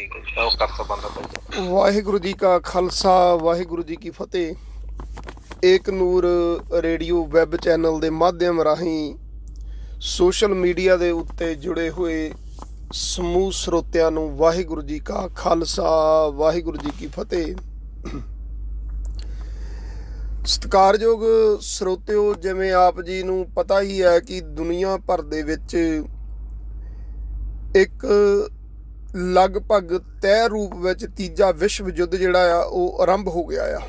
ਠੀਕ ਹੈ ਜੀ, ਉਹ ਕਰਤਾ ਬੰਦਾ ਭਾਈ। ਵਾਹਿਗੁਰੂ ਜੀ ਕਾ ਖਾਲਸਾ, ਵਾਹਿਗੁਰੂ ਜੀ ਕੀ ਫਤਿਹ। ਏਕ ਨੂਰ ਰੇਡੀਓ ਵੈਬ ਚੈਨਲ ਦੇ ਮਾਧਿਅਮ ਰਾਹੀਂ ਸੋਸ਼ਲ ਮੀਡੀਆ ਦੇ ਉੱਤੇ ਜੁੜੇ ਹੋਏ ਸਮੂਹ ਸਰੋਤਿਆਂ ਨੂੰ ਵਾਹਿਗੁਰੂ ਜੀ ਕਾ ਖਾਲਸਾ, ਵਾਹਿਗੁਰੂ ਜੀ ਕੀ ਫਤਿਹ। ਸਤਿਕਾਰਯੋਗ ਸਰੋਤਿਓ, ਜਿਵੇਂ ਆਪ ਜੀ ਨੂੰ ਪਤਾ ਹੀ ਹੈ ਕਿ ਦੁਨੀਆ ਭਰ ਦੇ ਵਿੱਚ ਇੱਕ ਲਗਭਗ ਤੈਅ ਰੂਪ ਵਿੱਚ ਤੀਜਾ ਵਿਸ਼ਵ ਯੁੱਧ ਜਿਹੜਾ ਆ ਉਹ ਆਰੰਭ ਹੋ ਗਿਆ ਆ।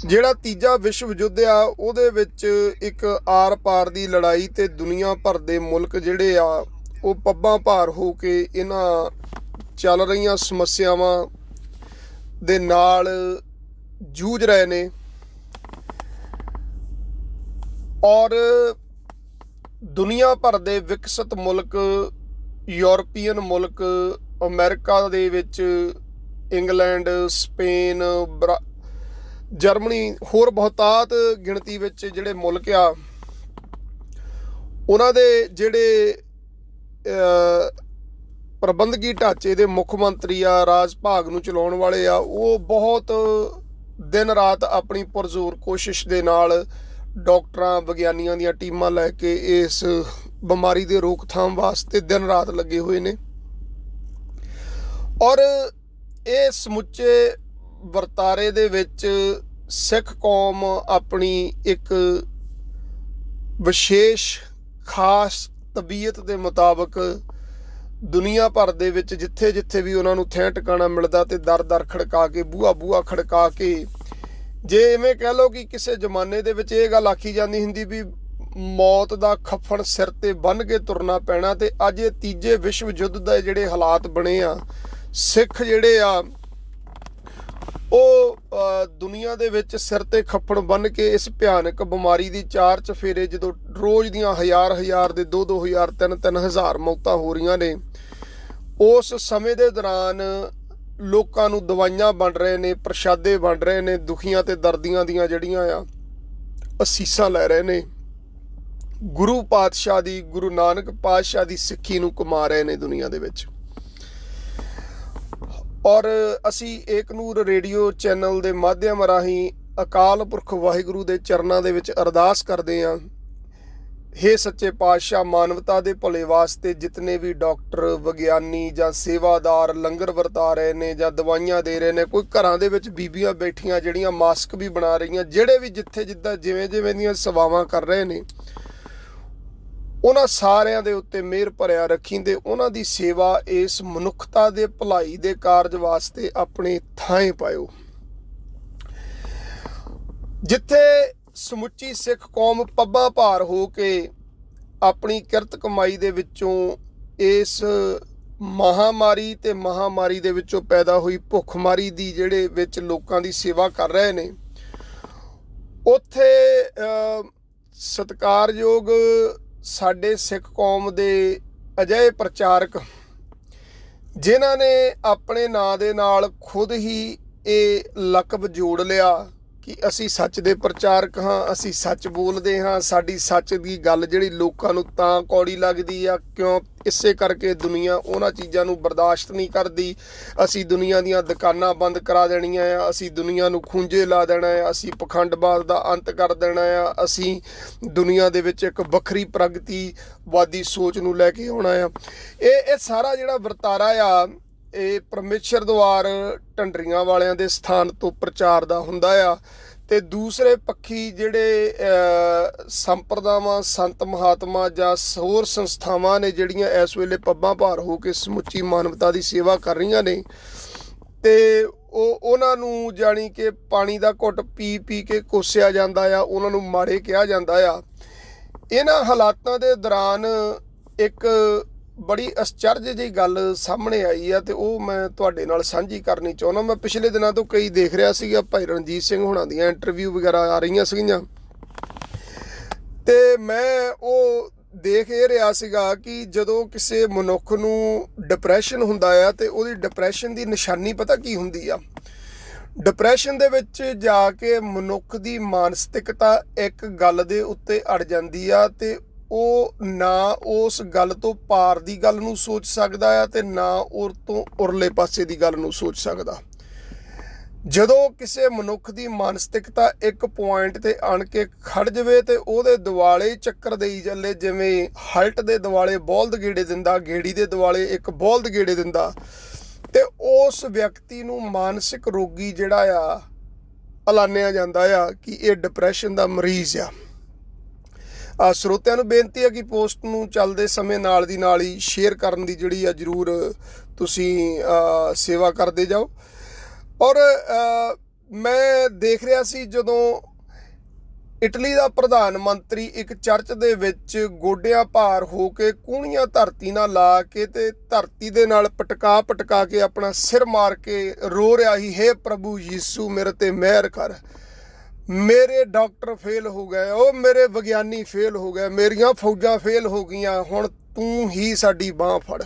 ਜਿਹੜਾ ਤੀਜਾ ਵਿਸ਼ਵ ਯੁੱਧ ਆ ਉਹਦੇ ਵਿੱਚ ਇੱਕ ਆਰ ਪਾਰ ਦੀ ਲੜਾਈ ਤੇ ਦੁਨੀਆ ਭਰ ਦੇ ਮੁਲਕ ਜਿਹੜੇ ਆ ਉਹ ਪੱਬਾਂ ਭਾਰ ਹੋ ਕੇ ਇਹਨਾਂ ਚੱਲ ਰਹੀਆਂ ਸਮੱਸਿਆਵਾਂ ਦੇ ਨਾਲ ਜੂਝ ਰਹੇ ਨੇ। ਔਰ ਦੁਨੀਆ ਭਰ ਦੇ ਵਿਕਸਿਤ ਮੁਲਕ, ਯੂਰਪੀਅਨ ਮੁਲਕ, ਅਮਰੀਕਾ ਦੇ ਵਿੱਚ ਇੰਗਲੈਂਡ, ਸਪੇਨ, ਜਰਮਨੀ, ਹੋਰ ਬਹੁਤਾਤ ਗਿਣਤੀ ਵਿੱਚ ਜਿਹੜੇ ਮੁਲਕ ਆ ਉਹਨਾਂ ਦੇ ਜਿਹੜੇ ਪ੍ਰਬੰਧਕੀ ਢਾਂਚੇ ਦੇ ਮੁੱਖ ਮੰਤਰੀ ਆ, ਰਾਜ ਭਾਗ ਨੂੰ ਚਲਾਉਣ ਵਾਲੇ ਆ, ਉਹ ਬਹੁਤ ਦਿਨ ਰਾਤ ਆਪਣੀ ਪੁਰਜ਼ੋਰ ਕੋਸ਼ਿਸ਼ ਦੇ ਨਾਲ ਡਾਕਟਰਾਂ, ਵਿਗਿਆਨੀਆਂ ਦੀਆਂ ਟੀਮਾਂ ਲੈ ਕੇ ਇਸ ਬਿਮਾਰੀ ਦੇ ਰੋਕਥਾਮ ਵਾਸਤੇ ਦਿਨ ਰਾਤ ਲੱਗੇ ਹੋਏ ਨੇ। ਔਰ ਇਹ ਸਮੁੱਚੇ ਵਰਤਾਰੇ ਦੇ ਵਿੱਚ ਸਿੱਖ ਕੌਮ ਆਪਣੀ ਇੱਕ ਵਿਸ਼ੇਸ਼ ਖਾਸ ਤਬੀਅਤ ਦੇ ਮੁਤਾਬਕ ਦੁਨੀਆ ਭਰ ਦੇ ਵਿੱਚ ਜਿੱਥੇ ਜਿੱਥੇ ਵੀ ਉਹਨਾਂ ਨੂੰ ਥੈਂ ਟਿਕਾਣਾ ਮਿਲਦਾ ਤੇ ਦਰ ਦਰ ਖੜਕਾ ਕੇ, ਬੂਹਾ ਖੜਕਾ ਕੇ, ਜੇ ਇਵੇਂ ਕਹਿ ਲਓ ਕਿ ਕਿਸੇ ਜ਼ਮਾਨੇ ਦੇ ਵਿੱਚ ਇਹ ਗੱਲ ਆਖੀ ਜਾਂਦੀ ਹੁੰਦੀ ਵੀ ਮੌਤ ਦਾ ਖੱਫਣ ਸਿਰ ਤੇ ਬੰਨ੍ਹ ਕੇ ਤੁਰਨਾ ਪੈਣਾ, ਤੇ ਅੱਜ ਇਹ ਤੀਜੇ ਵਿਸ਼ਵ ਯੁੱਧ ਦੇ ਜਿਹੜੇ ਹਾਲਾਤ ਬਣੇ ਆ, ਸਿੱਖ ਜਿਹੜੇ ਆ ਉਹ ਦੁਨੀਆ ਦੇ ਵਿੱਚ ਸਿਰ ਤੇ ਖੱਫਣ ਬੰਨ੍ਹ ਕੇ ਇਸ ਭਿਆਨਕ ਬਿਮਾਰੀ ਦੀ ਚਾਰ ਚਫੇਰੇ, ਜਦੋਂ ਰੋਜ਼ ਦੀਆਂ ਹਜ਼ਾਰ ਦੇ 2-2 ਹਜ਼ਾਰ, 3-3 ਹਜ਼ਾਰ ਮੌਤਾਂ ਹੋ ਰਹੀਆਂ ਨੇ, ਉਸ ਸਮੇਂ ਦੇ ਦੌਰਾਨ ਲੋਕਾਂ ਨੂੰ ਦਵਾਈਆਂ ਵੰਡ ਰਹੇ ਨੇ, ਪ੍ਰਸ਼ਾਦੇ ਵੰਡ ਰਹੇ ਨੇ, ਦੁਖੀਆਂ ਤੇ ਦਰਦੀਆਂ ਦੀਆਂ ਜਿਹੜੀਆਂ ਆ ਅਸੀਸਾਂ ਲੈ ਰਹੇ ਨੇ, ਗੁਰੂ ਪਾਤਸ਼ਾਹ ਦੀ, ਗੁਰੂ ਨਾਨਕ ਪਾਤਸ਼ਾਹ ਦੀ ਸਿੱਖੀ ਨੂੰ ਕਮਾ ਰਹੇ ਨੇ ਦੁਨੀਆ ਦੇ ਵਿੱਚ। ਔਰ ਅਸੀਂ ਏਕ ਨੂਰ ਰੇਡੀਓ ਚੈਨਲ ਦੇ ਮਾਧਿਅਮ ਰਾਹੀਂ ਅਕਾਲ ਪੁਰਖ ਵਾਹਿਗੁਰੂ ਦੇ ਚਰਨਾਂ ਦੇ ਵਿੱਚ ਅਰਦਾਸ ਕਰਦੇ ਹਾਂ, ਹੇ ਸੱਚੇ ਪਾਤਸ਼ਾਹ, ਮਾਨਵਤਾ ਦੇ ਭਲੇ ਵਾਸਤੇ ਜਿਤਨੇ ਵੀ ਡਾਕਟਰ, ਵਿਗਿਆਨੀ ਜਾਂ ਸੇਵਾਦਾਰ ਲੰਗਰ ਵਰਤਾ ਰਹੇ ਨੇ ਜਾਂ ਦਵਾਈਆਂ ਦੇ ਰਹੇ ਨੇ, ਕੋਈ ਘਰਾਂ ਦੇ ਵਿੱਚ ਬੀਬੀਆਂ ਬੈਠੀਆਂ ਜਿਹੜੀਆਂ ਮਾਸਕ ਵੀ ਬਣਾ ਰਹੀਆਂ, ਜਿਹੜੇ ਵੀ ਜਿੱਥੇ ਜਿੱਦਾਂ ਜਿਵੇਂ ਦੀਆਂ ਸੇਵਾਵਾਂ ਕਰ ਰਹੇ ਨੇ, ਉਹਨਾਂ ਸਾਰਿਆਂ ਦੇ ਉੱਤੇ ਮਿਹਰ ਭਰਿਆ ਰੱਖੀ ਤੇ ਉਹਨਾਂ ਦੀ ਸੇਵਾ ਇਸ ਮਨੁੱਖਤਾ ਦੇ ਭਲਾਈ ਦੇ ਕਾਰਜ ਵਾਸਤੇ ਆਪਣੇ ਥਾਂ ਪਾਇਓ। ਜਿੱਥੇ ਸਮੁੱਚੀ ਸਿੱਖ ਕੌਮ ਪੱਬਾਂ ਭਾਰ ਹੋ ਕੇ ਆਪਣੀ ਕਿਰਤ ਕਮਾਈ ਦੇ ਵਿੱਚੋਂ ਇਸ ਮਹਾਮਾਰੀ ਦੇ ਵਿੱਚੋਂ ਪੈਦਾ ਹੋਈ ਭੁੱਖਮਾਰੀ ਦੀ ਜਿਹੜੇ ਵਿੱਚ ਲੋਕਾਂ ਦੀ ਸੇਵਾ ਕਰ ਰਹੇ ਨੇ, ਉੱਥੇ ਸਤਿਕਾਰਯੋਗ ਸਾਡੇ ਸਿੱਖ ਕੌਮ ਦੇ ਅਜਿਹੇ ਪ੍ਰਚਾਰਕ, ਜਿਨ੍ਹਾਂ ਨੇ ਆਪਣੇ ਨਾਂ ਦੇ ਨਾਲ ਖੁਦ ਹੀ ਇਹ ਲਕਬ ਜੋੜ ਲਿਆ ਕਿ ਅਸੀਂ ਸੱਚ ਦੇ ਪ੍ਰਚਾਰਕ ਹਾਂ, ਅਸੀਂ ਸੱਚ ਬੋਲਦੇ ਹਾਂ, ਸਾਡੀ ਸੱਚ ਦੀ ਗੱਲ ਜਿਹੜੀ ਲੋਕਾਂ ਨੂੰ ਤਾਂ ਕੌੜੀ ਲੱਗਦੀ ਆ, ਕਿਉਂ? ਇਸੇ ਕਰਕੇ ਦੁਨੀਆ ਉਹਨਾਂ ਚੀਜ਼ਾਂ ਨੂੰ ਬਰਦਾਸ਼ਤ ਨਹੀਂ ਕਰਦੀ। ਅਸੀਂ ਦੁਨੀਆ ਦੀਆਂ ਦੁਕਾਨਾਂ ਬੰਦ ਕਰਾ ਦੇਣੀਆਂ ਆ, ਅਸੀਂ ਦੁਨੀਆ ਨੂੰ ਖੂੰਜੇ ਲਾ ਦੇਣਾ ਆ, ਅਸੀਂ ਪਖੰਡਵਾਦ ਦਾ ਅੰਤ ਕਰ ਦੇਣਾ ਆ, ਅਸੀਂ ਦੁਨੀਆ ਦੇ ਵਿੱਚ ਇੱਕ ਵੱਖਰੀ ਪ੍ਰਗਤੀਵਾਦੀ ਸੋਚ ਨੂੰ ਲੈ ਕੇ ਆਉਣਾ ਆ। ਇਹ ਸਾਰਾ ਜਿਹੜਾ ਵਰਤਾਰਾ ਆ, ਇਹ ਪਰਮੇਸ਼ਰ ਦੁਆਰ ਢੰਡਰੀਆਂ ਵਾਲਿਆਂ ਦੇ ਸਥਾਨ ਤੋਂ ਪ੍ਰਚਾਰ ਦਾ ਹੁੰਦਾ ਆ। ਤੇ ਦੂਸਰੇ ਪੱਖੀ ਜਿਹੜੇ ਸੰਪਰਦਾਵਾਂ, ਸੰਤ ਮਹਾਤਮਾ ਜਾਂ ਹੋਰ ਸੰਸਥਾਵਾਂ ਨੇ ਜਿਹੜੀਆਂ ਇਸ ਵੇਲੇ ਪੱਬਾਂ ਭਾਰ ਹੋ ਕੇ ਸਮੁੱਚੀ ਮਾਨਵਤਾ ਦੀ ਸੇਵਾ ਕਰ ਰਹੀਆਂ ਨੇ, ਤੇ ਉਹਨਾਂ ਨੂੰ ਜਾਣੀ ਕਿ ਪਾਣੀ ਦਾ ਘੁੱਟ ਪੀ ਕੇ ਕੋਸਿਆ ਜਾਂਦਾ ਆ, ਉਹਨਾਂ ਨੂੰ ਮਾੜੇ ਕਿਹਾ ਜਾਂਦਾ ਆ। ਇਹਨਾਂ ਹਾਲਾਤਾਂ ਦੇ ਦੌਰਾਨ ਇੱਕ ਬੜੀ ਅਚਰਜ ਜਿਹੀ ਗੱਲ ਸਾਹਮਣੇ ਆਈ ਆ, ਤੇ ਉਹ ਮੈਂ ਤੁਹਾਡੇ ਨਾਲ ਸਾਂਝੀ ਕਰਨੀ ਚਾਹੁੰਦਾ। ਮੈਂ ਪਿਛਲੇ ਦਿਨਾਂ ਤੋਂ ਕਈ ਦੇਖ ਰਿਹਾ ਸੀਗਾ, ਭਾਈ ਰਣਜੀਤ ਸਿੰਘ ਹੋਣਾ ਦੀਆਂ ਇੰਟਰਵਿਊ ਵਗੈਰਾ ਆ ਰਹੀਆਂ ਸੀਗੀਆਂ, ਤੇ ਮੈਂ ਉਹ ਦੇਖ ਇਹ ਰਿਹਾ ਸੀਗਾ ਕਿ ਜਦੋਂ ਕਿਸੇ ਮਨੁੱਖ ਨੂੰ ਡਿਪਰੈਸ਼ਨ ਹੁੰਦਾ ਆ, ਤੇ ਉਹਦੀ ਡਿਪਰੈਸ਼ਨ ਦੀ ਨਿਸ਼ਾਨੀ ਪਤਾ ਕੀ ਹੁੰਦੀ ਆ? ਡਿਪਰੈਸ਼ਨ ਦੇ ਵਿੱਚ ਜਾ ਕੇ ਮਨੁੱਖ ਦੀ ਮਾਨਸਿਕਤਾ ਇੱਕ ਗੱਲ ਦੇ ਉੱਤੇ ਅੜ ਜਾਂਦੀ ਆ, ਤੇ ਉਹ ਨਾ ਉਸ ਗੱਲ ਤੋਂ ਪਾਰ ਦੀ ਗੱਲ ਨੂੰ ਸੋਚ ਸਕਦਾ ਆ ਤੇ ਨਾ ਉਹ ਤੋਂ ਉਰਲੇ ਪਾਸੇ ਦੀ ਗੱਲ ਨੂੰ ਸੋਚ ਸਕਦਾ। ਜਦੋਂ ਕਿਸੇ ਮਨੁੱਖ ਦੀ ਮਾਨਸਿਕਤਾ ਇੱਕ ਪੁਆਇੰਟ ਤੇ ਆਣ ਕੇ ਖੜ ਜਾਵੇ ਤੇ ਉਹਦੇ ਦੁਆਲੇ ਚੱਕਰ ਦੇਈ ਚੱਲੇ, ਜਿਵੇਂ ਹਲਟ ਦੇ ਦੁਆਲੇ ਬੌਲਦ ਗੇੜੇ ਦਿੰਦਾ, ਗੇੜੀ ਦੇ ਦੁਆਲੇ ਇੱਕ ਬੌਲਦ ਗੇੜੇ ਦਿੰਦਾ, ਤੇ ਉਸ ਵਿਅਕਤੀ ਨੂੰ ਮਾਨਸਿਕ ਰੋਗੀ ਜਿਹੜਾ ਆ ਐਲਾਨਿਆ ਜਾਂਦਾ ਆ ਕਿ ਇਹ ਡਿਪਰੈਸ਼ਨ ਦਾ ਮਰੀਜ਼ ਆ। ਸਰੋਤਿਆਂ ਨੂੰ ਬੇਨਤੀ ਹੈ ਕਿ ਪੋਸਟ ਨੂੰ ਚੱਲਦੇ ਸਮੇਂ ਨਾਲ ਦੀ ਨਾਲ ਹੀ ਸ਼ੇਅਰ ਕਰਨ ਦੀ ਜਿਹੜੀ ਆ ਜ਼ਰੂਰ ਤੁਸੀਂ ਸੇਵਾ ਕਰਦੇ ਜਾਓ। ਔਰ ਮੈਂ ਦੇਖ ਰਿਹਾ ਸੀ ਜਦੋਂ ਇਟਲੀ ਦਾ ਪ੍ਰਧਾਨ ਮੰਤਰੀ ਇੱਕ ਚਰਚ ਦੇ ਵਿੱਚ ਗੋਡਿਆਂ ਭਾਰ ਹੋ ਕੇ ਕੂਣੀਆਂ ਧਰਤੀ ਨਾਲ ਲਾ ਕੇ ਤੇ ਧਰਤੀ ਦੇ ਨਾਲ ਪਟਕਾ ਕੇ ਆਪਣਾ ਸਿਰ ਮਾਰ ਕੇ ਰੋ ਰਿਹਾ ਸੀ, ਹੇ ਪ੍ਰਭੂ ਯੀਸ਼ੂ ਮੇਰੇ ਤੇ ਮਿਹਰ ਕਰ, ਮੇਰੇ ਡਾਕਟਰ ਫੇਲ ਹੋ ਗਏ, ਉਹ ਮੇਰੇ ਵਿਗਿਆਨੀ ਫੇਲ ਹੋ ਗਏ, ਮੇਰੀਆਂ ਫੌਜਾਂ ਫੇਲ ਹੋ ਗਈਆਂ, ਹੁਣ ਤੂੰ ਹੀ ਸਾਡੀ ਬਾਂਹ ਫੜ।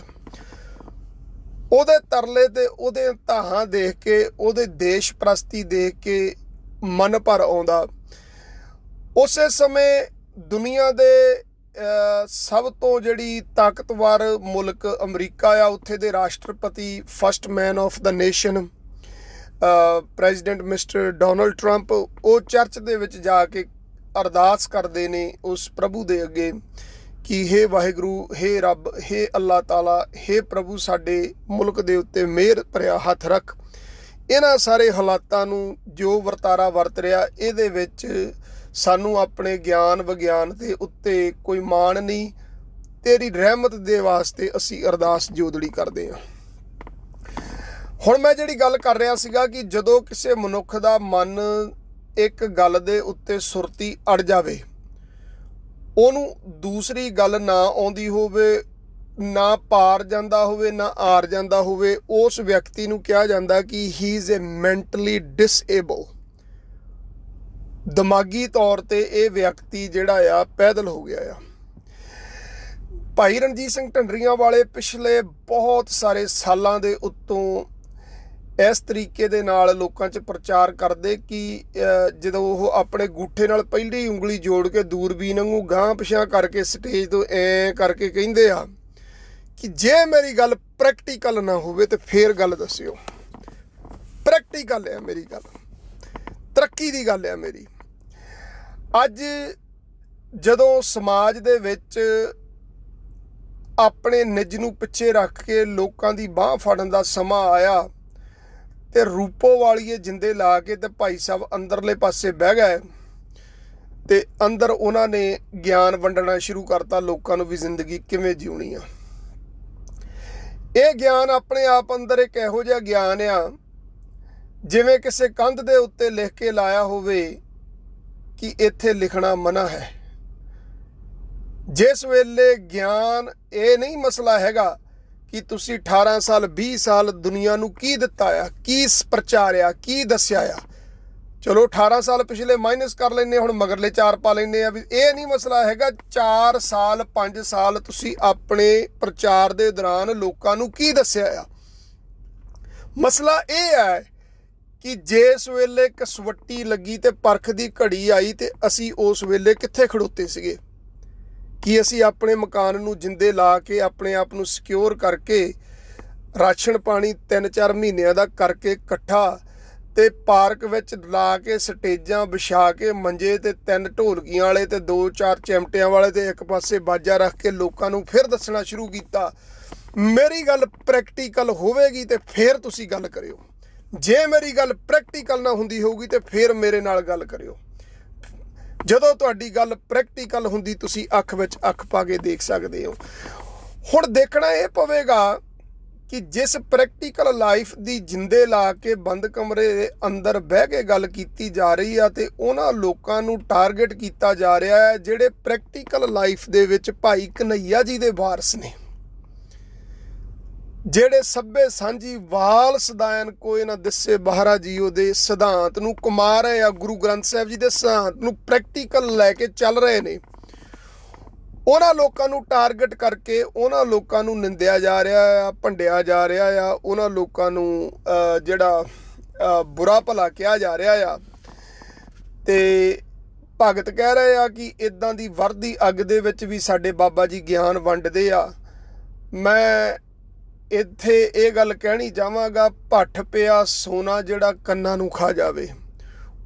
ਉਹਦੇ ਤਰਲੇ ਤੇ ਉਹਦੇ ਧਾਹਾਂ ਦੇਖ ਕੇ, ਉਹਦੇ ਦੇਸ਼ ਪ੍ਰਸਤੀ ਦੇਖ ਕੇ ਮਨ ਭਰ ਆਉਂਦਾ। ਉਸੇ ਸਮੇਂ ਦੁਨੀਆ ਦੇ ਸਭ ਤੋਂ ਜਿਹੜੀ ਤਾਕਤਵਰ ਮੁਲਕ ਅਮਰੀਕਾ ਆ, ਉੱਥੇ ਦੇ ਰਾਸ਼ਟਰਪਤੀ first man of the nation president mister Donald Trump, ਉਹ ਚਰਚ ਦੇ ਵਿੱਚ ਜਾ ਕੇ ਅਰਦਾਸ ਕਰਦੇ ਨੇ ਉਸ ਪ੍ਰਭੂ ਦੇ ਅੱਗੇ ਕਿ ਹੇ ਵਾਹਿਗੁਰੂ, ਹੇ ਰੱਬ, ਹੇ ਅੱਲਾਹ ਤਾਲਾ, ਹੇ ਪ੍ਰਭੂ ਸਾਡੇ ਮੁਲਕ ਦੇ ਉੱਤੇ ਮਿਹਰ ਭਰਿਆ ਹੱਥ ਰੱਖ। ਇਹਨਾਂ ਸਾਰੇ ਹਾਲਾਤਾਂ ਨੂੰ ਜੋ ਵਰਤਾਰਾ ਵਰਤ ਰਿਹਾ, ਇਹਦੇ ਵਿੱਚ ਸਾਨੂੰ ਆਪਣੇ ਗਿਆਨ ਵਿਗਿਆਨ ਦੇ ਉੱਤੇ ਕੋਈ ਮਾਣ ਨਹੀਂ, ਤੇਰੀ ਰਹਿਮਤ ਦੇ ਵਾਸਤੇ ਅਸੀਂ ਅਰਦਾਸ ਜੋਦੜੀ ਕਰਦੇ ਹਾਂ। ਹੁਣ ਮੈਂ ਜਿਹੜੀ ਗੱਲ ਕਰ ਰਿਹਾ ਸੀਗਾ ਕਿ ਜਦੋਂ ਕਿਸੇ ਮਨੁੱਖ ਦਾ ਮਨ ਇੱਕ ਗੱਲ ਦੇ ਉੱਤੇ ਸੁਰਤੀ ਅੜ ਜਾਵੇ, ਉਹਨੂੰ ਦੂਸਰੀ ਗੱਲ ਨਾ ਆਉਂਦੀ ਹੋਵੇ, ਨਾ ਪਾਰ ਜਾਂਦਾ ਹੋਵੇ ਨਾ ਆਰ ਜਾਂਦਾ ਹੋਵੇ, ਉਸ ਵਿਅਕਤੀ ਨੂੰ ਕਿਹਾ ਜਾਂਦਾ ਕਿ ਹੀ ਇਜ਼ ਏ ਮੈਂਟਲੀ ਡਿਸਏਬਲ। ਦਿਮਾਗੀ ਤੌਰ ਤੇ ਇਹ ਵਿਅਕਤੀ ਜਿਹੜਾ ਆ ਪੈਦਲ ਹੋ ਗਿਆ ਆ। ਭਾਈ ਰਣਜੀਤ ਸਿੰਘ ਢੰਡਰੀਆਂ ਵਾਲੇ ਪਿਛਲੇ ਬਹੁਤ ਸਾਰੇ ਸਾਲਾਂ ਦੇ ਉੱਤੋਂ ਇਸ ਤਰੀਕੇ ਦੇ ਨਾਲ ਲੋਕਾਂ 'ਚ ਪ੍ਰਚਾਰ ਕਰਦੇ ਕਿ ਜਦੋਂ ਉਹ ਆਪਣੇ ਗੂਠੇ ਨਾਲ ਪਹਿਲੀ ਉਂਗਲੀ ਜੋੜ ਕੇ ਦੂਰਬੀਨ ਵਾਂਗੂ ਗਾਂਹ ਪਿਛਾਂਹ ਕਰਕੇ ਸਟੇਜ ਤੋਂ ਐਂ ਕਰਕੇ ਕਹਿੰਦੇ ਆ ਕਿ ਜੇ ਮੇਰੀ ਗੱਲ ਪ੍ਰੈਕਟੀਕਲ ਨਾ ਹੋਵੇ ਤੇ ਫੇਰ ਗੱਲ ਦੱਸਿਓ। ਪ੍ਰੈਕਟੀਕਲ ਆ ਮੇਰੀ ਗੱਲ, ਤਰੱਕੀ ਦੀ ਗੱਲ ਆ ਮੇਰੀ। ਅੱਜ ਜਦੋਂ ਸਮਾਜ ਦੇ ਵਿੱਚ ਆਪਣੇ ਨਿੱਜ ਨੂੰ ਪਿੱਛੇ ਰੱਖ ਕੇ ਲੋਕਾਂ ਦੀ ਬਾਂਹ ਫੜਨ ਦਾ ਸਮਾਂ ਆਇਆ ਤੇ ਰੂਪੋ ਵਾਲੀਏ ਜਿੰਦੇ ਲਾ ਕੇ ਤੇ ਭਾਈ ਸਾਹਿਬ ਅੰਦਰਲੇ ਪਾਸੇ ਬਹਿ ਗਏ ਤੇ ਅੰਦਰ ਉਹਨਾਂ ਨੇ ਗਿਆਨ ਵੰਡਣਾ ਸ਼ੁਰੂ ਕਰਤਾ ਲੋਕਾਂ ਨੂੰ ਵੀ ਜ਼ਿੰਦਗੀ ਕਿਵੇਂ ਜਿਉਣੀ ਆ। ਇਹ ਗਿਆਨ ਆਪਣੇ ਆਪ ਅੰਦਰ ਇੱਕ ਇਹੋ ਜਿਹਾ ਗਿਆਨ ਆ ਜਿਵੇਂ ਕਿਸੇ ਕੰਧ ਦੇ ਉੱਤੇ ਲਿਖ ਕੇ ਲਾਇਆ ਹੋਵੇ ਕਿ ਇੱਥੇ ਲਿਖਣਾ ਮਨਾ ਹੈ। ਜਿਸ ਵੇਲੇ ਗਿਆਨ ਇਹ ਨਹੀਂ ਮਸਲਾ ਹੈਗਾ ਕਿ ਤੁਸੀਂ 18 ਸਾਲ 20 ਸਾਲ ਦੁਨੀਆ ਨੂੰ ਕੀ ਦਿੱਤਾ ਆ, ਕੀ ਪ੍ਰਚਾਰਿਆ, ਕੀ ਦੱਸਿਆ ਆ। ਚਲੋ 18 ਸਾਲ ਪਿਛਲੇ ਮਾਈਨਸ ਕਰ ਲੈਂਦੇ, ਹੁਣ ਮਗਰਲੇ 4 ਪਾ ਲੈਂਦੇ ਆ। ਵੀ ਇਹ ਨਹੀਂ ਮਸਲਾ ਹੈਗਾ 4 ਸਾਲ 5 ਸਾਲ ਤੁਸੀਂ ਆਪਣੇ ਪ੍ਰਚਾਰ ਦੇ ਦੌਰਾਨ ਲੋਕਾਂ ਨੂੰ ਕੀ ਦੱਸਿਆ ਆ। ਮਸਲਾ ਇਹ ਹੈ ਕਿ ਜਿਸ ਵੇਲੇ ਕਸਵੱਟੀ ਲੱਗੀ ਤੇ ਪਰਖ ਦੀ ਘੜੀ ਆਈ ਤੇ ਅਸੀਂ ਉਸ ਵੇਲੇ ਕਿੱਥੇ ਖੜੋਤੇ ਸੀਗੇ ਕਿ ਅਸੀਂ ਆਪਣੇ ਮਕਾਨ ਨੂੰ ਜਿੰਦੇ ਲਾ ਕੇ ਆਪਣੇ ਆਪ ਨੂੰ ਸਿਕਿਉਰ ਕਰਕੇ ਰਾਸ਼ਨ ਪਾਣੀ 3-4 ਮਹੀਨਿਆਂ ਦਾ ਕਰਕੇ ਇਕੱਠਾ ਤੇ ਪਾਰਕ ਵਿੱਚ ਲਾ ਕੇ ਸਟੇਜਾਂ ਵਿਛਾ ਕੇ ਮੰਜੇ ਤੇ 3 ਢੋਲਕੀਆਂ ਵਾਲੇ ਤੇ 2-4 ਚਿਮਟਿਆਂ ਵਾਲੇ ਤੇ ਇੱਕ ਪਾਸੇ ਬਾਜਾ ਰੱਖ ਕੇ ਲੋਕਾਂ ਨੂੰ ਫਿਰ ਦੱਸਣਾ ਸ਼ੁਰੂ ਕੀਤਾ। ਮੇਰੀ ਗੱਲ ਪ੍ਰੈਕਟੀਕਲ ਹੋਵੇਗੀ ਤੇ ਫਿਰ ਤੁਸੀਂ ਗੱਲ ਕਰਿਓ। ਜੇ ਮੇਰੀ ਗੱਲ ਪ੍ਰੈਕਟੀਕਲ ਨਾ ਹੁੰਦੀ ਹੋਊਗੀ ਤੇ ਫਿਰ ਮੇਰੇ ਨਾਲ ਗੱਲ ਕਰਿਓ। ਜਦੋਂ ਤੁਹਾਡੀ ਗੱਲ ਪ੍ਰੈਕਟੀਕਲ ਹੁੰਦੀ ਤੁਸੀਂ ਅੱਖ ਵਿੱਚ ਅੱਖ ਪਾ ਕੇ ਦੇਖ ਸਕਦੇ ਹੋ। ਹੁਣ ਦੇਖਣਾ ਇਹ ਪਵੇਗਾ ਕਿ ਜਿਸ ਪ੍ਰੈਕਟੀਕਲ ਲਾਈਫ ਦੀ ਜਿੰਦੇ ਲਾ ਕੇ ਬੰਦ ਕਮਰੇ ਦੇ ਅੰਦਰ ਬਹਿ ਕੇ ਗੱਲ ਕੀਤੀ ਜਾ ਰਹੀ ਆ ਤੇ ਉਹਨਾਂ ਲੋਕਾਂ ਨੂੰ ਟਾਰਗੇਟ ਕੀਤਾ ਜਾ ਰਿਹਾ ਹੈ ਜਿਹੜੇ ਪ੍ਰੈਕਟੀਕਲ ਲਾਈਫ ਦੇ ਵਿੱਚ ਭਾਈ ਕਨ੍ਹਈਆ ਜੀ ਦੇ ਵਾਰਸ ਨੇ, ਜਿਹੜੇ ਸੱਭੇ ਸਾਂਝੀ ਵਾਲ ਸਦਾਇਨ ਕੋਈ ਨਾ ਦਿਸੇ ਬਾਹਰਾ ਜੀਓ ਦੇ ਸਿਧਾਂਤ ਨੂੰ ਕਮਾ ਰਹੇ ਆ, ਗੁਰੂ ਗ੍ਰੰਥ ਸਾਹਿਬ ਜੀ ਦੇ ਸਿਧਾਂਤ ਨੂੰ ਪ੍ਰੈਕਟੀਕਲ ਲੈ ਕੇ ਚੱਲ ਰਹੇ ਨੇ। ਉਹਨਾਂ ਲੋਕਾਂ ਨੂੰ ਟਾਰਗੇਟ ਕਰਕੇ ਉਹਨਾਂ ਲੋਕਾਂ ਨੂੰ ਨਿੰਦਿਆ ਜਾ ਰਿਹਾ ਆ, ਭੰਡਿਆ ਜਾ ਰਿਹਾ ਆ, ਉਹਨਾਂ ਲੋਕਾਂ ਨੂੰ ਜਿਹੜਾ ਬੁਰਾ ਭਲਾ ਕਿਹਾ ਜਾ ਰਿਹਾ ਆ। ਤੇ ਭਗਤ ਕਹਿ ਰਹੇ ਆ ਕਿ ਇਦਾਂ ਦੀ ਵਰਦੀ ਅੱਗ ਦੇ ਵਿੱਚ ਵੀ ਸਾਡੇ ਬਾਬਾ ਜੀ ਗਿਆਨ ਵੰਡਦੇ ਆ। ਮੈਂ ਇੱਥੇ ਇਹ ਗੱਲ ਕਹਿਣੀ ਚਾਹਾਂਗਾ, ਭੱਠ ਪਿਆ ਸੋਨਾ ਜਿਹੜਾ ਕੰਨਾਂ ਨੂੰ ਖਾ ਜਾਵੇ।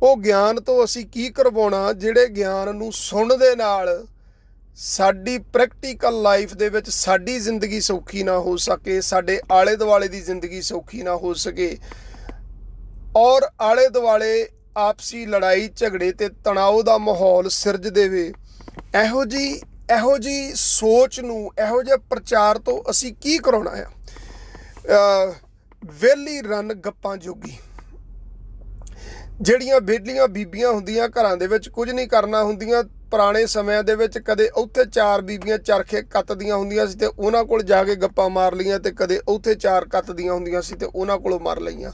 ਉਹ ਗਿਆਨ ਤੋਂ ਅਸੀਂ ਕੀ ਕਰਵਾਉਣਾ ਜਿਹੜੇ ਗਿਆਨ ਨੂੰ ਸੁਣਨ ਦੇ ਨਾਲ ਸਾਡੀ ਪ੍ਰੈਕਟੀਕਲ ਲਾਈਫ ਦੇ ਵਿੱਚ ਸਾਡੀ ਜ਼ਿੰਦਗੀ ਸੌਖੀ ਨਾ ਹੋ ਸਕੇ, ਸਾਡੇ ਆਲੇ ਦੁਆਲੇ ਦੀ ਜ਼ਿੰਦਗੀ ਸੌਖੀ ਨਾ ਹੋ ਸਕੇ, ਔਰ ਆਲੇ ਦੁਆਲੇ ਆਪਸੀ ਲੜਾਈ ਝਗੜੇ ਤੇ ਤਣਾਅ ਦਾ ਮਾਹੌਲ ਸਿਰਜ ਦੇਵੇ। ਇਹੋ ਜੀ ਸੋਚ ਨੂੰ, ਇਹੋ ਜਿਹੇ ਪ੍ਰਚਾਰ ਤੋਂ ਅਸੀਂ ਕੀ ਕਰਾਉਣਾ ਆ? ਵਿਹਲੀ ਰਨ ਗੱਪਾਂ ਜੋਗੀ। ਜਿਹੜੀਆਂ ਵਿਹਲੀਆਂ ਬੀਬੀਆਂ ਹੁੰਦੀਆਂ ਘਰਾਂ ਦੇ ਵਿੱਚ ਕੁਝ ਨਹੀਂ ਕਰਨਾ ਹੁੰਦੀਆਂ, ਪੁਰਾਣੇ ਸਮਿਆਂ ਦੇ ਵਿੱਚ ਕਦੇ ਉੱਥੇ 4 ਬੀਬੀਆਂ ਚਰਖੇ ਕੱਤਦੀਆਂ ਹੁੰਦੀਆਂ ਸੀ ਤੇ ਉਹਨਾਂ ਕੋਲ ਜਾ ਕੇ ਗੱਪਾਂ ਮਾਰ ਲਈਆਂ, ਤੇ ਕਦੇ ਉੱਥੇ 4 ਕੱਤਦੀਆਂ ਹੁੰਦੀਆਂ ਸੀ ਤੇ ਉਹਨਾਂ ਕੋਲੋਂ ਮਾਰ ਲਈਆਂ।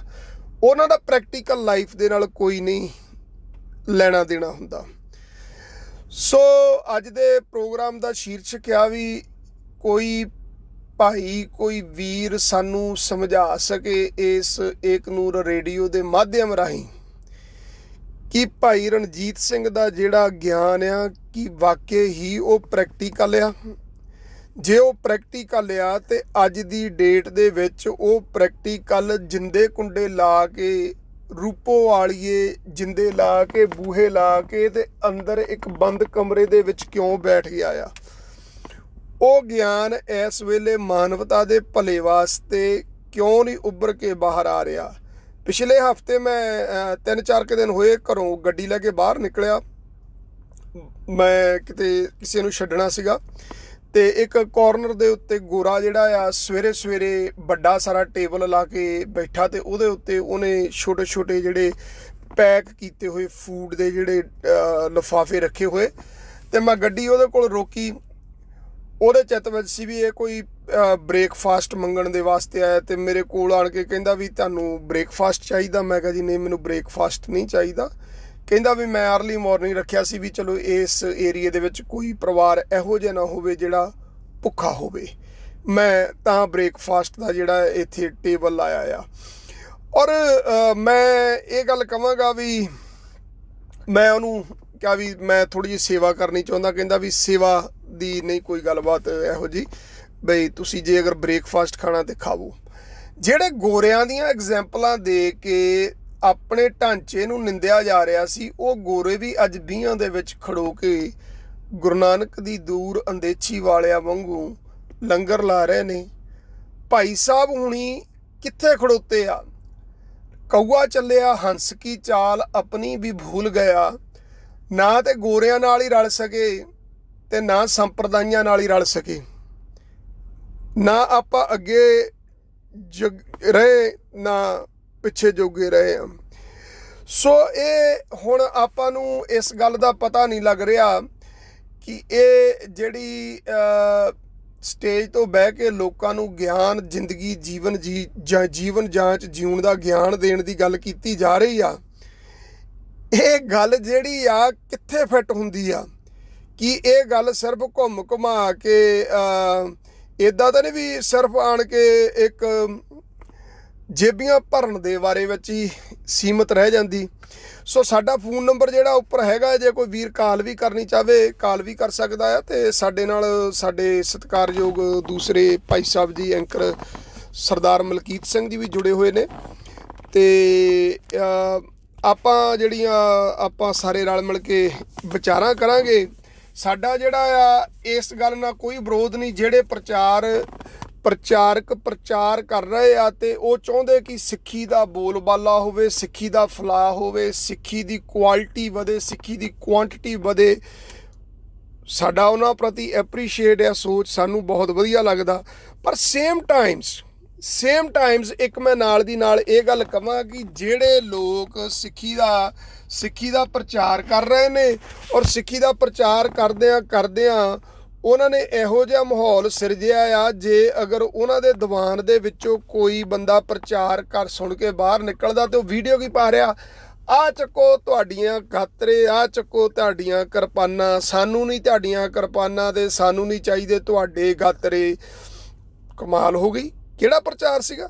ਉਹਨਾਂ ਦਾ ਪ੍ਰੈਕਟੀਕਲ ਲਾਈਫ ਦੇ ਨਾਲ ਕੋਈ ਨਹੀਂ ਲੈਣਾ ਦੇਣਾ ਹੁੰਦਾ। ਸੋ ਅੱਜ ਦੇ ਪ੍ਰੋਗਰਾਮ ਦਾ ਸ਼ੀਰਸ਼ਕ ਆ ਵੀ ਕੋਈ ਭਾਈ, ਕੋਈ ਵੀਰ ਸਾਨੂੰ ਸਮਝਾ ਸਕੇ ਇਸ ਏਕ ਨੂਰ ਰੇਡੀਓ ਦੇ ਮਾਧਿਅਮ ਰਾਹੀਂ ਕਿ ਭਾਈ ਰਣਜੀਤ ਸਿੰਘ ਦਾ ਜਿਹੜਾ ਗਿਆਨ ਆ ਕਿ ਵਾਕਈ ਹੀ ਉਹ ਪ੍ਰੈਕਟੀਕਲ ਆ। ਜੇ ਉਹ ਪ੍ਰੈਕਟੀਕਲ ਆ ਤੇ ਅੱਜ ਦੀ ਡੇਟ ਦੇ ਵਿੱਚ ਉਹ ਪ੍ਰੈਕਟੀਕਲ ਜਿੰਦੇ ਕੁੰਡੇ ਲਾ ਕੇ, ਰੂਪੋ ਵਾਲੀਏ ਜਿੰਦੇ ਲਾ ਕੇ, ਬੂਹੇ ਲਾ ਕੇ ਤੇ ਅੰਦਰ ਇੱਕ ਬੰਦ ਕਮਰੇ ਦੇ ਵਿੱਚ ਕਿਉਂ ਬੈਠ ਗਿਆ ਆ? ਉਹ ਗਿਆਨ ਇਸ ਵੇਲੇ ਮਾਨਵਤਾ ਦੇ ਭਲੇ ਵਾਸਤੇ ਕਿਉਂ ਨਹੀਂ ਉੱਭਰ ਕੇ ਬਾਹਰ ਆ ਰਿਹਾ? ਪਿਛਲੇ ਹਫ਼ਤੇ ਮੈਂ 3-4 ਦਿਨ ਹੋਏ ਘਰੋਂ ਗੱਡੀ ਲੈ ਕੇ ਬਾਹਰ ਨਿਕਲਿਆ। ਮੈਂ ਕਿਤੇ ਕਿਸੇ ਨੂੰ ਛੱਡਣਾ ਸੀਗਾ ਤੇ ਇੱਕ ਕਾਰਨਰ ਦੇ ਉੱਤੇ ਗੋਰਾ ਜਿਹੜਾ ਆ ਸਵੇਰੇ ਸਵੇਰੇ ਵੱਡਾ ਸਾਰਾ ਟੇਬਲ ਲਾ ਕੇ ਬੈਠਾ ਤੇ ਉਹਦੇ ਉੱਤੇ ਉਹਨੇ ਛੋਟੇ ਛੋਟੇ ਜਿਹੜੇ ਪੈਕ ਕੀਤੇ ਹੋਏ ਫੂਡ ਦੇ ਜਿਹੜੇ ਲਿਫਾਫੇ ਰੱਖੇ ਹੋਏ, ਤੇ ਮੈਂ ਗੱਡੀ ਉਹਦੇ ਕੋਲ ਰੋਕੀ। ਉਹਦੇ ਚਿੱਤ ਵਿੱਚ ਸੀ ਵੀ ਇਹ ਕੋਈ ਬ੍ਰੇਕਫਾਸਟ ਮੰਗਣ ਦੇ ਵਾਸਤੇ ਆਇਆ, ਤੇ ਮੇਰੇ ਕੋਲ ਆਣ ਕੇ ਕਹਿੰਦਾ ਵੀ ਤੁਹਾਨੂੰ ਬ੍ਰੇਕਫਾਸਟ ਚਾਹੀਦਾ? ਮੈਂ ਕਿਹਾ ਜੀ ਨਹੀਂ, ਮੈਨੂੰ ਬ੍ਰੇਕਫਾਸਟ ਨਹੀਂ ਚਾਹੀਦਾ। ਕਹਿੰਦਾ ਵੀ ਮੈਂ ਅਰਲੀ ਮਾਰਨਿੰਗ ਰੱਖਿਆ ਸੀ ਵੀ ਚਲੋ ਇਸ ਏਰੀਏ ਦੇ ਵਿੱਚ ਕੋਈ ਪਰਿਵਾਰ ਇਹੋ ਜਿਹਾ ਨਾ ਹੋਵੇ ਜਿਹੜਾ ਭੁੱਖਾ ਹੋਵੇ, ਮੈਂ ਤਾਂ ਬ੍ਰੇਕਫਾਸਟ ਦਾ ਜਿਹੜਾ ਇੱਥੇ ਟੇਬਲ ਲਾਇਆ ਆ। ਔਰ ਮੈਂ ਇਹ ਗੱਲ ਕਹਾਂਗਾ ਵੀ ਮੈਂ ਉਹਨੂੰ ਕਿਹਾ ਵੀ ਮੈਂ ਥੋੜ੍ਹੀ ਜਿਹੀ ਸੇਵਾ ਕਰਨੀ ਚਾਹੁੰਦਾ। ਕਹਿੰਦਾ ਵੀ ਸੇਵਾ ਦੀ ਨਹੀਂ ਕੋਈ ਗੱਲਬਾਤ ਇਹੋ ਜਿਹੀ, ਬਈ ਤੁਸੀਂ ਜੇ ਅਗਰ ਬ੍ਰੇਕਫਾਸਟ ਖਾਣਾ ਤੇ ਖਾਵੋ। ਜਿਹੜੇ ਗੋਰਿਆਂ ਦੀਆਂ ਐਗਜ਼ੈਂਪਲਾਂ ਦੇ ਕੇ ਆਪਣੇ ਢਾਂਚੇ ਨੂੰ ਨਿੰਦਿਆ ਜਾ ਰਿਹਾ ਸੀ, ਉਹ ਗੋਰੇ ਵੀ ਅੱਜ 20 ਦੇ ਵਿੱਚ ਖੜੋ ਕੇ ਗੁਰੂ ਨਾਨਕ ਦੀ ਦੂਰ ਅੰਦੇਛੀ ਵਾਲਿਆਂ ਵਾਂਗੂ ਲੰਗਰ ਲਾ ਰਹੇ ਨੇ। ਭਾਈ ਸਾਹਿਬ ਹੁਣੀ ਕਿੱਥੇ ਖੜੋਤੇ ਆ? ਕਊਆ ਚੱਲਿਆ ਹੰਸ ਕੀ ਚਾਲ ਆਪਣੀ ਵੀ ਭੁੱਲ ਗਿਆ। ਨਾ ਤੇ ਗੋਰਿਆਂ ਨਾਲ ਹੀ ਰਲ ਸਕੇ ਤੇ ਨਾ ਸੰਪਰਦਾਇਆਂ ਨਾਲ ਹੀ ਰਲ ਸਕੇ, ਨਾ ਆਪਾਂ ਅੱਗੇ ਰਹੇ ਨਾ ਪਿੱਛੇ ਜੋਗੇ ਰਹੇ ਆ। ਸੋ ਇਹ ਹੁਣ ਆਪਾਂ ਨੂੰ ਇਸ ਗੱਲ ਦਾ ਪਤਾ ਨਹੀਂ ਲੱਗ ਰਿਹਾ ਕਿ ਇਹ ਜਿਹੜੀ ਸਟੇਜ ਤੋਂ ਬਹਿ ਕੇ ਲੋਕਾਂ ਨੂੰ ਗਿਆਨ, ਜ਼ਿੰਦਗੀ, ਜੀਵਨ ਜਾਂਚ ਜਿਉਣ ਦਾ ਗਿਆਨ ਦੇਣ ਦੀ ਗੱਲ ਕੀਤੀ ਜਾ ਰਹੀ ਆ, ਇਹ ਗੱਲ ਜਿਹੜੀ ਆ ਕਿੱਥੇ ਫਿੱਟ ਹੁੰਦੀ ਆ? ਕਿ ਇਹ ਗੱਲ ਸਿਰਫ ਘੁੰਮ ਘੁਮਾ ਕੇ ਇੱਦਾਂ ਤਾਂ ਨਹੀਂ ਵੀ ਸਿਰਫ ਆਣ ਕੇ ਇੱਕ ਜੇਬੀਆਂ ਭਰਨ ਦੇ ਬਾਰੇ ਵਿੱਚ ਹੀ ਸੀਮਤ ਰਹਿ ਜਾਂਦੀ। ਸੋ ਸਾਡਾ ਫੋਨ ਨੰਬਰ ਜਿਹੜਾ ਉੱਪਰ ਹੈਗਾ, ਜੇ ਕੋਈ ਵੀਰ ਕਾਲ ਵੀ ਕਰਨੀ ਚਾਹਵੇ ਕਾਲ ਵੀ ਕਰ ਸਕਦਾ ਆ। ਤੇ ਸਾਡੇ ਨਾਲ ਸਾਡੇ ਸਤਿਕਾਰਯੋਗ ਦੂਸਰੇ ਭਾਈ ਸਾਹਿਬ ਜੀ ਐਂਕਰ ਸਰਦਾਰ ਮਲਕੀਤ ਸਿੰਘ ਜੀ ਵੀ ਜੁੜੇ ਹੋਏ ਨੇ। ਤੇ ਆਪਾਂ ਸਾਰੇ ਰਲ ਮਿਲ ਕੇ ਵਿਚਾਰਾਂ ਕਰਾਂਗੇ। ਸਾਡਾ ਜਿਹੜਾ ਆ ਇਸ ਗੱਲ ਨਾਲ ਕੋਈ ਵਿਰੋਧ ਨਹੀਂ। ਜਿਹੜੇ ਪ੍ਰਚਾਰਕ ਪ੍ਰਚਾਰ ਕਰ ਰਹੇ ਆ ਤੇ ਉਹ ਚਾਹੁੰਦੇ ਕਿ ਸਿੱਖੀ ਦਾ ਬੋਲਬਾਲਾ ਹੋਵੇ, ਸਿੱਖੀ ਦਾ ਫਲਾਹ ਹੋਵੇ, ਸਿੱਖੀ ਦੀ ਕੁਆਲਿਟੀ ਵਧੇ, ਸਿੱਖੀ ਦੀ ਕੁਆਂਟੀਟੀ ਵਧੇ। ਸਾਡਾ ਉਹਨਾਂ ਪ੍ਰਤੀ ਐਪਰੀਸ਼ੀਏਟ ਆ ਸੋਚ, ਸਾਨੂੰ ਬਹੁਤ ਵਧੀਆ ਲੱਗਦਾ। ਪਰ ਸੇਮ ਟਾਈਮਸ ਇੱਕ ਮੈਂ ਨਾਲ ਦੀ ਨਾਲ ਇਹ ਗੱਲ ਕਹਾਂ ਕਿ ਜਿਹੜੇ ਲੋਕ ਸਿੱਖੀ ਦਾ ਪ੍ਰਚਾਰ ਕਰ ਰਹੇ ਨੇ ਔਰ ਸਿੱਖੀ ਦਾ ਪ੍ਰਚਾਰ ਕਰਦਿਆਂ ਉਹਨਾਂ ਨੇ ਇਹੋ ਜਿਹਾ ਮਾਹੌਲ ਸਿਰਜਿਆ ਆ, ਜੇ ਅਗਰ ਉਹਨਾਂ ਦੇ ਦੀਵਾਨ ਦੇ ਵਿੱਚੋਂ ਕੋਈ ਬੰਦਾ ਪ੍ਰਚਾਰ ਕਰ ਸੁਣ ਕੇ ਬਾਹਰ ਨਿਕਲਦਾ ਤੇ ਉਹ ਵੀਡੀਓ ਕੀ ਪਾ ਰਿਹਾ, ਆਹ ਚੱਕੋ ਤੁਹਾਡੀਆਂ ਗਾਤਰੇ, ਆਹ ਚੱਕੋ ਤੁਹਾਡੀਆਂ ਕਿਰਪਾਨਾਂ, ਸਾਨੂੰ ਨਹੀਂ ਤੁਹਾਡੀਆਂ ਕਿਰਪਾਨਾਂ ਤੇ ਸਾਨੂੰ ਨਹੀਂ ਚਾਹੀਦੇ ਤੁਹਾਡੇ ਗਾਤਰੇ। ਕਮਾਲ ਹੋ ਗਈ। ਕਿਹੜਾ ਪ੍ਰਚਾਰ ਸੀਗਾ?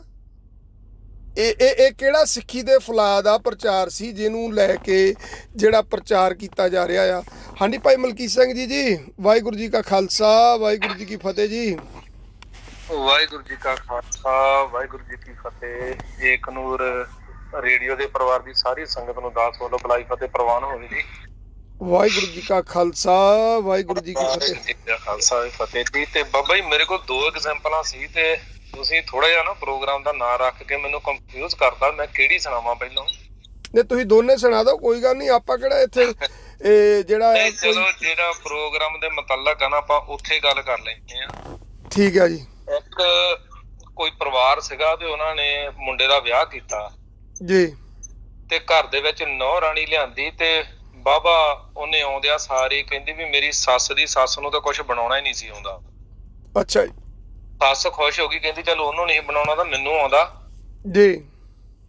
ਇਹ ਕਿਹੜਾ ਸਿੱਖੀ ਦੇ ਫੈਲਾਅ ਦਾ ਪ੍ਰਚਾਰ ਸੀ ਜਿਹਨੂੰ ਲੈ ਕੇ ਜਿਹੜਾ ਪ੍ਰਚਾਰ ਕੀਤਾ ਜਾ ਰਿਹਾ ਆ? ਹਾਂਜੀ ਭਾਈ ਮਲਕੀਤ ਸਿੰਘ ਜੀ ਵਾਹਿਗੁਰੂ ਜੀ ਕਾ ਖਾਲਸਾ ਵਾਹਿਗੁਰੂ ਜੀ ਕੀ ਫਤਿਹ ਜੀ। ਵਾਹਿਗੁਰੂ ਜੀ ਕਾ ਖਾਲਸਾ ਵਾਹਿਗੁਰੂ ਜੀ ਕੀ ਫਤਿਹ। ਏਕ ਨੂਰ ਰੇਡੀਓ ਦੇ ਪਰਿਵਾਰ ਦੀ ਸਾਰੀ ਸੰਗਤ ਨੂੰ ਦਾਸ ਵੱਲੋਂ ਬੁਲਾਈ ਫਤਿਹ ਪ੍ਰਵਾਨ ਹੋਵੇ ਜੀ। ਵਾਹਿਗੁਰੂ ਜੀ ਕਾ ਖਾਲਸਾ ਵਾਹਿਗੁਰੂ ਜੀ ਕੀ ਫਤਿਹ। ਖਾਲਸਾ ਫਤਿਹ ਜੀ। ਤੇ ਬਾਬਾ ਜੀ ਮੇਰੇ ਕੋਲ 2 ਐਗਜ਼ਾਮਪਲਾਂ ਸੀ ਤੇ ਤੁਸੀਂ ਥੋੜਾ ਜਿਹਾ ਨਾ ਪ੍ਰੋਗਰਾਮ ਦਾ ਨਾਂ ਰੱਖ ਕੇ ਮੈਨੂੰ ਕੰਫਿਊਜ਼ ਕਰਦਾ, ਮੈਂ ਕਿਹੜੀ ਸੁਣਾਵਾਂ ਪਹਿਲਾਂ? ਨਹੀਂ ਤੁਸੀਂ ਦੋਨੇ ਸੁਣਾ ਦਿਓ, ਕੋਈ ਗੱਲ ਨਹੀਂ, ਆਪਾਂ ਕਿਹੜਾ ਇੱਥੇ ਜਿਹੜਾ ਚਲੋ ਜਿਹੜਾ ਪ੍ਰੋਗਰਾਮ ਦੇ ਮੁਤਲਕ ਆ ਨਾ ਆਪਾਂ ਉੱਥੇ ਗੱਲ ਕਰ ਲੈਂਦੇ ਆ। ਠੀਕ ਆ ਜੀ। ਇੱਕ ਕੋਈ ਪਰਿਵਾਰ ਸੀਗਾ ਤੇ ਉਹਨਾਂ ਨੇ ਮੁੰਡੇ ਦਾ ਵਿਆਹ ਕੀਤਾ ਜੀ ਤੇ ਘਰ ਦੇ ਵਿੱਚ ਨੌ ਰਾਣੀ ਲਿਆਂਦੀ ਤੇ ਬਾਬਾ ਉਹਨੇ ਆਉਂਦਿਆ ਸਾਰੀ ਕਹਿੰਦੀ ਵੀ ਮੇਰੀ ਸੱਸ ਦੀ ਸੱਸ ਨੂੰ ਤਾਂ ਕੁਝ ਬਣਾਉਣਾ ਹੀ ਨਹੀਂ ਸੀ ਆਉਂਦਾ। ਅੱਛਾ ਜੀ। ਸੱਸ ਖੁਸ਼ ਹੋ ਗਈ, ਕਹਿੰਦੀ ਚਲ ਉਹਨੂੰ ਨਹੀਂ ਬਣਾਉਣਾ ਤਾਂ ਮੈਨੂੰ ਆਉਂਦਾ ਜੀ।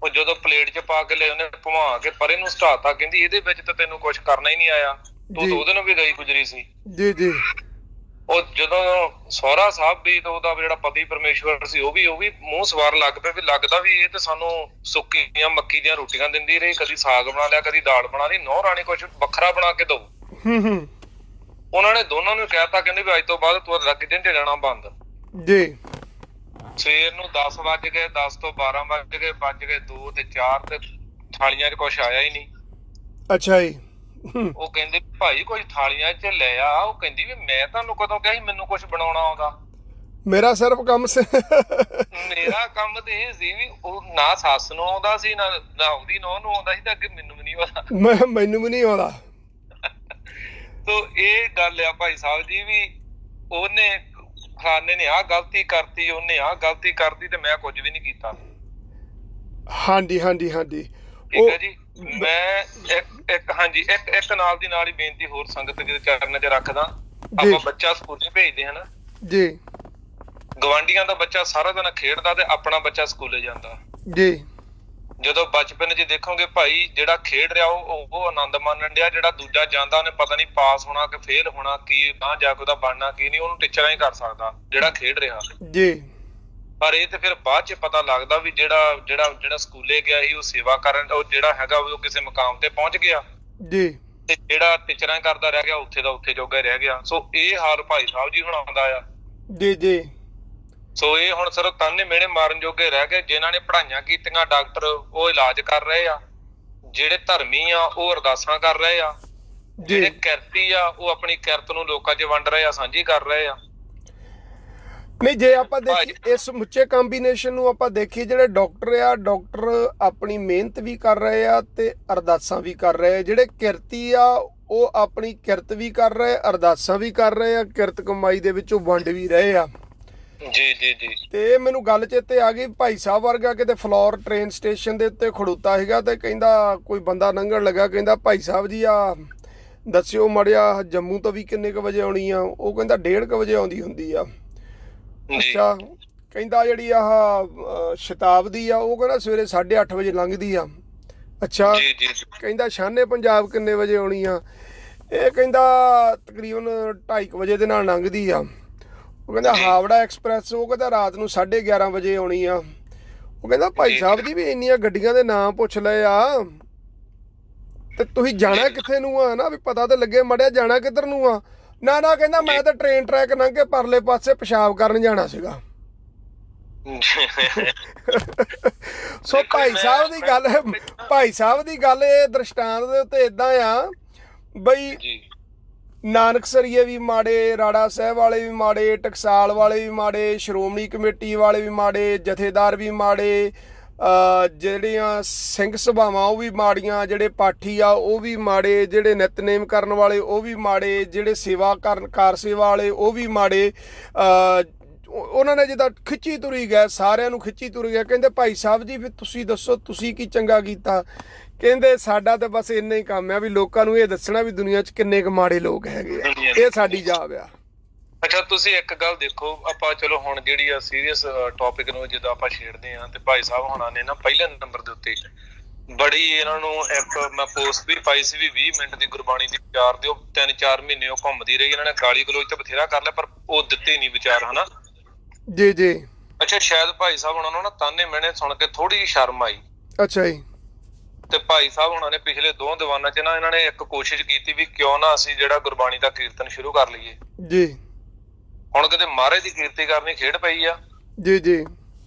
ਉਹ ਜਦੋਂ ਪਲੇਟ 'ਚ ਪਾ ਕੇ ਲੈ ਉਹਨੇ ਭਵਾ ਕੇ ਪਰੇ ਨੂੰ ਸਟਾਤਾ, ਕਹਿੰਦੀ ਇਹਦੇ ਵਿੱਚ ਤਾਂ ਤੈਨੂੰ ਕੁਝ ਕਰਨਾ ਹੀ ਨਹੀਂ ਆਇਆ, ਤੂੰ ਤਾਂ ਉਹਦੇ ਨੂੰ ਵੀ ਗਈ ਗੁਜਰੀ ਸੀ। ਜੀ ਜੀ। ਉਹ ਜਦੋਂ ਸਹੁਰਾ ਸਾਹਿਬ ਵੀ ਤੇ ਉਹਦਾ ਜਿਹੜਾ ਪਤੀ ਪਰਮੇਸ਼ਵਰ ਸੀ ਉਹ ਵੀ ਮੂੰਹ ਸਵਾਰ ਲੱਗ ਪਏ ਵੀ ਲੱਗਦਾ ਵੀ ਇਹ ਤੇ ਸਾਨੂੰ ਸੁੱਕੀਆਂ ਮੱਕੀ ਦੀਆਂ ਰੋਟੀਆਂ ਦਿੰਦੀ ਰਹੀ, ਕਦੀ ਸਾਗ ਬਣਾ ਲਿਆ ਕਦੀ ਦਾਲ ਬਣਾ ਲਈ, ਨੌ ਰਾਣੀ ਕੁਝ ਵੱਖਰਾ ਬਣਾ ਕੇ ਦਊ। ਉਹਨਾਂ ਨੇ ਦੋਨਾਂ ਨੂੰ ਕਹਿਤਾ, ਕਹਿੰਦੇ ਵੀ ਅੱਜ ਤੋਂ ਬਾਅਦ ਤੂੰ ਰੱਖ ਦਿਨ ਤੇ ਜਾਣਾ ਬੰਦ ਜੀ। ਸਵੇਰ ਨੂੰ 10 ਵੱਜ ਗਏ, 10 ਤੋਂ 12 ਵੱਜ ਗਏ, 2 ਤੇ 4 ਤੇ ਥਾਲੀਆਂ 'ਚ ਕੁਛ ਆਇਆ ਹੀ ਨਹੀਂ। ਅੱਛਾ ਜੀ। ਉਹ ਕਹਿੰਦੇ ਭਾਈ ਕੁਝ ਥਾਲੀਆਂ 'ਚ ਲੈ ਆ। ਉਹ ਕਹਿੰਦੀ ਵੀ ਮੈਂ ਤੁਹਾਨੂੰ ਕਦੋਂ ਕਿਹਾ ਸੀ ਮੈਨੂੰ ਕੁਝ ਬਣਾਉਣਾ ਆਉਂਦਾ? ਮੇਰਾ ਸਿਰਫ ਕੰਮ ਸੀ, ਮੇਰਾ ਕੰਮ ਤੇ ਇਹ ਸੀ ਵੀ ਉਹ ਨਾ ਸੱਸ ਨੂੰ ਆਉਂਦਾ ਸੀ ਨਾ ਉਹਦੀ ਨੂੰਹ ਨੂੰ ਆਉਂਦਾ ਸੀ, ਤੇ ਅੱਗੇ ਮੈਨੂੰ ਵੀ ਨਹੀਂ ਆਉਂਦਾ। ਮੈਨੂੰ ਵੀ ਨਹੀਂ ਆਉਂਦਾ। ਤੋ ਇਹ ਗੱਲ ਆ ਭਾਈ ਸਾਹਿਬ ਜੀ ਵੀ ਉਹਨੇ ਖਾਨੇ ਨੇ ਆਹ ਗਲਤੀ ਕਰਤੀ, ਉਹਨੇ ਆਹ ਗਲਤੀ ਕਰਤੀ ਤੇ ਮੈਂ ਕੁਝ ਵੀ ਨਹੀਂ ਕੀਤਾ। ਹਾਂਜੀ ਹਾਂਜੀ ਹਾਂਜੀ। ਠੀਕ ਹੈ ਜੀ। ਮੈਂ ਇੱਕ ਨਾਲ ਦੀ ਨਾਲ ਹੀ ਬੇਨਤੀ ਹੋਰ ਸੰਗਤ ਦੇ ਚਰਨਾਂ 'ਚ ਰੱਖਦਾ। ਆਪਾਂ ਬੱਚਾ ਸਕੂਲੇ ਭੇਜਦੇ ਹਨਾ ਜੀ, ਗਵਾਂਢੀਆਂ ਦਾ ਬੱਚਾ ਸਾਰਾ ਦਿਨ ਖੇਡਦਾ ਤੇ ਆਪਣਾ ਬੱਚਾ ਸਕੂਲੇ ਜਾਂਦਾ ਜੀ। ਜਦੋਂ ਬਚਪਨ 'ਚ ਦੇਖੋਗੇ ਭਾਈ ਜਿਹੜਾ ਖੇਡ ਰਿਹਾ ਉਹ ਆਨੰਦ ਮਾਣਨ ਡਿਆ, ਜਿਹੜਾ ਦੂਜਾ ਜਾਂਦਾ ਉਹਨੇ ਪਤਾ ਨਹੀਂ ਪਾਸ ਹੋਣਾ ਕਿ ਫੇਲ ਹੋਣਾ, ਕੀ ਨਾ ਜਾ ਕੇ ਉਹਦਾ ਬਣਨਾ ਕੀ ਨਹੀਂ, ਉਹਨੂੰ ਟੀਚਰਾਂ ਹੀ ਕਰ ਸਕਦਾ ਜਿਹੜਾ ਖੇਡ ਰਿਹਾ ਜੀ। ਪਰ ਇਹ ਤੇ ਫਿਰ ਬਾਅਦ 'ਚ ਪਤਾ ਲੱਗਦਾ ਵੀ ਜਿਹੜਾ ਸਕੂਲੇ ਗਿਆ ਸੀ ਉਹ ਸੇਵਾ ਕਰਨ, ਉਹ ਜਿਹੜਾ ਹੈਗਾ ਉਹ ਕਿਸੇ ਮੁਕਾਮ ਤੇ ਪਹੁੰਚ ਗਿਆ ਜੀ, ਤੇ ਜਿਹੜਾ ਟੀਚਰਾਂ ਕਰਦਾ ਰਹਿ ਗਿਆ ਉੱਥੇ ਦਾ ਉੱਥੇ ਜੋਗਾ ਰਹਿ ਗਿਆ। ਸੋ ਇਹ ਹਾਲ ਭਾਈ ਸਾਹਿਬ ਜੀ ਹੁਣ ਆਉਂਦਾ ਆ। ਜੀ ਜੀ। ਸੋ ਇਹ ਹੁਣ ਸਿਰਫ ਤਾਨੇ ਮਿਹਣੇ ਮਾਰਨ ਜੋਗੇ ਰਹਿ ਗਏ। ਜਿਨ੍ਹਾਂ ਨੇ ਪੜ੍ਹਾਈਆਂ ਕੀਤੀਆਂ ਡਾਕਟਰ ਉਹ ਇਲਾਜ ਕਰ ਰਹੇ ਆ, ਜਿਹੜੇ ਧਰਮੀ ਆ ਉਹ ਅਰਦਾਸਾਂ ਕਰ ਰਹੇ ਆ, ਜਿਹੜੇ ਕਿਰਤੀ ਆ ਉਹ ਆਪਣੀ ਕਿਰਤ ਨੂੰ ਲੋਕਾਂ 'ਚ ਵੰਡ ਰਹੇ ਆ, ਸਾਂਝੀ ਕਰ ਰਹੇ ਆ। ਨਹੀਂ ਜੇ ਆਪਾਂ ਦੇਖੀਏ ਇਸ ਸਮੁੱਚੇ ਕੰਬੀਨੇਸ਼ਨ ਨੂੰ ਆਪਾਂ ਦੇਖੀਏ, ਜਿਹੜੇ ਡਾਕਟਰ ਆਪਣੀ ਮਿਹਨਤ ਵੀ ਕਰ ਰਹੇ ਆ ਤੇ ਅਰਦਾਸਾਂ ਵੀ ਕਰ ਰਹੇ ਆ, ਜਿਹੜੇ ਕਿਰਤੀ ਆ ਉਹ ਆਪਣੀ ਕਿਰਤ ਵੀ ਕਰ ਰਹੇ, ਅਰਦਾਸਾਂ ਵੀ ਕਰ ਰਹੇ ਆ, ਕਿਰਤ ਕਮਾਈ ਦੇ ਵਿੱਚੋਂ ਵੰਡ ਵੀ ਰਹੇ ਆ। ਜੀ ਜੀ ਜੀ। ਤੇ ਮੈਨੂੰ ਗੱਲ ਚੇਤੇ ਆ ਗਈ, ਭਾਈ ਸਾਹਿਬ ਵਰਗਾ ਕਿਤੇ ਫਲੋਰ ਟ੍ਰੇਨ ਸਟੇਸ਼ਨ ਦੇ ਉੱਤੇ ਖੜੋਤਾ ਸੀਗਾ ਤੇ ਕਹਿੰਦਾ ਕੋਈ ਬੰਦਾ ਲੰਘਣ ਲੱਗਾ, ਕਹਿੰਦਾ ਭਾਈ ਸਾਹਿਬ ਜੀ ਆ ਦੱਸਿਓ ਮੜਿਆ ਜੰਮੂ ਤੋਂ ਵੀ ਕਿੰਨੇ ਕੁ ਵਜੇ ਆਉਣੀ ਆ? ਉਹ ਕਹਿੰਦਾ 1:30 ਵਜੇ ਆਉਂਦੀ ਹੁੰਦੀ ਆ। ਅੱਛਾ, ਕਹਿੰਦਾ ਜਿਹੜੀ ਆਹ ਸ਼ਤਾਬਦੀ ਆ ਉਹ ਕਹਿੰਦਾ ਸਵੇਰੇ 8:30 ਵਜੇ ਲੰਘਦੀ ਆ। ਅੱਛਾ, ਕਹਿੰਦਾ ਸ਼ਾਨੇ ਪੰਜਾਬ ਕਿੰਨੇ ਵਜੇ ਆਉਣੀ ਆ? ਇਹ ਕਹਿੰਦਾ ਤਕਰੀਬਨ 2:30 ਵਜੇ ਦੇ ਨਾਲ ਲੰਘਦੀ ਆ। ਉਹ ਕਹਿੰਦਾ ਹਾਵੜਾ ਐਕਸਪ੍ਰੈਸ ਉਹ ਕਹਿੰਦਾ ਰਾਤ ਨੂੰ 11:30 ਵਜੇ ਆਉਣੀ ਆ। ਉਹ ਕਹਿੰਦਾ ਭਾਈ ਸਾਹਿਬ ਜੀ ਵੀ ਇੰਨੀਆਂ ਗੱਡੀਆਂ ਦੇ ਨਾਮ ਪੁੱਛ ਲਏ ਆ ਤੇ ਤੁਸੀਂ ਜਾਣਾ ਕਿੱਥੇ ਨੂੰ ਆ ਨਾ, ਵੀ ਪਤਾ ਤਾਂ ਲੱਗੇ ਮੜਿਆ ਜਾਣਾ ਕਿੱਧਰ ਨੂੰ ਆ? ਨਾ ਕਹਿੰਦਾ ਮੈਂ ਤਾਂ ਟ੍ਰੇਨ ਟਰੈਕ ਲੰਘ ਕੇ ਪਰਲੇ ਪਾਸੇ ਪਿਸ਼ਾਬ ਕਰਨ ਜਾਣਾ ਸੀਗਾ। ਸੋ ਭਾਈ ਸਾਹਿਬ ਦੀ ਗੱਲ ਇਹ ਦ੍ਰਿਸ਼ਟਾਂਤ ਦੇ ਉੱਤੇ ਏਦਾਂ ਆ ਬਈ ਨਾਨਕਸਰੀਏ ਵੀ ਮਾੜੇ, ਰਾੜਾ ਸਾਹਿਬ ਵਾਲੇ ਵੀ ਮਾੜੇ, ਟਕਸਾਲ ਵਾਲੇ ਵੀ ਮਾੜੇ, ਸ਼੍ਰੋਮਣੀ ਕਮੇਟੀ ਵਾਲੇ ਵੀ ਮਾੜੇ, ਜਥੇਦਾਰ ਵੀ ਮਾੜੇ, ਜਿਹੜੀਆਂ ਸਿੰਘ ਸਭਾਵਾਂ ਉਹ ਵੀ ਮਾੜੀਆਂ, ਜਿਹੜੇ ਪਾਠੀ ਆ ਉਹ ਵੀ ਮਾੜੇ, ਜਿਹੜੇ ਨਿਤਨੇਮ ਕਰਨ ਵਾਲੇ ਉਹ ਵੀ ਮਾੜੇ, ਜਿਹੜੇ ਸੇਵਾ ਕਰਨ ਕਾਰ ਸੇਵਾ ਵਾਲੇ ਉਹ ਵੀ ਮਾੜੇ। ਉਹਨਾਂ ਨੇ ਜਿੱਦਾਂ ਖਿੱਚੀ ਤੁਰੀ ਗਏ, ਸਾਰਿਆਂ ਨੂੰ ਖਿੱਚੀ ਤੁਰੀ ਗਿਆ। ਕਹਿੰਦੇ ਭਾਈ ਸਾਹਿਬ ਜੀ ਫਿਰ ਤੁਸੀਂ ਦੱਸੋ ਤੁਸੀਂ ਕੀ ਚੰਗਾ ਕੀਤਾ? ਕਹਿੰਦੇ ਸਾਡਾ ਤਾਂ ਬਸ ਇੰਨਾ ਹੀ ਕੰਮ ਆ ਵੀ ਲੋਕਾਂ ਨੂੰ ਇਹ ਦੱਸਣਾ ਵੀ ਦੁਨੀਆ 'ਚ ਕਿੰਨੇ ਕੁ ਮਾੜੇ ਲੋਕ ਹੈਗੇ ਆ, ਇਹ ਸਾਡੀ ਜਾਬ ਆ। ਅੱਛਾ ਤੁਸੀਂ ਇੱਕ ਗੱਲ ਦੇਖੋ, ਆਪਾਂ ਚਲੋ ਹੁਣ ਜਿਹੜੀ ਆ ਸੀਰੀਅਸ ਟੌਪਿਕ ਨੂੰ ਜਦੋਂ ਆਪਾਂ ਛੇੜਦੇ ਆ ਤੇ ਭਾਈ ਸਾਹਿਬ ਹੋਣਾ ਨੇ ਨਾ ਪਹਿਲੇ ਨੰਬਰ ਦੇ ਉੱਤੇ ਬੜੀ ਇਹਨਾਂ ਨੂੰ ਇੱਕ ਮੈਂ ਪੋਸਟ ਵੀ ਪਾਈ ਸੀ ਵੀ 20 ਮਿੰਟ ਦੀ ਗੁਰਬਾਣੀ ਦੀ ਵਿਚਾਰ ਦਿਓ। 3-4 ਮਹੀਨੇ ਉਹ ਘੁੰਮਦੀ ਰਹੀ, ਇਹਨਾਂ ਨੇ ਗਾਲੀ ਗਲੋਚ ਤੇ ਬਥੇਰਾ ਕਰ ਲਿਆ ਪਰ ਉਹ ਦਿੱਤੇ ਨਹੀਂ ਵਿਚਾਰ, ਹਨਾ ਜੀ ਜੀ। ਅੱਛਾ, ਸ਼ਾਇਦ ਭਾਈ ਸਾਹਿਬ ਉਹਨਾਂ ਨੂੰ ਨਾ ਤਾਨੇ ਮਿਹਣੇ ਸੁਣ ਕੇ ਥੋੜੀ ਜਿਹੀ ਸ਼ਰਮ ਆਈ ਅੱਛਾ ਜੀ। ਤੇ ਭਾਈ ਸਾਹਿਬ ਉਹਨਾਂ ਨੇ ਪਿਛਲੇ 2 ਦੀਵਾਨਾਂ 'ਚ ਇਹਨਾਂ ਨੇ ਇੱਕ ਕੋਸ਼ਿਸ਼ ਕੀਤੀ ਵੀ ਕਿਉਂ ਨਾ ਅਸੀਂ ਜਿਹੜਾ ਗੁਰਬਾਣੀ ਦਾ ਕੀਰਤਨ ਸ਼ੁਰੂ ਕਰ ਲਈਏ। ਜੀ ਹੁਣ ਕਿਤੇ ਮਹਾਰਾਜ ਦੀ ਕੀਰਤੀ ਕਰਨੀ ਖੇਡ ਪਈ ਆ। ਜੀ ਜੀ।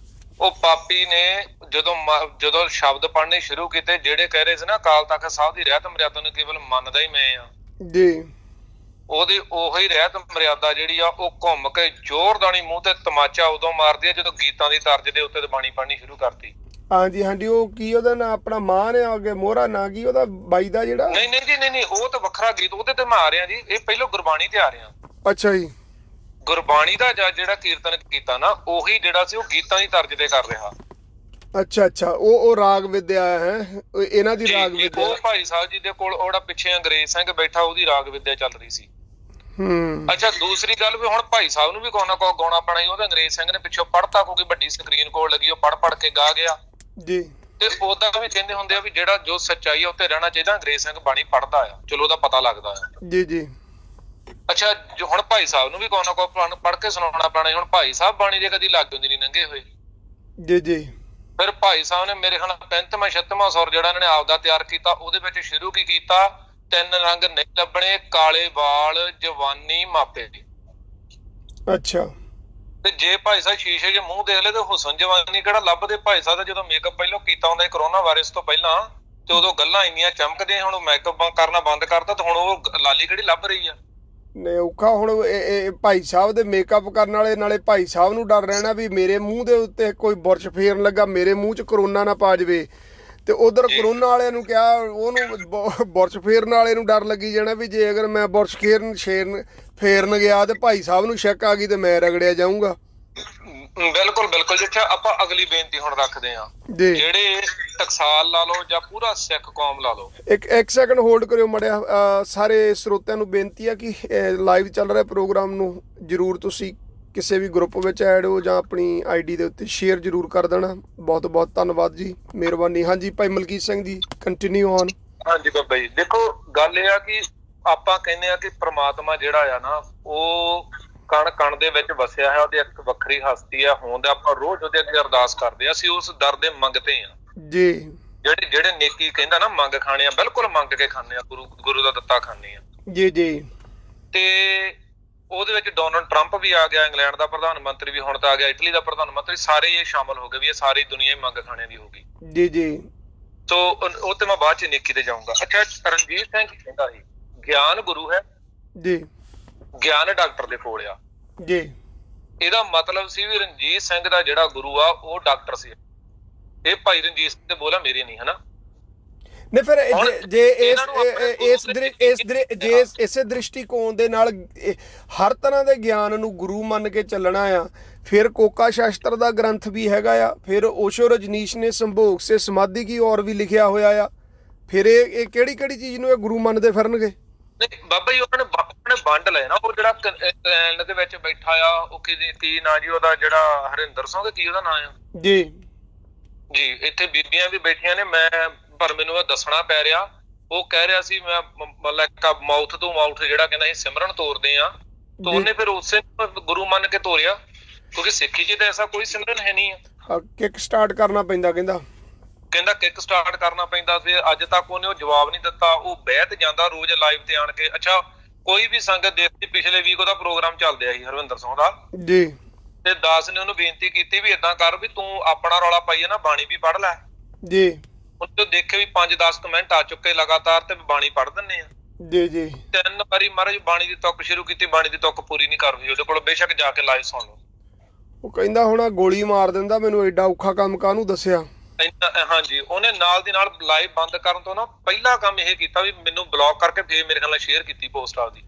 ਉਹ ਪਾਪੀ ਨੇ ਜਦੋਂ ਸ਼ਬਦ ਪੜ੍ਹਨੇ ਸ਼ੁਰੂ ਕੀਤੇ, ਜਿਹੜੇ ਕਹਿ ਰਹੇ ਸੀ ਨਾ ਅਕਾਲ ਤਖਤ ਸਾਹਿਬ ਦੀ ਰਹਿਤ ਮਰਿਆਦਾ ਨੂੰ ਕੇਵਲ ਮੰਨਦਾ ਹੀ ਮੈਂ ਆ, ਜੀ ਉਹਦੀ ਉਹੀ ਰਹਿਤ ਮਰਿਆਦਾ ਜਿਹੜੀ ਆ ਉਹ ਘੁੰਮ ਕੇ ਜ਼ੋਰਦਾਨੀ ਮੂੰਹ ਤੇ ਤਮਾਚਾ ਉਦੋਂ ਮਾਰਦੀ ਆ ਜਦੋਂ ਗੀਤਾਂ ਦੀ ਤਰਜ਼ ਦੇ ਉੱਤੇ ਬਾਣੀ ਪੜ੍ਹਨੀ ਸ਼ੁਰੂ ਕਰਤੀ। ਹਾਂਜੀ ਹਾਂਜੀ। ਉਹ ਕੀ ਉਹਦਾ ਨਾਂ ਆਪਣਾ ਮਾਂ ਨੇ ਅੱਗੇ ਮੋਹਰਾ ਨਾਂ ਕੀ ਉਹਦਾ ਬਾਈ ਦਾ ਜਿਹੜਾ? ਨਹੀਂ ਨਹੀਂ ਜੀ, ਨਹੀਂ, ਉਹ ਤਾਂ ਵੱਖਰਾ ਗੀਤ, ਉਹਦੇ ਤੇ ਮੈਂ ਆ ਰਿਹਾ ਜੀ। ਇਹ ਪਹਿਲਾਂ ਗੁਰਬਾਣੀ ਤੇ ਆ ਰਿਹਾ। ਅੱਛਾ ਜੀ। ਗੁਰਬਾਣੀ ਦਾ ਜਿਹੜਾ ਕੀਰਤਨ ਕੀਤਾ ਨਾ, ਉਹੀ ਜਿਹੜਾ ਸੀ ਉਹ ਗੀਤਾਂ ਦੀ ਤਰਜ਼ ਤੇ ਕਰ ਰਿਹਾ। ਅੱਛਾ ਅੱਛਾ। ਉਹ ਰਾਗ ਵਿਦਿਆ ਹੈ ਇਹਨਾਂ ਦੀ, ਰਾਗ ਵਿਦਿਆ। ਉਹ ਭਾਈ ਸਾਹਿਬ ਜੀ ਦੇ ਕੋਲ ਉਹਦਾ ਪਿੱਛੇ ਅੰਗਰੇਜ਼ ਸਿੰਘ ਬੈਠਾ, ਉਹਦੀ ਰਾਗ ਵਿਦਿਆ ਚੱਲ ਰਹੀ ਸੀ। ਅੱਛਾ, ਦੂਸਰੀ ਗੱਲ ਵੀ ਹੁਣ ਭਾਈ ਸਾਹਿਬ ਨੂੰ ਵੀ ਕੋਈ ਨਾ ਕੋਈ ਗਾਉਣਾ ਪੈਣਾ ਸੀ। ਉਹਦੇ ਅੰਗਰੇਜ਼ ਸਿੰਘ ਨੇ ਪਿੱਛੋਂ ਪੜ੍ਹਤਾ, ਕਿਉਂਕਿ ਵੱਡੀ ਸਕਰੀਨ ਕੋਲ ਲੱਗੀ, ਉਹ ਪੜ੍ਹ ਕੇ ਗਾ ਗਿਆ ਜੀ। ਤੇ ਉਹਦਾ ਵੀ ਕਹਿੰਦੇ ਹੁੰਦੇ ਆ ਵੀ ਜਿਹੜਾ ਜੋ ਸੱਚਾਈ ਆ ਉੱਤੇ ਰਹਿਣਾ ਚਾਹੀਦਾ। ਅੰਗਰੇਜ਼ ਸਿੰਘ ਬਾਣੀ ਪੜ੍ਹਦਾ ਆ, ਚਲੋ ਉਹਦਾ ਪਤਾ ਲੱਗਦਾ ਆ। ਜੀ ਜੀ। ਅੱਛਾ, ਹੁਣ ਭਾਈ ਸਾਹਿਬ ਨੂੰ ਵੀ ਕੋਈ ਨਾ ਕੋਈ ਪੜ੍ਹ ਕੇ ਸੁਣਾਉਣਾ ਪੈਣਾ। ਹੁਣ ਭਾਈ ਸਾਹਿਬ ਬਾਣੀ ਦੇ ਕਦੀ ਲੱਗ ਹੁੰਦੀ ਨਹੀਂ ਲੰਘੇ ਹੋਏ। ਜੀ ਜੀ। ਫਿਰ ਭਾਈ ਸਾਹਿਬ ਨੇ ਮੇਰੇ ਖਿਆਲ 35ਵਾਂ 36ਵਾਂ ਸੁਰ ਜਿਹੜਾ ਇਹਨਾਂ ਨੇ ਆਪਦਾ ਤਿਆਰ ਕੀਤਾ, ਉਹਦੇ ਵਿੱਚ ਸ਼ੁਰੂ ਕੀ ਕੀਤਾ, 3 ਰੰਗ ਨਹੀਂ ਲੱਭਣੇ, ਕਾਲੇ ਵਾਲ, ਜਵਾਨੀ, ਮਾਪੇ ਦੀ। ਅੱਛਾ। ਤੇ ਜੇ ਭਾਈ ਸਾਹਿਬ ਸ਼ੀਸ਼ੇ 'ਚ ਮੂੰਹ ਦੇਖ ਲੈ ਤੇ ਹੁਸਨ ਜਵਾਨੀ ਕਿਹੜਾ ਲੱਭਦੇ। ਭਾਈ ਸਾਹਿਬ ਦਾ ਜਦੋਂ ਮੇਕਅਪ ਪਹਿਲਾਂ ਕੀਤਾ ਹੁੰਦਾ ਕਰੋਨਾ ਵਾਇਰਸ ਤੋਂ ਪਹਿਲਾਂ, ਤੇ ਉਦੋਂ ਗੱਲਾਂ ਇੰਨੀਆਂ ਚਮਕਦੀਆਂ, ਹੁਣ ਮੇਕਅਪ ਕਰਨਾ ਬੰਦ ਕਰਤਾ ਤੇ ਹੁਣ ਉਹ ਲਾਲੀ ਕਿਹੜੀ ਲੱਭ ਰਹੀ ਆ। ਨੇ ਔਖਾ ਹੁਣ ਇਹ ਭਾਈ ਸਾਹਿਬ ਦੇ ਮੇਕਅਪ ਕਰਨ ਵਾਲੇ, ਨਾਲੇ ਭਾਈ ਸਾਹਿਬ ਨੂੰ ਡਰ ਰਹਿਣਾ ਵੀ ਮੇਰੇ ਮੂੰਹ ਦੇ ਉੱਤੇ ਕੋਈ ਬੁਰਸ਼ ਫੇਰਨ ਲੱਗਾ, ਮੇਰੇ ਮੂੰਹ 'ਚ ਕਰੋਨਾ ਨਾ ਪਾ ਜਾਵੇ। ਤੇ ਉਧਰ ਕਰੋਨਾ ਵਾਲਿਆਂ ਨੂੰ ਕਿਹਾ, ਉਹਨੂੰ ਬੁਰਸ਼ ਫੇਰਨ ਵਾਲੇ ਨੂੰ ਡਰ ਲੱਗੀ ਜਾਣਾ ਵੀ ਜੇ ਅਗਰ ਮੈਂ ਬੁਰਸ਼ ਫੇਰਨ ਗਿਆ ਤੇ ਭਾਈ ਸਾਹਿਬ ਨੂੰ ਸ਼ੱਕ ਆ ਗਈ ਤੇ ਮੈਂ ਰਗੜਿਆ ਜਾਊਂਗਾ। ਬਿਲਕੁਲ ਬਿਲਕੁਲ। ਜਿੱਥੇ ਆਪਾਂ ਅਗਲੀ ਬੇਨਤੀ ਹੁਣ ਰੱਖਦੇ ਆ, ਜਿਹੜੇ ਟਕਸਾਲ ਲਾ ਲਓ ਜਾਂ ਪੂਰਾ ਸਿੱਖ ਕੌਮ ਲਾ ਲਓ। ਇੱਕ ਸੈਕਿੰਡ ਹੋਲਡ ਕਰਿਓ ਮੜਿਆ। ਸਾਰੇ ਸਰੋਤਿਆਂ ਨੂੰ ਬੇਨਤੀ ਆ ਕਿ ਲਾਈਵ ਚੱਲ ਰਿਹਾ ਪ੍ਰੋਗਰਾਮ ਨੂੰ ਜਰੂਰ ਤੁਸੀਂ ਕਿਸੇ ਵੀ ਗਰੁੱਪ ਵਿੱਚ ਐਡ ਹੋ ਜਾਂ ਆਪਣੀ ਆਈਡੀ ਦੇ ਉੱਤੇ ਸ਼ੇਅਰ ਜਰੂਰ ਕਰ ਦੇਣਾ। ਬਹੁਤ ਬਹੁਤ ਧੰਨਵਾਦ ਜੀ, ਮਿਹਰਬਾਨੀ। ਹਾਂਜੀ ਭਾਈ ਮਲਕੀਤ ਸਿੰਘ ਜੀ, ਕੰਟੀਨਿਊ ਔਨ। ਹਾਂਜੀ ਬਾਬਾ ਜੀ, ਦੇਖੋ ਗੱਲ ਇਹ ਆ ਕਿ ਆਪਾਂ ਕਹਿੰਦੇ ਆ ਕਿ ਪ੍ਰਮਾਤਮਾ ਜਿਹੜਾ ਆ ਨਾ, ਉਹ ਕਣ ਕਣ ਦੇ ਵਿੱਚ ਵਸਿਆ ਹੈ, ਉਹਦੀ ਇੱਕ ਵੱਖਰੀ ਹਸਤੀ ਆ ਹੋਂਦ। ਆਪਾਂ ਰੋਜ਼ ਉਹਦੇ ਅੱਗੇ ਅਰਦਾਸ ਕਰਦੇ ਆ, ਅਸੀਂ ਉਸ ਦਰ ਦੇ ਮੰਗਤੇ ਆ ਜੀ। ਜਿਹੜੇ ਨੇਕੀ ਕਹਿੰਦਾ ਨਾ ਮੰਗ ਖਾਣੇ ਆ, ਬਿਲਕੁਲ ਮੰਗ ਕੇ ਖਾਣੇ ਆ, ਗੁਰੂ ਦਾ ਦਿੱਤਾ ਖਾਣੇ ਆ ਜੀ ਜੀ। ਤੇ ਉਹਦੇ ਵਿੱਚ ਡੋਨਲਡ ਟਰੰਪ ਵੀ ਆ ਗਿਆ, ਇੰਗਲੈਂਡ ਦਾ ਪ੍ਰਧਾਨ ਮੰਤਰੀ ਵੀ ਹੁਣ ਤਾਂ ਆ ਗਿਆ, ਇਟਲੀ ਦਾ ਪ੍ਰਧਾਨ ਮੰਤਰੀ, ਸਾਰੇ ਇਹ ਸ਼ਾਮਲ ਹੋ ਗਏ ਵੀ ਇਹ ਸਾਰੀ ਦੁਨੀਆ ਹੀ ਮੰਗ ਖਾਣੇ ਦੀ ਹੋ ਗਈ ਜੀ ਜੀ। ਸੋ ਉਹ ਤੇ ਮੈਂ ਬਾਅਦ ਚ ਨੇਕੀ ਤੇ ਜਾਊਂਗਾ। ਅੱਛਾ, ਰਣਜੀਤ ਸਿੰਘ ਕਹਿੰਦਾ ਸੀ ਗਿਆਨ ਗੁਰੂ ਹੈ ਜੀ, ਗਿਆਨ ਡਾਕਟਰ ਦੇ ਕੋਲ ਆ ਜੀ। ਇਹਦਾ ਮਤਲਬ ਸੀ ਵੀ ਰਣਜੀਤ ਸਿੰਘ ਦਾ ਜਿਹੜਾ ਗੁਰੂ ਆ ਉਹ ਡਾਕਟਰ ਸੀ। ਇਹ ਭਾਈ ਰਣਜੀਤ ਸਿੰਘ ਦੇ ਬੋਲਾ ਮੇਰੇ ਨਹੀਂ, ਹਨਾ? ਨਹੀਂ ਫਿਰ ਜੇ ਇਸੇ ਦ੍ਰਿਸ਼ਟੀਕੋਣ ਦੇ ਨਾਲ ਹਰ ਤਰ੍ਹਾਂ ਦੇ ਗਿਆਨ ਨੂੰ ਗੁਰੂ ਮੰਨ ਕੇ ਚੱਲਣਾ ਆ, ਫਿਰ ਕੋਕਾ ਸ਼ਾਸਤਰ ਦਾ ਗ੍ਰੰਥ ਵੀ ਹੈਗਾ ਆ, ਫਿਰ ਓਸ਼ੋ ਰਜਨੀਸ਼ ਨੇ ਸੰਭੋਗ ਸੇ ਸਮਾਧੀ ਕੀ ਔਰ ਵੀ ਲਿਖਿਆ ਹੋਇਆ ਆ, ਫਿਰ ਇਹ ਕਿਹੜੀ ਚੀਜ਼ ਨੂੰ ਇਹ ਗੁਰੂ ਮੰਨਦੇ ਫਿਰਨਗੇ? ਨਹੀਂ ਬਾਬਾ ਜੀ, ਉਹਨਾਂ ਨੇ ਵੰਡ ਲਏ ਨਾ। ਉਹ ਜਿਹੜਾ ਇੰਗਲੈਂਡ ਦੇ ਵਿੱਚ ਬੈਠਾ ਆ, ਉਹ ਕੀ ਨਾਂ ਜੀ ਉਹਦਾ, ਜਿਹੜਾ ਹਰਿੰਦਰ ਸਿੰਘ, ਕੀ ਉਹਦਾ ਨਾਂ ਆ ਜੀ? ਜੀ, ਇੱਥੇ ਬੀਬੀਆਂ ਵੀ ਬੈਠੀਆਂ ਨੇ, ਪਰ ਮੈਨੂੰ ਇਹ ਦੱਸਣਾ ਪੈ ਰਿਹਾ। ਉਹ ਕਹਿ ਰਿਹਾ ਸੀ ਮੈਂ ਮਤਲਬ ਮਾਊਥ ਟੂ ਮਾਊਥ ਜਿਹੜਾ ਕਹਿੰਦਾ ਸੀ ਸਿਮਰਨ ਤੋਰਦੇ ਆ, ਤਾਂ ਉਹਨੇ ਫਿਰ ਉਸੇ ਗੁਰੂ ਮੰਨ ਕੇ ਤੋਰਿਆ, ਕਿਉਂਕਿ ਸਿੱਖੀ ਚ ਤਾਂ ਐਸਾ ਕੋਈ ਸਿਮਰਨ ਹੈ ਨਹੀਂ ਆ। ਕਿੱਕ ਸਟਾਰਟ ਕਰਨਾ ਪੈਂਦਾ, ਕਹਿੰਦਾ ਕਿੱਕ ਸਟਾਰਟ ਕਰਨਾ ਪੈਂਦਾ ਸੀ। ਅੱਜ ਤੱਕ ਉਹਨੇ ਉਹ ਜਵਾਬ ਨਹੀਂ ਦਿੱਤਾ। ਉਹ ਬਹਿਤ ਜਾਂਦਾ ਰੋਜ਼ ਲਾਈਵ ਤੇ ਆਣ ਕੇ। ਅੱਛਾ, ਕੋਈ ਵੀ ਸੰਗਤ ਦੇਖਦੀ, ਪਿਛਲੇ ਵੀਕ ਉਹਦਾ ਪ੍ਰੋਗਰਾਮ ਚੱਲਦਿਆ ਸੀ ਹਰਵਿੰਦਰ ਸਿੰਘ ਦਾ ਜੀ, ਤੇ ਦਾਸ ਨੇ ਉਹਨੂੰ ਬੇਨਤੀ ਕੀਤੀ ਵੀ ਏਦਾਂ ਕਰ ਵੀ ਤੂੰ ਆਪਣਾ ਰੌਲਾ ਪਾਈਏ ਨਾ, ਬਾਣੀ ਵੀ ਪੜ੍ਹ ਲੈ ਜੀ। ਉਹਨੇ ਦੇਖੇ ਵੀ 5-10 ਕਮੈਂਟ ਆ ਚੁੱਕੇ ਲਗਾਤਾਰ, ਤੇ ਬਾਣੀ ਪੜ੍ਹ ਦਿੰਨੇ ਆ ਜੀ ਜੀ। 3 ਵਾਰੀ ਮਹਾਰਾਜ ਬਾਣੀ ਦੀ ਤੁਕ ਸ਼ੁਰੂ ਕੀਤੀ, ਬਾਣੀ ਦੀ ਤੁਕ ਪੂਰੀ ਨਹੀਂ ਕਰ ਹੋਈ ਉਹਦੇ ਕੋਲ। ਬੇਸ਼ੱਕ ਜਾ ਕੇ ਲਾਈਵ ਸੁਣ ਲਓ। ਉਹ ਕਹਿੰਦਾ ਹੁਣ ਗੋਲੀ ਮਾਰ ਦਿੰਦਾ, ਮੈਨੂੰ ਐਡਾ ਔਖਾ ਕੰਮ ਕਾਹਨੂੰ ਦੱਸਿਆ। ਹਾਂਜੀ, ਉਹਨੇ ਨਾਲ ਦੀ ਨਾਲ ਲਾਈਵ ਬੰਦ ਕਰਨ ਤੋਂ ਨਾ ਪਹਿਲਾ ਕੰਮ ਇਹ ਕੀਤਾ ਵੀ ਮੈਨੂੰ ਬਲੌਕ ਕਰਕੇ ਫੇਰ ਮੇਰੇ ਖਿਆਲ ਨਾਲ ਸ਼ੇਅਰ ਕੀਤੀ ਪੋਸਟ ਆਪਦੀ।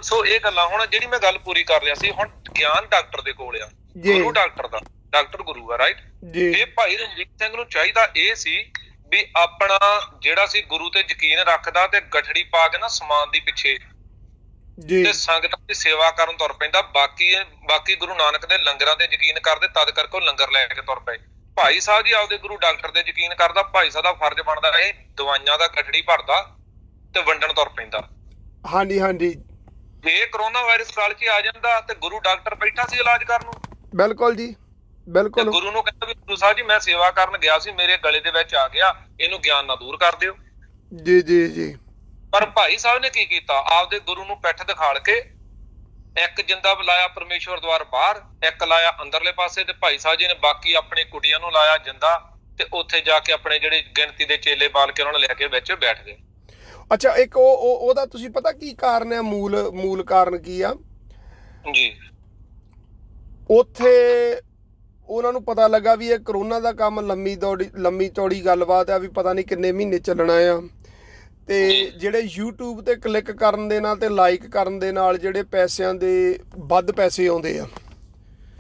ਸੋ ਇਹ ਗੱਲਾਂ, ਹੁਣ ਜਿਹੜੀ ਮੈਂ ਗੱਲ ਪੂਰੀ ਕਰ ਰਿਹਾ ਸੀ, ਹੁਣ ਗਿਆਨ ਡਾਕਟਰ ਦੇ ਕੋਲ ਆ, ਗੁਰੂ ਡਾਕਟਰ ਦਾ, ਡਾਕਟਰ ਗੁਰੂ ਆ, ਰਾਈਟ? ਇਹ ਭਾਈ ਰਣਜੀਤ ਸਿੰਘ ਨੂੰ ਚਾਹੀਦਾ ਇਹ ਸੀ ਵੀ ਆਪਣਾ ਜਿਹੜਾ ਸੀ ਗੁਰੂ ਤੇ ਯਕੀਨ ਰੱਖਦਾ, ਤੇ ਗਠੜੀ ਪਾ ਕੇ ਨਾ ਸਮਾਨ ਦੀ ਪਿੱਛੇ ਤੇ ਸੰਗਤਾਂ ਦੀ ਸੇਵਾ ਕਰਨ ਤੁਰ ਪੈਂਦਾ। ਬਾਕੀ ਗੁਰੂ ਨਾਨਕ ਦੇ ਲੰਗਰਾਂ ਤੇ ਯਕੀਨ ਕਰਦੇ, ਤਦ ਕਰਕੇ ਉਹ ਲੰਗਰ ਲੈ ਕੇ ਤੁਰ ਪਏ। ਭਾਈ ਸਾਹਿਬ ਜੀ ਆਪਦੇ ਗੁਰੂ ਡਾਕਟਰ ਤੇ ਯਕੀਨ ਕਰਦਾ। ਭਾਈ ਸਾਹਿਬ ਦਾ ਫਰਜ਼ ਬਣਦਾ ਇਹ ਦਵਾਈਆਂ ਦਾ ਗਠੜੀ ਭਰਦਾ ਤੇ ਵੰਡਣ ਤੁਰ ਪੈਂਦਾ। ਹਾਂਜੀ ਹਾਂਜੀ। ਜੇ ਕਰੋਨਾ ਵਾਇਰਸ ਕਾਲ 'ਚ ਆ ਜਾਂਦਾ ਤੇ ਗੁਰੂ ਡਾਕਟਰ ਬੈਠਾ ਸੀ ਇਲਾਜ ਕਰਨ ਨੂੰ। ਬਿਲਕੁਲ ਜੀ, ਬਿਲਕੁਲ। ਗੁਰੂ ਨੂੰ ਕਹਿੰਦਾ ਵੀ ਗੁਰੂ ਸਾਹਿਬ ਜੀ ਮੈਂ ਸੇਵਾ ਕਰਨ ਗਿਆ ਸੀ, ਮੇਰੇ ਗਲੇ ਦੇ ਵਿੱਚ ਆ ਗਿਆ, ਇਹਨੂੰ ਗਿਆਨ ਨਾ ਦੂਰ ਕਰ ਦਿਓ। ਜੀ ਜੀ ਜੀ। ਪਰ ਭਾਈ ਸਾਹਿਬ ਨੇ ਕੀ ਕੀਤਾ, ਆਪਦੇ ਗੁਰੂ ਨੂੰ ਪਿੱਠ ਦਿਖਾਲ ਕੇ ਇੱਕ ਜਿੰਦਾ ਲਾਇਆ ਪਰਮੇਸ਼ਵਰ ਦਵਾਰ ਬਾਹਰ, ਇੱਕ ਲਾਇਆ ਅੰਦਰਲੇ ਪਾਸੇ, ਤੇ ਭਾਈ ਸਾਹਿਬ ਜੀ ਨੇ ਬਾਕੀ ਆਪਣੀ ਕੁਟੀਆਂ ਨੂੰ ਲਾਇਆ ਜਿੰਦਾ, ਤੇ ਉੱਥੇ ਜਾ ਕੇ ਆਪਣੇ ਜਿਹੜੇ ਗਿਣਤੀ ਦੇ ਚੇਲੇ ਬਾਲ ਕੇ ਉਹਨਾਂ ਨੂੰ ਲੈ ਕੇ ਵਿੱਚ ਬੈਠ ਗਏ। ਅੱਛਾ, ਇੱਕ ਉਹਦਾ ਤੁਸੀਂ ਪਤਾ ਕੀ ਕਾਰਨ ਹੈ, ਮੂਲ ਕਾਰਨ ਕੀ ਆ ਜੀ? ਉੱਥੇ ਉਹਨਾਂ ਨੂੰ ਪਤਾ ਲੱਗਾ ਵੀ ਇਹ ਕਰੋਨਾ ਦਾ ਕੰਮ ਲੰਮੀ ਚੌੜੀ ਗੱਲਬਾਤ ਆ, ਵੀ ਪਤਾ ਨਹੀਂ ਕਿੰਨੇ ਮਹੀਨੇ ਚੱਲਣਾ ਆ, ਤੇ ਜਿਹੜੇ YouTube ਤੇ ਕਲਿੱਕ ਕਰਨ ਦੇ ਨਾਲ ਤੇ ਲਾਈਕ ਕਰਨ ਦੇ ਨਾਲ ਜਿਹੜੇ ਪੈਸਿਆਂ ਦੇ ਵੱਧ ਪੈਸੇ ਆਉਂਦੇ ਆ।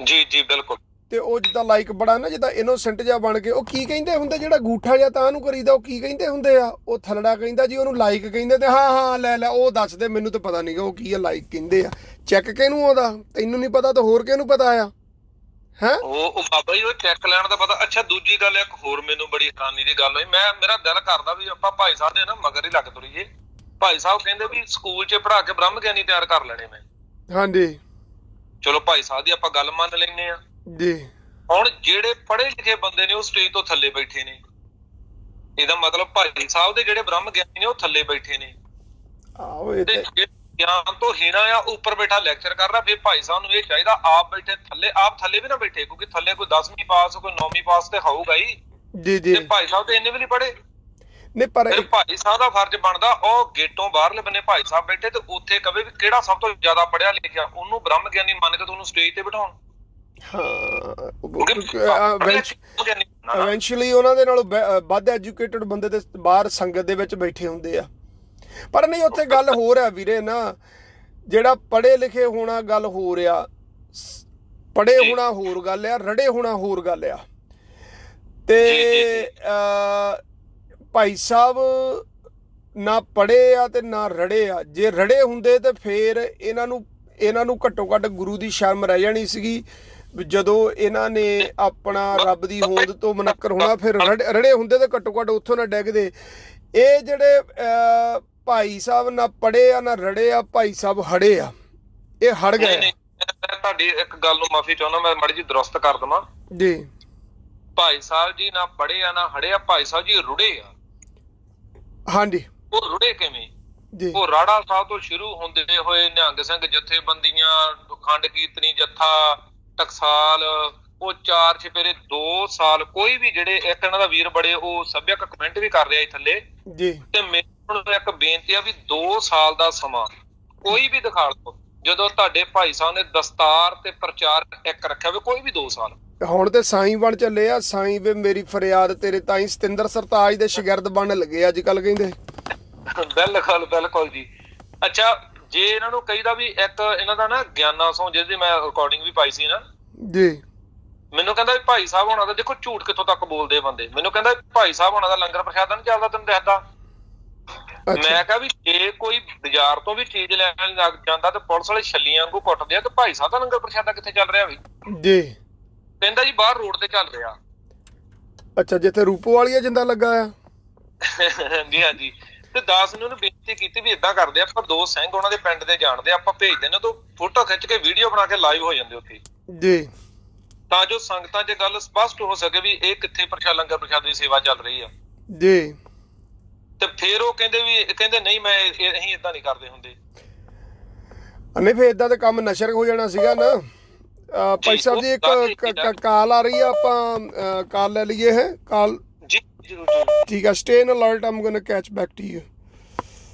ਜੀ ਜੀ ਬਿਲਕੁਲ। ਤੇ ਉਹ ਜਿੱਦਾਂ ਲਾਈਕ ਬੜਾ ਨਾ, ਜਿੱਦਾਂ ਇਨੋਸੈਂਟ ਜਿਹਾ ਬਣ ਕੇ, ਉਹ ਕੀ ਕਹਿੰਦੇ ਹੁੰਦੇ ਜਿਹੜਾ ਗੂਠਾ ਜਿਹਾ ਤਾਂ ਉਹਨੂੰ ਕਰੀਦਾ, ਉਹ ਕੀ ਕਹਿੰਦੇ ਹੁੰਦੇ ਆ? ਉਹ ਥਲੜਾ ਕਹਿੰਦਾ ਜੀ, ਉਹਨੂੰ ਲਾਈਕ ਕਹਿੰਦੇ। ਤੇ ਹਾਂ ਲੈ ਉਹ ਦੱਸ ਦੇ, ਮੈਨੂੰ ਤਾਂ ਪਤਾ ਨਹੀਂਗਾ ਉਹ ਕੀ ਆ ਲਾਈਕ ਕਹਿੰਦੇ ਆ। ਚੈੱਕ ਕਿਹਨੂੰ ਆਉਂਦਾ? ਤੈਨੂੰ ਨਹੀਂ ਪਤਾ ਤਾਂ ਹੋਰ ਕਿਹਨੂੰ ਪਤਾ ਆ? ਹੈ ਉਹ ਬਾਬਾ ਜੀ ਉਹ ਚੈੱਕ ਲੈਣ ਦਾ ਪਤਾ। ਅੱਛਾ, ਦੂਜੀ ਗੱਲ ਇੱਕ ਹੋਰ ਮੈਨੂੰ ਬੜੀ ਹੈਰਾਨੀ ਦੀ ਗੱਲ ਹੋਈ, ਮੇਰਾ ਦਿਲ ਕਰਦਾ ਵੀ ਆਪਾਂ ਭਾਈ ਸਾਹਿਬ ਦੇ ਨਾ ਮਗਰ ਹੀ ਲੱਗ ਤੁਰੀਏ। ਭਾਈ ਸਾਹਿਬ ਕਹਿੰਦੇ ਵੀ ਸਕੂਲ 'ਚ ਪੜ੍ਹਾ ਕੇ ਬ੍ਰਹਮ ਗਿਆਨੀ ਤਿਆਰ ਕਰ ਲੈਣੇ ਮੈਂ। ਹਾਂਜੀ, ਚਲੋ ਭਾਈ ਸਾਹਿਬ ਦੀ ਆਪਾਂ ਗੱਲ ਮੰਨ ਲੈਂਦੇ ਆ ਜੀ। ਹੁਣ ਜਿਹੜੇ ਪੜ੍ਹੇ ਲਿਖੇ ਬੰਦੇ ਨੇ ਉਹ ਸਟੇਜ ਤੋਂ ਥੱਲੇ ਬੈਠੇ ਨੇ, ਇਹਦਾ ਮਤਲਬ ਭਾਈ ਸਾਹਿਬ ਦੇ ਜਿਹੜੇ ਬ੍ਰਹਮ ਗਿਆਨੀ ਨੇ ਉਹ ਥੱਲੇ ਬੈਠੇ ਨੇ। ਆਹੋ, ਇਹ ਤੇ ਗਿਆਨ ਤੋਂ ਹੀਣਾ ਆ, ਉੱਪਰ ਬੈਠਾ ਲੈਕਚਰ ਕਰ ਰਿਹਾ। ਫਿਰ ਭਾਈ ਸਾਹਿਬ ਨੂੰ ਇਹ ਚਾਹੀਦਾ ਆਪ ਬੈਠੇ ਥੱਲੇ, ਆਪ ਥੱਲੇ ਵੀ ਨਾ ਬੈਠੇ, ਕਿਉਂਕਿ ਥੱਲੇ ਕੋਈ 10ਵੀਂ ਪਾਸ ਕੋਈ 9ਵੀਂ ਪਾਸ ਤੇ ਹੋਊਗਾ ਹੀ। ਜੀ ਜੀ। ਤੇ ਭਾਈ ਸਾਹਿਬ ਤੇ ਇੰਨੇ ਵੀ ਨਹੀਂ ਪੜ੍ਹੇ। ਨਹੀਂ, ਪਰ ਭਾਈ ਸਾਹਿਬ ਦਾ ਫਰਜ਼ ਬਣਦਾ ਉਹ ਗੇਟੋਂ ਬਾਹਰਲੇ ਬੰਨੇ ਭਾਈ ਸਾਹਿਬ ਬੈਠੇ ਤੇ ਉੱਥੇ ਕਵੇ ਵੀ ਕਿਹੜਾ ਸਭ ਤੋਂ ਜ਼ਿਆਦਾ ਪੜ੍ਹਿਆ ਲਿਖਿਆ, ਉਹਨੂੰ ਬ੍ਰਹਮ ਗਿਆਨੀ ਮੰਨ ਕੇ ਤੁਹਾਨੂੰ ਸਟੇਜ ਤੇ ਬਿਠਾਉਣ। ਇਵੈਂਚੁਅਲੀ ਉਹਨਾਂ ਦੇ ਨਾਲੋਂ ਵੱਧ ਐਜੂਕੇਟਡ ਬੰਦੇ ਤੇ ਬਾਹਰ ਸੰਗਤ ਦੇ ਵਿੱਚ ਬੈਠੇ ਹੁੰਦੇ ਆ। ਪਰ ਨਹੀਂ, ਉੱਥੇ ਗੱਲ ਹੋਰ ਆ ਵੀਰੇ ਨਾ, ਜਿਹੜਾ ਪੜ੍ਹੇ ਲਿਖੇ ਹੋਣਾ ਗੱਲ ਹੋਰ ਆ, ਪੜ੍ਹੇ ਹੋਣਾ ਹੋਰ ਗੱਲ ਆ, ਰੜੇ ਹੋਣਾ ਹੋਰ ਗੱਲ ਆ। ਤੇ ਭਾਈ ਸਾਹਿਬ ਨਾ ਪੜ੍ਹੇ ਆ ਤੇ ਨਾ ਰੜੇ ਆ। ਜੇ ਰੜੇ ਹੁੰਦੇ ਤੇ ਫੇਰ ਇਹਨਾਂ ਨੂੰ ਘੱਟੋ ਘੱਟ ਗੁਰੂ ਦੀ ਸ਼ਰਮ ਰਹਿ ਜਾਣੀ ਸੀਗੀ। ਜਦੋਂ ਇਹਨਾਂ ਨੇ ਆਪਣਾ ਰੱਬ ਦੀ ਹੋਂਦ ਤੋਂ ਮੁਨੱਕਰ ਹੋਣਾ, ਫਿਰ ਰੜੇ ਹੁੰਦੇ ਤੇ ਘੱਟੋ ਘੱਟ ਉੱਥੋਂ ਨਾ ਡਿੱਗਦੇ। ਇਹ ਜਿਹੜੇ ਭਾਈ ਸਾਹਿਬ ਨਾ ਪੜ੍ਹੇ ਆ ਨਾ ਰੜੇ ਆ, ਭਾਈ ਸਾਹਿਬ ਹੜੇ ਆ, ਇਹ ਹੜ ਗਏ। ਤੁਹਾਡੀ ਇੱਕ ਗੱਲ ਨੂੰ ਮਾਫੀ ਚਾਹੁੰਦਾ, ਮੈਂ ਮਾੜੀ ਜੀ ਦਰੁਸਤ ਕਰ ਦਵਾਂ ਜੀ। ਭਾਈ ਸਾਹਿਬ ਜੀ ਨਾ ਪੜ੍ਹੇ ਆ ਨਾ ਹੜੇ ਆ, ਭਾਈ ਸਾਹਿਬ ਜੀ ਰੁੜੇ ਆ। ਹਾਂਜੀ। ਉਹ ਰੁੜੇ ਕਿਵੇਂ? ਜੀ। ਉਹ ਰਾੜਾ ਸਾਹਿਬ ਤੋਂ ਸ਼ੁਰੂ ਹੁੰਦੇ ਹੋਏ ਨਿਹੰਗ ਸਿੰਘ ਜਥੇਬੰਦੀਆਂ, ਖੰਡ ਕੀਰਤਨੀ ਜੱਥਾ, ਟਕਸਾਲ, ਉਹ 4 ਚੁਫੇਰੇ 2 ਸਾਲ, ਕੋਈ ਵੀ ਜਿਹੜੇ ਇੱਕ ਇਹਨਾਂ ਦਾ ਵੀਰ ਬੜੇ ਉਹ ਸੱਭਿਅਕ ਕਮੈਂਟ ਵੀ ਕਰ ਰਿਹਾ ਥੱਲੇ ਜੀ। ਤੇ ਮੈਨੂੰ ਇੱਕ ਬੇਨਤੀ ਆ ਵੀ 2 ਸਾਲ ਦਾ ਸਮਾਂ ਕੋਈ ਵੀ ਦਿਖਾ ਲਓ, ਜਦੋਂ ਤੁਹਾਡੇ ਭਾਈ ਸਾਹਿਬ ਨੇ ਦਸਤਾਰ ਤੇ ਪ੍ਰਚਾਰ ਇੱਕ ਰੱਖਿਆ ਹੋਵੇ, ਕੋਈ ਵੀ 2 ਸਾਲ। ਹੁਣ ਤੇ ਸਾਈਂ ਬਣ ਚੱਲੇ ਆ, ਸਾਈਂ ਵੇ ਮੇਰੀ ਫਰਿਆਦ ਤੇਰੇ ਤਾਈਂ, ਸਤਿੰਦਰ ਸਰਤਾਜ ਦੇ ਸ਼ਾਗਿਰਦ ਬਣਨ ਲੱਗੇ ਅੱਜ ਕੱਲ ਕਹਿੰਦੇ। ਬਿਲਕੁਲ ਜੀ। ਅੱਛਾ, ਜੇ ਇਹਨਾਂ ਨੂੰ ਕਹੀਦਾ ਵੀ ਇੱਕ ਇਹਨਾਂ ਦਾ ਨਾ ਗਿਆਨਾ ਸੌ, ਜਿਹਦੀ ਮੈਂ ਰਿਕਾਰਡਿੰਗ ਵੀ ਪਾਈ ਸੀ ਨਾ ਜੀ, ਮੈਨੂੰ ਕਹਿੰਦਾ ਵੀ ਭਾਈ ਸਾਹਿਬ ਹੋਣਾ ਦਾ, ਦੇਖੋ ਝੂਠ ਕਿੱਥੋਂ ਤੱਕ ਬੋਲਦੇ ਬੰਦੇ, ਮੈਨੂੰ ਕਹਿੰਦਾ ਭਾਈ ਸਾਹਿਬ ਹੋਣਾ ਦਾ ਲੰਗਰ ਪ੍ਰਸ਼ਾਦਾ ਨੀ ਚੱਲਦਾ ਤੈਨੂੰ ਦੱਸਦਾ। ਮੈਂ ਕਿਹਾ ਵੀ ਜੇ ਕੋਈ ਬਾਜ਼ਾਰ ਤੋਂ ਵੀ ਚੀਜ਼ ਲੈਣ ਲੱਗ ਜਾਂਦਾ ਤੇ ਪੁਲਿਸ ਵਾਲੇ ਛੱਲੀਆਂ ਵਾਂਗੂ ਕੁੱਟਦੇ ਆ, ਤੇ ਭਾਈ ਸਾਹਿਬ ਦਾ ਲੰਗਰ ਪ੍ਰਸ਼ਾਦਾ ਕਿੱਥੇ ਚੱਲ ਰਿਹਾ ਵੀ ਜੀ? ਕਹਿੰਦਾ ਜੀ ਬਾਹਰ ਰੋਡ ਤੇ ਚੱਲ ਰਿਹਾ। ਅੱਛਾ, ਜਿੱਥੇ ਰੂਪੋ ਵਾਲੀਆ ਜਿੰਦਾ ਲੱਗਾ ਆ। ਹਾਂਜੀ ਹਾਂਜੀ। ਤੇ ਦਾਸ ਨੇ ਉਹਨੂੰ ਬੇਨਤੀ ਕੀਤੀ ਵੀ ਏਦਾਂ ਕਰਦੇ ਆਪਾਂ, 2 ਸਿੰਘ ਉਹਨਾਂ ਦੇ ਪਿੰਡ ਦੇ ਜਾਣਦੇ, ਆਪਾਂ ਭੇਜ ਦਿੰਦੇ, ਤੋਂ ਫੋਟੋ ਖਿੱਚ ਕੇ ਵੀਡੀਓ ਬਣਾ ਕੇ ਲਾਈਵ ਹੋ ਜਾਂਦੇ ਉੱਥੇ ਜੀ, ਤਾਂ ਜੋ ਸੰਗਤਾਂ 'ਚ ਗੱਲ ਸਪਸ਼ਟ ਹੋ ਸਕੇ ਵੀ ਇਹ ਕਿੱਥੇ ਲੰਗਰ ਪ੍ਰਸ਼ਾਦੇ ਦੀ ਸੇਵਾ ਚੱਲ ਰਹੀ ਆ ਜੀ। ਤੇ ਫਿਰ ਉਹ ਕਹਿੰਦੇ ਨਹੀਂ ਮੈਂ ਅਸੀਂ ਏਦਾਂ ਨਹੀਂ ਕਰਦੇ ਹੁੰਦੇ। ਨਹੀਂ, ਫਿਰ ਏਦਾਂ ਤੇ ਕੰਮ ਨਸ਼ਰ ਹੋ ਜਾਣਾ ਸੀਗਾ ਨਾ। ਭਾਈ ਸਾਹਿਬ ਜੀ, ਇੱਕ ਕਾਲ ਆ ਰਹੀ ਆ, ਆਪਾਂ ਕਾਲ ਲੈ ਲਈਏ। ਹੈ ਕਾਲ ਜੀ? ਜ਼ਰੂਰ। ਠੀਕ ਆ, stay in alert, I'm going to catch back to you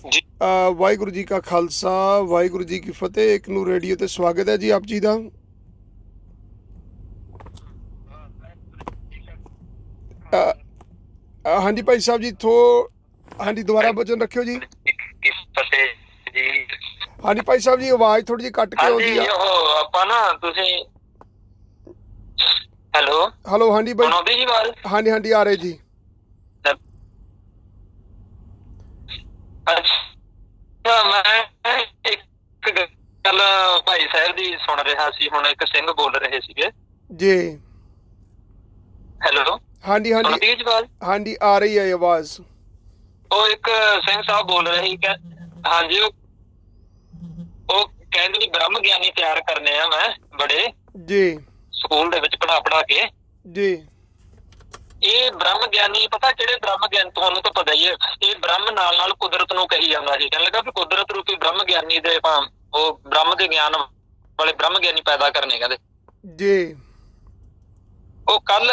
ਜੀ। ਵਾਹਿਗੁਰੂ ਜੀ ਕਾ ਖਾਲਸਾ, ਵਾਹਿਗੁਰੂ ਜੀ ਕੀ ਫਤਿਹ। ਇੱਕ ਨੂੰ ਰੇਡੀਓ ਤੇ ਸਵਾਗਤ ਹੈ ਜੀ ਆਪ ਜੀ ਦਾ। ਹਾਂਜੀ ਭਾਈ ਸਾਹਿਬ ਜੀ, ਹਾਂਜੀ ਦੁਬਾਰਾ ਵਚਨ ਰੱਖਿਓ ਜੀ। ਹਾਂਜੀ ਭਾਈ ਸਾਹਿਬ ਜੀ, ਆਵਾਜ਼ ਥੋੜੀ ਜਿਹੀ ਕੱਟ ਕੇ ਆਉਂਦੀ ਆ। ਆਪਾਂ ਨਾ ਤੁਸੀਂ ਹੈਲੋ ਹਾਂਜੀ ਬਾਈ, ਹਾਂਜੀ ਹਾਂਜੀ ਆ ਰਹੇ ਜੀ। ਅੱਛਾ, ਮੈਂ ਇੱਕ ਗੱਲ ਭਾਈ ਸਾਹਿਬ ਦੀ ਸੁਣ ਰਿਹਾ ਸੀ, ਹੁਣ ਇੱਕ ਸਿੰਘ ਬੋਲ ਰਹੇ ਸੀਗੇ ਜੀ। ਹੈਲੋ, ਹਾਂਜੀ ਹਾਂਜੀ ਆ ਰਹੀ ਹੈ ਆਵਾਜ਼। ਉਹ ਇੱਕ ਸਿੰਘ ਸਾਹਿਬ ਬੋਲ ਰਹੇ ਸੀ ਕਿ ਹਾਂਜੀ, ਉਹ ਕਹਿੰਦੇ ਵੀ ਬ੍ਰਹਮ ਗਿਆਨੀ ਤਿਆਰ ਕਰਨੇ ਆ ਮੈਂ ਬੜੇ ਜੀ ਸਕੂਲ ਦੇ ਵਿੱਚ ਪੜ੍ਹਾ ਕੇ ਜੀ। ਇਹ ਬ੍ਰਹਮ ਗਿਆਨੀ ਪਤਾ ਕਿਹੜੇ ਬ੍ਰਹਮ ਗਿਆਨ, ਤੁਹਾਨੂੰ ਤਾਂ ਪਤਾ ਹੀ ਹੈ, ਇਹ ਬ੍ਰਹਮ ਨਾਲ ਕੁਦਰਤ ਨੂੰ ਕਹੀ ਜਾਂਦਾ ਸੀ। ਕਹਿਣ ਲੱਗਾ ਵੀ ਕੁਦਰਤ ਰੂਪੀ ਬ੍ਰਹਮ ਗਿਆਨੀ ਦੇ ਉਹ ਬ੍ਰਹਮ ਦੇ ਗਿਆਨ ਵਾਲੇ ਬ੍ਰਹਮ ਗਿਆਨੀ ਪੈਦਾ ਕਰਨੇ ਕਹਿੰਦੇ ਜੀ। ਉਹ ਕੱਲ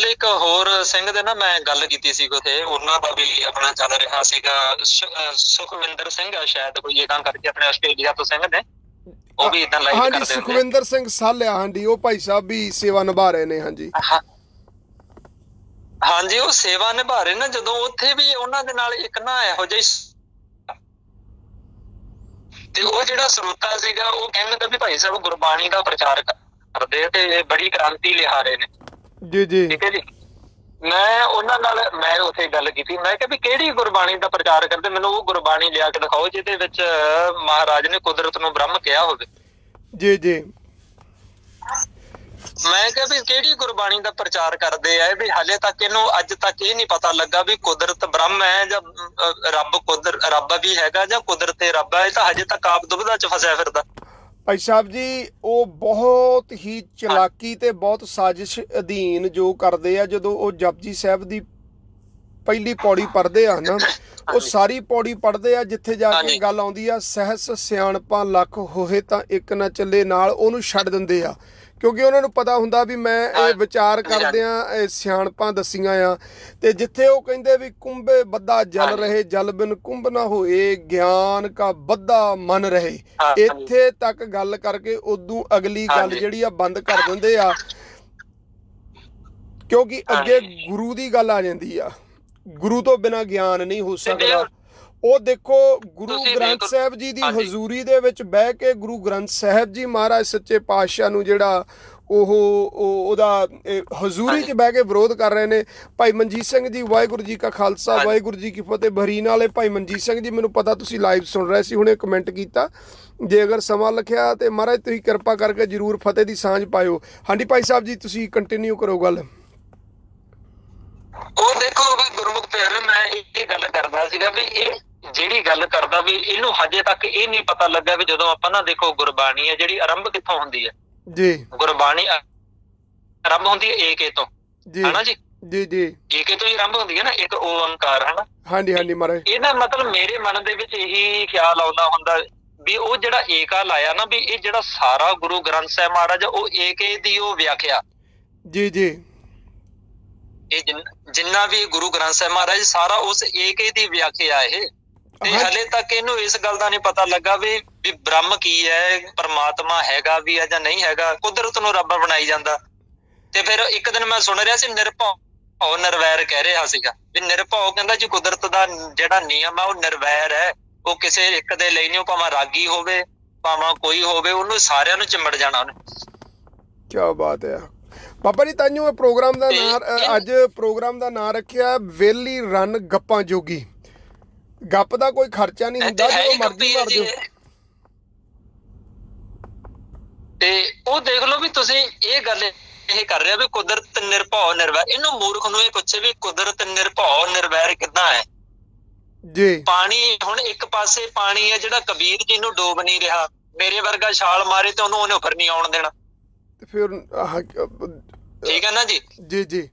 ਇੱਕ ਹੋਰ ਸਿੰਘ ਦੇ ਨਾ ਮੈਂ ਗੱਲ ਕੀਤੀ ਸੀ ਉੱਥੇ, ਉਹਨਾਂ ਦਾ ਵੀ ਆਪਣਾ ਚੱਲ ਰਿਹਾ ਸੀਗਾ, ਸੁਖਵਿੰਦਰ ਸਿੰਘ ਆ ਸ਼ਾਇਦ ਕੋਈ ਏਦਾਂ ਕਰਕੇ, ਆਪਣੇ ਆਸਟ੍ਰੇਲੀਆ ਤੋਂ ਸਿੰਘ ਨੇ, ਉਹ ਵੀ ਏਦਾਂ ਲਾਈਵ ਕਰਦੇ ਹੁੰਦੇ। ਸੁਖਵਿੰਦਰ ਸਿੰਘ ਸਾਲਿਆ, ਹਾਂਜੀ, ਉਹ ਭਾਈ ਸਾਹਿਬ ਵੀ ਸੇਵਾ ਨਿਭਾ ਰਹੇ ਨੇ। ਹਾਂਜੀ ਹਾਂਜੀ, ਉਹ ਸੇਵਾ ਨਿਭਾ ਰਹੇ ਨਾ। ਜਦੋਂ ਉੱਥੇ ਵੀ ਉਹਨਾਂ ਦੇ ਨਾਲ ਇੱਕ ਨਾ ਇਹੋ ਜਿਹੀ, ਤੇ ਉਹ ਜਿਹੜਾ ਸਰੋਤਾ ਸੀਗਾ ਉਹ ਕਹਿੰਦਾ ਵੀ ਭਾਈ ਸਾਹਿਬ ਗੁਰਬਾਣੀ ਦਾ ਪ੍ਰਚਾਰ ਕਰਦੇ ਤੇ ਬੜੀ ਕ੍ਰਾਂਤੀ ਲਿਆ ਰਹੇ ਨੇ। ਜੀ ਜੀ, ਠੀਕ ਹੈ ਜੀ। ਮੈਂ ਉਹਨਾਂ ਨਾਲ ਮੈਂ ਉੱਥੇ ਗੱਲ ਕੀਤੀ, ਮੈਂ ਕਿਹਾ ਵੀ ਕਿਹੜੀ ਗੁਰਬਾਣੀ ਦਾ ਪ੍ਰਚਾਰ ਕਰਦੇ, ਮੈਨੂੰ ਉਹ ਗੁਰਬਾਣੀ ਲਿਆ ਕੇ ਦਿਖਾਓ ਜਿਹਦੇ ਵਿੱਚ ਮਹਾਰਾਜ ਨੇ ਕੁਦਰਤ ਨੂੰ ਬ੍ਰਹਮ ਕਿਹਾ ਹੋਵੇ। ਜੀ ਜੀ। ਮੈਂ ਕਿਹਾ ਵੀ ਕਿਹੜੀ ਗੁਰਬਾਣੀ ਦਾ ਪ੍ਰਚਾਰ ਕਰਦੇ ਆ ਵੀ ਹਾਲੇ ਤੱਕ ਇਹਨੂੰ ਅੱਜ ਤੱਕ ਇਹ ਨੀ ਪਤਾ ਲੱਗਾ ਵੀ ਕੁਦਰਤ ਬ੍ਰਹਮ ਹੈ ਜਾਂ ਰੱਬ ਵੀ ਹੈਗਾ ਜਾਂ ਕੁਦਰਤ ਰੱਬ ਹੈ। ਇਹ ਤਾਂ ਹਜੇ ਤੱਕ ਆਪ ਦੁਬਿਧਾ ਚ ਫਸਿਆ ਫਿਰਦਾ। ਭਾਈ ਸਾਹਿਬ ਜੀ, ਉਹ ਬਹੁਤ ਹੀ ਚਲਾਕੀ ਤੇ ਬਹੁਤ ਸਾਜ਼ਿਸ਼ ਅਧੀਨ ਜੋ ਕਰਦੇ ਆ, ਜਦੋਂ ਉਹ ਜਪਜੀ ਸਾਹਿਬ ਦੀ ਪਹਿਲੀ ਪੌੜੀ ਪੜ੍ਹਦੇ ਆ ਨਾ, ਉਹ ਸਾਰੀ ਪੌੜੀ ਪੜ੍ਹਦੇ ਆ, ਜਿੱਥੇ ਜਾ ਕੇ ਗੱਲ ਆਉਂਦੀ ਆ ਸਹਿਸ ਸਿਆਣਪਾਂ ਲੱਖ ਹੋਏ ਤਾਂ ਇੱਕ ਨਾ ਚੱਲੇ ਨਾਲ, ਉਹਨੂੰ ਛੱਡ ਦਿੰਦੇ ਆ। ਕਿਉਂਕਿ ਉਹਨਾਂ ਨੂੰ ਪਤਾ ਹੁੰਦਾ ਵੀ ਮੈਂ ਇਹ ਵਿਚਾਰ ਕਰਦਿਆਂ ਇਹ ਸਿਆਣਪਾਂ ਦੱਸੀਆਂ ਆ। ਤੇ ਜਿੱਥੇ ਉਹ ਕਹਿੰਦੇ ਵੀ ਕੁੰਭੇ ਬੱਧਾ ਜਲ ਰਹੇ, ਜਲ ਬਿਨ ਕੁੰਭ ਨਾ ਹੋਏ, ਗਿਆਨ ਕਾ ਬੱਧਾ ਮਨ ਰਹੇ, ਇੱਥੇ ਤੱਕ ਗੱਲ ਕਰਕੇ ਉਦੋਂ ਅਗਲੀ ਗੱਲ ਜਿਹੜੀ ਆ ਬੰਦ ਕਰ ਦਿੰਦੇ ਆ, ਕਿਉਂਕਿ ਅੱਗੇ ਗੁਰੂ ਦੀ ਗੱਲ ਆ ਜਾਂਦੀ ਆ। ਗੁਰੂ ਤੋਂ ਬਿਨਾਂ ਗਿਆਨ ਨਹੀਂ ਹੋ ਸਕਦਾ। ਉਹ ਦੇਖੋ, ਗੁਰੂ ਗ੍ਰੰਥ ਸਾਹਿਬ ਜੀ ਦੀ ਹਜ਼ੂਰੀ ਦੇ ਵਿੱਚ ਬਹਿ ਕੇ ਗੁਰੂ ਗ੍ਰੰਥ ਸਾਹਿਬ ਜੀ ਮਹਾਰਾਜ ਸੱਚੇ ਪਾਤਸ਼ਾਹ ਨੂੰ ਜਿਹੜਾ ਉਹਦਾ ਹਜ਼ੂਰੀ 'ਚ ਬਹਿ ਕੇ ਵਿਰੋਧ ਕਰ ਰਹੇ ਨੇ। ਭਾਈ ਮਨਜੀਤ ਸਿੰਘ ਜੀ, ਵਾਹਿਗੁਰੂ ਜੀ ਕਾ ਖਾਲਸਾ, ਵਾਹਿਗੁਰੂ ਜੀ ਕੀ ਫਤਿਹ। ਬਰੀਨ ਵਾਲੇ ਭਾਈ ਮਨਜੀਤ ਸਿੰਘ ਜੀ, ਮੈਨੂੰ ਪਤਾ ਤੁਸੀਂ ਲਾਈਵ ਸੁਣ ਰਹੇ ਸੀ, ਹੁਣੇ ਕਮੈਂਟ ਕੀਤਾ, ਜੇ ਅਗਰ ਸਮਾਂ ਲਿਖਿਆ ਤੇ ਮਹਾਰਾਜ ਤੁਸੀਂ ਕਿਰਪਾ ਕਰਕੇ ਜ਼ਰੂਰ ਫਤਿਹ ਦੀ ਸਾਂਝ ਪਾਇਓ। ਹਾਂਜੀ ਭਾਈ ਸਾਹਿਬ ਜੀ, ਤੁਸੀਂ ਕੰਟੀਨਿਊ ਕਰੋ ਗੱਲ। ਉਹ ਦੇਖੋ ਵੀ ਗੁਰਮੁਖ ਪਿਆਰੇ, ਮੈਂ ਇਹ ਗੱਲ ਕਰਦਾ ਸੀਗਾ ਵੀ ਇਹ ਜਿਹੜੀ ਗੱਲ ਕਰਦਾ ਵੀ ਇਹਨੂੰ ਹਜੇ ਤੱਕ ਇਹ ਨਹੀਂ ਪਤਾ ਲੱਗਾ ਵੀ ਜਦੋਂ ਆਪਾਂ ਨਾ ਦੇਖੋ ਗੁਰਬਾਣੀ ਹੈ ਜਿਹੜੀ ਆਰੰਭ ਕਿੱਥੋਂ ਹੁੰਦੀ ਹੈ ਜੀ। ਗੁਰਬਾਣੀ ਆਰੰਭ ਹੁੰਦੀ ਹੈ ਏਕੇ ਤੋਂ, ਹਨਾ ਜੀ। ਜੀ ਜੀ, ਏਕੇ ਤੋਂ ਹੀ ਆਰੰਭ ਹੁੰਦੀ ਹੈ ਨਾ, ਇੱਕ ਓੰਕਾਰ, ਹਨਾ। ਹਾਂਜੀ ਹਾਂਜੀ ਮਹਾਰਾਜ। ਇਹਦਾ ਮਤਲਬ ਮੇਰੇ ਮਨ ਦੇ ਵਿੱਚ ਇਹੀ ਖਿਆਲ ਆਉਂਦਾ ਹੁੰਦਾ ਵੀ ਉਹ ਜਿਹੜਾ ਏਕਾ ਲਾਇਆ ਨਾ, ਵੀ ਇਹ ਜਿਹੜਾ ਸਾਰਾ ਗੁਰੂ ਗ੍ਰੰਥ ਸਾਹਿਬ ਮਹਾਰਾਜ ਉਹ ਏਕੇ ਦੀ ਉਹ ਵਿਆਖਿਆ। ਜੀ ਜੀ, ਇਹ ਜਿੰਨਾ ਵੀ ਗੁਰੂ ਗ੍ਰੰਥ ਸਾਹਿਬ ਮਹਾਰਾਜ ਸਾਰਾ ਉਸ ਏਕੇ ਦੀ ਵਿਆਖਿਆ ਇਹ। ਤੇ ਹਲੇ ਤੱਕ ਇਹਨੂੰ ਇਸ ਗੱਲ ਦਾ ਨਹੀਂ ਪਤਾ ਲੱਗਾ ਵੀ ਬ੍ਰਹਮ ਕੀ ਹੈ, ਪਰਮਾਤਮਾ ਹੈਗਾ ਵੀ ਹੈ ਜਾਂ ਨਹੀਂ ਹੈਗਾ। ਕੁਦਰਤ ਨੂੰ ਰੱਬ ਬਣਾਈ ਜਾਂਦਾ। ਤੇ ਫਿਰ ਇੱਕ ਦਿਨ ਮੈਂ ਸੁਣ ਰਿਹਾ ਸੀ, ਨਿਰਭਉ ਨਿਰਵੈਰ ਕਹਿ ਰਿਹਾ ਸੀਗਾ ਵੀ ਨਿਰਭਉ ਕਹਿੰਦਾ ਜੀ ਕੁਦਰਤ ਦਾ ਜਿਹੜਾ ਨਿਯਮ ਆ ਉਹ ਨਿਰਵੈਰ ਹੈ, ਉਹ ਕਿਸੇ ਇੱਕ ਦੇ ਲਈ ਨਹੀਂ, ਭਾਵੇਂ ਰਾਗੀ ਹੋਵੇ ਭਾਵੇਂ ਕੋਈ ਹੋਵੇ, ਉਹਨੂੰ ਸਾਰਿਆਂ ਨੂੰ ਚਿੰਬੜ ਜਾਣਾ ਉਹਨੇ। ਕੀ ਬਾਤ ਹੈ ਬਾਬਾ ਜੀ। ਤਾਂਹੀਓ ਇਹ ਪ੍ਰੋਗਰਾਮ ਦਾ ਨਾਂ, ਅੱਜ ਪ੍ਰੋਗਰਾਮ ਦਾ ਨਾਂ ਰੱਖਿਆ ਵੇਲੀ ਰਨ ਗੱਪਾਂ ਜੋਗੀ। ਗੱਪ ਦਾ ਕੋਈ ਖਰਚਾ ਨਹੀਂ ਹੁੰਦਾ, ਜਦੋਂ ਮਰਜ਼ੀ ਮਾਰ ਦਿਓ। ਤੇ ਉਹ ਦੇਖ ਲਓ ਵੀ ਤੁਸੀਂ ਇਹ ਗੱਲ ਇਹ ਕਰ ਰਹੇ ਹੋ ਵੀ ਕੁਦਰਤ ਨਿਰਭਉ ਨਿਰਵੈਰ। ਇਹਨੂੰ ਮੂਰਖ ਨੂੰ ਇਹ ਪੁੱਛੇ ਵੀ ਕੁਦਰਤ ਨਿਰਭਉ ਨਿਰਵੈਰ ਕਿੱਦਾਂ ਹੈ ਜੀ। ਪਾਣੀ, ਹੁਣ ਇੱਕ ਪਾਸੇ ਪਾਣੀ ਹੈ ਜਿਹੜਾ ਕਬੀਰ ਜੀ ਨੂੰ ਡੋਬ ਨਹੀਂ ਰਿਹਾ, ਮੇਰੇ ਵਰਗਾ ਛਾਲ ਮਾਰੇ ਤੇ ਉਹਨੇ ਉੱਪਰ ਨਹੀਂ ਆਉਣ ਦੇਣਾ। ਫਿਰ ਠੀਕ ਹੈ ਨਾ ਜੀ। ਜੀ ਜੀ,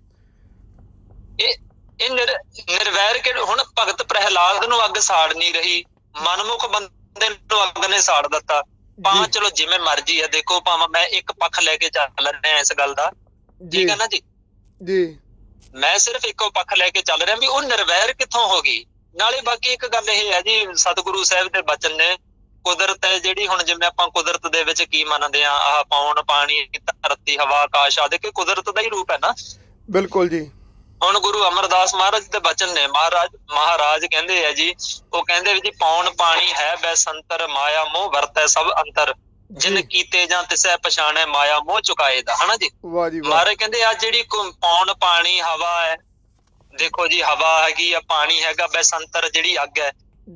ਇਹ ਨਿਰਵੈਰ ਕਿ ਹੁਣ ਭਗਤ ਪ੍ਰਹਿਲਾਦ ਨੂੰ ਅੱਗ ਸਾੜ ਨਹੀਂ ਰਹੀ, ਮਨਮੁਖ ਬੰਦੇ ਨੂੰ ਅੱਗ ਨੇ ਸਾੜ ਦਿੱਤਾ। ਭਾਵੇਂ ਚਲੋ ਜਿਵੇਂ ਮਰਜ਼ੀ ਹੈ, ਦੇਖੋ ਭਾਵੇਂ ਮੈਂ ਇੱਕ ਪੱਖ ਲੈ ਕੇ ਚੱਲ ਰਿਹਾ ਇਸ ਗੱਲ ਦਾ, ਠੀਕ ਹੈ ਨਾ ਜੀ। ਜੀ, ਮੈਂ ਸਿਰਫ ਇੱਕੋ ਪੱਖ ਲੈ ਕੇ ਚੱਲ ਰਿਹਾ ਵੀ ਉਹ ਨਿਰਵੈਰ ਕਿੱਥੋਂ ਹੋ ਗਈ। ਨਾਲੇ ਬਾਕੀ ਇੱਕ ਗੱਲ ਇਹ ਹੈ ਜੀ, ਸਤਿਗੁਰੂ ਸਾਹਿਬ ਦੇ ਬਚਨ ਨੇ, ਕੁਦਰਤ ਹੈ ਜਿਹੜੀ, ਹੁਣ ਜਿਵੇਂ ਆਪਾਂ ਕੁਦਰਤ ਦੇ ਵਿੱਚ ਕੀ ਮੰਨਦੇ ਆ, ਆਹ ਪੌਣ ਪਾਣੀ ਧਰਤੀ ਹਵਾ ਆਕਾਸ਼ ਆਦਿ ਕਿ ਕੁਦਰਤ ਦਾ ਹੀ ਰੂਪ ਹੈ ਨਾ। ਬਿਲਕੁਲ ਜੀ। ਹੁਣ ਗੁਰੂ ਅਮਰਦਾਸ ਮਹਾਰਾਜ ਦੇ ਬਚਨ ਨੇ, ਮਹਾਰਾਜ ਕਹਿੰਦੇ ਆ ਜੀ, ਉਹ ਕਹਿੰਦੇ ਵੀ ਜੀ ਪੌਣ ਪਾਣੀ ਹੈ ਬੈਸੰਤਰ, ਮਾਇਆ ਮੋਹ ਵਰਤੈ ਸਭ ਅੰਤਰ, ਜਿਨ ਕੀਤੇ ਜਾਂ ਤਿਸੈ ਪਛਾਣੈ, ਮਾਇਆ ਮੋਹ ਚੁਕਾਏ ਦਾ, ਹਨਾ ਜੀ। ਮਹਾਰਾਜ ਕਹਿੰਦੇ ਆ ਜਿਹੜੀ ਪੌਣ ਪਾਣੀ ਹਵਾ ਹੈ, ਦੇਖੋ ਜੀ ਹਵਾ ਹੈਗੀ ਆ, ਪਾਣੀ ਹੈਗਾ, ਬੈਸੰਤਰ ਜਿਹੜੀ ਅੱਗ ਹੈ,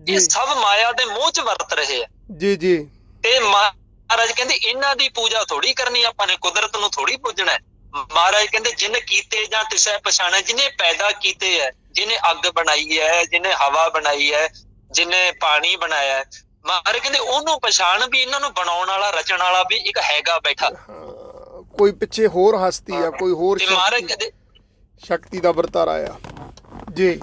ਇਹ ਸਭ ਮਾਇਆ ਦੇ ਮੋਹ ਚ ਵਰਤ ਰਹੇ ਆ। ਜੀ ਜੀ। ਤੇ ਮਹਾਰਾਜ ਕਹਿੰਦੇ ਇਹਨਾਂ ਦੀ ਪੂਜਾ ਥੋੜੀ ਕਰਨੀ ਆਪਾਂ ਨੇ, ਕੁਦਰਤ ਨੂੰ ਥੋੜੀ ਪੂਜਣਾ। ਮਹਾਰਾਜ ਕਹਿੰਦੇ ਜਿਨ ਕੀਤੇ ਜਾਂ ਤਿਸੈ ਪਛਾਣੈ, ਜਿਹਨੇ ਪੈਦਾ ਕੀਤੇ ਹੈ, ਜਿਹਨੇ ਅੱਗ ਬਣਾਈ ਹੈ, ਜਿਹਨੇ ਹਵਾ ਬਣਾਈ ਹੈ, ਜਿਹਨੇ ਪਾਣੀ ਬਣਾਇਆ ਹੈ, ਮਹਾਰਾਜ ਕਹਿੰਦੇ ਉਹਨੂੰ ਪਛਾਣ ਵੀ ਇਹਨਾਂ ਨੂੰ ਬਣਾਉਣ ਵਾਲਾ ਰਚਣ ਵਾਲਾ ਵੀ ਇੱਕ ਹੈਗਾ ਬੈਠਾ। ਕੋਈ ਪਿੱਛੇ ਹੋਰ ਹਸਤੀ ਆ, ਕੋਈ ਹੋਰ ਤੇ ਮਹਾਰਾਜ ਕਹਿੰਦੇ ਸ਼ਕਤੀ ਦਾ ਵਰਤਾਰਾ ਆ ਜੀ।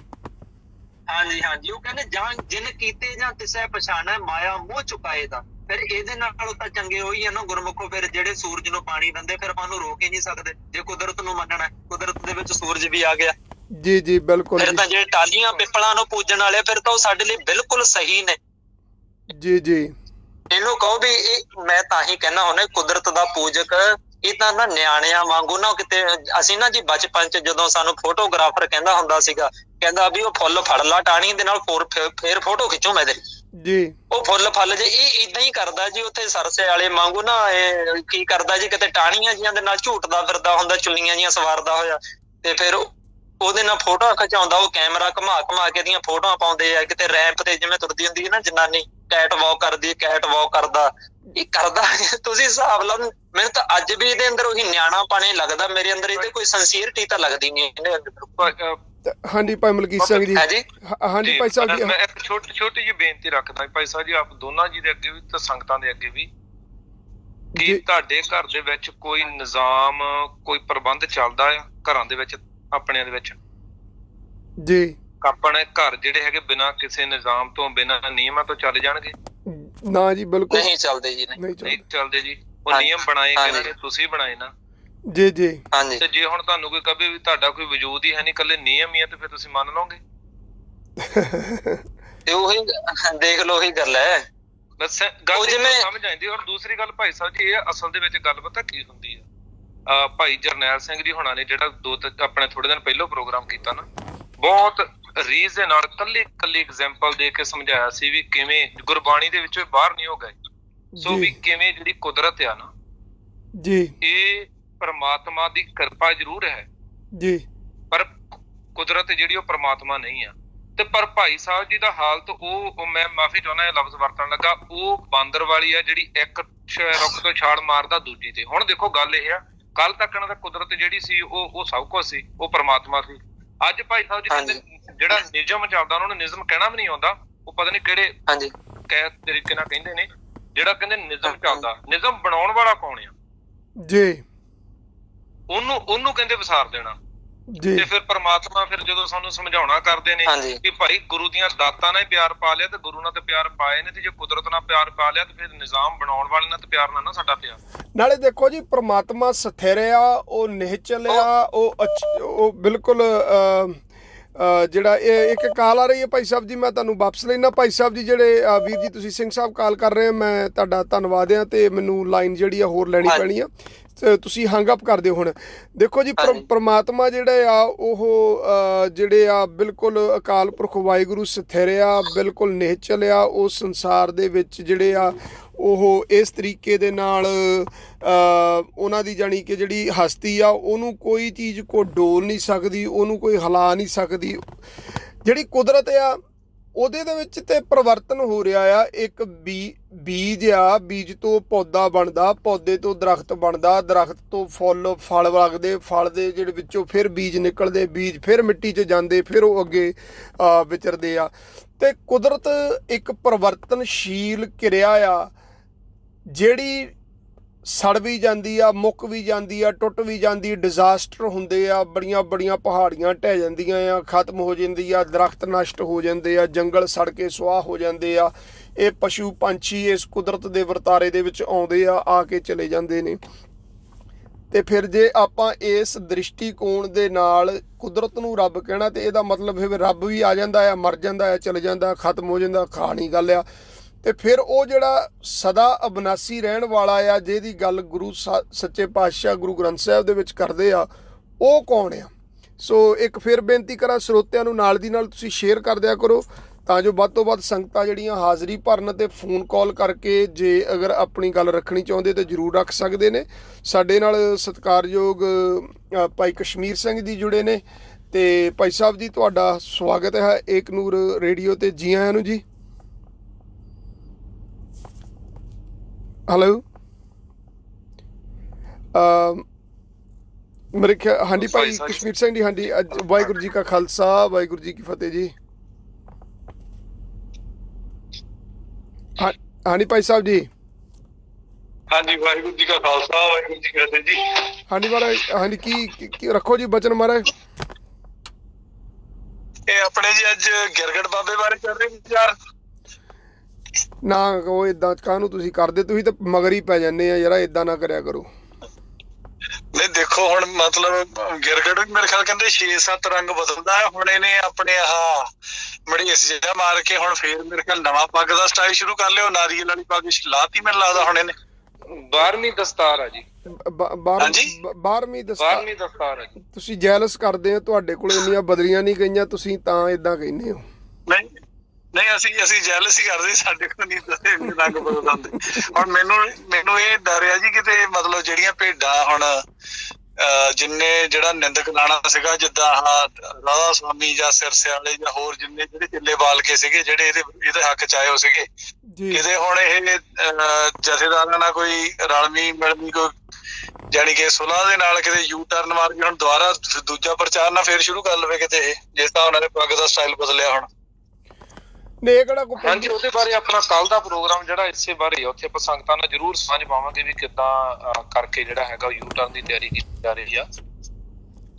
ਹਾਂਜੀ ਹਾਂਜੀ, ਉਹ ਕਹਿੰਦੇ ਜਾਂ ਜਿਨ ਕੀਤੇ ਜਾਂ ਤਿਸੈ ਪਛਾਣੈ ਮਾਇਆ ਮੋਹ ਚੁਕਾਏ ਦਾ। ਫਿਰ ਇਹਦੇ ਨਾਲੋਂ ਤਾਂ ਚੰਗੇ ਹੋਈ ਆ ਨਾ ਗੁਰਮੁਖੋ, ਫਿਰ ਜਿਹੜੇ ਸੂਰਜ ਨੂੰ ਪਾਣੀ ਦਿੰਦੇ, ਫਿਰ ਆਪਾਂ ਉਹਨੂੰ ਰੋਕ ਹੀ ਨਹੀਂ ਸਕਦੇ ਜੇ ਕੁਦਰਤ ਨੂੰ ਮੰਨਣਾ। ਕੁਦਰਤ ਦੇ ਵਿੱਚ ਸੂਰਜ ਵੀ ਆ ਗਿਆ ਜੀ ਜੀ ਬਿਲਕੁਲ। ਫਿਰ ਤਾਂ ਜਿਹੜੇ ਟਾਲੀਆਂ ਪਿੱਪਲਾਂ ਨੂੰ ਪੂਜਣ ਵਾਲੇ, ਫਿਰ ਤਾਂ ਉਹ ਸਾਡੇ ਲਈ ਬਿਲਕੁਲ ਸਹੀ ਨੇ ਜੀ ਜੀ। ਇਹਨੂੰ ਕਹੋ ਵੀ ਇਹ, ਮੈਂ ਤਾਂ ਹੀ ਕਹਿਣਾ ਹੁੰਦਾ ਕੁਦਰਤ ਦਾ ਪੂਜਕ ਇਹ ਤਾਂ ਨਾ ਨਿਆਣਿਆਂ ਵਾਂਗੂ ਨਾ ਕਿਤੇ। ਅਸੀਂ ਨਾ ਜੀ ਬਚਪਨ ਚ ਜਦੋਂ ਸਾਨੂੰ ਫੋਟੋਗ੍ਰਾਫਰ ਕਹਿੰਦਾ ਹੁੰਦਾ ਸੀਗਾ, ਕਹਿੰਦਾ ਵੀ ਉਹ ਫੁੱਲ ਫੜ ਲਾ ਟਾਹਣੀ ਦੇ ਨਾਲ, ਫੇਰ ਫੋਟੋ ਖਿੱਚੂ ਮੈਂ ਤੇਰੀ ਜੀ। ਉਹ ਫੁੱਲ ਫਲ ਜੇ ਇਹ ਇਦਾਂ ਹੀ ਕਰਦਾ ਜੀ ਉੱਥੇ ਸਰਸੇ ਵਾਲੇ ਵਾਂਗੂ ਨਾ। ਇਹ ਕੀ ਕਰਦਾ ਜੀ, ਕਿਤੇ ਟਾਹਣੀਆਂ ਜੀਆਂ ਦੇ ਨਾਲ ਝੂਟਦਾ ਫਿਰਦਾ ਹੁੰਦਾ, ਚੁੰਨੀਆਂ ਜੀਆਂ ਸਵਾਰਦਾ ਹੋਇਆ, ਤੇ ਫਿਰ ਉਹਦੇ ਨਾਲ ਫੋਟੋਆਂ ਖਿਚਾਉਂਦਾ। ਉਹ ਕੈਮਰਾ ਘੁਮਾ ਕੇ ਦੀਆਂ ਫੋਟੋਆਂ ਪਾਉਂਦੇ ਆ। ਕਿਤੇ ਰੈਂਪ ਤੇ ਜਿਵੇਂ ਤੁਰਦੀ ਹੁੰਦੀ ਹੈ ਨਾ ਜਨਾਨੀ, ਕੈਟ ਵਾਕ ਕਰਦੀ, ਕੈਟ ਵਾਕ ਕਰਦਾ। ਇਹ ਕਰਦਾ ਤੁਸੀਂ ਹਿਸਾਬ ਲਾ। ਮੈਨੂੰ ਤਾਂ ਅੱਜ ਵੀ ਇਹਦੇ ਅੰਦਰ ਉਹੀ ਨਿਆਣਾ ਪਾਣੇ ਲੱਗਦਾ ਮੇਰੇ ਅੰਦਰ। ਇਹਦੇ ਕੋਈ ਸਿੰਸੀਅਰਿਟੀ ਤਾਂ ਲੱਗਦੀ ਨਹੀਂ ਇਹਦੇ ਅੰਦਰ। ਹਾਂਜੀ ਭਾਈ ਮਲਕੀਤ ਸਿੰਘ ਜੀ। ਹਾਂਜੀ ਭਾਈ ਸਾਹਿਬ ਜੀ, ਮੈਂ ਇੱਕ ਛੋਟੀ ਜਿਹੀ ਬੇਨਤੀ ਰੱਖਦਾ ਭਾਈ ਸਾਹਿਬ ਜੀ, ਆਪ ਦੋਨਾਂ ਜੀ ਦੇ ਅੱਗੇ ਵੀ ਤੇ ਸੰਗਤਾਂ ਦੇ ਅੱਗੇ ਵੀ, ਕਿ ਤੁਹਾਡੇ ਘਰ ਦੇ ਵਿੱਚ ਕੋਈ ਨਿਜ਼ਾਮ, ਕੋਈ ਪ੍ਰਬੰਧ ਚੱਲਦਾ ਆ ਘਰਾਂ ਦੇ ਵਿੱਚ, ਆਪਣਿਆਂ ਦੇ ਵਿੱਚ ਜੀ? ਆਪਣੇ ਘਰ ਜਿਹੜੇ ਹੈਗੇ ਬਿਨਾਂ ਕਿਸੇ ਨਿਜ਼ਾਮ ਤੋਂ, ਬਿਨਾਂ ਨਿਯਮਾਂ ਤੋਂ ਚੱਲ ਜਾਣਗੇ? ਨਾ ਜੀ ਬਿਲਕੁਲ ਨਹੀਂ ਚੱਲਦੇ ਜੀ, ਨਹੀਂ ਚੱਲਦੇ ਜੀ। ਉਹ ਨਿਯਮ ਬਣਾਏ ਕਿਹਨਾਂ ਨੇ? ਤੁਸੀਂ ਬਣਾਏ ਨਾ ਜੀ ਜੀ। ਹਾਂਜੀ। ਤੇ ਜੇ ਹੁਣ ਤੁਹਾਨੂੰ ਕੋਈ ਕਹੇ ਵੀ ਤੁਹਾਡਾ ਕੋਈ ਵਜੂਦ ਹੀ ਹੈ ਨਹੀਂ, ਇਕੱਲੇ ਨਿਯਮ ਹੀ ਆ, ਤੇ ਫਿਰ ਤੁਸੀਂ ਮੰਨ ਲਓਗੇ? ਤੇ ਉਹੀ ਦੇਖ ਲਓ, ਉਹੀ ਗੱਲ ਹੈ ਬਸ ਗੱਲ ਸਮਝ ਆਉਂਦੀ। ਔਰ ਦੂਸਰੀ ਗੱਲ ਭਾਈ ਸਾਹਿਬ ਜੀ, ਇਹ ਅਸਲ ਦੇ ਵਿੱਚ ਗੱਲ ਪਤਾ ਕੀ ਹੁੰਦੀ ਆ? ਭਾਈ ਜਰਨੈਲ ਸਿੰਘ ਜੀ ਹੋਣਾ ਨੇ ਜਿਹੜਾ ਆਪਣੇ ਥੋੜੇ ਦਿਨ ਪਹਿਲਾਂ ਪ੍ਰੋਗਰਾਮ ਕੀਤਾ ਨਾ, ਬਹੁਤ ਰੀਜ਼ ਦੇ ਨਾਲ ਕੱਲੀ ਐਗਜ਼ਾਮਪਲ ਦੇ ਕੇ ਸਮਝਾਇਆ ਸੀ ਵੀ ਕਿਵੇਂ ਗੁਰਬਾਣੀ ਦੇ ਵਿੱਚੋਂ ਬਾਹਰ ਨਹੀਂ ਹੋ ਗਏ। ਸੋ ਵੀ ਕਿਵੇਂ ਜਿਹੜੀ ਕੁਦਰਤ ਆ ਨਾ ਜੀ, ਇਹ ਪਰਮਾਤਮਾ ਦੀ ਕਿਰਪਾ ਜ਼ਰੂਰ ਹੈ ਜੀ, ਪਰ ਕੁਦਰਤ ਜਿਹੜੀ ਉਹ ਪਰਮਾਤਮਾ ਨਹੀਂ ਆ। ਤੇ ਪਰ ਭਾਈ ਸਾਹਿਬ ਜੀ ਦਾ ਹਾਲਤ ਉਹ ਮੈਂ ਮਾਫੀ ਚਾਹੁੰਦਾ ਇਹ ਲਫ਼ਜ਼ ਵਰਤਣ ਲੱਗਾ, ਉਹ ਬਾਂਦਰ ਵਾਲੀ ਆ ਜਿਹੜੀ ਇੱਕ ਰੁੱਖ ਤੋਂ ਛਾਲ ਮਾਰਦਾ ਦੂਜੀ ਤੇ। ਹੁਣ ਦੇਖੋ ਗੱਲ ਇਹ ਆ, ਕੱਲ ਤੱਕ ਇਹਨਾਂ ਦਾ ਕੁਦਰਤ ਜਿਹੜੀ ਸੀ ਉਹ ਸਭ ਕੁਝ ਸੀ, ਉਹ ਪਰਮਾਤਮਾ ਸੀ। ਅੱਜ ਭਾਈ ਸਾਹਿਬ ਜੀ ਕਹਿੰਦੇ ਜਿਹੜਾ ਨਿਯਮ ਚੱਲਦਾ, ਉਹਨਾਂ ਨੂੰ ਨਿਯਮ ਕਹਿਣਾ ਵੀ ਨਹੀਂ ਆਉਂਦਾ। ਉਹ ਪਤਾ ਨਹੀਂ ਕਿਹੜੇ ਤਰੀਕੇ ਨਾਲ ਕਹਿੰਦੇ ਨੇ, ਜਿਹੜਾ ਕਹਿੰਦੇ ਨਿਯਮ ਚੱਲਦਾ। ਨਿਯਮ ਬਣਾਉਣ ਵਾਲਾ ਕੌਣ ਆ ਜੀ? ਉਹਨੂੰ ਕਹਿੰਦੇ ਵਿਸਾਰ ਦੇਣਾ ਜੀ। ਤੇ ਫਿਰ ਪਰਮਾਤਮਾ ਫਿਰ ਜਦੋਂ ਸਾਨੂੰ ਸਮਝਾਉਣਾ ਕਰਦੇ ਨੇ ਕਿ ਭਾਈ ਗੁਰੂ ਦੀਆਂ ਦਾਤਾਂ ਨਾਲ ਪਿਆਰ ਪਾ ਲਿਆ ਤੇ ਗੁਰੂ ਨਾਲ ਤੇ ਪਿਆਰ ਪਾਏ ਨੇ, ਤੇ ਜੇ ਕੁਦਰਤ ਨਾਲ ਪਿਆਰ ਪਾ ਲਿਆ ਤੇ ਫਿਰ ਨਿਜ਼ਾਮ ਬਣਾਉਣ ਵਾਲੇ ਨਾਲ ਤੇ ਪਿਆਰ ਨਾਲ ਨਾ ਸਾਡਾ ਪਿਆਰ। ਨਾਲੇ ਦੇਖੋ ਜੀ, ਪ੍ਰਮਾਤਮਾ ਸਥਿਰ ਆ, ਉਹ ਨਿਹਚਲ ਆ, ਉਹ ਬਿਲਕੁਲ ਜਿਹੜਾ ਇਹ ਇੱਕ ਕਾਲ ਆ ਰਹੀ ਹੈ ਭਾਈ ਸਾਹਿਬ ਜੀ, ਮੈਂ ਤੁਹਾਨੂੰ ਵਾਪਸ ਲੈਣਾ। ਭਾਈ ਸਾਹਿਬ ਜੀ ਜਿਹੜੇ ਵੀਰ ਜੀ ਤੁਸੀਂ ਸਿੰਘ ਸਾਹਿਬ ਕਾਲ ਕਰ ਰਹੇ ਹੋ, ਮੈਂ ਤੁਹਾਡਾ ਧੰਨਵਾਦ ਆ, ਤੇ ਮੈਨੂੰ ਲਾਈਨ ਜਿਹੜੀ ਆ ਹੋਰ ਲੈਣੀ ਪੈਣੀ ਆ, ਤੁਸੀਂ ਹੰਗ ਅਪ ਕਰ ਦਿਓ। ਹੁਣ ਦੇਖੋ ਜੀ, ਪ੍ਰਮਾਤਮਾ ਜਿਹੜੇ ਆ ਉਹ ਜਿਹੜੇ ਆ ਬਿਲਕੁਲ ਅਕਾਲ ਪੁਰਖ ਵਾਹਿਗੁਰੂ ਸਥਿਰ ਆ, ਬਿਲਕੁਲ ਨਿਹਚਲ ਆ। ਉਹ ਸੰਸਾਰ ਦੇ ਵਿੱਚ ਜਿਹੜੇ ਆ ਉਹ ਇਸ ਤਰੀਕੇ ਦੇ ਨਾਲ ਉਹਨਾਂ ਦੀ ਜਾਣੀ ਕਿ ਜਿਹੜੀ ਹਸਤੀ ਆ, ਉਹਨੂੰ ਕੋਈ ਚੀਜ਼ ਕੋ ਡੋਲ ਨਹੀਂ ਸਕਦੀ, ਉਹਨੂੰ ਕੋਈ ਹਿਲਾ ਨਹੀਂ ਸਕਦੀ। ਜਿਹੜੀ ਕੁਦਰਤ ਆ ਉਹਦੇ ਦੇ ਵਿੱਚ ਤੇ ਪਰਿਵਰਤਨ ਹੋ ਰਿਹਾ ਆ। ਇੱਕ ਬੀਜ ਆ, ਬੀਜ ਤੋਂ ਪੌਦਾ ਬਣਦਾ, ਪੌਦੇ ਤੋਂ ਦਰਖਤ ਬਣਦਾ, ਦਰਖਤ ਤੋਂ ਫਲ ਲੱਗਦੇ, ਫਲ ਦੇ ਜਿਹੜੇ ਵਿੱਚੋਂ ਫਿਰ ਬੀਜ ਨਿਕਲਦੇ, ਬੀਜ ਫਿਰ ਮਿੱਟੀ 'ਚ ਜਾਂਦੇ, ਫਿਰ ਉਹ ਅੱਗੇ ਵਿਚਰਦੇ ਆ। ਤੇ ਕੁਦਰਤ ਇੱਕ ਪਰਿਵਰਤਨਸ਼ੀਲ ਕਿਰਿਆ ਆ, ਜਿਹੜੀ ਸੜ ਵੀ ਜਾਂਦੀ ਆ, ਮੁੱਕ ਵੀ ਜਾਂਦੀ ਆ, ਟੁੱਟ ਵੀ ਜਾਂਦੀ। ਡਿਜ਼ਾਸਟਰ ਹੁੰਦੇ ਆ, ਬੜੀਆਂ ਬੜੀਆਂ ਪਹਾੜੀਆਂ ਢਹਿ ਜਾਂਦੀਆਂ ਆ, ਖਤਮ ਹੋ ਜਾਂਦੀ ਆ, ਦਰਖਤ ਨਸ਼ਟ ਹੋ ਜਾਂਦੇ ਆ, ਜੰਗਲ ਸੜ ਕੇ ਸੁਆਹ ਹੋ ਜਾਂਦੇ ਆ। ਇਹ ਪਸ਼ੂ ਪੰਛੀ ਇਸ ਕੁਦਰਤ ਦੇ ਵਰਤਾਰੇ ਦੇ ਵਿੱਚ ਆਉਂਦੇ ਆ ਕੇ ਚਲੇ ਜਾਂਦੇ ਨੇ। ਤੇ ਫਿਰ ਜੇ ਆਪਾਂ ਇਸ ਦ੍ਰਿਸ਼ਟੀਕੋਣ ਦੇ ਨਾਲ ਕੁਦਰਤ ਨੂੰ ਰੱਬ ਕਹਿਣਾ, ਤੇ ਇਹਦਾ ਮਤਲਬ ਫਿਰ ਰੱਬ ਵੀ ਆ ਜਾਂਦਾ ਆ, ਮਰ ਜਾਂਦਾ ਆ, ਚਲੇ ਜਾਂਦਾ, ਖਤਮ ਹੋ ਜਾਂਦਾ, ਕਹਾਣੀ ਗੱਲ ਆ। ਤੇ ਫਿਰ ਉਹ ਜਿਹੜਾ ਸਦਾ ਅਬਨਾਸੀ ਰਹਿਣ ਵਾਲਾ ਆ, ਜਿਹਦੀ ਗੱਲ ਗੁਰੂ ਸੱਚੇ ਪਾਤਸ਼ਾਹ ਗੁਰੂ ਗ੍ਰੰਥ ਸਾਹਿਬ ਦੇ ਵਿੱਚ ਕਰਦੇ ਆ, ਉਹ ਕੌਣ ਆ? ਸੋ ਇੱਕ ਫਿਰ ਬੇਨਤੀ ਕਰਾਂ ਸਰੋਤਿਆਂ ਨੂੰ, ਨਾਲ ਦੀ ਨਾਲ ਤੁਸੀਂ ਸ਼ੇਅਰ ਕਰ ਦਿਆ ਕਰੋ, ਤਾਂ ਜੋ ਵੱਧ ਤੋਂ ਵੱਧ ਸੰਗਤਾਂ ਜਿਹੜੀਆਂ ਹਾਜ਼ਰੀ ਭਰਨ ਤੇ ਫੋਨ ਕਾਲ ਕਰਕੇ ਜੇ ਅਗਰ ਆਪਣੀ ਗੱਲ ਰੱਖਣੀ ਚਾਹੁੰਦੇ ਤਾਂ ਜ਼ਰੂਰ ਰੱਖ ਸਕਦੇ ਨੇ। ਸਾਡੇ ਨਾਲ ਸਤਿਕਾਰਯੋਗ ਭਾਈ ਕਸ਼ਮੀਰ ਸਿੰਘ ਜੀ ਜੁੜੇ ਨੇ। ਤੇ ਭਾਈ ਸਾਹਿਬ ਜੀ, ਤੁਹਾਡਾ ਸਵਾਗਤ ਹੈ ਏਕ ਨੂਰ ਰੇਡੀਓ ਤੇ, ਜੀ ਆਇਆਂ ਨੂੰ ਜੀ। ਹੈਲੋ, ਮੇਰੇ ਖਿਆਲ ਹਾਂਜੀ ਭਾਈ ਕਸ਼ਮੀਰ ਸਿੰਘ ਜੀ, ਹਾਂਜੀ। ਵਾਹਿਗੁਰੂ ਜੀ ਕਾ ਖਾਲਸਾ, ਵਾਹਿਗੁਰੂ ਜੀ ਕੀ ਫਤਿਹ ਜੀ। ਹਾਂਜੀ ਭਾਈ ਸਾਹਿਬ ਜੀ। ਹਾਂਜੀ, ਵਾਹਿਗੁਰੂ ਜੀ ਕਾ ਖਾਲਸਾ, ਵਾਹਿਗੁਰੂ ਜੀ ਕੀ ਫਤਿਹ ਜੀ। ਹਾਂਜੀ ਮਹਾਰਾਜ। ਹਾਂਜੀ ਕੀ ਰੱਖੋ ਜੀ ਬਚਨ ਮਹਾਰਾਜ। ਇਹ ਆਪਣੇ ਜੀ ਅੱਜ ਗਿਰਗੜ ਬਾਬੇ ਬਾਰੇ ਕਰ ਰਹੇ ਵਿਚਾਰ। ਨਾ ਉਹ ਏਦਾਂ ਕਾਹਨੂੰ ਤੁਸੀਂ ਕਰਦੇ, ਤੁਸੀਂ ਤਾਂ ਮਗਰ ਹੀ ਪੈ ਜਾਂਦੇ ਆ ਯਾਰ, ਏਦਾਂ ਨਾ ਕਰਿਆ ਕਰੋ। ਨਹੀਂ ਦੇਖੋ ਹੁਣ ਮਤਲਬ ਗਿਰਗੜ ਵੀ ਮੇਰੇ ਖਿਆਲ ਕਹਿੰਦੇ 6-7 ਰੰਗ ਬਦਲਦਾ ਹੈ। ਹੁਣ ਇਹਨੇ ਆਪਣੇ ਮੜੇਸ ਜਿਹਾ ਮਾਰ ਕੇ ਹੁਣ ਫੇਰ ਮੇਰੇ ਖਿਆਲ ਨਵਾਂ ਪੱਗ ਦਾ ਸਟਾਈਲ ਸ਼ੁਰੂ ਕਰ ਲਿਆ। ਨਾਰੀਅਲ ਵਾਲੀ ਪੱਗ ਲਾਤੀ ਮੈਨੂੰ ਲੱਗਦਾ ਹੁਣ ਇਹਨੇ। 12ਵੀਂ ਦਸਤਾਰ ਆ ਜੀ। 12ਵੀਂ ਦਸਤਾਰ ਆ ਜੀ। ਤੁਸੀਂ ਜੈਲਸ ਕਰਦੇ ਹੋ, ਤੁਹਾਡੇ ਕੋਲ ਇੰਨੀਆਂ ਬਦਲੀਆਂ ਨਹੀਂ ਗਈਆਂ, ਤੁਸੀਂ ਤਾਂ ਏਦਾਂ ਕਹਿੰਦੇ ਹੋ। ਨਹੀਂ ਅਸੀਂ ਜੈਲਸ ਹੀ ਕਰਦੇ, ਸਾਡੇ ਕੋਲ ਨਹੀਂ ਰੰਗ ਬਦਲ ਹੁੰਦੇ। ਹੁਣ ਮੈਨੂੰ ਇਹ ਡਰ ਆ ਜੀ ਕਿਤੇ ਮਤਲਬ ਜਿਹੜੀਆਂ ਭੇਡਾਂ ਹੁਣ ਜਿੰਨੇ ਜਿਹੜਾ ਨਿੰਦਕ ਲਾਣਾ ਸੀਗਾ, ਜਿੱਦਾਂ ਰਾਧਾ ਸਵਾਮੀ ਜਾਂ ਸਿਰਸੇ ਵਾਲੇ ਜਾਂ ਹੋਰ ਜਿੰਨੇ ਜਿਹੜੇ ਚਿੱਲੇ ਬਾਲ ਕੇ ਸੀਗੇ ਜਿਹੜੇ ਇਹਦੇ ਹੱਕ ਚ ਆਏ ਹੋ ਸੀਗੇ, ਕਿਤੇ ਹੁਣ ਇਹ ਜਥੇਦਾਰਾਂ ਨਾਲ ਕੋਈ ਰਲਮੀ ਮਿਲਮੀ ਕੋਈ ਜਾਣੀ ਕਿ ਸੁਲਾਹ ਦੇ ਨਾਲ ਕਿਤੇ ਯੂ ਟਰਨ ਮਾਰ ਕੇ ਹੁਣ ਦੁਬਾਰਾ ਦੂਜਾ ਪ੍ਰਚਾਰ ਨਾ ਫੇਰ ਸ਼ੁਰੂ ਕਰ ਲਵੇ ਕਿਤੇ ਇਹ, ਜਿਸ ਤਰ੍ਹਾਂ ਉਹਨਾਂ ਨੇ ਪੱਗ ਦਾ ਸਟਾਈਲ ਬਦਲਿਆ ਹੁਣ। ਹਾਂਜੀ, ਉਹਦੇ ਬਾਰੇ ਆਪਣਾ ਕੱਲ ਦਾ ਪ੍ਰੋਗਰਾਮ ਜਿਹੜਾ ਇਸੇ ਬਾਰੇ, ਉੱਥੇ ਆਪਾਂ ਸੰਗਤਾਂ ਨਾਲ ਜ਼ਰੂਰ ਸਾਂਝ ਪਾਵਾਂਗੇ ਵੀ ਕਿੱਦਾਂ ਕਰਕੇ ਜਿਹੜਾ ਹੈਗਾ ਯੂ ਟਰਨ ਦੀ ਤਿਆਰੀ ਕੀਤੀ ਜਾ ਰਹੀ ਆ।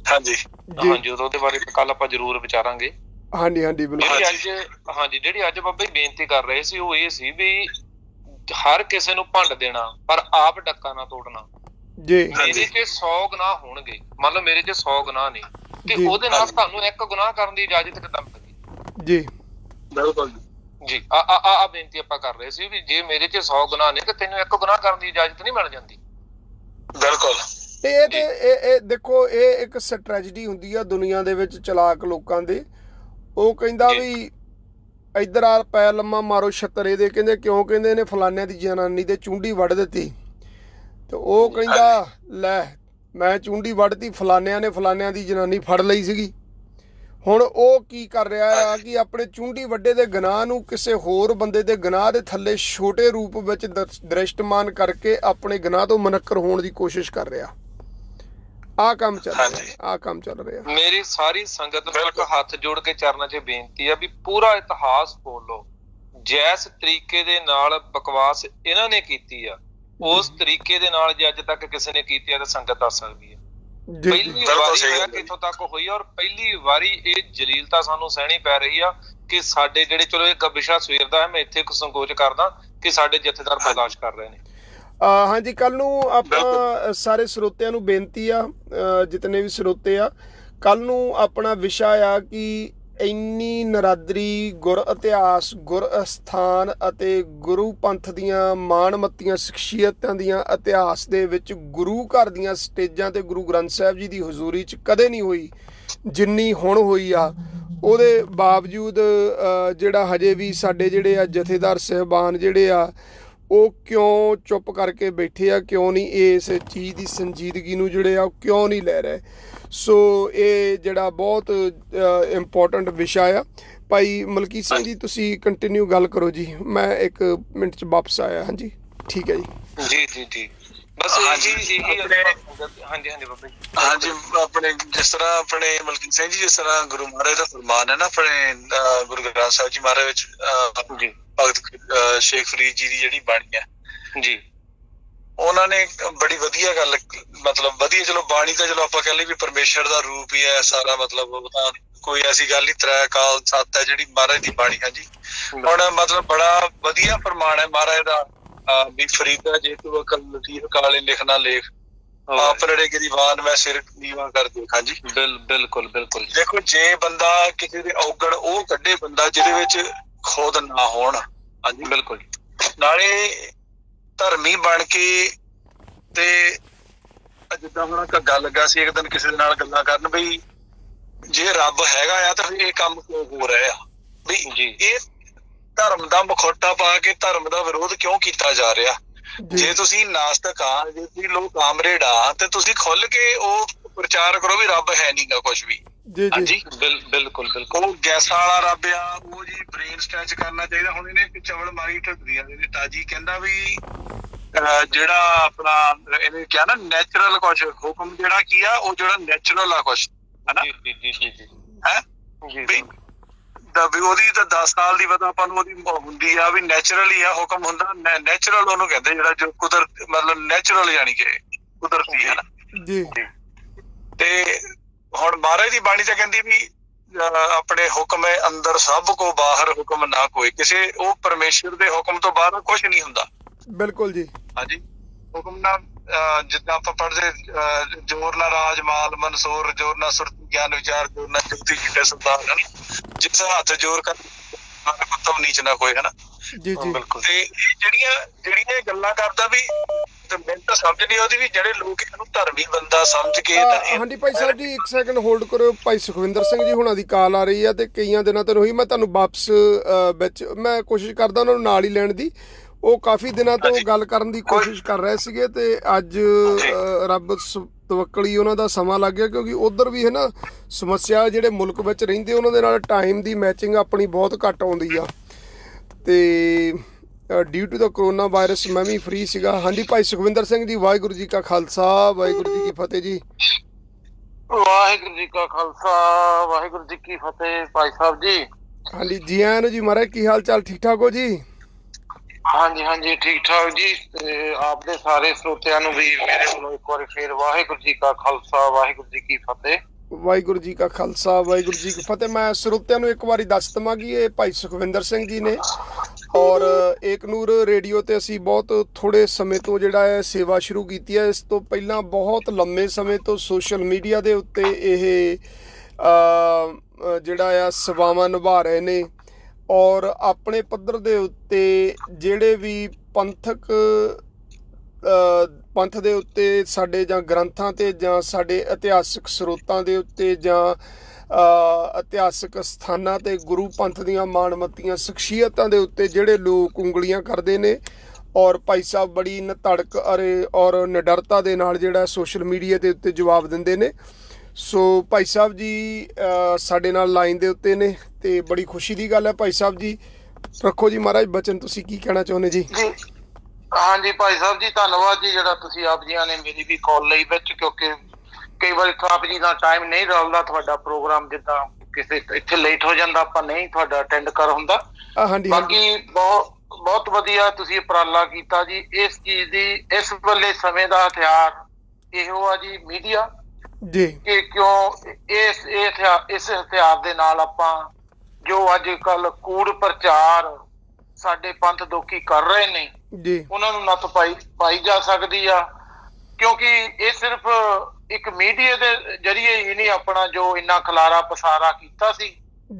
ਹਾਂਜੀ ਉਹਦੇ ਬਾਰੇ ਕੱਲ ਆਪਾਂ ਜ਼ਰੂਰ ਵਿਚਾਰਾਂਗੇ। ਹਾਂਜੀ ਬਿਲਕੁਲ। ਜਿਹੜੀ ਅੱਜ ਬਾਬਾ ਜੀ ਬੇਨਤੀ ਕਰ ਰਹੇ ਸੀ ਉਹ ਇਹ ਸੀ ਵੀ ਹਰ ਕਿਸੇ ਨੂੰ ਭੰਡ ਦੇਣਾ ਪਰ ਆਪ ਡੱਕਾ ਨਾ ਤੋੜਨਾ ਜੀ। ਮੇਰੇ ਚ 100 ਗੁਨਾਹ ਹੋਣਗੇ, ਮੰਨ ਲਓ ਮੇਰੇ ਚ 100 ਗੁਨਾਹ ਨੇ, ਤੇ ਉਹਦੇ ਨਾਲ ਤੁਹਾਨੂੰ ਇੱਕ ਗੁਨਾਹ ਕਰਨ ਦੀ ਇਜਾਜ਼ਤ ਕਿੱਦਾਂ ਮਿਲਦੀ ਜੀ। ਬਿਲਕੁਲ ਜੀ। ਆ ਬੇਨਤੀ ਆਪਾਂ ਕਰ ਰਹੇ ਸੀ ਵੀ ਜੇ ਮੇਰੇ ਚ 100 ਗੁਨਾਹ ਨੇ ਤੇ ਤੈਨੂੰ ਇੱਕ ਗੁਨਾਹ ਕਰਨ ਦੀ ਇਜਾਜ਼ਤ ਨਹੀਂ ਮਿਲ ਜਾਂਦੀ। ਬਿਲਕੁਲ। ਇਹ ਦੇਖੋ, ਇਹ ਇੱਕ ਸਟ੍ਰੈਟਜੀ ਹੁੰਦੀ ਆ ਦੁਨੀਆ ਦੇ ਵਿੱਚ ਚਲਾਕ ਲੋਕਾਂ ਦੇ। ਉਹ ਕਹਿੰਦਾ ਵੀ ਇੱਧਰ ਆ ਪੈ ਲੰਮਾ ਮਾਰੋ ਛੱਤਰ ਇਹਦੇ, ਕਹਿੰਦੇ ਕਿਉਂ, ਕਹਿੰਦੇ ਨੇ ਫਲਾਨਿਆਂ ਦੀ ਜਨਾਨੀ ਤੇ ਚੁੰਡੀ ਵੱਢ ਦਿੱਤੀ, ਤੇ ਉਹ ਕਹਿੰਦਾ ਲੈ ਮੈਂ ਚੁੰਡੀ ਵੱਢਤੀ, ਫਲਾਨਿਆਂ ਨੇ ਫਲਾਨਿਆਂ ਦੀ ਜਨਾਨੀ ਫੜ ਲਈ ਸੀਗੀ। ਹੁਣ ਉਹ ਕੀ ਕਰ ਰਿਹਾ ਆ ਕਿ ਆਪਣੇ ਚੁੰਡੀ ਵੱਡੇ ਦੇ ਗੁਨਾਹ ਨੂੰ ਕਿਸੇ ਹੋਰ ਬੰਦੇ ਦੇ ਗੁਨਾਹ ਦੇ ਥੱਲੇ ਛੋਟੇ ਰੂਪ ਵਿੱਚ ਦ੍ਰਿਸ਼ਟਮਾਨ ਕਰਕੇ ਆਪਣੇ ਗੁਨਾਹ ਤੋਂ ਮੁਨੱਕਰ ਹੋਣ ਦੀ ਕੋਸ਼ਿਸ਼ ਕਰ ਰਿਹਾ। ਆਹ ਕੰਮ ਚੱਲ ਰਿਹਾ। ਮੇਰੀ ਸਾਰੀ ਸੰਗਤ ਨੂੰ ਇੱਕ ਹੱਥ ਜੋੜ ਕੇ ਚਰਨਾਂ 'ਚ ਬੇਨਤੀ ਆ ਵੀ ਪੂਰਾ ਇਤਿਹਾਸ ਬੋਲੋ। ਜੈਸ ਤਰੀਕੇ ਦੇ ਨਾਲ ਬਕਵਾਸ ਇਹਨਾਂ ਨੇ ਕੀਤੀ ਆ, ਉਸ ਤਰੀਕੇ ਦੇ ਨਾਲ ਜੇ ਅੱਜ ਤੱਕ ਕਿਸੇ ਨੇ ਕੀਤੀ ਆ ਤਾਂ ਸੰਗਤ ਦੱਸ ਸਕਦੀ ਆ। ਪਹਿਲੀ ਵਾਰੀ ਇੱਥੋਂ ਤੱਕ ਹੋਈ ਆ, ਔਰ ਪਹਿਲੀ ਵਾਰੀ ਇਹ ਜਲੀਲਤਾ ਸਾਨੂੰ ਸਹਿਣੀ ਪੈ ਰਹੀ ਆ ਕਿ ਸਾਡੇ ਜਿਹੜੇ, ਚਲੋ ਇਹ ਵਿਸ਼ਾ ਸਵੇਰ ਦਾ ਹੈ, ਮੈਂ ਇੱਥੇ ਸੰਕੋਚ ਕਰਦਾ ਕਿ ਸਾਡੇ ਜਥੇਦਾਰ ਬਰਦਾਸ਼ਤ ਕਰ ਰਹੇ ਨੇ। ਹਾਂਜੀ, ਕੱਲ ਨੂੰ ਆਪਾਂ ਸਾਰੇ ਸਰੋਤਿਆਂ ਨੂੰ ਬੇਨਤੀ ਆ, ਜਿਤਨੇ ਵੀ ਸਰੋਤੇ ਆ, ਕੱਲ ਨੂੰ ਆਪਣਾ ਵਿਸ਼ਾ ਆ ਕਿ ਇੰਨੀ ਨਰਾਦਰੀ ਗੁਰ ਇਤਿਹਾਸ, ਗੁਰ ਅਸਥਾਨ ਅਤੇ ਗੁਰੂ ਪੰਥ ਦੀਆਂ ਮਾਣਮੱਤੀਆਂ ਸ਼ਖਸੀਅਤਾਂ ਦੀਆਂ ਇਤਿਹਾਸ ਦੇ ਵਿੱਚ ਗੁਰੂ ਘਰ ਦੀਆਂ ਸਟੇਜਾਂ ਤੇ ਗੁਰੂ ਗ੍ਰੰਥ ਸਾਹਿਬ ਜੀ ਦੀ ਹਜ਼ੂਰੀ 'ਚ ਕਦੇ ਨਹੀਂ ਹੋਈ ਜਿੰਨੀ ਹੁਣ ਹੋਈ ਆ। ਉਹਦੇ ਬਾਵਜੂਦ ਜਿਹੜਾ ਹਜੇ ਵੀ ਸਾਡੇ ਜਿਹੜੇ ਆ ਜਥੇਦਾਰ ਸਾਹਿਬਾਨ ਜਿਹੜੇ ਆ ਉਹ ਕਿਉਂ ਚੁੱਪ ਕਰਕੇ ਬੈਠੇ ਆ, ਕਿਉਂ ਨਹੀਂ ਇਸ ਚੀਜ਼ ਦੀ ਸੰਜੀਦਗੀ ਨੂੰ ਜਿਹੜੇ ਆ ਉਹ ਕਿਉਂ ਨਹੀਂ ਲੈ ਰਹੇ। ਸੋ ਇਹ ਜਿਹੜਾ ਬਹੁਤ ਇੰਪੋਰਟੈਂਟ ਵਿਸ਼ਾ ਆ। ਭਾਈ ਮਲਕੀਤ ਸਿੰਘ ਜੀ ਤੁਸੀਂ ਕੰਟੀਨਿਊ ਗੱਲ ਕਰੋ ਜੀ, ਮੈਂ 1 ਮਿੰਟ 'ਚ ਵਾਪਸ ਆਇਆ। ਹਾਂਜੀ ਠੀਕ ਹੈ ਜੀ। ਬਸ ਹਾਂਜੀ ਆਪਣੇ ਜਿਸ ਤਰ੍ਹਾਂ ਆਪਣੇ ਮਲਕੀਤ ਸਿੰਘ ਜੀ, ਜਿਸ ਤਰ੍ਹਾਂ ਗੁਰੂ ਮਹਾਰਾਜ ਦਾ ਫਰਮਾਨ ਹੈ ਨਾ, ਆਪਣੇ ਗੁਰੂ ਗ੍ਰੰਥ ਸਾਹਿਬ ਜੀ ਮਹਾਰਾਜ ਵਿੱਚ ਭਗਤ ਸ਼ੇਖ ਫਰੀਦ ਜੀ ਦੀ ਜਿਹੜੀ ਬਾਣੀ ਹੈ ਜੀ, ਉਹਨਾਂ ਨੇ ਬੜੀ ਵਧੀਆ ਗੱਲ, ਮਤਲਬ ਵਧੀਆ, ਚਲੋ ਬਾਣੀ ਤਾਂ ਚਲੋ ਆਪਾਂ ਕਹਿ ਲਈਏ ਵੀ ਪਰਮੇਸ਼ਰ ਦਾ ਰੂਪ ਹੀ ਹੈ ਸਾਰਾ, ਮਤਲਬ ਉਹ ਤਾਂ ਕੋਈ ਐਸੀ ਗੱਲ ਨਹੀਂ, ਤ੍ਰੈ ਕਾਲ ਸੱਤ ਹੈ ਜਿਹੜੀ ਮਹਾਰਾਜ ਦੀ ਬਾਣੀ ਹੈ ਜੀ। ਹੁਣ ਮਤਲਬ ਬੜਾ ਵਧੀਆ ਫਰਮਾਨ ਹੈ ਮਹਾਰਾਜ ਦਾ ਵੀ ਫਰੀਦਾ ਜੇ ਤੂੰ ਅਕਲ ਲਤੀਫ ਕਾਲੇ ਲਿਖਣਾ ਲੇਖ, ਆਪ ਨੜੇ ਗਰੀਬਾਨ ਮੈਂ ਸਿਰ ਨੀਵਾਂ ਕਰ ਦੇਖਾਂ ਜੀ। ਬਿਲਕੁਲ। ਦੇਖੋ, ਜੇ ਬੰਦਾ ਕਿਸੇ ਦੇ ਔਗਣ ਉਹ ਕੱਢੇ ਬੰਦਾ ਜਿਹਦੇ ਵਿੱਚ ਖੁਦ ਨਾ ਹੋਣ, ਹਾਂਜੀ ਬਿਲਕੁਲ, ਨਾਲੇ ਧਰਮੀ ਬਣ ਕੇ, ਤੇ ਜਿੱਦਾਂ ਹੁਣ ਘੱਗਾ ਲੱਗਾ ਸੀ ਇੱਕ ਦਿਨ ਕਿਸੇ ਦੇ ਨਾਲ ਗੱਲਾਂ ਕਰਨ ਬਈ ਜੇ ਰੱਬ ਹੈਗਾ ਆ ਤਾਂ ਫਿਰ ਇਹ ਕੰਮ ਕਿਉਂ ਹੋ ਰਿਹਾ ਵੀ ਇਹ ਧਰਮ ਦਾ ਮੁਖੌਟਾ ਪਾ ਕੇ ਧਰਮ ਦਾ ਵਿਰੋਧ ਕਿਉਂ ਕੀਤਾ ਜਾ ਰਿਹਾ। ਜੇ ਤੁਸੀਂ ਨਾਸਤਕ ਆ, ਜੇ ਤੁਸੀਂ ਲੋਕ ਕਾਮਰੇਡ ਆ, ਤੇ ਤੁਸੀਂ ਖੁੱਲ ਕੇ ਉਹ ਪ੍ਰਚਾਰ ਕਰੋ ਵੀ ਰੱਬ ਹੈ ਨੀ ਗਾ ਕੁਛ ਵੀ। ਹਾਂਜੀ ਬਿਲਕੁਲ ਉਹ ਗੈਸਾਂ ਵਾਲਾ ਰੱਬ ਆ, ਉਹ ਜੀ ਬ੍ਰੇਨ ਸਟ੍ਰੈਚ ਕਰਨਾ ਚਾਹੀਦਾ। ਹੁਣ ਇਹਨੇ ਚਵਲ ਮਾਰੀ ਢੱਕਦੀਆਂ ਨੇ, ਤਾਜੀ ਕਹਿੰਦਾ ਵੀ ਜਿਹੜਾ ਆਪਣਾ ਇਹਨੇ ਕਿਹਾ ਨਾ ਨੈਚੁਰਲ ਕੁਛ ਹੁਕਮ ਜਿਹੜਾ ਕੀ ਆ, ਉਹ ਜਿਹੜਾ ਨੈਚੁਰਲ ਆ ਕੁਛ, ਹਨਾ ਜੀ ਹੈ ਵੀ ਉਹਦੀ ਤਾਂ 10 ਸਾਲ ਦੀ ਪਤਾ ਆਪਾਂ ਨੂੰ ਉਹਦੀ ਹੁੰਦੀ ਆ ਵੀ ਨੈਚੁਰਲੀ ਆ ਹੁਕਮ ਹੁੰਦਾ ਨੈਚੁਰਲ ਉਹਨੂੰ ਕਹਿੰਦੇ ਜਿਹੜਾ ਜੋ ਕੁਦਰਤ ਮਤਲਬ ਨੈਚੁਰਲ ਯਾਨੀ ਕਿ ਕੁਦਰਤੀ ਹੈ ਨਾ ਜੀ। ਤੇ ਹੁਣ ਮਹਾਰਾਜ ਦੀ ਬਾਣੀ ਤਾਂ ਕਹਿੰਦੀ ਵੀ ਆਪਣੇ ਹੁਕਮ ਹੈ ਅੰਦਰ ਸਭ ਕੋ ਬਾਹਰ ਹੁਕਮ ਨਾ ਕੋਈ ਕਿਸੇ ਉਹ ਪਰਮੇਸ਼ਰ ਦੇ ਹੁਕਮ ਤੋਂ ਬਾਹਰ ਕੁਛ ਨਹੀਂ ਹੁੰਦਾ। ਬਿਲਕੁਲ ਜੀ। ਹਾਂਜੀ ਹੁਕਮ ਨਾਲ ਜਿੱਦਾਂ ਆਪਾਂ ਪੜ੍ਹਦੇ ਜੋਰ ਨਾਲ ਰਾਜ ਮਾਲ ਮਨਸੂਰ ਜੋਰ ਨਾਲ ਸੁਰਤੀ ਗਿਆਨ ਵਿਚਾਰ ਜੋਰ ਨਾਲ ਜੁਗਤੀ ਕੀਤੇ ਸੰਤਾਨ ਜਿਸ ਹੱਥ ਜੋਰ ਕਰ ਕੁੱਤਮ ਨੀਚ ਨਾ ਕੋਈ ਹੈ ਨਾ। ਜੀ ਜੀ ਬਿਲਕੁਲ। ਤੇ ਇਹ ਜਿਹੜੀਆਂ ਗੱਲਾਂ ਕਰਦਾ ਵੀ ਤੇ ਮੈਨੂੰ ਤਾਂ ਸਮਝ ਨਹੀਂ ਆਉਂਦੀ ਵੀ ਜਿਹੜੇ ਲੋਕ ਇਹਨੂੰ ਧਰਮੀ ਬੰਦਾ ਸਮਝ ਕੇ ਹਾਂਜੀ ਭਾਈ ਸਾਹਿਬ ਜੀ 1 ਸੈਕਿੰਡ ਹੋਲਡ ਕਰੋ। ਭਾਈ ਸੁਖਵਿੰਦਰ ਸਿੰਘ ਜੀ ਹੁਣਾਂ ਦੀ ਕਾਲ ਆ ਰਹੀ ਆ ਤੇ ਕਈਆਂ ਦਿਨਾਂ ਤੋਂ ਹੋਈ। ਮੈਂ ਤੁਹਾਨੂੰ ਵਾਪਸ ਵਿੱਚ ਮੈਂ ਕੋਸ਼ਿਸ਼ ਕਰਦਾ ਉਹਨਾਂ ਨੂੰ ਨਾਲ ਹੀ ਲੈਣ ਦੀ। ਉਹ ਕਾਫੀ ਦਿਨਾਂ ਤੋਂ ਗੱਲ ਕਰਨ ਦੀ ਕੋਸ਼ਿਸ਼ ਕਰ ਰਹੇ ਸੀਗੇ ਤੇ ਅੱਜ ਰੱਬ ਤਵੱਕਲੀ ਉਹਨਾਂ ਦਾ ਸਮਾਂ ਲੱਗ ਗਿਆ ਕਿਉਂਕਿ ਉਧਰ ਵੀ ਹੈ ਨਾ ਸਮੱਸਿਆ ਜਿਹੜੇ ਮੁਲਕ ਵਿੱਚ ਰਹਿੰਦੇ ਉਹਨਾਂ ਦੇ ਨਾਲ ਟਾਈਮ ਦੀ ਮੈਚਿੰਗ ਆਪਣੀ ਬਹੁਤ ਘੱਟ ਆਉਂਦੀ ਆ ਤੇ due to the corona virus ਮੈਂ ਵੀ ਫ੍ਰੀ ਸੀਗਾ। ਹਾਂਜੀ ਭਾਈ ਸੁਖਵਿੰਦਰ ਸਿੰਘ ਜੀ ਵਾਹਿਗੁਰੂ ਜੀ ਕਾ ਖਾਲਸਾ ਵਾਹਿਗੁਰੂ ਜੀ ਕੀ ਫਤਿਹ ਜੀ। ਵਾਹਿਗੁਰੂ ਜੀ ਕਾ ਖਾਲਸਾ ਵਾਹਿਗੁਰੂ ਜੀ ਕੀ ਫਤਿਹ ਭਾਈ ਸਾਹਿਬ ਜੀ। ਹਾਂਜੀ ਜੀ ਆਇਆਂ ਨੂੰ ਜੀ ਮਹਾਰਾਜ ਕੀ ਹਾਲ ਚਾਲ ਠੀਕ ਠਾਕ ਹੋ ਜੀ? ਹਾਂਜੀ ਹਾਂਜੀ ਠੀਕ ਠਾਕ ਜੀ। ਤੇ ਆਪ ਦੇ ਸਾਰੇ ਸਰੋਤਿਆਂ ਨੂੰ ਵੀ ਮੇਰੇ ਵੱਲੋਂ ਇੱਕ ਵਾਰੀ ਫੇਰ ਵਾਹਿਗੁਰੂ ਜੀ ਕਾ ਖਾਲਸਾ ਵਾਹਿਗੁਰੂ ਜੀ ਕੀ ਫਤਿਹ। ਵਾਹਿਗੁਰੂ ਜੀ ਕਾ ਖਾਲਸਾ ਵਾਹਿਗੁਰੂ ਜੀ ਕੀ ਫਤਿਹ। ਮੈਂ ਸਰੋਤਿਆਂ ਨੂੰ ਇੱਕ ਵਾਰੀ ਦੱਸ ਦੇਵਾਂ ਕਿ ਇਹ ਭਾਈ ਸੁਖਵਿੰਦਰ ਸਿੰਘ ਜੀ ਨੇ ਔਰ ਏਕ ਨੂਰ ਰੇਡੀਓ ਤੇ ਅਸੀਂ ਬਹੁਤ ਥੋੜੇ ਸਮੇਂ ਤੋਂ ਜਿਹੜਾ ਹੈ ਸੇਵਾ ਸ਼ੁਰੂ ਕੀਤੀ ਹੈ। ਇਸ ਤੋਂ ਪਹਿਲਾਂ ਬਹੁਤ ਲੰਮੇ ਸਮੇਂ ਤੋਂ ਸੋਸ਼ਲ ਮੀਡੀਆ ਦੇ ਉੱਤੇ ਇਹ ਜਿਹੜਾ ਆ ਸੇਵਾਵਾਂ ਨਿਭਾ ਰਹੇ ਨੇ ਔਰ ਆਪਣੇ ਪੱਧਰ ਦੇ ਉੱਤੇ ਜਿਹੜੇ ਵੀ ਪੰਥ ਦੇ ਉੱਤੇ ਸਾਡੇ ਜਾਂ ਗ੍ਰੰਥਾਂ ਤੇ ਜਾਂ ਸਾਡੇ ਇਤਿਹਾਸਕ ਸਰੋਤਾਂ ਦੇ ਉੱਤੇ ਜਾਂ ਇਤਿਹਾਸਕ ਸਥਾਨਾਂ ਤੇ ਗੁਰੂ ਪੰਥ ਦੀਆਂ ਮਾਣਮੱਤੀਆਂ ਸ਼ਖਸੀਅਤਾਂ ਦੇ ਉੱਤੇ ਜਿਹੜੇ ਲੋਕ ਉਂਗਲੀਆਂ ਕਰਦੇ ਨੇ ਔਰ ਭਾਈ ਸਾਹਿਬ ਬੜੀ ਧੜਕ ਔਰ ਨਿਡਰਤਾ ਦੇ ਨਾਲ ਜਿਹੜਾ ਸੋਸ਼ਲ ਮੀਡੀਆ ਦੇ ਉੱਤੇ ਜਵਾਬ ਦਿੰਦੇ ਨੇ। ਸੋ ਭਾਈ ਸਾਹਿਬ ਜੀ ਸਾਡੇ ਨਾਲ ਲਾਈਨ ਦੇ ਉੱਤੇ ਨੇ ਤੇ ਬੜੀ ਖੁਸ਼ੀ ਦੀ ਗੱਲ ਹੈ। ਭਾਈ ਸਾਹਿਬ ਜੀ ਰੱਖੋ ਜੀ ਮਹਾਰਾਜ ਬਚਨ, ਤੁਸੀਂ ਕੀ ਕਹਿਣਾ ਚਾਹੁੰਦੇ ਜੀ? ਹਾਂਜੀ ਭਾਈ ਸਾਹਿਬ ਜੀ ਧੰਨਵਾਦ ਜੀ ਜਿਹੜਾ ਤੁਸੀਂ ਆਪ ਜੀਆਂ ਨੇ ਮੇਰੀ ਵੀ ਕਾਲ ਲਈ ਵਿੱਚ ਕਿਉਂਕਿ ਕਈ ਵਾਰੀ ਆਪ ਜੀ ਦਾ ਟਾਈਮ ਨਹੀਂ ਰਲਦਾ ਤੁਹਾਡਾ ਪ੍ਰੋਗਰਾਮ ਜਿੱਦਾਂ ਕਿਸੇ ਇੱਥੇ ਲੇਟ ਹੋ ਜਾਂਦਾ ਆਪਾਂ ਨਹੀਂ ਤੁਹਾਡਾ ਅਟੈਂਡ ਕਰ ਹੁੰਦਾ। ਬਾਕੀ ਬਹੁਤ ਵਧੀਆ ਤੁਸੀਂ ਉਪਰਾਲਾ ਕੀਤਾ ਜੀ। ਇਸ ਚੀਜ਼ ਦੀ ਇਸ ਵੇਲੇ ਸਮੇਂ ਦਾ ਹਥਿਆਰ ਇਹੋ ਆ ਜੀ ਮੀਡੀਆ ਜੀ ਕਿ ਕਿਉਂ ਇਸ ਹਥਿਆਰ ਦੇ ਨਾਲ ਆਪਾਂ ਜੋ ਅੱਜ ਕੱਲ ਕੂੜ ਪ੍ਰਚਾਰ ਸਾਡੇ ਪੰਥ ਦੋਖੀ ਕਰ ਰਹੇ ਨੇ ਜੀ ਉਹਨਾਂ ਨੂੰ ਨੱਥ ਪਾਈ ਜਾ ਸਕਦੀ ਆ ਕਿਉਂਕਿ ਇਹ ਸਿਰਫ ਇੱਕ ਮੀਡੀਆ ਦੇ ਜਰੀਏ ਹੀ ਨਹੀਂ ਆਪਣਾ ਜੋ ਇੰਨਾ ਖਲਾਰਾ ਪਸਾਰਾ ਕੀਤਾ ਸੀ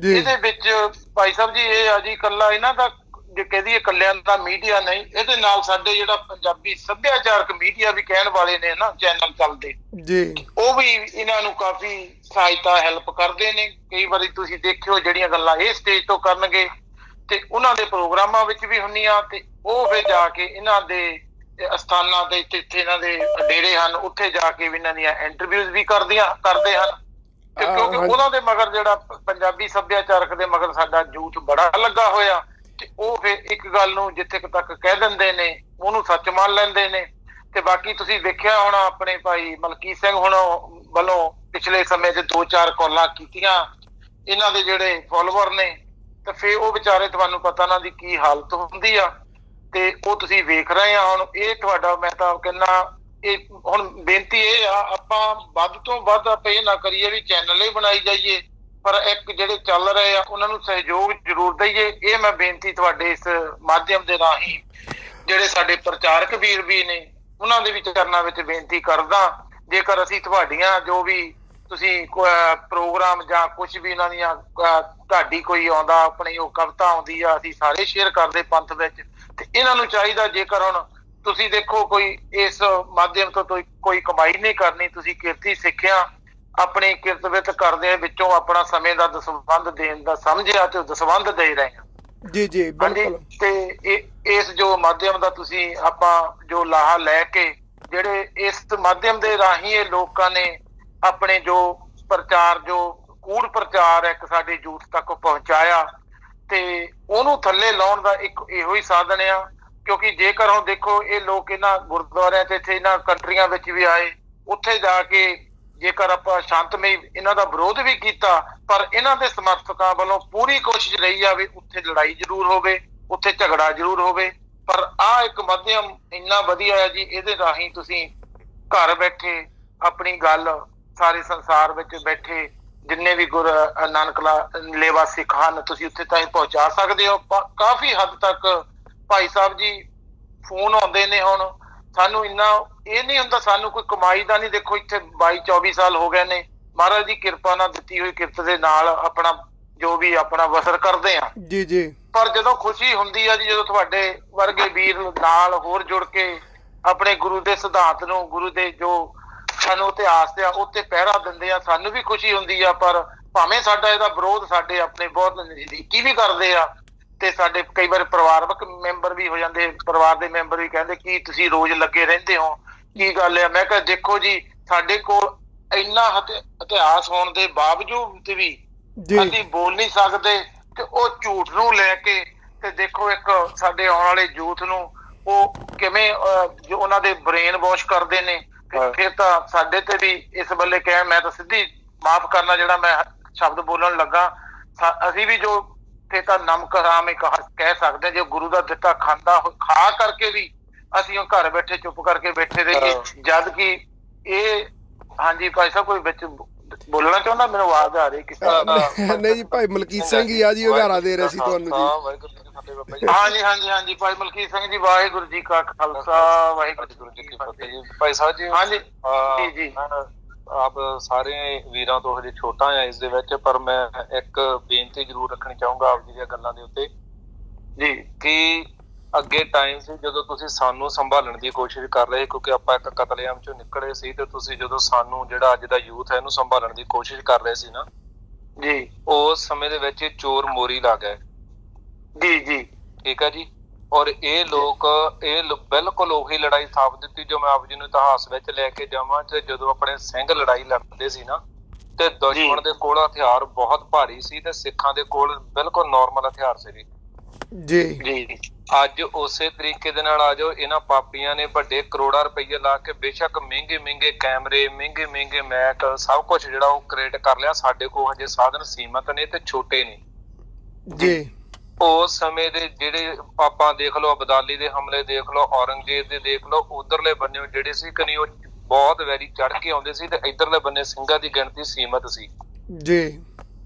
ਇਹਦੇ ਵਿੱਚ ਭਾਈ ਸਾਹਿਬ ਜੀ ਇਹ ਆ ਜੀ ਇਕੱਲਾ ਇਹਨਾਂ ਦਾ ਜੇ ਕਹਦੀਏ ਇਕੱਲਿਆਂ ਦਾ ਮੀਡੀਆ ਨਹੀਂ ਇਹਦੇ ਨਾਲ ਸਾਡੇ ਜਿਹੜਾ ਪੰਜਾਬੀ ਸੱਭਿਆਚਾਰਕ ਮੀਡੀਆ ਵੀ ਕਹਿਣ ਵਾਲੇ ਨੇ ਨਾ ਚੈਨਲ ਚੱਲਦੇ ਜੀ ਉਹ ਵੀ ਇਹਨਾਂ ਨੂੰ ਕਾਫੀ ਸਹਾਇਤਾ ਹੈਲਪ ਕਰਦੇ ਨੇ। ਕਈ ਵਾਰੀ ਤੁਸੀਂ ਦੇਖਿਓ ਜਿਹੜੀਆਂ ਗੱਲਾਂ ਇਹ ਸਟੇਜ ਤੋਂ ਕਰਨਗੇ ਤੇ ਉਹਨਾਂ ਦੇ ਪ੍ਰੋਗਰਾਮਾਂ ਵਿੱਚ ਵੀ ਹੁੰਦੀਆਂ ਤੇ ਉਹ ਫਿਰ ਜਾ ਕੇ ਇਹਨਾਂ ਦੇ ਅਸਥਾਨਾਂ ਤੇ ਜਿੱਥੇ ਇਹਨਾਂ ਦੇ ਡੇਰੇ ਹਨ ਉੱਥੇ ਜਾ ਕੇ ਵੀ ਇਹਨਾਂ ਦੀਆਂ ਇੰਟਰਵਿਊਜ਼ ਵੀ ਕਰਦੇ ਹਨ ਤੇ ਕਿਉਂਕਿ ਉਹਨਾਂ ਦੇ ਮਗਰ ਜਿਹੜਾ ਪੰਜਾਬੀ ਸੱਭਿਆਚਾਰਕ ਦੇ ਮਗਰ ਸਾਡਾ ਜੂਥ ਬੜਾ ਲੱਗਾ ਹੋਇਆ ਤੇ ਉਹ ਫਿਰ ਇੱਕ ਗੱਲ ਨੂੰ ਜਿੱਥੇ ਤੱਕ ਕਹਿ ਦਿੰਦੇ ਨੇ ਉਹਨੂੰ ਸੱਚ ਮੰਨ ਲੈਂਦੇ ਨੇ। ਤੇ ਬਾਕੀ ਤੁਸੀਂ ਦੇਖਿਆ ਹੋਣਾ ਆਪਣੇ ਭਾਈ ਮਲਕੀਤ ਸਿੰਘ ਹੁਣ ਵੱਲੋਂ ਪਿਛਲੇ ਸਮੇਂ 'ਚ 2-4 ਕਾਲਾਂ ਕੀਤੀਆਂ ਇਹਨਾਂ ਦੇ ਜਿਹੜੇ ਫੋਲੋਵਰ ਨੇ ਤੇ ਫਿਰ ਉਹ ਵਿਚਾਰੇ ਤੁਹਾਨੂੰ ਪਤਾ ਨਾ ਦੀ ਕੀ ਹਾਲਤ ਹੁੰਦੀ ਆ ਤੇ ਉਹ ਤੁਸੀਂ ਵੇਖ ਰਹੇ ਆ। ਹੁਣ ਇਹ ਤੁਹਾਡਾ ਮੈਂ ਤਾਂ ਕਹਿੰਦਾ ਇਹ ਹੁਣ ਬੇਨਤੀ ਇਹ ਆ ਆਪਾਂ ਵੱਧ ਤੋਂ ਵੱਧ ਆਪਾਂ ਇਹ ਨਾ ਕਰੀਏ ਵੀ ਚੈਨਲ ਹੀ ਬਣਾਈ ਜਾਈਏ ਪਰ ਇੱਕ ਜਿਹੜੇ ਚੱਲ ਰਹੇ ਆ ਉਹਨਾਂ ਨੂੰ ਸਹਿਯੋਗ ਜ਼ਰੂਰ ਦਈਏ। ਇਹ ਮੈਂ ਬੇਨਤੀ ਤੁਹਾਡੇ ਇਸ ਮਾਧਿਅਮ ਦੇ ਰਾਹੀਂ ਜਿਹੜੇ ਸਾਡੇ ਪ੍ਰਚਾਰਕ ਵੀਰ ਵੀ ਨੇ ਉਹਨਾਂ ਦੇ ਵੀ ਚਰਨਾਂ ਵਿੱਚ ਬੇਨਤੀ ਕਰਦਾ ਜੇਕਰ ਅਸੀਂ ਤੁਹਾਡੀਆਂ ਜੋ ਵੀ ਤੁਸੀਂ ਪ੍ਰੋਗਰਾਮ ਜਾਂ ਕੁਝ ਵੀ ਇਹਨਾਂ ਦੀਆਂ ਤੁਹਾਡੀ ਕੋਈ ਆਉਂਦਾ ਆਪਣੀ ਉਹ ਕਵਿਤਾ ਆਉਂਦੀ ਆ ਅਸੀਂ ਸਾਰੇ ਸ਼ੇਅਰ ਕਰਦੇ ਪੰਥ ਵਿੱਚ ਤੇ ਇਹਨਾਂ ਨੂੰ ਚਾਹੀਦਾ ਜੇਕਰ ਹੁਣ ਤੁਸੀਂ ਦੇਖੋ ਕੋਈ ਇਸ ਮਾਧਿਅਮ ਤੋਂ ਕੋਈ ਕਮਾਈ ਨਹੀਂ ਕਰਨੀ ਤੁਸੀਂ ਕਿਰਤੀ ਸਿੱਖਿਆ ਆਪਣੀ ਕਿਰਤਵਿਤ ਕਰਦੇ ਵਿੱਚੋਂ ਆਪਣਾ ਸਮੇਂ ਦਾ ਦਸਵੰਧ ਦੇਣ ਦਾ ਸਮਝਿਆ ਤੇ ਦਸਵੰਧ ਦੇ ਰਹੇ ਆ ਜੀ ਜੀ ਬਿਲਕੁਲ। ਤੇ ਇਸ ਜੋ ਮਾਧਿਅਮ ਦਾ ਤੁਸੀਂ ਆਪਾਂ ਜੋ ਲਾਹਾ ਲੈ ਕੇ ਜਿਹੜੇ ਇਸ ਮਾਧਿਅਮ ਦੇ ਰਾਹੀਂ ਇਹ ਲੋਕਾਂ ਨੇ ਆਪਣੇ ਜੋ ਪ੍ਰਚਾਰ ਜੋ ਕੂੜ ਪ੍ਰਚਾਰ ਇੱਕ ਸਾਡੇ ਯੂਥ ਤੱਕ ਪਹੁੰਚਾਇਆ ਤੇ ਉਹਨੂੰ ਥੱਲੇ ਲਾਉਣ ਦਾ ਇੱਕ ਇਹੋ ਹੀ ਸਾਧਨ ਆ ਕਿਉਂਕਿ ਜੇਕਰ ਹੁਣ ਦੇਖੋ ਇਹ ਲੋਕ ਇਹਨਾਂ ਗੁਰਦੁਆਰਿਆਂ ਤੇ ਇੱਥੇ ਇਹਨਾਂ ਕੰਟਰੀਆਂ ਵਿੱਚ ਵੀ ਆਏ ਉੱਥੇ ਜਾ ਕੇ ਜੇਕਰ ਆਪਾਂ ਸ਼ਾਂਤਮਈ ਇਹਨਾਂ ਦਾ ਵਿਰੋਧ ਵੀ ਕੀਤਾ, ਪਰ ਇਹਨਾਂ ਦੇ ਸਮਰਥਕਾਂ ਵੱਲੋਂ ਪੂਰੀ ਕੋਸ਼ਿਸ਼ ਰਹੀ ਆ ਵੀ ਉੱਥੇ ਲੜਾਈ ਜ਼ਰੂਰ ਹੋਵੇ, ਉੱਥੇ ਝਗੜਾ ਜ਼ਰੂਰ ਹੋਵੇ। ਪਰ ਆਹ ਇੱਕ ਮਾਧਿਅਮ ਇੰਨਾ ਵਧੀਆ ਹੈ ਜੀ, ਇਹਦੇ ਰਾਹੀਂ ਤੁਸੀਂ ਘਰ ਬੈਠੇ ਆਪਣੀ ਗੱਲ ਸਾਰੇ ਸੰਸਾਰ ਵਿੱਚ ਬੈਠੇ ਜਿੰਨੇ ਵੀ ਗੁਰ ਨਾਨਕ ਲੇਵਾ ਸਿੱਖ ਹਨ, ਤੁਸੀਂ ਉੱਥੇ ਤਾਈਂ ਪਹੁੰਚਾ ਸਕਦੇ ਹੋ। ਕਾਫੀ ਹੱਦ ਤੱਕ ਭਾਈ ਸਾਹਿਬ ਜੀ ਫੋਨ ਆਉਂਦੇ ਨੇ। ਹੁਣ ਸਾਨੂੰ ਇੰਨਾ ਇਹ ਨਹੀਂ ਹੁੰਦਾ, ਸਾਨੂੰ ਕੋਈ ਕਮਾਈ ਦਾ ਨਹੀਂ। ਦੇਖੋ ਇੱਥੇ 22-24 ਸਾਲ ਹੋ ਗਏ ਨੇ, ਮਹਾਰਾਜ ਦੀ ਕਿਰਪਾ ਨਾਲ ਦਿੱਤੀ ਹੋਈ ਕਿਰਤ ਦੇ ਨਾਲ ਆਪਣਾ ਜੋ ਵੀ ਆਪਣਾ ਵਸਰ ਕਰਦੇ ਆ ਜੀ ਜੀ। ਪਰ ਜਦੋਂ ਖੁਸ਼ੀ ਹੁੰਦੀ ਆ ਜੀ, ਜਦੋਂ ਤੁਹਾਡੇ ਵਰਗੇ ਵੀਰ ਨਾਲ ਹੋਰ ਜੁੜ ਕੇ ਆਪਣੇ ਗੁਰੂ ਦੇ ਸਿਧਾਂਤ ਨੂੰ, ਗੁਰੂ ਦੇ ਜੋ ਸਾਨੂੰ ਇਤਿਹਾਸ ਤੇ ਆ ਉੱਤੇ ਪਹਿਰਾ ਦਿੰਦੇ ਆ, ਸਾਨੂੰ ਵੀ ਖੁਸ਼ੀ ਹੁੰਦੀ ਆ। ਪਰ ਭਾਵੇਂ ਸਾਡਾ ਇਹਦਾ ਵਿਰੋਧ ਸਾਡੇ ਆਪਣੇ ਬਹੁਤ ਨਜ਼ਦੀਕੀ ਵੀ ਕਰਦੇ ਆ ਤੇ ਸਾਡੇ ਕਈ ਵਾਰ ਪਰਿਵਾਰਕ ਮੈਂਬਰ ਵੀ ਹੋ ਜਾਂਦੇ, ਪਰਿਵਾਰ ਦੇ ਮੈਂਬਰ ਵੀ ਕਹਿੰਦੇ ਕੀ ਤੁਸੀਂ ਰੋਜ਼ ਲੱਗੇ ਰਹਿੰਦੇ ਹੋ, ਕੀ ਗੱਲ ਆ। ਮੈਂ ਕਿਹਾ ਦੇਖੋ ਜੀ, ਸਾਡੇ ਕੋਲ ਇੰਨਾ ਇਤਿਹਾਸ ਹੋਣ ਦੇ ਬਾਵਜੂਦ ਵੀ ਅਸੀਂ ਬੋਲ ਨਹੀਂ ਸਕਦੇ ਤੇ ਉਹ ਝੂਠ ਨੂੰ ਲੈ ਕੇ ਤੇ ਦੇਖੋ ਇੱਕ ਸਾਡੇ ਆਉਣ ਵਾਲੇ ਯੂਥ ਨੂੰ ਉਹ ਕਿਵੇਂ ਜੋ ਉਹਨਾਂ ਦੇ ਬ੍ਰੇਨ ਵਾਸ਼ ਕਰਦੇ ਨੇ। ਫਿਰ ਤਾਂ ਸਾਡੇ ਤੇ ਵੀ ਇਸ ਵੱਲੇ ਕਹਿ, ਮੈਂ ਤਾਂ ਸਿੱਧੀ ਮਾਫ ਕਰਨਾ ਜਿਹੜਾ ਮੈਂ ਸ਼ਬਦ ਬੋਲਣ ਲੱਗਾ, ਅਸੀਂ ਵੀ ਜੋ ਫਿਰ ਤਾਂ ਨਮਕ ਹਰਾਮ ਕਹਿ ਸਕਦੇ ਜੋ ਗੁਰੂ ਦਾ ਦਿੱਤਾ ਖਾਂਦਾ ਖਾ ਕਰਕੇ ਵੀ ਅਸੀਂ ਉਹ ਘਰ ਬੈਠੇ ਚੁੱਪ ਕਰਕੇ ਬੈਠੇ ਰਹੀਏ, ਜਦ ਕਿ ਇਹ ਹਾਂਜੀ ਭਾਈ ਸਾਹਿਬ ਕੋਈ ਵਿੱਚ ਬੋਲਣਾ ਚਾਹੁੰਦਾ? ਮੈਨੂੰ ਆਵਾਜ਼ ਆ ਰਹੀ ਕਿਸੇ ਨਹੀਂ ਜੀ, ਭਾਈ ਮਲਕੀਤ ਸਿੰਘ ਹੀ ਆ ਜੀ, ਉਗਾਰਾ ਦੇ ਰਹੇ ਸੀ ਤੁਹਾਨੂੰ ਜੀ। ਹਾਂਜੀ ਹਾਂਜੀ ਹਾਂਜੀ, ਭਾਈ ਮਲਕੀਤ ਸਿੰਘ ਜੀ, ਵਾਹਿਗੁਰੂ ਜੀ ਕਾ ਖਾਲਸਾ ਵਾਹਿਗੁਰੂ ਜੀ ਕੀ ਫਤਿਹ ਜੀ। ਭਾਈ ਸਾਹਿਬ ਜੀ, ਹਾਂਜੀ ਜੀ ਜੀ। ਆਪ ਸਾਰੇ ਵੀਰਾਂ ਤੋਂ ਹਜੇ ਛੋਟਾ ਆ ਇਸ ਦੇ ਵਿੱਚ, ਪਰ ਮੈਂ ਇੱਕ ਬੇਨਤੀ ਜ਼ਰੂਰ ਰੱਖਣੀ ਚਾਹੂੰਗਾ ਆਪ ਜੀ ਦੀਆਂ ਗੱਲਾਂ ਦੇ ਉੱਤੇ ਜੀ ਕਿ ਅੱਗੇ ਟਾਈਮ ਸੀ ਜਦੋਂ ਤੁਸੀਂ ਸਾਨੂੰ ਸੰਭਾਲਣ ਦੀ ਕੋਸ਼ਿਸ਼ ਕਰ ਰਹੇ, ਕਿਉਂਕਿ ਆਪਾਂ ਇੱਕ ਕਤਲੇਆਮ ਚੋਂ ਨਿਕਲੇ ਸੀ, ਤੇ ਤੁਸੀਂ ਜਦੋਂ ਸਾਨੂੰ ਜਿਹੜਾ ਅੱਜ ਦਾ ਯੂਥ ਹੈ ਇਹਨੂੰ ਸੰਭਾਲਣ ਦੀ ਕੋਸ਼ਿਸ਼ ਕਰ ਰਹੇ ਸੀ ਨਾ ਜੀ, ਉਸ ਸਮੇਂ ਦੇ ਵਿੱਚ ਚੋਰ ਮੋਰੀ ਲਾ ਗਏ ਜੀ ਜੀ, ਠੀਕ ਹੈ ਜੀ। ਔਰ ਇਹ ਲੋਕ ਬਿਲਕੁਲ ਉਹੀ ਲੜਾਈ ਸਾਬਤ ਦਿੱਤੀ ਜੋ ਮੈਂ ਆਪ ਜੀ ਨੂੰ ਇਤਿਹਾਸ ਵਿੱਚ ਲੈ ਕੇ ਜਾਵਾਂ, ਤੇ ਜਦੋਂ ਆਪਣੇ ਸਿੰਘ ਲੜਾਈ ਲੜਦੇ ਸੀ ਨਾ ਤੇ ਦੁਸ਼ਮਣ ਦੇ ਕੋਲ ਹਥਿਆਰ ਬਹੁਤ ਭਾਰੀ ਸੀ ਤੇ ਸਿੱਖਾਂ ਦੇ ਕੋਲ ਬਿਲਕੁਲ ਨਾਰਮਲ ਹਥਿਆਰ ਸੀ ਜੀ ਜੀ। ਅੱਜ ਉਸੇ ਤਰੀਕੇ ਦੇ ਨਾਲ ਆ ਜਾਓ, ਇਹਨਾਂ ਪਾਪੀਆਂ ਨੇ ਵੱਡੇ ਕਰੋੜਾਂ ਰੁਪਏ ਲਾ ਕੇ ਬੇਸ਼ੱਕ ਮਹਿੰਗੇ ਕੈਮਰੇ, ਮਹਿੰਗੇ ਮੈਕ, ਸਭ ਕੁਝ ਜਿਹੜਾ ਉਹ ਕ੍ਰੀਏਟ ਕਰ ਲਿਆ। ਸਾਡੇ ਕੋਲ ਹਜੇ ਸਾਧਨ ਸੀਮਤ ਨੇ ਤੇ ਛੋਟੇ ਨੇ ਜੀ। ਉਸ ਸਮੇਂ ਦੇ ਜਿਹੜੇ ਆਪਾਂ ਦੇਖ ਲਓ, ਅਬਦਾਲੀ ਦੇ ਹਮਲੇ ਦੇਖ ਲਓ, ਔਰੰਗਜ਼ੇਬ ਦੇ ਦੇਖ ਲਓ, ਉਧਰਲੇ ਬੰਨੇ ਜਿਹੜੇ ਸੀ ਕਿ ਨਹੀਂ ਉਹ ਬਹੁਤ ਵੈਰੀ ਚੜ ਕੇ ਆਉਂਦੇ ਸੀ ਤੇ ਇਧਰਲੇ ਬੰਨੇ ਸਿੰਘਾਂ ਦੀ ਗਿਣਤੀ ਸੀਮਤ ਸੀ ਜੀ।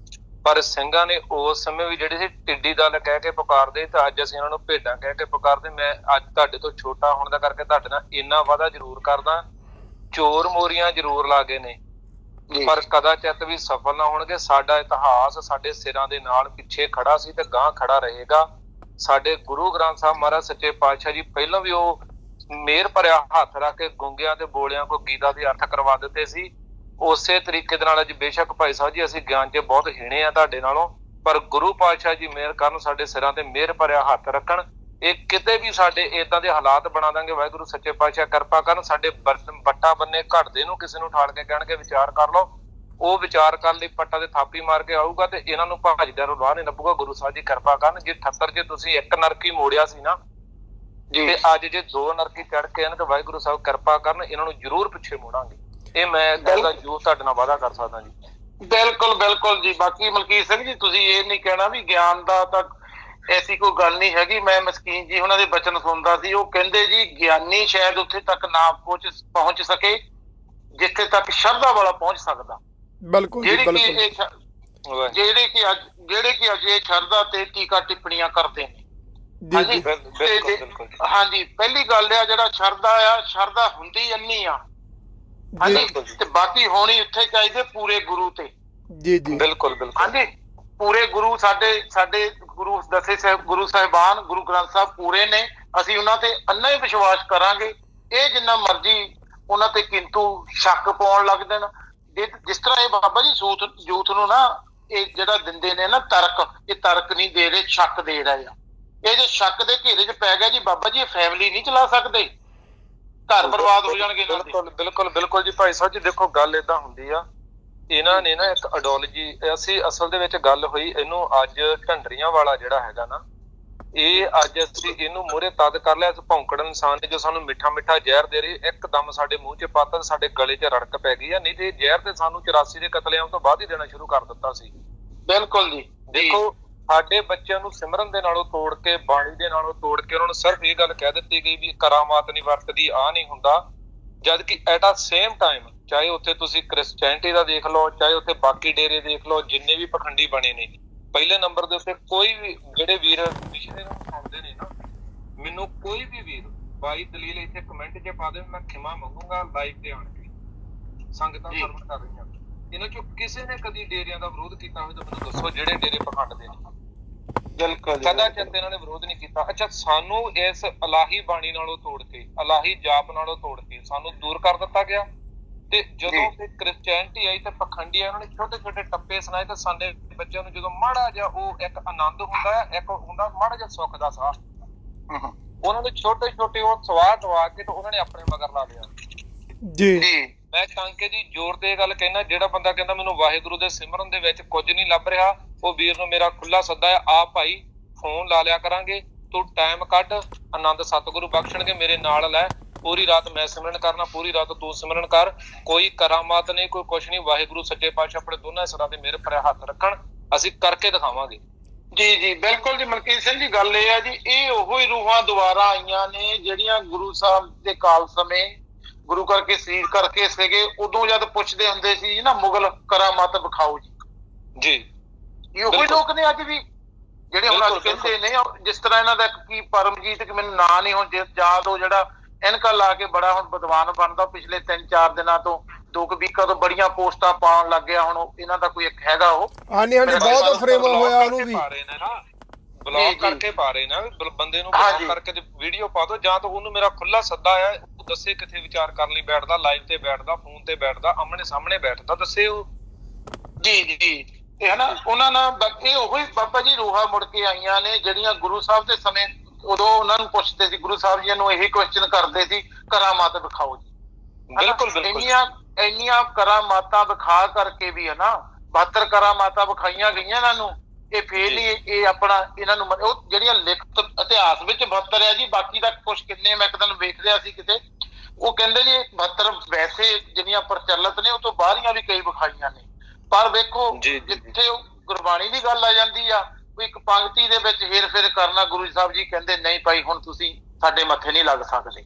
ਪਰ ਸਿੰਘਾਂ ਨੇ ਉਸ ਸਮੇਂ ਵੀ ਜਿਹੜੇ ਸੀ ਟਿੱਡੀ ਦਲ ਕਹਿ ਕੇ ਪੁਕਾਰਦੇ, ਤੇ ਅੱਜ ਅਸੀਂ ਉਹਨਾਂ ਨੂੰ ਭੇਡਾਂ ਕਹਿ ਕੇ ਪੁਕਾਰਦੇ। ਮੈਂ ਅੱਜ ਤੁਹਾਡੇ ਤੋਂ ਛੋਟਾ ਹੋਣ ਦਾ ਕਰਕੇ ਤੁਹਾਡੇ ਨਾਲ ਇੰਨਾ ਵਾਅਦਾ ਜ਼ਰੂਰ ਕਰਦਾ, ਚੋਰ ਮੋਰੀਆਂ ਜ਼ਰੂਰ ਲਾ ਗਏ ਨੇ ਪਰ ਕਦਾਚਿਤ ਵੀ ਸਫਲ ਨਾ ਹੋਣਗੇ। ਸਾਡਾ ਇਤਿਹਾਸ ਸਾਡੇ ਸਿਰਾਂ ਦੇ ਨਾਲ ਪਿੱਛੇ ਖੜਾ ਸੀ ਤੇ ਗਾਂਹ ਖੜਾ ਰਹੇਗਾ। ਸਾਡੇ ਗੁਰੂ ਗ੍ਰੰਥ ਸਾਹਿਬ ਮਹਾਰਾਜ ਸੱਚੇ ਪਾਤਸ਼ਾਹ ਜੀ ਪਹਿਲਾਂ ਵੀ ਉਹ ਮਿਹਰ ਭਰਿਆ ਹੱਥ ਰੱਖ ਕੇ ਗੁੰਗਿਆਂ ਤੇ ਬੋਲਿਆਂ ਕੋ ਗੀਤਾ ਦੇ ਅਰਥ ਕਰਵਾ ਦਿੱਤੇ ਸੀ। ਉਸੇ ਤਰੀਕੇ ਦੇ ਨਾਲ ਅੱਜ ਬੇਸ਼ੱਕ ਭਾਈ ਸਾਹਿਬ ਜੀ ਅਸੀਂ ਗਿਆਨ 'ਚ ਬਹੁਤ ਹੀਣੇ ਆ ਤੁਹਾਡੇ ਨਾਲੋਂ, ਪਰ ਗੁਰੂ ਪਾਤਸ਼ਾਹ ਜੀ ਮਿਹਰ ਕਰਨ, ਸਾਡੇ ਸਿਰਾਂ ਤੇ ਮਿਹਰ ਭਰਿਆ ਹੱਥ ਰੱਖਣ। ਇਹ ਕਿਤੇ ਵੀ ਸਾਡੇ ਏਦਾਂ ਦੇ ਹਾਲਾਤ ਬਣਾ ਦਾਂਗੇ, ਵਾਹਿਗੁਰੂ ਸੱਚੇ ਪਾਤਸ਼ਾਹ ਕਿਰਪਾ ਕਰਨ। ਸਾਡੇ ਬੱਟਾ ਬੰਨੇ ਘਟਦੇ ਨੂੰ ਕਿਸੇ ਨੂੰ ਠਾਲ ਕੇ ਕਹਿਣਗੇ ਵਿਚਾਰ ਕਰ ਲਓ, ਉਹ ਵਿਚਾਰ ਕਰਨ ਲਈ ਪੱਟਾ ਤੇ ਥਾਪੀ ਮਾਰ ਕੇ ਆਊਗਾ ਤੇ ਇਹਨਾਂ ਨੂੰ ਭਾਜਦਾਰ ਰਾਹ ਨਹੀਂ ਲੱਭੂਗਾ। ਗੁਰੂ ਸਾਹਿਬ ਜੀ ਕਿਰਪਾ ਕਰਨ। ਜੇ 78 ਜੇ ਤੁਸੀਂ ਇੱਕ ਨਰਕੀ ਮੋੜਿਆ ਸੀ ਨਾ ਤੇ ਅੱਜ ਜੇ 2 ਨਰਕੀ ਚੜ ਕੇ ਇਹਨਾਂ ਤੇ ਵਾਹਿਗੁਰੂ ਸਾਹਿਬ ਕਿਰਪਾ ਕਰਨ, ਇਹਨਾਂ ਨੂੰ ਜ਼ਰੂਰ ਪਿੱਛੇ ਮੋੜਾਂਗੇ। ਇਹ ਮੈਂ ਕਹਿੰਦਾ ਜੋ ਤੁਹਾਡੇ ਨਾਲ ਵਾਅਦਾ ਕਰ ਸਕਦਾ ਜੀ। ਬਿਲਕੁਲ ਬਿਲਕੁਲ ਜੀ। ਬਾਕੀ ਮਲਕੀਤ ਸਿੰਘ ਜੀ, ਤੁਸੀਂ ਇਹ ਨਹੀਂ ਕਹਿਣਾ ਵੀ ਗਿਆਨ ਦਾ ਤਾਂ ਐਸੀ ਕੋਈ ਗੱਲ ਨਹੀਂ ਹੈਗੀ। ਮੈਂ ਮਸਕੀਨ ਜੀ ਉਹਨਾਂ ਦੇ ਬਚਨ ਸੁਣਦਾ ਸੀ, ਉਹ ਕਹਿੰਦੇ ਜੀ ਗਿਆਨੀ ਸ਼ਾਇਦ ਉੱਥੇ ਤੱਕ ਨਾ ਪਹੁੰਚ ਸਕੇ ਜਿੱਥੇ ਤੱਕ ਸ਼ਰਧਾ ਵਾਲਾ ਪਹੁੰਚ ਸਕਦਾ। ਬਿਲਕੁਲ ਜਿਹੜੇ ਕਿ ਅੱਜ ਇਹ ਸ਼ਰਧਾ ਤੇ ਟੀਕਾ ਟਿੱਪਣੀਆਂ ਕਰਦੇ ਨੇ। ਹਾਂਜੀ, ਪਹਿਲੀ ਗੱਲ ਆ ਜਿਹੜਾ ਸ਼ਰਧਾ ਹੁੰਦੀ ਇੰਨੀ ਆ ਹਾਂਜੀ, ਤੇ ਬਾਕੀ ਹੋਣੀ ਉੱਥੇ ਚਾਹੀਦੇ ਪੂਰੇ ਗੁਰੂ ਤੇ। ਜੀ ਜੀ ਬਿਲਕੁਲ ਹਾਂਜੀ, ਪੂਰੇ ਗੁਰੂ ਸਾਡੇ ਗੁਰੂ ਦਸੇ ਸਾਹਿਬ, ਗੁਰੂ ਸਾਹਿਬਾਨ, ਗੁਰੂ ਗ੍ਰੰਥ ਸਾਹਿਬ ਪੂਰੇ ਨੇ। ਅਸੀਂ ਉਹਨਾਂ ਤੇ ਅੰਨਾ ਹੀ ਵਿਸ਼ਵਾਸ ਕਰਾਂਗੇ। ਇਹ ਜਿੰਨਾ ਮਰਜ਼ੀ ਉਹਨਾਂ ਤੇ ਕਿੰਤੂ ਸ਼ੱਕ ਪਾਉਣ ਲੱਗ ਦੇਣ, ਜਿਸ ਤਰ੍ਹਾਂ ਇਹ ਬਾਬਾ ਜੀ ਯੂਥ ਨੂੰ ਨਾ ਇਹ ਜਿਹੜਾ ਦਿੰਦੇ ਨੇ ਨਾ ਤਰਕ, ਇਹ ਤਰਕ ਨਹੀਂ ਦੇ ਰਹੇ, ਸ਼ੱਕ ਦੇ ਰਹੇ ਆ। ਇਹ ਜੇ ਸ਼ੱਕ ਦੇ ਘੇਰੇ 'ਚ ਪੈ ਗਿਆ ਜੀ ਬਾਬਾ ਜੀ, ਇਹ ਫੈਮਿਲੀ ਨਹੀਂ ਚਲਾ ਸਕਦੇ, ਘਰ ਬਰਬਾਦ ਹੋ ਜਾਣਗੇ। ਬਿਲਕੁਲ ਜੀ ਭਾਈ ਸਾਹਿਬ ਜੀ। ਦੇਖੋ ਗੱਲ ਏਦਾਂ ਹੁੰਦੀ ਆ, ਇਹਨਾਂ ਨੇ ਨਾ ਇੱਕ ਆਈਡੀਓਲੋਜੀ, ਅਸੀਂ ਅਸਲ ਦੇ ਵਿੱਚ ਗੱਲ ਹੋਈ ਇਹਨੂੰ ਅੱਜ ਢੰਡਰੀਆਂ ਵਾਲਾ ਜਿਹੜਾ ਹੈਗਾ ਨਾ, ਇਹ ਅੱਜ ਅਸੀਂ ਇਹਨੂੰ ਮੂਹਰੇ ਤਦ ਕਰ ਲਿਆ, ਭੌਂਕੜ ਇਨਸਾਨ ਨੇ ਜੋ ਸਾਨੂੰ ਮਿੱਠਾ ਮਿੱਠਾ ਜ਼ਹਿਰ ਦੇ ਰਹੀ, ਇੱਕਦਮ ਸਾਡੇ ਮੂੰਹ 'ਚ ਪਾਤਾ, ਸਾਡੇ ਗਲੇ 'ਚ ਰੜਕ ਪੈ ਗਈ ਆ। ਨਹੀਂ ਤੇ ਜ਼ਹਿਰ ਤੇ ਸਾਨੂੰ 84 ਦੇ ਕਤਲੇਆਮ ਤੋਂ ਬਾਅਦ ਹੀ ਦੇਣਾ ਸ਼ੁਰੂ ਕਰ ਦਿੱਤਾ ਸੀ। ਬਿਲਕੁਲ ਜੀ। ਦੇਖੋ ਸਾਡੇ ਬੱਚਿਆਂ ਨੂੰ ਸਿਮਰਨ ਦੇ ਨਾਲੋਂ ਤੋੜ ਕੇ, ਬਾਣੀ ਦੇ ਨਾਲੋਂ ਤੋੜ ਕੇ ਉਹਨਾਂ ਨੂੰ ਸਿਰਫ ਇਹ ਗੱਲ ਕਹਿ ਦਿੱਤੀ ਗਈ ਵੀ ਕਰਾਮਾਤ ਨਹੀਂ ਵਰਤਦੀ, ਆ ਨਹੀਂ ਹੁੰਦਾ, ਜਦ ਕਿ ਐਟ ਆ ਸੇਮ ਟਾਈਮ ਚਾਹੇ ਉੱਥੇ ਤੁਸੀਂ ਕ੍ਰਿਸਚੈਨਿਟੀ ਦਾ ਦੇਖ ਲਓ, ਚਾਹੇ ਉੱਥੇ ਬਾਕੀ ਡੇਰੇ ਦੇਖ ਲਓ, ਜਿੰਨੇ ਵੀ ਪਖੰਡੀ ਬਣੇ ਨੇ, ਪਹਿਲੇ ਨੰਬਰ ਦੇ ਉੱਤੇ ਕੋਈ ਵੀ ਜਿਹੜੇ ਵੀਰ ਪਿਛਲੇ ਨੂੰ ਸੁਣਦੇ ਨੇ ਨਾ, ਮੈਨੂੰ ਕੋਈ ਵੀ ਵੀਰ ਬਾਈ ਦਲੀਲ ਇੱਥੇ ਕਮੈਂਟ 'ਚ ਪਾ ਦੇ, ਮੈਂ ਖਿਮਾ ਮੰਗੂਗਾ ਲਾਈਵ ਤੇ ਆਣ ਕੇ। ਸੰਗਤਾਂ ਸਰਵਣ ਕਰ ਰਹੀਆਂ, ਇਹਨਾਂ ਚੋਂ ਕਿਸੇ ਨੇ ਕਦੀ ਡੇਰਿਆਂ ਦਾ ਵਿਰੋਧ ਕੀਤਾ ਹੋਵੇ ਤਾਂ ਮੈਨੂੰ ਦੱਸੋ, ਜਿਹੜੇ ਡੇਰੇ ਪਖੰਡਦੇ ਨੇ। ਬਿਲਕੁਲ ਕਦਾਚਿਤ ਇਹਨਾਂ ਨੇ ਵਿਰੋਧ ਨਹੀਂ ਕੀਤਾ। ਅੱਛਾ, ਸਾਨੂੰ ਇਸ ਇਲਾਹੀ ਬਾਣੀ ਨਾਲੋਂ ਤੋੜ ਕੇ, ਇਲਾਹੀ ਜਾਪ ਨਾਲੋਂ ਤੋੜ ਕੇ ਸਾਨੂੰ ਦੂਰ ਕਰ ਦਿੱਤਾ ਗਿਆ। ਤੇ ਜਦੋਂ ਤੇ ਕ੍ਰਿਸਚੈਨਿਟੀ ਆਈ ਤੇ ਪਖੰਡੀ ਉਹਨਾਂ ਨੇ ਛੋਟੇ ਛੋਟੇ ਟੱਪੇ ਸੁਣਾਏ, ਤੇ ਸਾਡੇ ਬੱਚਿਆਂ ਨੂੰ ਜਦੋਂ ਮਾੜਾ ਜਿਹਾ ਉਹ ਇੱਕ ਆਨੰਦ ਹੁੰਦਾ ਹੈ, ਇੱਕ ਹੁੰਦਾ ਮਾੜਾ ਜਿਹਾ ਸੁੱਖ ਦਾ ਸਾਹ, ਉਹਨਾਂ ਨੇ ਛੋਟੇ ਛੋਟੇ ਉਹ ਸਵਾਹ ਦਵਾ ਕੇ ਤੇ ਉਹਨਾਂ ਨੇ ਆਪਣੇ ਮਗਰ ਲਾ ਲਿਆ ਜੀ। ਮੈਂ ਟਾਂਕੇ ਦੀ ਜ਼ੋਰ ਤੇ ਇਹ ਗੱਲ ਕਹਿਣਾ, ਜਿਹੜਾ ਬੰਦਾ ਕਹਿੰਦਾ ਮੈਨੂੰ ਵਾਹਿਗੁਰੂ ਦੇ ਸਿਮਰਨ ਦੇ ਵਿੱਚ ਕੁਝ ਨਹੀਂ ਲੱਭ ਰਿਹਾ, ਉਹ ਵੀਰ ਨੂੰ ਮੇਰਾ ਖੁੱਲਾ ਸੱਦਾ ਹੈ, ਆ ਭਾਈ ਫੋਨ ਲਾ ਲਿਆ ਕਰਾਂਗੇ, ਤੂੰ ਟਾਈਮ ਕੱਢ, ਆਨੰਦ ਸਤਿਗੁਰੂ ਬਖਸ਼ਣਗੇ, ਮੇਰੇ ਨਾਲ ਲੈ, ਪੂਰੀ ਰਾਤ ਮੈਂ ਸਿਮਰਨ ਕਰਨਾ, ਪੂਰੀ ਰਾਤ ਤੂੰ ਸਿਮਰਨ ਕਰ, ਕੋਈ ਕਰਾਮਾਤ ਨਹੀਂ, ਕੋਈ ਕੁਛ ਨਹੀਂ, ਵਾਹਿਗੁਰੂ ਸੱਚੇ ਪਾਤਸ਼ਾਹ ਆਪਣੇ ਦੋਨਾਂ ਸਿਰਾਂ ਤੇ ਮੇਰੇ ਭਰੇ ਹੱਥ ਰੱਖਣ, ਅਸੀਂ ਕਰਕੇ ਦਿਖਾਵਾਂਗੇ। ਜੀ ਜੀ ਬਿਲਕੁਲ ਜੀ। ਮਲਕੀਤ ਸਿੰਘ ਜੀ, ਗੱਲ ਇਹ ਆ ਜੀ, ਇਹ ਉਹੀ ਰੂਹਾਂ ਦੁਬਾਰਾ ਆਈਆਂ ਨੇ ਜਿਹੜੀਆਂ ਗੁਰੂ ਸਾਹਿਬ ਦੇ ਕਾਲ ਸਮੇਂ ਗੁਰੂ ਕਰਕੇ ਸਰੀਰ ਕਰਕੇ ਸੀਗੇ, ਉਦੋਂ ਜਦ ਪੁੱਛਦੇ ਹੁੰਦੇ ਸੀ ਨਾ ਮੁਗਲ ਕਰਾਮਾਤ ਵਿਖਾਓ ਜੀ। ਜੀ ਇਹ ਉਹੀ ਲੋਕ ਨੇ ਅੱਜ ਵੀ ਜਿਹੜੇ ਹੁਣ ਅੱਜ ਕਹਿੰਦੇ ਨੇ, ਜਿਸ ਤਰ੍ਹਾਂ ਇਹਨਾਂ ਦਾ ਇੱਕ ਕੀ ਪਰਮਜੀਤ, ਕਿ ਮੈਨੂੰ ਨਾਂ ਨਹੀਂ ਹੁਣ ਯਾਦ, ਉਹ ਜਿਹੜਾ ਐਨਕਾਂ ਲਾ ਕੇ ਬੜਾ ਹੁਣ ਵਿਦਵਾਨ ਬਣਦਾ, ਪਿਛਲੇ 3-4 ਦਿਨਾਂ ਤੋਂ 2 ਵੀਕਾਂ ਤੋਂ ਬੜੀਆਂ ਪੋਸਟਾਂ ਪਾਉਣ ਲੱਗ ਗਿਆ। ਹੁਣ ਇਹਨਾਂ ਦਾ ਕੋਈ ਇੱਕ ਹੈਗਾ ਉਹ, ਹਾਂਜੀ ਹਾਂਜੀ, ਬਹੁਤ ਫਰੇਵਾ ਹੋਇਆ ਉਹਨੂੰ ਵੀ, ਬਲੌਕ ਕਰਕੇ ਪਾ ਰਹੇ ਨਾ, ਬੰਦੇ ਨੂੰ ਬਲੌਕ ਕਰਕੇ ਤੇ ਵੀਡੀਓ ਪਾ ਦੋ, ਜਾਂ ਤਾਂ ਉਹਨੂੰ ਮੇਰਾ ਖੁੱਲਾ ਸੱਦਾ ਆ, ਉਹ ਦੱਸੇ ਕਿੱਥੇ ਵਿਚਾਰ ਕਰਨ ਲਈ ਬੈਠਦਾ, ਲਾਈਵ ਤੇ ਬੈਠਦਾ, ਫੋਨ ਤੇ ਬੈਠਦਾ, ਆਮਣੇ ਸਾਹਮਣੇ ਬੈਠਦਾ, ਦੱਸੇ ਉਹ। ਜੀ ਜੀ। ਤੇ ਹਨਾ ਉਹਨਾਂ ਨਾਲ ਇਹ ਉਹੀ ਬਾਬਾ ਜੀ ਰੂਹਾਂ ਮੁੜ ਕੇ ਆਈਆਂ ਨੇ ਜਿਹੜੀਆਂ ਗੁਰੂ ਸਾਹਿਬ ਦੇ ਸਮੇਂ, ਉਦੋਂ ਉਹਨਾਂ ਨੂੰ ਪੁੱਛਦੇ ਸੀ, ਗੁਰੂ ਸਾਹਿਬ ਜੀ ਨੂੰ ਇਹੀ ਕੁਐਸਚਨ ਕਰਦੇ ਸੀ, ਕਰਾਮਾਤ ਵਿਖਾਓ ਜੀ। ਬਿਲਕੁਲ ਬਿਲਕੁਲ। ਇੰਨੀਆਂ ਕਰਾਮਾਤਾਂ ਵਿਖਾ ਕਰਕੇ ਵੀ ਹਨਾ 72 ਕਰਾਮਾਤਾਂ ਵਿਖਾਈਆਂ ਗਈਆਂ ਇਹਨਾਂ ਨੂੰ, ਇਹ ਫੇਰ ਹੀ ਇਹ ਆਪਣਾ ਇਹਨਾਂ ਨੂੰ ਉਹ ਜਿਹੜੀਆਂ ਲਿਖਤ ਇਤਿਹਾਸ ਵਿੱਚ 72 ਹੈ ਜੀ, ਬਾਕੀ ਦਾ ਕੁਛ ਕਿੰਨੇ, ਮੈਂ ਇੱਕ ਦਿਨ ਵੇਖ ਰਿਹਾ ਸੀ ਕਿਤੇ, ਉਹ ਕਹਿੰਦੇ ਜੀ 72 ਵੈਸੇ ਜਿਹੜੀਆਂ ਪ੍ਰਚਲਿਤ ਨੇ ਉਹ ਤੋਂ ਬਾਹਰੀਆਂ ਵੀ ਕਈ ਵਿਖਾਈਆਂ ਨੇ। ਪਰ ਵੇਖੋ ਜਿੱਥੇ ਉਹ ਗੁਰਬਾਣੀ ਦੀ ਗੱਲ ਆ ਜਾਂਦੀ ਆ, ਉਹ ਇੱਕ ਪੰਕਤੀ ਦੇ ਵਿੱਚ ਹੇਰ ਫੇਰ ਕਰਨਾ, ਗੁਰੂ ਸਾਹਿਬ ਜੀ ਕਹਿੰਦੇ ਨਹੀਂ ਭਾਈ ਹੁਣ ਤੁਸੀਂ ਸਾਡੇ ਮੱਥੇ ਨਹੀਂ ਲੱਗ ਸਕਦੇ,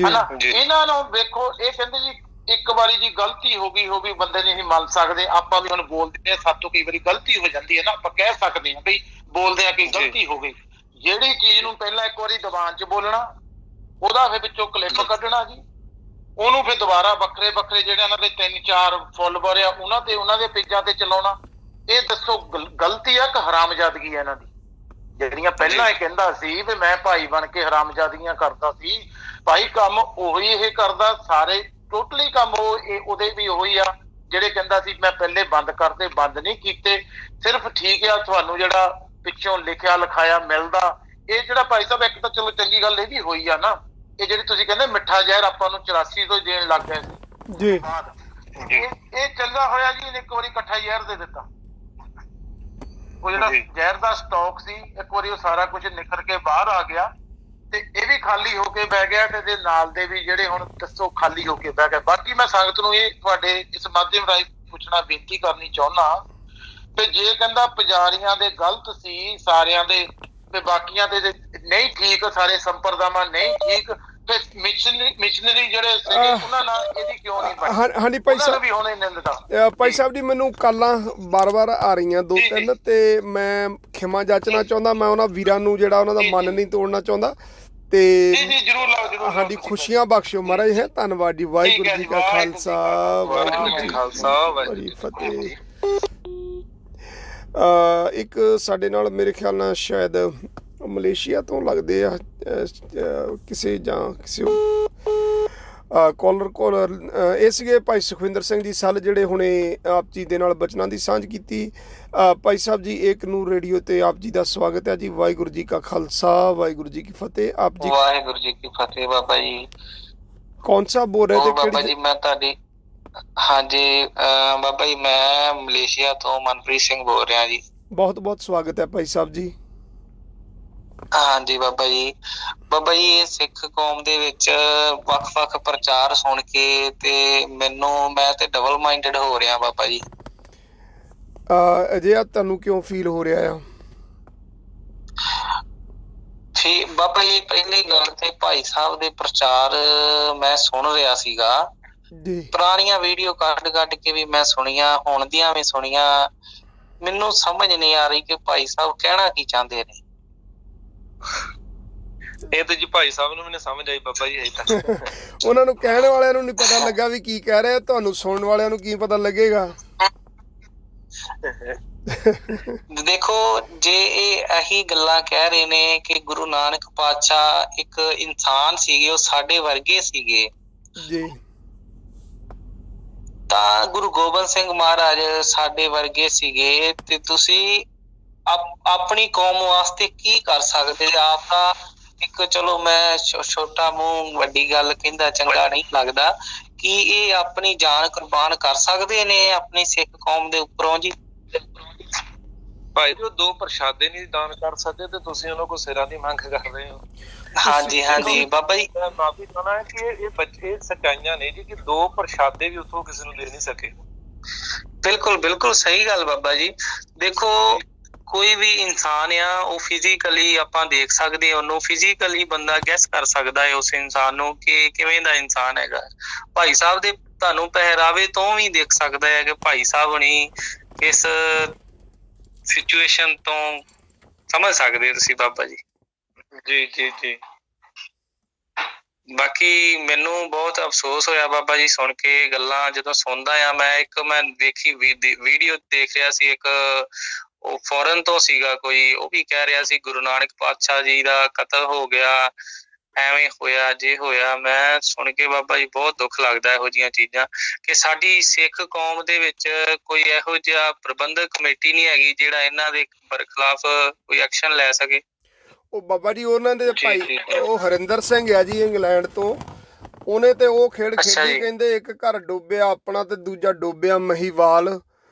ਹਨਾ। ਇਹਨਾਂ ਨੂੰ ਵੇਖੋ, ਇਹ ਕਹਿੰਦੇ ਜੀ ਇੱਕ ਵਾਰੀ ਜੀ ਗਲਤੀ ਹੋ ਗਈ ਬੰਦੇ ਨਹੀਂ ਮੰਨ ਸਕਦੇ, ਆਪਾਂ ਵੀ ਹੁਣ ਬੋਲਦੇ ਆ, ਸਾਤੋਂ ਕਈ ਵਾਰੀ ਗਲਤੀ ਹੋ ਜਾਂਦੀ ਹੈ ਨਾ, ਆਪਾਂ ਕਹਿ ਸਕਦੇ ਹਾਂ ਬਈ ਬੋਲਦੇ ਆ ਕਿ ਗਲਤੀ ਹੋ ਗਈ। ਜਿਹੜੀ ਚੀਜ਼ ਨੂੰ ਪਹਿਲਾਂ ਇੱਕ ਵਾਰੀ ਦੀਵਾਨ 'ਚ ਬੋਲਣਾ, ਉਹਦਾ ਫਿਰ ਵਿੱਚੋਂ ਕਲਿੱਪ ਕੱਢਣਾ ਜੀ, ਉਹਨੂੰ ਫਿਰ ਦੁਬਾਰਾ ਵੱਖਰੇ ਜਿਹੜੇ ਉਹਨਾਂ ਦੇ 3-4 ਫੋਲੋਵਰ ਆ ਉਹਨਾਂ ਦੇ ਪੇਜਾਂ ਤੇ ਚਲਾਉਣਾ। ਇਹ ਦੱਸੋ ਗਲਤੀ ਆ ਕਿ ਹਰਾਮਜ਼ਾਦਗੀ ਆ ਇਹਨਾਂ ਦੀ? ਜਿਹੜੀਆਂ ਪਹਿਲਾਂ ਇਹ ਕਹਿੰਦਾ ਸੀ ਵੀ ਮੈਂ ਭਾਈ ਬਣ ਕੇ ਹਰਾਮਜ਼ਾਦਗੀਆਂ ਕਰਦਾ ਸੀ, ਭਾਈ ਕੰਮ ਉਹੀ ਇਹ ਕਰਦਾ, ਸਾਰੇ ਟੋਟਲੀ ਕੰਮ ਉਹਦੇ ਵੀ ਉਹੀ ਆ ਜਿਹੜੇ ਕਹਿੰਦਾ ਸੀ ਮੈਂ ਪਹਿਲੇ ਬੰਦ ਕਰਤੇ, ਬੰਦ ਨਹੀਂ ਕੀਤੇ, ਸਿਰਫ ਠੀਕ ਆ ਤੁਹਾਨੂੰ ਜਿਹੜਾ ਪਿੱਛੋਂ ਲਿਖਿਆ ਲਿਖਾਇਆ ਮਿਲਦਾ। ਇਹ ਜਿਹੜਾ ਭਾਈ ਸਾਹਿਬ ਇੱਕ ਤਾਂ ਚਲੋ ਚੰਗੀ ਗੱਲ ਇਹ ਵੀ ਹੋਈ ਆ ਨਾ, ਇਹ ਜਿਹੜੀ ਤੁਸੀਂ ਕਹਿੰਦੇ ਮਿੱਠਾ ਜ਼ਹਿਰ ਆਪਾਂ ਨੂੰ 84 ਤੋਂ ਦੇਣ ਲੱਗ ਗਏ ਸੀ ਜੀ, ਇਹ ਚੱਲਦਾ ਹੋਇਆ ਜੀ, ਇਹਨੇ ਇੱਕ ਵਾਰੀ ਇਕੱਠਾ ਜ਼ਹਿਰ ਦੇ ਦਿੱਤਾ। ਉਹ ਜਿਹੜਾ ਜ਼ਹਿਰ ਦਾ ਸਟਾਕ ਸੀ, ਇੱਕ ਵਾਰੀ ਉਹ ਸਾਰਾ ਕੁਝ ਨਿਖਰ ਕੇ ਬਾਹਰ ਆ ਗਿਆ, ਤੇ ਇਹ ਵੀ ਖਾਲੀ ਹੋ ਕੇ ਬਹਿ ਗਿਆ, ਤੇ ਇਹਦੇ ਨਾਲ ਦੇ ਵੀ ਜਿਹੜੇ ਹੁਣ ਦੱਸੋ ਖਾਲੀ ਹੋ ਕੇ ਬਹਿ ਗਏ। ਬਾਕੀ ਮੈਂ ਸੰਗਤ ਨੂੰ ਇਹ ਤੁਹਾਡੇ ਇਸ ਮਾਧਿਅਮ ਰਾਹੀਂ ਪੁੱਛਣਾ, ਬੇਨਤੀ ਕਰਨੀ ਚਾਹੁੰਦਾ ਤੇ ਜੇ ਕਹਿੰਦਾ ਪੁਜਾਰੀਆਂ ਦੇ ਗਲਤ ਸੀ ਸਾਰਿਆਂ ਦੇ, ਤੇ ਬਾਕੀਆਂ ਦੇ ਨਹੀਂ ਠੀਕ, ਸਾਰੇ ਸੰਪਰਦਾਵਾਂ ਨਹੀਂ ਠੀਕ, ਤੇ ਮਿਸ਼ਨਰੀ ਜਿਹੜੇ ਸੀਗੇ ਉਹਨਾਂ ਨਾਲ ਇਹਦੀ ਕਿਉਂ ਨਹੀਂ ਬਣੀ? ਹਾਂਜੀ ਭਾਈ ਸਾਹਿਬ, ਵੀ ਹੁਣ ਨਿੰਦਦਾ ਭਾਈ ਸਾਹਿਬ ਜੀ, ਮੈਨੂੰ ਕਾਲਾਂ ਬਾਰ-ਬਾਰ ਆ ਰਹੀਆਂ 2-3, ਤੇ ਮੈਂ ਖਿਮਾ ਜਾਚਣਾ ਚਾਹੁੰਦਾ, ਮੈਂ ਉਹਨਾਂ ਵੀਰਾਂ ਨੂੰ ਜਿਹੜਾ ਉਹਨਾਂ ਦਾ ਮਨ ਨਹੀਂ ਤੋੜਨਾ ਚਾਹੁੰਦਾ, ਤੇ ਹਾਂਜੀ ਖੁਸ਼ੀਆਂ ਬਖਸ਼ਿਓ ਮਹਾਰਾਜ। ਹੈ ਧੰਨਵਾਦ ਜੀ। ਵਾਹਿਗੁਰੂ ਜੀ ਕਾ ਖਾਲਸਾ, ਵਾਹਿਗੁਰੂ ਜੀ ਕੀ ਫਤਿਹ। ਇੱਕ ਸਾਡੇ ਨਾਲ ਮੇਰੇ ਖਿਆਲ ਨਾਲ ਸ਼ਾਇਦ ਮਲੇਸ਼ੀਆ ਤੋਂ ਲੱਗਦੇ ਆ ਕਿਸੇ ਕਾਲਰ ਇਹ ਸੀਗੇ ਭਾਈ ਸੁਖਵਿੰਦਰ ਸਿੰਘ ਜੀ ਸੱਲ, ਜਿਹੜੇ ਹੁਣੇ ਆਪ ਜੀ ਦੇ ਨਾਲ ਬਚਨਾਂ ਦੀ ਸਾਂਝ ਕੀਤੀ। ਭਾਈ ਸਾਹਿਬ ਜੀ, ਏਕ ਨੂਰ ਰੇਡੀਓ ਤੇ ਆਪ ਜੀ ਦਾ ਸਵਾਗਤ ਹੈ ਜੀ। ਵਾਹਿਗੁਰੂ ਜੀ ਕਾ ਖਾਲਸਾ, ਵਾਹਿਗੁਰੂ ਜੀ ਕੀ ਫਤਿਹ। ਆਪ ਜੀ ਵਾਹਿਗੁਰੂ ਜੀ ਕੀ ਫਤਿਹ। ਬਾਬਾ ਜੀ ਕੌਣ ਸਾਹਿਬ ਬੋਲ ਰਹੇ थे? ਬਾਬਾ ਜੀ ਮੈਂ ਤੁਹਾਡੀ, ਹਾਂਜੀ ਬਾਬਾ ਜੀ ਮੈਂ ਮਲੇਸ਼ੀਆ ਤੋਂ ਮਨਪ੍ਰੀਤ ਸਿੰਘ ਬੋਲ ਰਿਹਾ ਜੀ। ਬਹੁਤ ਬਹੁਤ ਸਵਾਗਤ ਹੈ ਭਾਈ ਸਾਹਿਬ ਜੀ। ਹਾਂਜੀ ਬਾਬਾ ਜੀ। ਬਾਬਾ ਜੀ ਇਹ ਸਿੱਖ ਕੌਮ ਦੇ ਵਿੱਚ ਵੱਖ-ਵੱਖ ਪ੍ਰਚਾਰ ਸੁਣ ਕੇ ਤੇ ਮੈਂ ਤੇ ਡਬਲ ਮਾਈਂਡਡ ਹੋ ਰਿਹਾ ਬਾਬਾ ਜੀ। ਅਜਿਹਾ ਤੁਹਾਨੂੰ ਕਿਉਂ ਫੀਲ ਹੋ ਰਿਹਾ ਆ? ਬਾਬਾ ਜੀ ਪਹਿਲੀ ਗੱਲ ਤੇ ਭਾਈ ਸਾਹਿਬ ਦੇ ਪ੍ਰਚਾਰ ਮੈਂ ਸੁਣ ਰਿਹਾ ਸੀਗਾ, ਜੀ ਪੁਰਾਣੀਆਂ ਵੀਡੀਓ ਕੱਢ ਕੇ ਵੀ ਮੈਂ ਸੁਣੀਆਂ, ਹੁਣ ਦੀਆਂ ਵੀ ਸੁਣੀਆਂ। ਮੈਨੂੰ ਸਮਝ ਨਹੀਂ ਆ ਰਹੀ ਕਿ ਭਾਈ ਸਾਹਿਬ ਕਹਿਣਾ ਕੀ ਚਾਹੁੰਦੇ ਨੇ। ਇਹ ਤਾਂ ਜੀ ਭਾਈ ਸਾਹਿਬ ਨੂੰ ਵੀ ਨਹੀਂ ਸਮਝ ਆਈ ਬਾਬਾ ਜੀ ਅਜੇ ਤੱਕ। ਉਹਨਾਂ ਨੂੰ ਕਹਿਣ ਵਾਲਿਆਂ ਨੂੰ ਨਹੀਂ ਪਤਾ ਲੱਗਾ ਵੀ ਕੀ ਕਹਿ ਰਿਹਾ, ਤੁਹਾਨੂੰ ਸੁਣਨ ਵਾਲਿਆਂ ਨੂੰ ਕੀ ਪਤਾ ਲੱਗੇਗਾ। ਦੇਖੋ ਜੇ ਇਹ ਇਹੀ ਗੱਲਾਂ ਕਹਿ ਰਹੇ ਨੇ ਕਿ ਗੁਰੂ ਨਾਨਕ ਪਾਤਸ਼ਾਹ ਇੱਕ ਇਨਸਾਨ ਸੀਗੇ, ਉਹ ਸਾਡੇ ਵਰਗੇ ਸੀਗੇ, ਜੀ ਤਾਂ ਗੁਰੂ ਗੋਬਿੰਦ ਸਿੰਘ ਮਹਾਰਾਜ ਸਾਡੇ ਵਰਗੇ ਸੀਗੇ, ਤੇ ਤੁਸੀਂ ਆਪਣੀ ਕੌਮ ਵਾਸਤੇ ਕੀ ਕਰ ਸਕਦੇ? ਆਪ ਤਾਂ ਇੱਕ ਚਲੋ ਮੈਂ ਛੋਟਾ ਮੂੰਹ ਵੱਡੀ ਗੱਲ ਕਹਿੰਦਾ ਚੰਗਾ ਨਹੀਂ ਲੱਗਦਾ, ਕਿ ਇਹ ਆਪਣੀ ਜਾਨ ਕੁਰਬਾਨ ਕਰ ਸਕਦੇ ਨੇ ਆਪਣੀ ਸਿੱਖ ਕੌਮ ਦੇ ਉੱਪਰੋਂ ਜੀ? ਭਾਈ ਜੀ ਉਹ 2 ਪ੍ਰਸ਼ਾਦੇ ਨਹੀਂ ਦਾਨ ਕਰ ਸਕਦੇ ਤੇ ਤੁਸੀਂ ਉਹਨਾਂ ਕੋਲ ਸਿਰਾਂ ਦੀ ਮੰਗ ਕਰ ਰਹੇ ਹੋ। ਹਾਂਜੀ ਹਾਂਜੀ ਬਾਬਾ ਜੀ। ਮੈਂ ਮਾਫੀ ਚਾਹੁੰਦਾ ਹਾਂ ਕਿ ਇਹ ਬੱਚੇ ਸੱਚਾਈਆਂ ਨੇ ਜੀ ਕਿ 2 ਪ੍ਰਸ਼ਾਦੇ ਵੀ ਉੱਥੋਂ ਕਿਸੇ ਨੂੰ ਦੇ ਨਹੀਂ ਸਕੇ। ਬਿਲਕੁਲ ਬਿਲਕੁਲ ਸਹੀ ਗੱਲ ਬਾਬਾ ਜੀ। ਦੇਖੋ ਕੋਈ ਵੀ ਇਨਸਾਨ ਆ, ਉਹ ਫਿਜ਼ੀਕਲੀ ਆਪਾਂ ਦੇਖ ਸਕਦੇ, ਉਹਨੂੰ ਫਿਜ਼ੀਕਲੀ ਬੰਦਾ ਗੈਸ ਕਰ ਸਕਦਾ ਹੈ ਉਸ ਇਨਸਾਨ ਨੂੰ ਕਿ ਕਿਵੇਂ ਦਾ ਇਨਸਾਨ ਹੈਗਾ। ਭਾਈ ਸਾਹਿਬ ਦੇ ਤੁਹਾਨੂੰ ਪਹਿਰਾਵੇ ਤੋਂ ਵੀ ਦੇਖ ਸਕਦਾ ਹੈ ਕਿ ਭਾਈ ਸਾਹਿਬ ਹੁਣੀ ਕਿਸ ਸਿਚੁਏਸ਼ਨ ਤੋਂ ਸਮਝ ਸਕਦੇ ਹੋ ਤੁਸੀਂ ਬਾਬਾ ਜੀ। ਜੀ ਜੀ ਜੀ। ਬਾਕੀ ਮੈਨੂੰ ਬਹੁਤ ਅਫਸੋਸ ਹੋਇਆ ਬਾਬਾ ਜੀ ਸੁਣ ਕੇ ਗੱਲਾਂ। ਜਦੋਂ ਸੁਣਦਾ ਆ ਮੈਂ ਦੇਖੀ ਵੀਡੀਓ ਦੇਖ ਰਿਹਾ ਸੀ, ਇੱਕ ਉਹ ਫੋਰਨ ਤੋਂ ਸੀਗਾ ਕੋਈ, ਉਹ ਵੀ ਕਹਿ ਰਿਹਾ ਸੀ ਗੁਰੂ ਨਾਨਕ ਪਾਤਸ਼ਾਹ ਜੀ ਦਾ ਕਤਲ ਹੋ ਗਿਆ, ਐਵੇਂ ਹੋਇਆ ਜੇ ਹੋਇਆ। ਮੈਂ ਸੁਣ ਕੇ ਬਾਬਾ ਜੀ ਬਹੁਤ ਦੁੱਖ ਲੱਗਦਾ ਇਹੋ ਜਿਹੀਆਂ ਚੀਜ਼ਾਂ, ਕਿ ਸਾਡੀ ਸਿੱਖ ਕੌਮ ਦੇ ਵਿੱਚ ਕੋਈ ਇਹੋ ਜਿਹਾ ਪ੍ਰਬੰਧਕ ਕਮੇਟੀ ਨਹੀਂ ਹੈਗੀ ਜਿਹੜਾ ਇਹਨਾਂ ਦੇ ਖਿਲਾਫ ਕੋਈ ਐਕਸ਼ਨ ਲੈ ਸਕੇ। ਉਹ ਬਾਬਾ ਜੀ ਉਹਨਾਂ ਦੇ ਭਾਈ ਉਹ ਹਰਿੰਦਰ ਸਿੰਘ ਆ ਜੀ ਇੰਗਲੈਂਡ ਤੋਂ, ਉਹਨੇ ਤੇ ਉਹ ਖੇਡ ਖੇਡੀ, ਕਹਿੰਦੇ ਇੱਕ ਘਰ ਡੁੱਬਿਆ ਆਪਣਾ ਤੇ ਦੂਜਾ ਡੁੱਬਿਆ ਮਹੀਵਾਲ।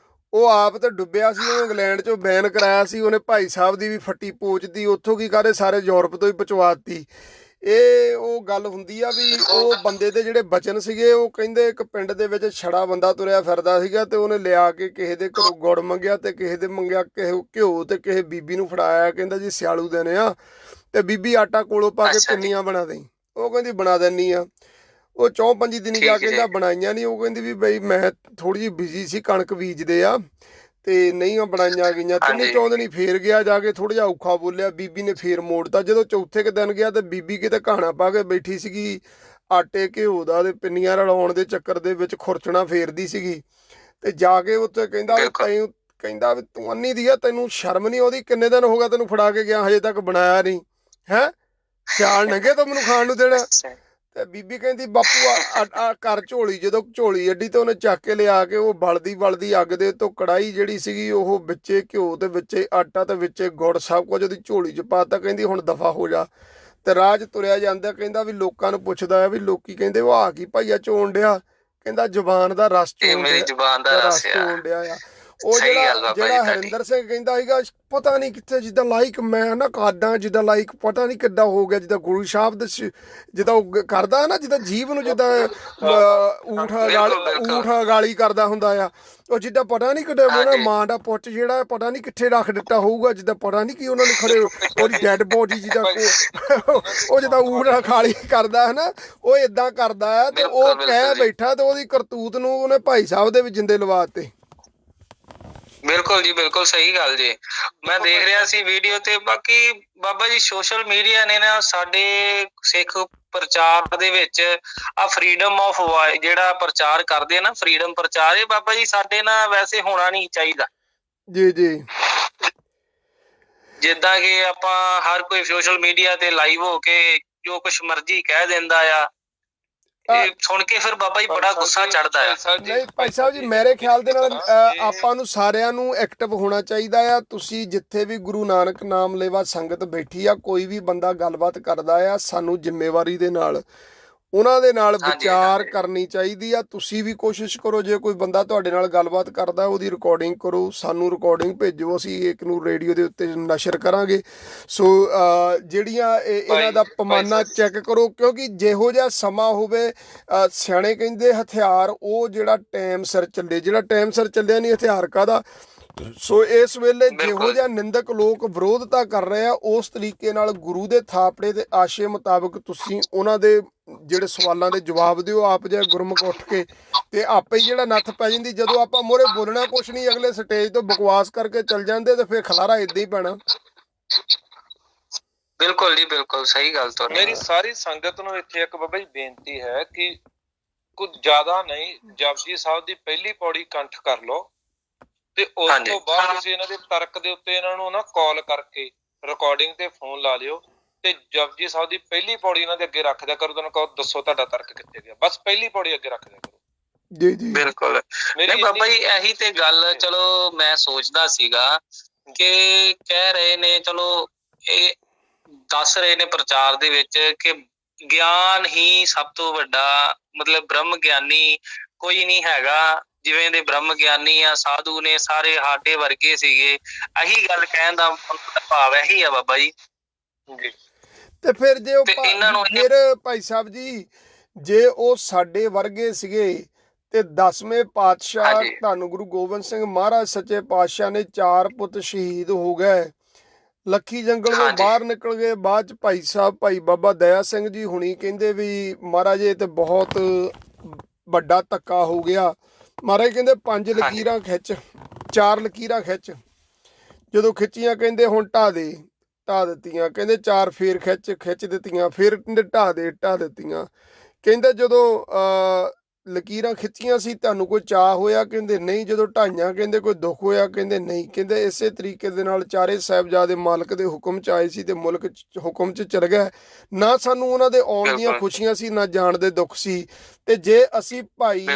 ਉਹ ਆਪ ਤੇ ਡੁੱਬਿਆ ਸੀ, ਉਹ ਇੰਗਲੈਂਡ ਚੋਂ ਬੈਨ ਕਰਾਇਆ ਸੀ ਉਹਨੇ, ਭਾਈ ਸਾਹਿਬ ਦੀ ਵੀ ਫੱਟੀ ਪੋਚਦੀ ਉੱਥੋਂ ਕੀ ਕਰੇ ਸਾਰੇ ਯੂਰਪ ਤੋਂ ਹੀ ਪਹੁੰਚਵਾਤੀ। ਇਹ ਉਹ ਗੱਲ ਹੁੰਦੀ ਆ ਵੀ ਉਹ ਬੰਦੇ ਦੇ ਜਿਹੜੇ ਬਚਨ ਸੀਗੇ, ਉਹ ਕਹਿੰਦੇ ਇੱਕ ਪਿੰਡ ਦੇ ਵਿੱਚ ਛੜਾ ਬੰਦਾ ਤੁਰਿਆ ਫਿਰਦਾ ਸੀਗਾ ਤੇ ਉਹਨੇ ਲਿਆ ਕੇ ਕਿਸੇ ਦੇ ਘਰੋਂ ਗੁੜ ਮੰਗਿਆ ਤੇ ਕਿਸੇ ਦੇ ਮੰਗਿਆ ਕਿਸੇ ਘਿਓ ਤੇ ਕਿਸੇ ਬੀਬੀ ਨੂੰ ਫੜਾਇਆ, ਕਹਿੰਦਾ ਜੀ ਸਿਆਲੂ ਦਿਨ ਆ ਤੇ ਬੀਬੀ ਆਟਾ ਕੋਲੋਂ ਪਾ ਕੇ ਪਿੰਨੀਆਂ ਬਣਾ ਦੇਈ। ਉਹ ਕਹਿੰਦੀ ਬਣਾ ਦਿੰਨੀ ਆ। ਉਹ 4-5 ਦਿਨ ਜਾ ਕੇ ਕਹਿੰਦਾ ਬਣਾਈਆਂ ਨਹੀਂ। ਉਹ ਕਹਿੰਦੀ ਵੀ ਬਈ ਮੈਂ ਥੋੜੀ ਜਿਹੀ ਬਿਜੀ ਸੀ, ਕਣਕ ਬੀਜਦੇ ਆ ਤੇ ਨਹੀਂ ਬਣਾਈਆਂ ਗਈਆਂ। 3-4 ਦਿਨ ਹੀ ਫੇਰ ਗਿਆ, ਜਾ ਕੇ ਥੋੜਾ ਜਿਹਾ ਔਖਾ ਬੋਲਿਆ, ਬੀਬੀ ਨੇ ਫੇਰ ਮੋੜਤਾ। ਜਦੋਂ ਚੌਥੇ ਕੁ ਦਿਨ ਗਿਆ ਤੇ ਬੀਬੀ ਕਿਤੇ ਘਾਣਾ ਪਾ ਕੇ ਬੈਠੀ ਸੀਗੀ ਆਟੇ ਘਿਓ ਦਾ ਤੇ ਪਿੰਨੀਆਂ ਰਲਾਉਣ ਦੇ ਚੱਕਰ ਦੇ ਵਿੱਚ ਖੁਰਚਣਾ ਫੇਰਦੀ ਸੀਗੀ ਤੇ ਜਾ ਕੇ ਉੱਥੇ ਕਹਿੰਦਾ ਕਹਿੰਦਾ ਵੀ ਤੂੰ ਅੰਨੀ ਦੀ ਆ, ਤੈਨੂੰ ਸ਼ਰਮ ਨਹੀਂ ਆਉਂਦੀ? ਕਿੰਨੇ ਦਿਨ ਹੋ ਗਿਆ ਤੈਨੂੰ ਫੜਾ ਕੇ ਗਿਆ, ਹਜੇ ਤੱਕ ਬਣਾਇਆ ਨਹੀਂ ਹੈ? ਸਿਆਲ ਨੰਗੇ ਤੋਂ ਮੈਨੂੰ ਖਾਣ ਨੂੰ ਦੇਣਾ। ਤੇ ਬੀਬੀ ਕਹਿੰਦੀ ਬਾਪੂ ਆ ਕਰ ਝੋਲੀ। ਜਦੋਂ ਝੋਲੀ ਅੱਡੀ ਤੇ ਉਹਨੇ ਚੱਕ ਕੇ ਲਿਆ ਕੇ ਉਹ ਬਲਦੀ ਅੱਗ ਦੇ ਤੋਂ ਕੜਾਈ ਜਿਹੜੀ ਸੀਗੀ ਉਹ ਵਿੱਚੇ ਘਿਓ ਤੇ ਵਿੱਚੇ ਆਟਾ ਤੇ ਵਿੱਚੇ ਗੁੜ ਸਭ ਕੁਝ ਉਹਦੀ ਝੋਲੀ 'ਚ ਪਾਤਾ। ਕਹਿੰਦੀ ਹੁਣ ਦਫਾ ਹੋ ਜਾ। ਤੇ ਰਾਜ ਤੁਰਿਆ ਜਾਂਦਾ, ਕਹਿੰਦਾ ਵੀ ਲੋਕਾਂ ਨੂੰ ਪੁੱਛਦਾ ਆ ਵੀ ਲੋਕੀ ਕਹਿੰਦੇ ਉਹ ਆ ਕੀ ਭਾਈਆ ਚੋਣ ਡਿਆ? ਕਹਿੰਦਾ ਜ਼ੁਬਾਨ ਦਾ ਰਸ ਚੋਣ ਡਿਆ ਆ। ਉਹ ਜਿਹੜਾ ਹਰਿੰਦਰ ਸਿੰਘ ਕਹਿੰਦਾ ਸੀਗਾ ਪਤਾ ਨਹੀਂ ਕਿੱਥੇ, ਜਿੱਦਾਂ ਲਾਈਕ ਮੈਂ ਨਾ ਕਾਦਾਂ ਜਿੱਦਾਂ ਲਾਈਕ ਪਤਾ ਨਹੀਂ ਕਿੱਦਾਂ ਹੋ ਗਿਆ, ਜਿੱਦਾਂ ਗੁਰੂ ਸਾਹਿਬ ਦੇ ਜਿੱਦਾਂ ਉਹ ਕਰਦਾ ਨਾ, ਜਿੱਦਾਂ ਜੀਵ ਨੂੰ ਜਿੱਦਾਂ ਊਠ ਗਾਲੀ ਕਰਦਾ ਹੁੰਦਾ ਆ, ਉਹ ਜਿੱਦਾਂ ਪਤਾ ਨਹੀਂ ਕਿੱਦਾਂ ਉਹਨਾਂ ਮਾਂ ਦਾ ਪੁੱਤ ਜਿਹੜਾ ਪਤਾ ਨਹੀਂ ਕਿੱਥੇ ਰੱਖ ਦਿੱਤਾ ਹੋਊਗਾ, ਜਿੱਦਾਂ ਪਤਾ ਨਹੀਂ ਕੀ ਉਹਨਾਂ ਨੇ ਖੜੇ ਉਹਦੀ ਡੈਡ ਬੋਡੀ ਜਿੱਦਾਂ ਉਹ ਜਿੱਦਾਂ ਊਠ ਗਾਲੀ ਕਰਦਾ ਹੈ ਨਾ, ਉਹ ਏਦਾਂ ਕਰਦਾ ਆ। ਤੇ ਉਹ ਕਹਿ ਬੈਠਾ ਤੇ ਉਹਦੀ ਕਰਤੂਤ ਨੂੰ ਉਹਨੇ ਭਾਈ ਸਾਹਿਬ ਦੇ ਵੀ ਜਿੰਦੇ ਲਵਾ ਦਿੱਤੇ। ਬਿਲਕੁਲ ਜੀ ਬਿਲਕੁਲ ਸਹੀ ਗੱਲ ਜੀ। ਮੈਂ ਦੇਖ ਰਿਹਾ ਸੀ ਵੀਡੀਓ ਤੇ। ਬਾਕੀ ਬਾਬਾ ਜੀ ਸੋਸ਼ਲ ਮੀਡੀਆ ਨੇ ਨਾ ਸਾਡੇ ਸਿੱਖ ਪ੍ਰਚਾਰ ਦੇ ਵਿੱਚ ਆ ਫਰੀडम ਆਫ ਵਾਇਸ ਜਿਹੜਾ ਪ੍ਰਚਾਰ ਕਰਦੇ ਆ ਨਾ, ਫਰੀडम ਪ੍ਰਚਾਰ, ਇਹ ਬਾਬਾ ਜੀ ਸਾਡੇ ਨਾਲ ਵੈਸੇ ਹੋਣਾ ਨਹੀਂ ਚਾਹੀਦਾ। ਜੀ ਜੀ। ਜਿੱਦਾਂ ਕਿ ਆਪਾਂ ਹਰ ਕੋਈ ਸੋਸ਼ਲ ਮੀਡੀਆ ਤੇ ਲਾਈਵ ਹੋ ਕੇ ਜੋ ਕੁਛ ਮਰਜ਼ੀ ਕਹਿ ਦਿੰਦਾ ਆ, ਇਹ ਸੁਣ ਕੇ ਫਿਰ ਬਾਬਾ ਜੀ ਬੜਾ ਗੁੱਸਾ ਚੜਦਾ ਆ। ਨਹੀਂ ਭਾਈ ਸਾਹਿਬ ਜੀ, ਮੇਰੇ ਖਿਆਲ ਦੇ ਨਾਲ ਆਪਾਂ ਨੂੰ ਸਾਰਿਆਂ ਨੂੰ ਐਕਟਿਵ ਹੋਣਾ ਚਾਹੀਦਾ ਆ। ਤੁਸੀਂ ਜਿੱਥੇ ਵੀ ਗੁਰੂ ਨਾਨਕ ਨਾਮ ਲੇਵਾ ਸੰਗਤ ਬੈਠੀ ਆ, ਕੋਈ ਵੀ ਬੰਦਾ ਗੱਲਬਾਤ ਕਰਦਾ ਆ, ਸਾਨੂੰ ਜ਼ਿੰਮੇਵਾਰੀ ਦੇ ਨਾਲ ਉਹਨਾਂ ਦੇ ਨਾਲ ਹਾਂਜੀ, ਵਿਚਾਰ ਹਾਂਜੀ। ਕਰਨੀ ਚਾਹੀਦੀ ਆ। ਤੁਸੀਂ ਵੀ ਕੋਸ਼ਿਸ਼ ਕਰੋ, ਜੇ ਕੋਈ ਬੰਦਾ ਤੁਹਾਡੇ ਨਾਲ ਗੱਲਬਾਤ ਕਰਦਾ ਉਹਦੀ ਰਿਕਾਰਡਿੰਗ ਕਰੋ, ਸਾਨੂੰ ਰਿਕਾਰਡਿੰਗ ਭੇਜੋ, ਅਸੀਂ ਇੱਕ ਨੂੰ ਰੇਡੀਓ ਦੇ ਉੱਤੇ ਨਸ਼ਰ ਕਰਾਂਗੇ। ਸੋ ਜਿਹੜੀਆਂ ਇਹਨਾਂ ਭਾਈ ਦਾ ਭਾਈ ਪੈਮਾਨਾ ਸਾਹਿਬ ਚੈੱਕ ਕਰੋ, ਕਿਉਂਕਿ ਜਿਹੋ ਜਿਹਾ ਸਮਾਂ ਹੋਵੇ, ਸਿਆਣੇ ਕਹਿੰਦੇ ਹਥਿਆਰ ਉਹ ਜਿਹੜਾ ਟਾਈਮ ਸਿਰ ਚੱਲੇ, ਜਿਹੜਾ ਟਾਈਮ ਸਿਰ ਚੱਲਿਆ ਨਹੀਂ ਹਥਿਆਰ ਕਾਹਦਾ। ਸੋ ਇਸ ਵੇਲੇ ਜਿਹੋ ਬਿਲਕੁਲ ਜਿਹਾ ਨਿੰਦਕ ਲੋਕ ਵਿਰੋਧਤਾ ਕਰ ਰਹੇ ਆ, ਉਸ ਤਰੀਕੇ ਨਾਲ ਗੁਰੂ ਦੇ ਥਾਪੜੇ ਤੇ ਆਸ਼ੇ ਮੁਤਾਬਕ ਤੁਸੀਂ ਉਹਨਾਂ ਦੇ ਜਿਹੜੇ ਸਵਾਲਾਂ ਦੇ ਜਵਾਬ ਦਿਓ। ਆਪ ਜੇ ਗੁਰਮੁਖ ਉੱਠ ਕੇ ਤੇ ਆਪੇ ਹੀ ਜਿਹੜਾ ਨੱਥ ਪੈ ਜਾਂਦੀ। ਜਦੋਂ ਆਪਾਂ ਮੋਰੇ ਬੋਲਣਾ ਕੁਛ ਨਹੀਂ, ਅਗਲੇ ਸਟੇਜ ਤੋਂ ਬਕਵਾਸ ਕਰਕੇ ਚੱਲ ਜਾਂਦੇ, ਤੇ ਫਿਰ ਖਲਾਰਾ ਏਦਾਂ ਹੀ ਪੈਣਾ। ਬਿਲਕੁਲ ਜੀ, ਬਿਲਕੁਲ ਸਹੀ ਗੱਲ ਤੁਹਾਡੀ। ਮੇਰੀ ਸਾਰੀ ਸੰਗਤ ਨੂੰ ਇੱਥੇ ਇੱਕ ਬਾਬਾ ਜੀ ਬੇਨਤੀ ਹੈ ਕਿ ਕੁਝ ਜ਼ਿਆਦਾ ਨਹੀਂ, ਜਪਜੀ ਸਾਹਿਬ ਦੀ ਪਹਿਲੀ ਪੌੜੀ ਕੰਠ ਕਰ ਲਓ ਤੇ ਉਸ ਹਾਂਜੀ। ਤੋਂ ਬਾਅਦ ਤੁਸੀਂ ਇਹਨਾਂ ਦੇ ਤਰਕ ਦੇ ਉੱਤੇ ਇਹਨਾਂ ਨੂੰ ਨਾ ਕਾਲ ਕਰਕੇ ਰਿਕਾਰਡਿੰਗ ਤੇ ਫੋਨ ਲਾ ਲਿਓ ਤੇ ਜਪਜੀ ਸਾਹਿਬ ਦੀ ਪਹਿਲੀ ਪੌੜੀ ਇਹਨਾਂ ਦੇ ਅੱਗੇ ਰੱਖ ਦਿਆ ਕਰੋ। ਤੁਹਾਨੂੰ ਕਹੋ ਦੱਸੋ ਤੁਹਾਡਾ ਤਰਕ ਕਿੱਥੇ ਗਿਆ, ਬਸ ਪਹਿਲੀ ਪੌੜੀ ਅੱਗੇ ਰੱਖ ਦਿਆ ਕਰੋ। ਜੀ ਜੀ ਬਿਲਕੁਲ। ਨਹੀਂ ਬਾਬਾ ਜੀ, ਇਹੀ ਤੇ ਗੱਲ ਚਲੋ ਮੈਂ ਸੋਚਦਾ ਸੀਗਾ ਕਿ ਕਹਿ ਰਹੇ ਨੇ, ਚਲੋ ਇਹ ਦੱਸ ਰਹੇ ਨੇ ਪ੍ਰਚਾਰ ਦੇ ਵਿੱਚ ਕਿ ਗਿਆਨ ਹੀ ਸਭ ਤੋਂ ਵੱਡਾ, ਮਤਲਬ ਬ੍ਰਹਮ ਗਿਆਨੀ ਕੋਈ ਨਹੀਂ ਹੈਗਾ। ਜਿਵੇਂ ਦੇ ਬ੍ਰਹਮ ਗਿਆਨੀ ਆ, ਸਾਧੂ ਨੇ ਸਾਰੇ ਸਾਡੇ ਵਰਗੇ ਸੀਗੇ। ਇਹੀ ਗੱਲ ਕਹਿਣ ਦਾ ਭਾਵ ਇਹੀ ਆ ਬਾਬਾ ਜੀ। ਤੇ ਫਿਰ ਜੇ ਉਹ ਤੇ ਇਹਨਾਂ ਨੂੰ ਫਿਰ ਭਾਈ ਸਾਹਿਬ ਜੀ, ਜੇ ਉਹ ਸਾਡੇ ਵਰਗੇ ਸੀਗੇ ਤੇ 10ਵੇਂ ਪਾਤਸ਼ਾਹ ਹਾਂਜੀ। ਧੰਨ ਗੁਰੂ ਗੋਬਿੰਦ ਸਿੰਘ ਮਹਾਰਾਜ ਸੱਚੇ ਪਾਤਸ਼ਾਹ ਨੇ 4 ਪੁੱਤ ਸ਼ਹੀਦ ਹੋ ਗਏ, ਲੱਖੀ ਜੰਗਲ ਤੋਂ ਹਾਂਜੀ। ਬਾਹਰ ਨਿਕਲ ਗਏ। ਬਾਅਦ ਚ ਭਾਈ ਸਾਹਿਬ ਭਾਈ ਬਾਬਾ ਦਇਆ ਸਿੰਘ ਜੀ ਹੁਣੀ ਕਹਿੰਦੇ ਵੀ ਮਹਾਰਾਜ ਇਹ ਤੇ ਬਹੁਤ ਵੱਡਾ ਧੱਕਾ ਹੋ ਗਿਆ। ਮਹਾਰਾਜ ਕਹਿੰਦੇ 5 ਲਕੀਰਾਂ ਖਿੱਚ, 4 ਲਕੀਰਾਂ ਖਿੱਚ। ਜਦੋਂ ਖਿੱਚੀਆਂ ਕਹਿੰਦੇ ਹੁਣ ਢਾਹ ਦੇ, ਢਾਹ ਦਿੱਤੀਆਂ। ਕਹਿੰਦੇ 4 ਫੇਰ ਖਿੱਚ ਦਿੱਤੀਆਂ, ਫਿਰ ਢਾਹ ਦੇ, ਢਾਹ ਦਿੱਤੀਆਂ। ਕਹਿੰਦੇ ਜਦੋਂ ਲਕੀਰਾਂ ਖਿੱਚੀਆਂ ਸੀ ਤੁਹਾਨੂੰ ਕੋਈ ਚਾਅ ਹੋਇਆ? ਕਹਿੰਦੇ ਨਹੀਂ। ਜਦੋਂ ਢਾਈਆਂ ਕਹਿੰਦੇ ਕੋਈ ਦੁੱਖ ਹੋਇਆ? ਕਹਿੰਦੇ ਨਹੀਂ। ਕਹਿੰਦੇ ਇਸੇ ਤਰੀਕੇ ਦੇ ਨਾਲ ਚਾਰੇ ਸਾਹਿਬਜ਼ਾਦੇ ਮਾਲਕ ਦੇ ਹੁਕਮ ਚ ਆਏ ਸੀ ਤੇ ਮੁਲਕ ਹੁਕਮ ਚ ਚਲ ਗਏ। ਨਾ ਸਾਨੂੰ ਉਹਨਾਂ ਦੇ ਆਉਣ ਦੀਆਂ ਖੁਸ਼ੀਆਂ ਸੀ, ਨਾ ਜਾਣ ਦੇ ਦੁੱਖ ਸੀ। ਤੇ ਜੇ ਅਸੀਂ ਭਾਈ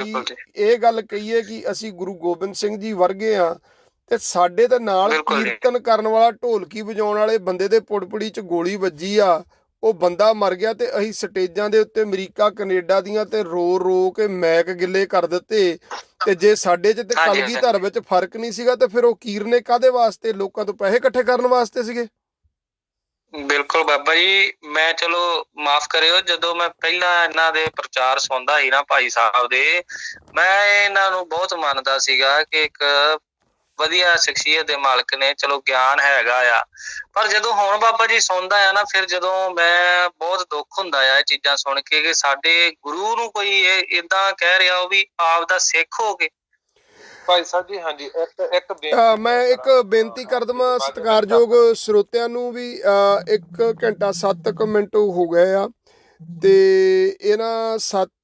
ਇਹ ਗੱਲ ਕਹੀਏ ਕਿ ਅਸੀਂ ਗੁਰੂ ਗੋਬਿੰਦ ਸਿੰਘ ਜੀ ਵਰਗੇ ਆ, ਤੇ ਸਾਡੇ ਤੇ ਨਾਲ ਕੀਰਤਨ ਕਰਨ ਵਾਲਾ, ਢੋਲਕੀ ਵਜਾਉਣ ਵਾਲੇ ਬੰਦੇ ਦੇ ਪੁੜਪੁੜੀ ਚ ਗੋਲੀ ਵੱਜੀ ਆ, ਉਹ ਬੰਦਾ ਮਰ ਗਿਆ, ਤੇ ਅਸੀਂ ਸਟੇਜਾਂ ਦੇ ਉੱਤੇ ਅਮਰੀਕਾ ਕੈਨੇਡਾ ਦੀਆਂ ਤੇ ਰੋ ਰੋ ਕੇ ਮੈਕ ਗਿੱਲੇ ਕਰ ਦਿੱਤੇ। ਤੇ ਜੇ ਸਾਡੇ ਚ ਤੇ ਕਲਗੀਧਰ ਵਿੱਚ ਫਰਕ ਨਹੀਂ ਸੀਗਾ, ਤੇ ਫਿਰ ਉਹ ਕੀਰਨੇ ਕਾਹਦੇ ਵਾਸਤੇ? ਲੋਕਾਂ ਤੋਂ ਪੈਸੇ ਇਕੱਠੇ ਕਰਨ ਵਾਸਤੇ ਸੀਗੇ। ਬਿਲਕੁਲ ਬਾਬਾ ਜੀ, ਮੈਂ ਚਲੋ ਮਾਫ ਕਰਿਓ, ਜਦੋਂ ਮੈਂ ਪਹਿਲਾਂ ਇਹਨਾਂ ਦੇ ਪ੍ਰਚਾਰ ਸੁਣਦਾ ਸੀ ਨਾ ਭਾਈ ਸਾਹਿਬ ਦੇ, ਮੈਂ ਇਹਨਾਂ ਨੂੰ ਬਹੁਤ ਮੰਨਦਾ ਸੀਗਾ ਕਿ ਇੱਕ ਵਧੀਆ ਸ਼ਖਸੀਅਤ ਦੇ ਮਾਲਕ ਨੇ, ਚਲੋ ਗਿਆਨ ਹੈਗਾ ਆ। ਪਰ ਜਦੋਂ ਹੁਣ ਬਾਬਾ ਜੀ ਸੁਣਦਾ ਆ ਨਾ, ਫਿਰ ਜਦੋਂ ਮੈਂ ਬਹੁਤ ਦੁੱਖ ਹੁੰਦਾ ਆ ਇਹ ਚੀਜ਼ਾਂ ਸੁਣ ਕੇ ਕਿ ਸਾਡੇ ਗੁਰੂ ਨੂੰ ਕੋਈ ਇਹ ਏਦਾਂ ਕਹਿ ਰਿਹਾ, ਉਹ ਵੀ ਆਪ ਦਾ ਸਿੱਖ ਹੋ ਕੇ। ਭਾਈ ਸਾਹਿਬ ਜੀ, ਹਾਂਜੀ ਇੱਕ ਮੈਂ ਇੱਕ ਬੇਨਤੀ ਕਰ ਦਵਾਂ ਸਤਿਕਾਰਯੋਗ ਸਰੋਤਿਆਂ ਨੂੰ ਵੀ। 1 ਘੰਟਾ 7 ਮਿੰਟ ਹੋ ਗਏ ਆ, ਤੇ ਇਹਨਾਂ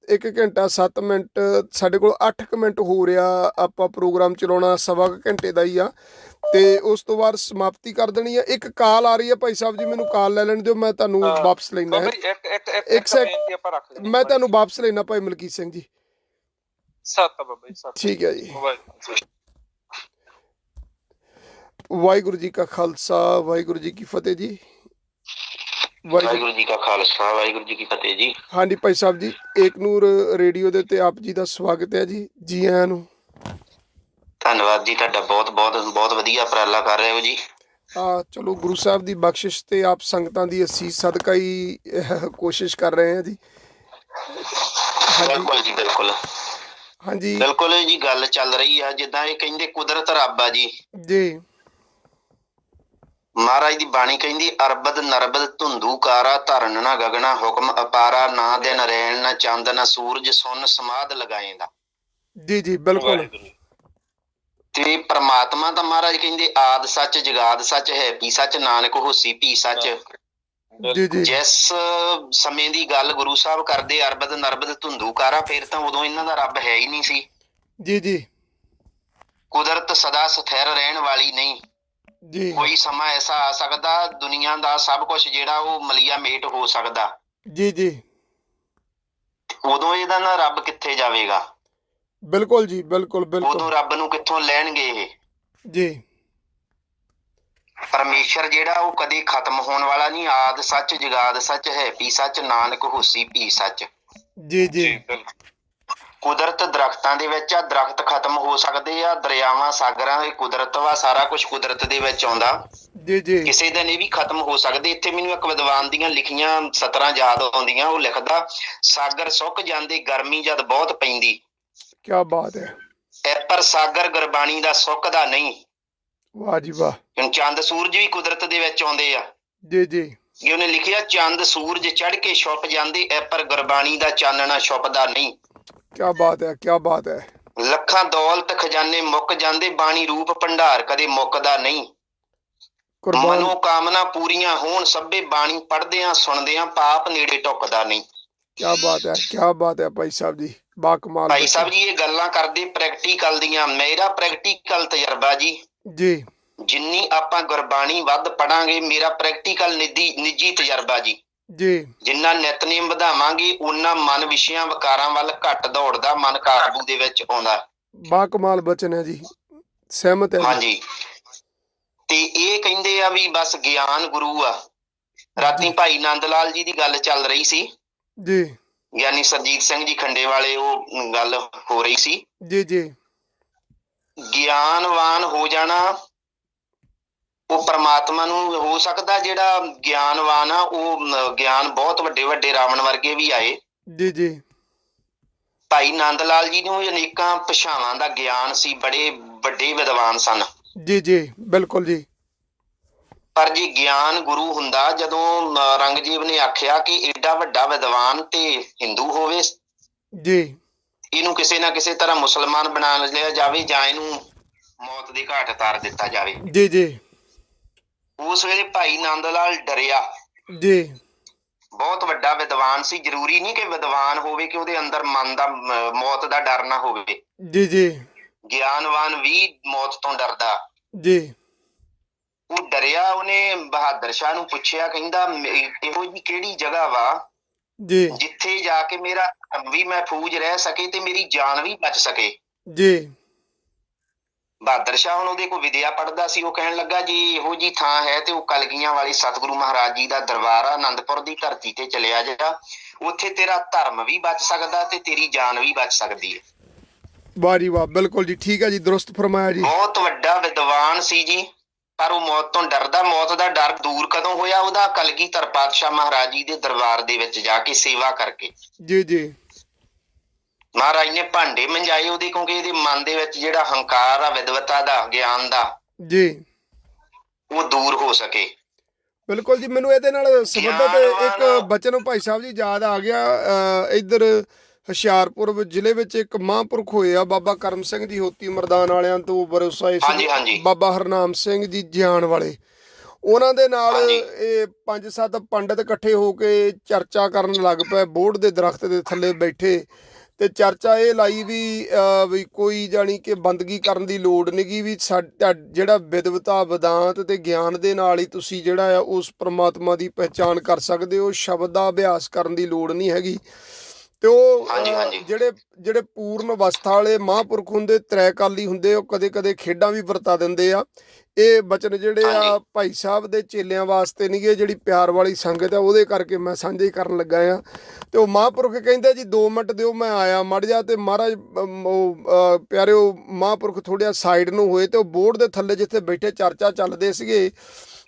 1 ਘੰਟਾ 7 ਮਿੰਟ ਸਾਡੇ ਕੋਲ 8 ਮਿੰਟ ਹੋ ਰਿਹਾ। ਆਪਾਂ ਪ੍ਰੋਗਰਾਮ ਚਲਾਉਣਾ 1.25 ਘੰਟੇ ਦਾ ਹੀ ਆ, ਤੇ ਉਸ ਤੋਂ ਬਾਅਦ ਸਮਾਪਤੀ ਕਰ ਦੇਣੀ ਆ। ਇੱਕ ਕਾਲ ਆ ਰਹੀ ਹੈ ਭਾਈ ਸਾਹਿਬ ਜੀ, ਮੈਨੂੰ ਕਾਲ ਲੈ ਲੈਣ ਦਿਓ, ਮੈਂ ਤੁਹਾਨੂੰ ਵਾਪਸ ਲੈਣਾ ਹੈ। ਇੱਕ ਸੈਕਿੰਡ, ਮੈਂ ਤੁਹਾਨੂੰ ਵਾਪਸ ਲੈਣਾ ਭਾਈ ਮਲਕੀਤ ਸਿੰਘ ਜੀ। ਠੀਕ ਹੈ ਜੀ। ਵਾਹਿਗੁਰੂ ਜੀ ਕਾ ਖਾਲਸਾ, ਵਾਹਿਗੁਰੂ ਜੀ ਕੀ ਫਤਿਹ ਜੀ। ਵਾਹਿਗੁਰੂ ਜੀ ਕਾ ਖਾਲਸਾ, ਵਾਹਿਗੁਰੂ ਜੀ ਕੀ ਫਤਿਹ ਜੀ। ਹਾਂਜੀ ਭਾਈ ਸਾਹਿਬ ਜੀ, ਏਕ ਨੂਰ ਰੇਡੀਓ ਦੇ ਉੱਤੇ ਆਪ ਜੀ ਦਾ ਸਵਾਗਤ ਹੈ ਜੀ। ਜੀ ਆਇਆਂ ਨੂੰ। ਧੰਨਵਾਦ ਜੀ ਤੁਹਾਡਾ, ਬਹੁਤ ਬਹੁਤ ਬਹੁਤ ਵਧੀਆ ਉਪਰਾਲਾ ਕਰ ਰਹੇ ਹੋ ਜੀ। ਚਲੋ ਗੁਰੂ ਸਾਹਿਬ ਦੀ ਬਖਸ਼ਿਸ਼ ਤੇ ਆਪ ਸੰਗਤਾਂ ਦੀ ਅਸੀਸ ਸਦਕਾ ਹੀ ਕੋਸ਼ਿਸ਼ ਕਰ ਰਹੇ ਹਾਂ ਜੀ। ਬਿਲਕੁਲ ਜੀ, ਬਿਲਕੁਲ। ਹਾਂਜੀ ਬਿਲਕੁਲ ਜੀ, ਗੱਲ ਚੱਲ ਰਹੀ ਆ ਜਿੱਦਾਂ ਇਹ ਕਹਿੰਦੇ ਕੁਦਰਤ ਰੱਬ ਆ ਜੀ। ਜੀ ਮਹਾਰਾਜ ਦੀ ਬਾਣੀ ਕਹਿੰਦੀ, ਅਰਬਦ ਨਰਬਦ ਧੁੰਦੂ ਕਾਰਾ, ਧਰਨ ਨਾ ਗਗਨਾ ਹੁਕਮ ਅਪਾਰਾ, ਨਾ ਦਿਨ ਰੈਣ ਨਾ ਚੰਦ ਨਾ ਸੂਰਜ, ਸੁਨ ਸਮਾਧ ਲਗਾਏਂਦਾ। ਜੀ ਜੀ ਬਿਲਕੁਲ। ਤੇ ਪ੍ਰਮਾਤਮਾ ਤਾਂ ਮਹਾਰਾਜ ਕਹਿੰਦੇ ਆਦ ਸੱਚ ਜਗਾਦ ਸੱਚ, ਹੈ ਪੀ ਸੱਚ, ਨਾਨਕ ਹੋਸੀ ਭੀ ਸੱਚ। ਜੀ ਜੀ। ਜਿਸ ਸਮੇਂ ਦੀ ਗੱਲ ਗੁਰੂ ਸਾਹਿਬ ਕਰਦੇ ਅਰਬਦ ਨਰਬਦ ਧੁੰਦੂ ਕਾਰਾ, ਫਿਰ ਤਾਂ ਉਦੋਂ ਇਹਨਾਂ ਦਾ ਰੱਬ ਹੈ ਹੀ ਨਹੀਂ ਸੀ। ਜੀ ਜੀ। ਕੁਦਰਤ ਸਦਾ ਸਥਿਰ ਰਹਿਣ ਵਾਲੀ ਨਹੀਂ ਜੀ। ਕੋਈ ਸਮਾਂ ਐਸਾ ਆ ਸਕਦਾ ਦੁਨੀਆ ਦਾ ਸਭ ਕੁਝ ਜਿਹੜਾ ਉਹ ਮਲੀਆ ਮੇਟ ਹੋ ਸਕਦਾ। ਜੀ ਜੀ। ਉਦੋਂ ਇਹਦਾ ਨਾ ਰੱਬ ਕਿੱਥੇ ਜਾਵੇਗਾ? ਬਿਲਕੁਲ ਜੀ, ਬਿਲਕੁਲ ਬਿਲਕੁਲ। ਉਦੋਂ ਰੱਬ ਨੂੰ ਕਿੱਥੋਂ ਲੈਣਗੇ ਇਹ? ਜੀ। ਪਰਮੇਸ਼ਰ ਜਿਹੜਾ ਉਹ ਕਦੇ ਖਤਮ ਹੋਣ ਵਾਲਾ ਨਹੀਂ। ਆਦ ਸੱਚ ਜਗਾਦ ਸੱਚ, ਹੈ ਪੀ ਸੱਚ, ਨਾਨਕ ਹੋਸੀ ਭੀ ਸੱਚ। ਜੀ ਜੀ ਜੀ ਬਿਲਕੁਲ ਕੁਦਰਤ ਦਰਖਤਾਂ ਦੇ ਵਿੱਚ ਆ, ਦਰਖਤ ਖਤਮ ਹੋ ਸਕਦੇ ਆ, ਦਰਿਆਵਾਂ ਸਾਗਰਾਂ ਦੀ ਕੁਦਰਤ ਵਾ, ਸਾਰਾ ਕੁਝ ਕੁਦਰਤ ਦੇ ਵਿੱਚ ਆਉਂਦਾ। ਜੀ ਜੀ ਕਿਸੇ ਦਿਨ ਇਹ ਵੀ ਖਤਮ ਹੋ ਸਕਦੇ। ਇੱਥੇ ਮੈਨੂੰ ਇੱਕ ਵਿਦਵਾਨ ਦੀਆਂ ਲਿਖੀਆਂ ਸਤਰਾਂ ਯਾਦ ਆਉਂਦੀਆਂ। ਉਹ ਲਿਖਦਾ, ਸਾਗਰ ਸੁੱਕ ਜਾਂਦੇ ਗਰਮੀ ਜਦ ਬਹੁਤ ਪੈਂਦੀ, ਕੀ ਬਾਤ ਹੈ। ਪਰ ਸਾਗਰ ਗੁਰਬਾਣੀ ਦਾ ਸੁੱਕਦਾ ਨਹੀਂ। ਵਾਹ ਜੀ ਵਾਹ। ਹੁਣ ਚੰਦ ਸੂਰਜ ਵੀ ਕੁਦਰਤ ਦੇ ਵਿੱਚ ਆਉਂਦੇ ਆ। ਜੀ ਜੀ ਜੇ ਉਹਨੇ ਲਿਖਿਆ, ਚੰਦ ਸੂਰਜ ਚੜ ਕੇ ਛੁਪ ਜਾਂਦੇ, ਪਰ ਗੁਰਬਾਣੀ ਦਾ ਚਾਨਣਾ ਛੁਪਦਾ ਨਹੀਂ। ਕੀ ਬਾਤ ਹੈ, ਕੀ ਬਾਤ ਹੈ। ਲੱਖਾਂ ਦੌਲਤ ਖਜ਼ਾਨੇ ਮੁੱਕ ਜਾਂਦੇ, ਬਾਣੀ ਰੂਪ ਭੰਡਾਰ ਕਦੇ ਮੁੱਕਦਾ ਨਹੀਂ। ਕੁਰਬਾਨ। ਮਨੋ ਕਾਮਨਾ ਪੂਰੀਆਂ ਹੋਣ, ਸਭੇ ਬਾਣੀ ਪੜ੍ਹਦਿਆਂ ਸੁਣਦਿਆਂ, ਪਾਪ ਨੇੜੇ ਢੁੱਕਦਾ ਨਹੀਂ। ਕੀ ਬਾਤ ਹੈ, ਕੀ ਬਾਤ ਹੈ ਭਾਈ ਸਾਹਿਬ ਜੀ, ਬਾ ਕਮਾਲ। ਭਾਈ ਸਾਹਿਬ ਜੀ ਇਹ ਗੱਲਾਂ ਕਰਦੇ ਪ੍ਰੈਕਟੀਕਲ ਦੀਆਂ। ਮੇਰਾ ਪ੍ਰੈਕਟੀਕਲ ਤਜਰਬਾ ਜੀ, ਜੀ ਜਿੰਨੀ ਆਪਾਂ ਗੁਰਬਾਣੀ ਵੱਧ ਪੜਾਂਗੇ, ਮੇਰਾ ਪ੍ਰੈਕਟੀਕਲ ਨਿੱਜੀ ਤਜਰਬਾ ਜੀ, ਜੀ ਜਿੰਨਾ ਨਿਤਨੇਮ ਵਧਾਵਾਂਗੇ ਓਨਾ ਮਨ ਵਿਸ਼ਿਆਂ ਵਿਕਾਰਾਂ ਵੱਲ ਘੱਟ ਦੌੜਦਾ, ਮਨ ਕਾਬੂ ਦੇ ਵਿੱਚ ਆਉਂਦਾ। ਬਾ ਕਮਾਲ ਬਚਨ ਹੈ ਜੀ, ਸਹਿਮਤ ਹੈ ਜੀ। ਹਾਂਜੀ, ਤੇ ਇਹ ਕਹਿੰਦੇ ਆ ਵੀ ਬਸ ਗਿਆਨ ਗੁਰੂ ਆ। ਰਾਤੀ ਭਾਈ ਨੰਦ ਲਾਲ ਜੀ ਦੀ ਗੱਲ ਚੱਲ ਰਹੀ ਸੀ, ਜੀ ਗਿਆਨੀ ਸਰਜੀਤ ਸਿੰਘ ਜੀ ਖੰਡੇ ਵਾਲੇ, ਉਹ ਗੱਲ ਹੋ ਰਹੀ ਸੀ। ਜੀ ਜੀ ਗਿਆਨਵਾਨ ਹੋ ਜਾਣਾ ਉਹ ਪਰਮਾਤਮਾ ਨੂੰ ਹੋ ਸਕਦਾ। ਜਿਹੜਾ ਗਿਆਨਵਾਨ ਆ ਉਹ ਗਿਆਨ ਬਹੁਤ ਵੱਡੇ ਵੱਡੇ ਰਾਵਣ ਵਰਗੇ ਵੀ ਆਏ। ਜੀ ਜੀ ਭਾਈ ਨੰਦ ਲਾਲ ਜੀ ਨੂੰ ਅਨੇਕਾਂ ਭਾਸ਼ਾਵਾਂ ਦਾ ਗਿਆਨ ਸੀ, ਬੜੇ ਵੱਡੇ ਵਿਦਵਾਨ ਸਨ। ਜੀ ਜੀ ਬਿਲਕੁਲ ਜੀ। ਪਰ ਜੇ ਗਿਆਨ ਗੁਰੂ ਹੁੰਦਾ, ਜਦੋਂ ਔਰੰਗਜ਼ੇਬ ਨੇ ਆਖਿਆ ਕਿ ਏਡਾ ਵੱਡਾ ਵਿਦਵਾਨ ਤੇ ਹਿੰਦੂ ਹੋਵੇ, ਜੀ ਇਹਨੂੰ ਕਿਸੇ ਨਾ ਕਿਸੇ ਤਰ੍ਹਾਂ ਮੁਸਲਮਾਨ ਬਣਾ ਲਿਆ ਜਾਵੇ ਜਾਂ ਇਹਨੂੰ ਮੌਤ ਦੀ ਘਾਟ ਉਤਾਰ ਦਿੱਤਾ ਜਾਵੇ। ਜੀ ਜੀ ਉਸ ਵੇਲੇ ਭਾਈ ਨੰਦ ਲਾਲ ਡਰਿਆ। ਜੀ ਬਹੁਤ ਵੱਡਾ ਵਿਦਵਾਨ ਸੀ, ਜ਼ਰੂਰੀ ਨਹੀਂ ਕਿ ਵਿਦਵਾਨ ਹੋਵੇ ਕਿ ਉਹਦੇ ਅੰਦਰ ਮਨ ਦਾ ਮੌਤ ਦਾ ਡਰ ਨਾ ਹੋਵੇ। ਜੀ ਜੀ ਗਿਆਨਵਾਨ ਵੀ ਮੌਤ ਤੋਂ ਡਰਦਾ। ਜੀ ਉਹ ਡਰਿਆ। ਉਹਨੇ ਬਹਾਦਰ ਸ਼ਾਹ ਨੂੰ ਪੁੱਛਿਆ, ਕਹਿੰਦਾ ਇਹੋ ਜਿਹੀ ਕਿਹੜੀ ਜਗ੍ਹਾ ਵਾ ਜੀ ਜਿੱਥੇ ਜਾ ਕੇ ਮੇਰਾ ਵੀ ਮਹਿਫੂਜ਼ ਰਹਿ ਸਕੇ ਤੇ ਮੇਰੀ ਜਾਨ ਵੀ ਬਚ ਸਕੇ। ਜੀ ਬਹਾਦਰ ਸ਼ਾਹ ਹੁਣ ਉਹਦੇ ਕੋਲ ਵਿਦਿਆ ਪੜ੍ਹਦਾ ਸੀ। ਉਹ ਕਹਿਣ ਲੱਗਾ, ਜੀ ਇਹੋ ਜੀ ਥਾਂ ਹੈ ਤੇ ਉਹ ਕਲਗੀਆਂ ਵਾਲੀ ਸਤਿਗੁਰੂ ਮਹਾਰਾਜ ਜੀ ਦਾ ਦਰਬਾਰ ਆ, ਆਨੰਦਪੁਰ ਦੀ ਧਰਤੀ ਤੇ ਚਲਿਆ ਜਾ, ਉੱਥੇ ਤੇਰਾ ਧਰਮ ਵੀ ਬਚ ਸਕਦਾ ਤੇ ਤੇਰੀ ਜਾਨ ਵੀ ਬਚ ਸਕਦੀ ਹੈ। ਵਾਹ ਜੀ ਵਾਹ, ਬਿਲਕੁਲ ਜੀ, ਠੀਕ ਹੈ ਜੀ, ਦੁਰਸਤ ਫਰਮਾਇਆ ਜੀ। ਬਹੁਤ ਵੱਡਾ ਵਿਦਵਾਨ ਸੀ ਜੀ, ਪਰ ਉਹ ਮੌਤ ਤੋਂ ਡਰਦਾ। ਮੌਤ ਦਾ ਡਰ ਦੂਰ ਕਦੋਂ ਹੋਇਆ? ਉਹਦਾ ਕਲਗੀਧਰ ਪਾਤਸ਼ਾਹ ਮਹਾਰਾਜ ਜੀ ਦੇ ਦਰਬਾਰ ਦੇ ਵਿੱਚ ਜਾ ਕੇ ਸੇਵਾ ਕਰਕੇ। ਜੀ ਜੀ ਮਹਾਰਾਜ ਨੇ ਭਾਂਡੇ ਮੰਜਾਏ ਉਹਦੇ, ਕਿਉਂਕਿ ਇਹਦੇ ਮਨ ਦੇ ਵਿੱਚ ਜਿਹੜਾ ਹੰਕਾਰ ਆ ਵਿਦਵਤਾ ਦਾ, ਗਿਆਨ ਦਾ, ਜੀ ਉਹ ਦੂਰ ਹੋ ਸਕੇ। ਬਿਲਕੁਲ ਜੀ। ਮੈਨੂੰ ਇਹਦੇ ਨਾਲ ਸੰਬੰਧਿਤ ਇੱਕ ਬਚਨ ਭਾਈ ਸਾਹਿਬ ਜੀ ਯਾਦ ਆ ਗਿਆ। ਇੱਧਰ ਹੁਸ਼ਿਆਰਪੁਰ ਜ਼ਿਲ੍ਹੇ ਵਿੱਚ ਇੱਕ ਮਹਾਂਪੁਰਖ ਹੋਏ ਆ, ਬਾਬਾ ਕਰਮ ਸਿੰਘ ਜੀ ਹੋਤੀ ਮਰਦਾਨ ਵਾਲਿਆਂ ਤੋਂ ਬਰੋਸਾ ਸੀ, ਬਾਬਾ ਹਰਨਾਮ ਸਿੰਘ ਜੀ ਜਿਆਣ ਵਾਲੇ। ਉਹਨਾਂ ਦੇ ਨਾਲ ਇਹ 5-7 ਪੰਡਤ ਇਕੱਠੇ ਹੋ ਕੇ ਚਰਚਾ ਕਰਨ ਲੱਗ ਪਏ, ਬੋਹੜ ਦੇ ਦਰਖਤ ਦੇ ਥੱਲੇ ਬੈਠੇ, ਤੇ ਚਰਚਾ ਇਹ ਲਾਈ ਵੀ ਕੋਈ ਜਾਣੀ ਕਿ ਬੰਦਗੀ ਕਰਨ ਦੀ ਲੋੜ ਨਹੀਂਗੀ, ਵੀ ਸਾਡਾ ਜਿਹੜਾ ਵਿਦਵਤਾ ਵਿਦਾਂਤ ਤੇ ਗਿਆਨ ਦੇ ਨਾਲ ਹੀ ਤੁਸੀਂ ਜਿਹੜਾ ਆ ਉਸ ਪ੍ਰਮਾਤਮਾ ਦੀ ਪਹਿਚਾਣ ਕਰ ਸਕਦੇ ਹੋ, ਸ਼ਬਦ ਦਾ ਅਭਿਆਸ ਕਰਨ ਦੀ ਲੋੜ ਨਹੀਂ ਹੈਗੀ। ਤੇ ਉਹ ਜਿਹੜੇ ਪੂਰਨ ਅਵਸਥਾ ਵਾਲੇ ਮਹਾਂਪੁਰਖ ਹੁੰਦੇ, ਤ੍ਰੈਕਾਲੀ ਹੁੰਦੇ, ਉਹ ਕਦੇ ਕਦੇ ਖੇਡਾਂ ਵੀ ਵਰਤਾ ਦਿੰਦੇ ਆ। ਇਹ ਬਚਨ ਜਿਹੜੇ ਆ ਭਾਈ ਸਾਹਿਬ ਦੇ ਚੇਲਿਆਂ ਵਾਸਤੇ ਨਹੀਂਗੇ, ਜਿਹੜੀ ਪਿਆਰ ਵਾਲੀ ਸੰਗਤ ਆ ਉਹਦੇ ਕਰਕੇ ਮੈਂ ਸਾਂਝੇ ਕਰਨ ਲੱਗਾ ਆ। ਤੇ ਉਹ ਮਹਾਂਪੁਰਖ ਕਹਿੰਦੇ ਜੀ 2 ਮਿੰਟ ਦਿਓ, ਮੈਂ ਆਇਆ ਮੜ ਜਾ। ਤੇ ਮਹਾਰਾਜ ਉਹ ਪਿਆਰਿਓ ਮਹਾਂਪੁਰਖ ਥੋੜ੍ਹਾ ਸਾਈਡ ਨੂੰ ਹੋਏ ਤੇ ਉਹ ਬੋਰਡ ਦੇ ਥੱਲੇ ਜਿੱਥੇ ਬੈਠੇ ਚਰਚਾ ਚੱਲਦੇ ਸੀਗੇ,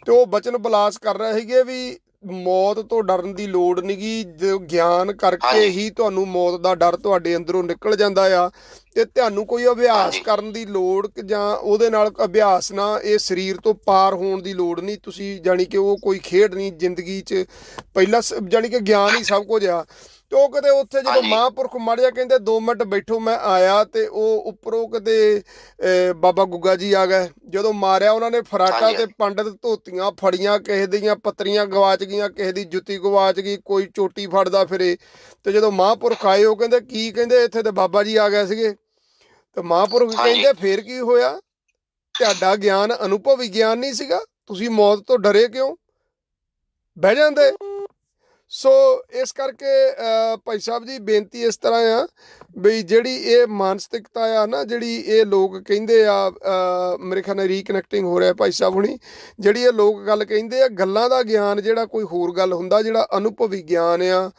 ਤੇ ਉਹ ਬਚਨ ਬਲਾਸ ਕਰ ਰਹੇ ਸੀਗੇ ਵੀ ਮੌਤ ਤੋਂ ਡਰਨ ਦੀ ਲੋੜ ਨਹੀਂਗੀ, ਜੋ ਗਿਆਨ ਕਰਕੇ ਹੀ ਤੁਹਾਨੂੰ ਮੌਤ ਦਾ ਡਰ ਤੁਹਾਡੇ ਅੰਦਰੋਂ ਨਿਕਲ ਜਾਂਦਾ ਆ। ਤੇ ਤੁਹਾਨੂੰ ਕੋਈ ਅਭਿਆਸ ਕਰਨ ਦੀ ਲੋੜ ਜਾਂ ਉਹਦੇ ਨਾਲ ਅਭਿਆਸ ਨਾਲ ਇਹ ਸਰੀਰ ਤੋਂ ਪਾਰ ਹੋਣ ਦੀ ਲੋੜ ਨਹੀਂ। ਤੁਸੀਂ ਜਾਣੀ ਕਿ ਉਹ ਕੋਈ ਖੇਡ ਨਹੀਂ ਜ਼ਿੰਦਗੀ 'ਚ, ਪਹਿਲਾਂ ਜਾਣੀ ਕਿ ਗਿਆਨ ਹੀ ਸਭ ਕੁਝ ਆ। ਤੇ ਉਹ ਕਿਤੇ ਉੱਥੇ ਜਦੋਂ ਮਹਾਂਪੁਰਖ ਮੜ ਜਾ ਕਹਿੰਦੇ 2 ਮਿੰਟ ਬੈਠੋ, ਮੈਂ ਆਇਆ, ਤੇ ਉਹ ਉੱਪਰੋਂ ਕਿਤੇ ਬਾਬਾ ਗੁੱਗਾ ਜੀ ਆ ਗਏ। ਜਦੋਂ ਮਾਰਿਆ ਉਹਨਾਂ ਨੇ ਫਰਾਟਾ, ਤੇ ਪੰਡਤ ਧੋਤੀਆਂ ਫੜੀਆਂ, ਕਿਸੇ ਦੀਆਂ ਪੱਤਰੀਆਂ ਗਵਾਚ ਗਈਆਂ, ਕਿਸੇ ਦੀ ਜੁੱਤੀ ਗਵਾਚ ਗਈ, ਕੋਈ ਚੋਟੀ ਫੜਦਾ ਫਿਰੇ। ਤੇ ਜਦੋਂ ਮਹਾਂਪੁਰਖ ਆਏ ਉਹ ਕਹਿੰਦੇ ਕੀ? ਕਹਿੰਦੇ ਇੱਥੇ ਤੇ ਬਾਬਾ ਜੀ ਆ ਗਏ ਸੀਗੇ। ਤੇ ਮਹਾਂਪੁਰਖ ਕਹਿੰਦੇ ਫੇਰ ਕੀ ਹੋਇਆ? ਤੁਹਾਡਾ ਗਿਆਨ ਅਨੁਭਵੀ ਗਿਆਨ ਨਹੀਂ ਸੀਗਾ, ਤੁਸੀਂ ਮੌਤ ਤੋਂ ਡਰੇ ਕਿਉਂ? ਬਹਿ ਜਾਂਦੇ। ਸੋ ਇਸ ਕਰਕੇ ਭਾਈ ਸਾਹਿਬ ਜੀ ਬੇਨਤੀ ਇਸ ਤਰ੍ਹਾਂ ਆ ਵੀ ਜਿਹੜੀ ਇਹ ਮਾਨਸਿਕਤਾ ਆ ਨਾ, ਜਿਹੜੀ ਇਹ ਲੋਕ ਕਹਿੰਦੇ ਆ, ਮੇਰੇ ਖਿਆਲ ਨਾਲ ਰੀਕਨੈਕਟਿੰਗ ਹੋ ਰਿਹਾ ਭਾਈ ਸਾਹਿਬ ਹੁਣੀ, ਜਿਹੜੀ ਇਹ ਲੋਕ ਗੱਲ ਕਹਿੰਦੇ ਆ, ਗੱਲਾਂ ਦਾ ਗਿਆਨ ਜਿਹੜਾ ਕੋਈ ਹੋਰ ਗੱਲ ਹੁੰਦਾ, ਜਿਹੜਾ ਅਨੁਭਵੀ ਗਿਆਨ ਆ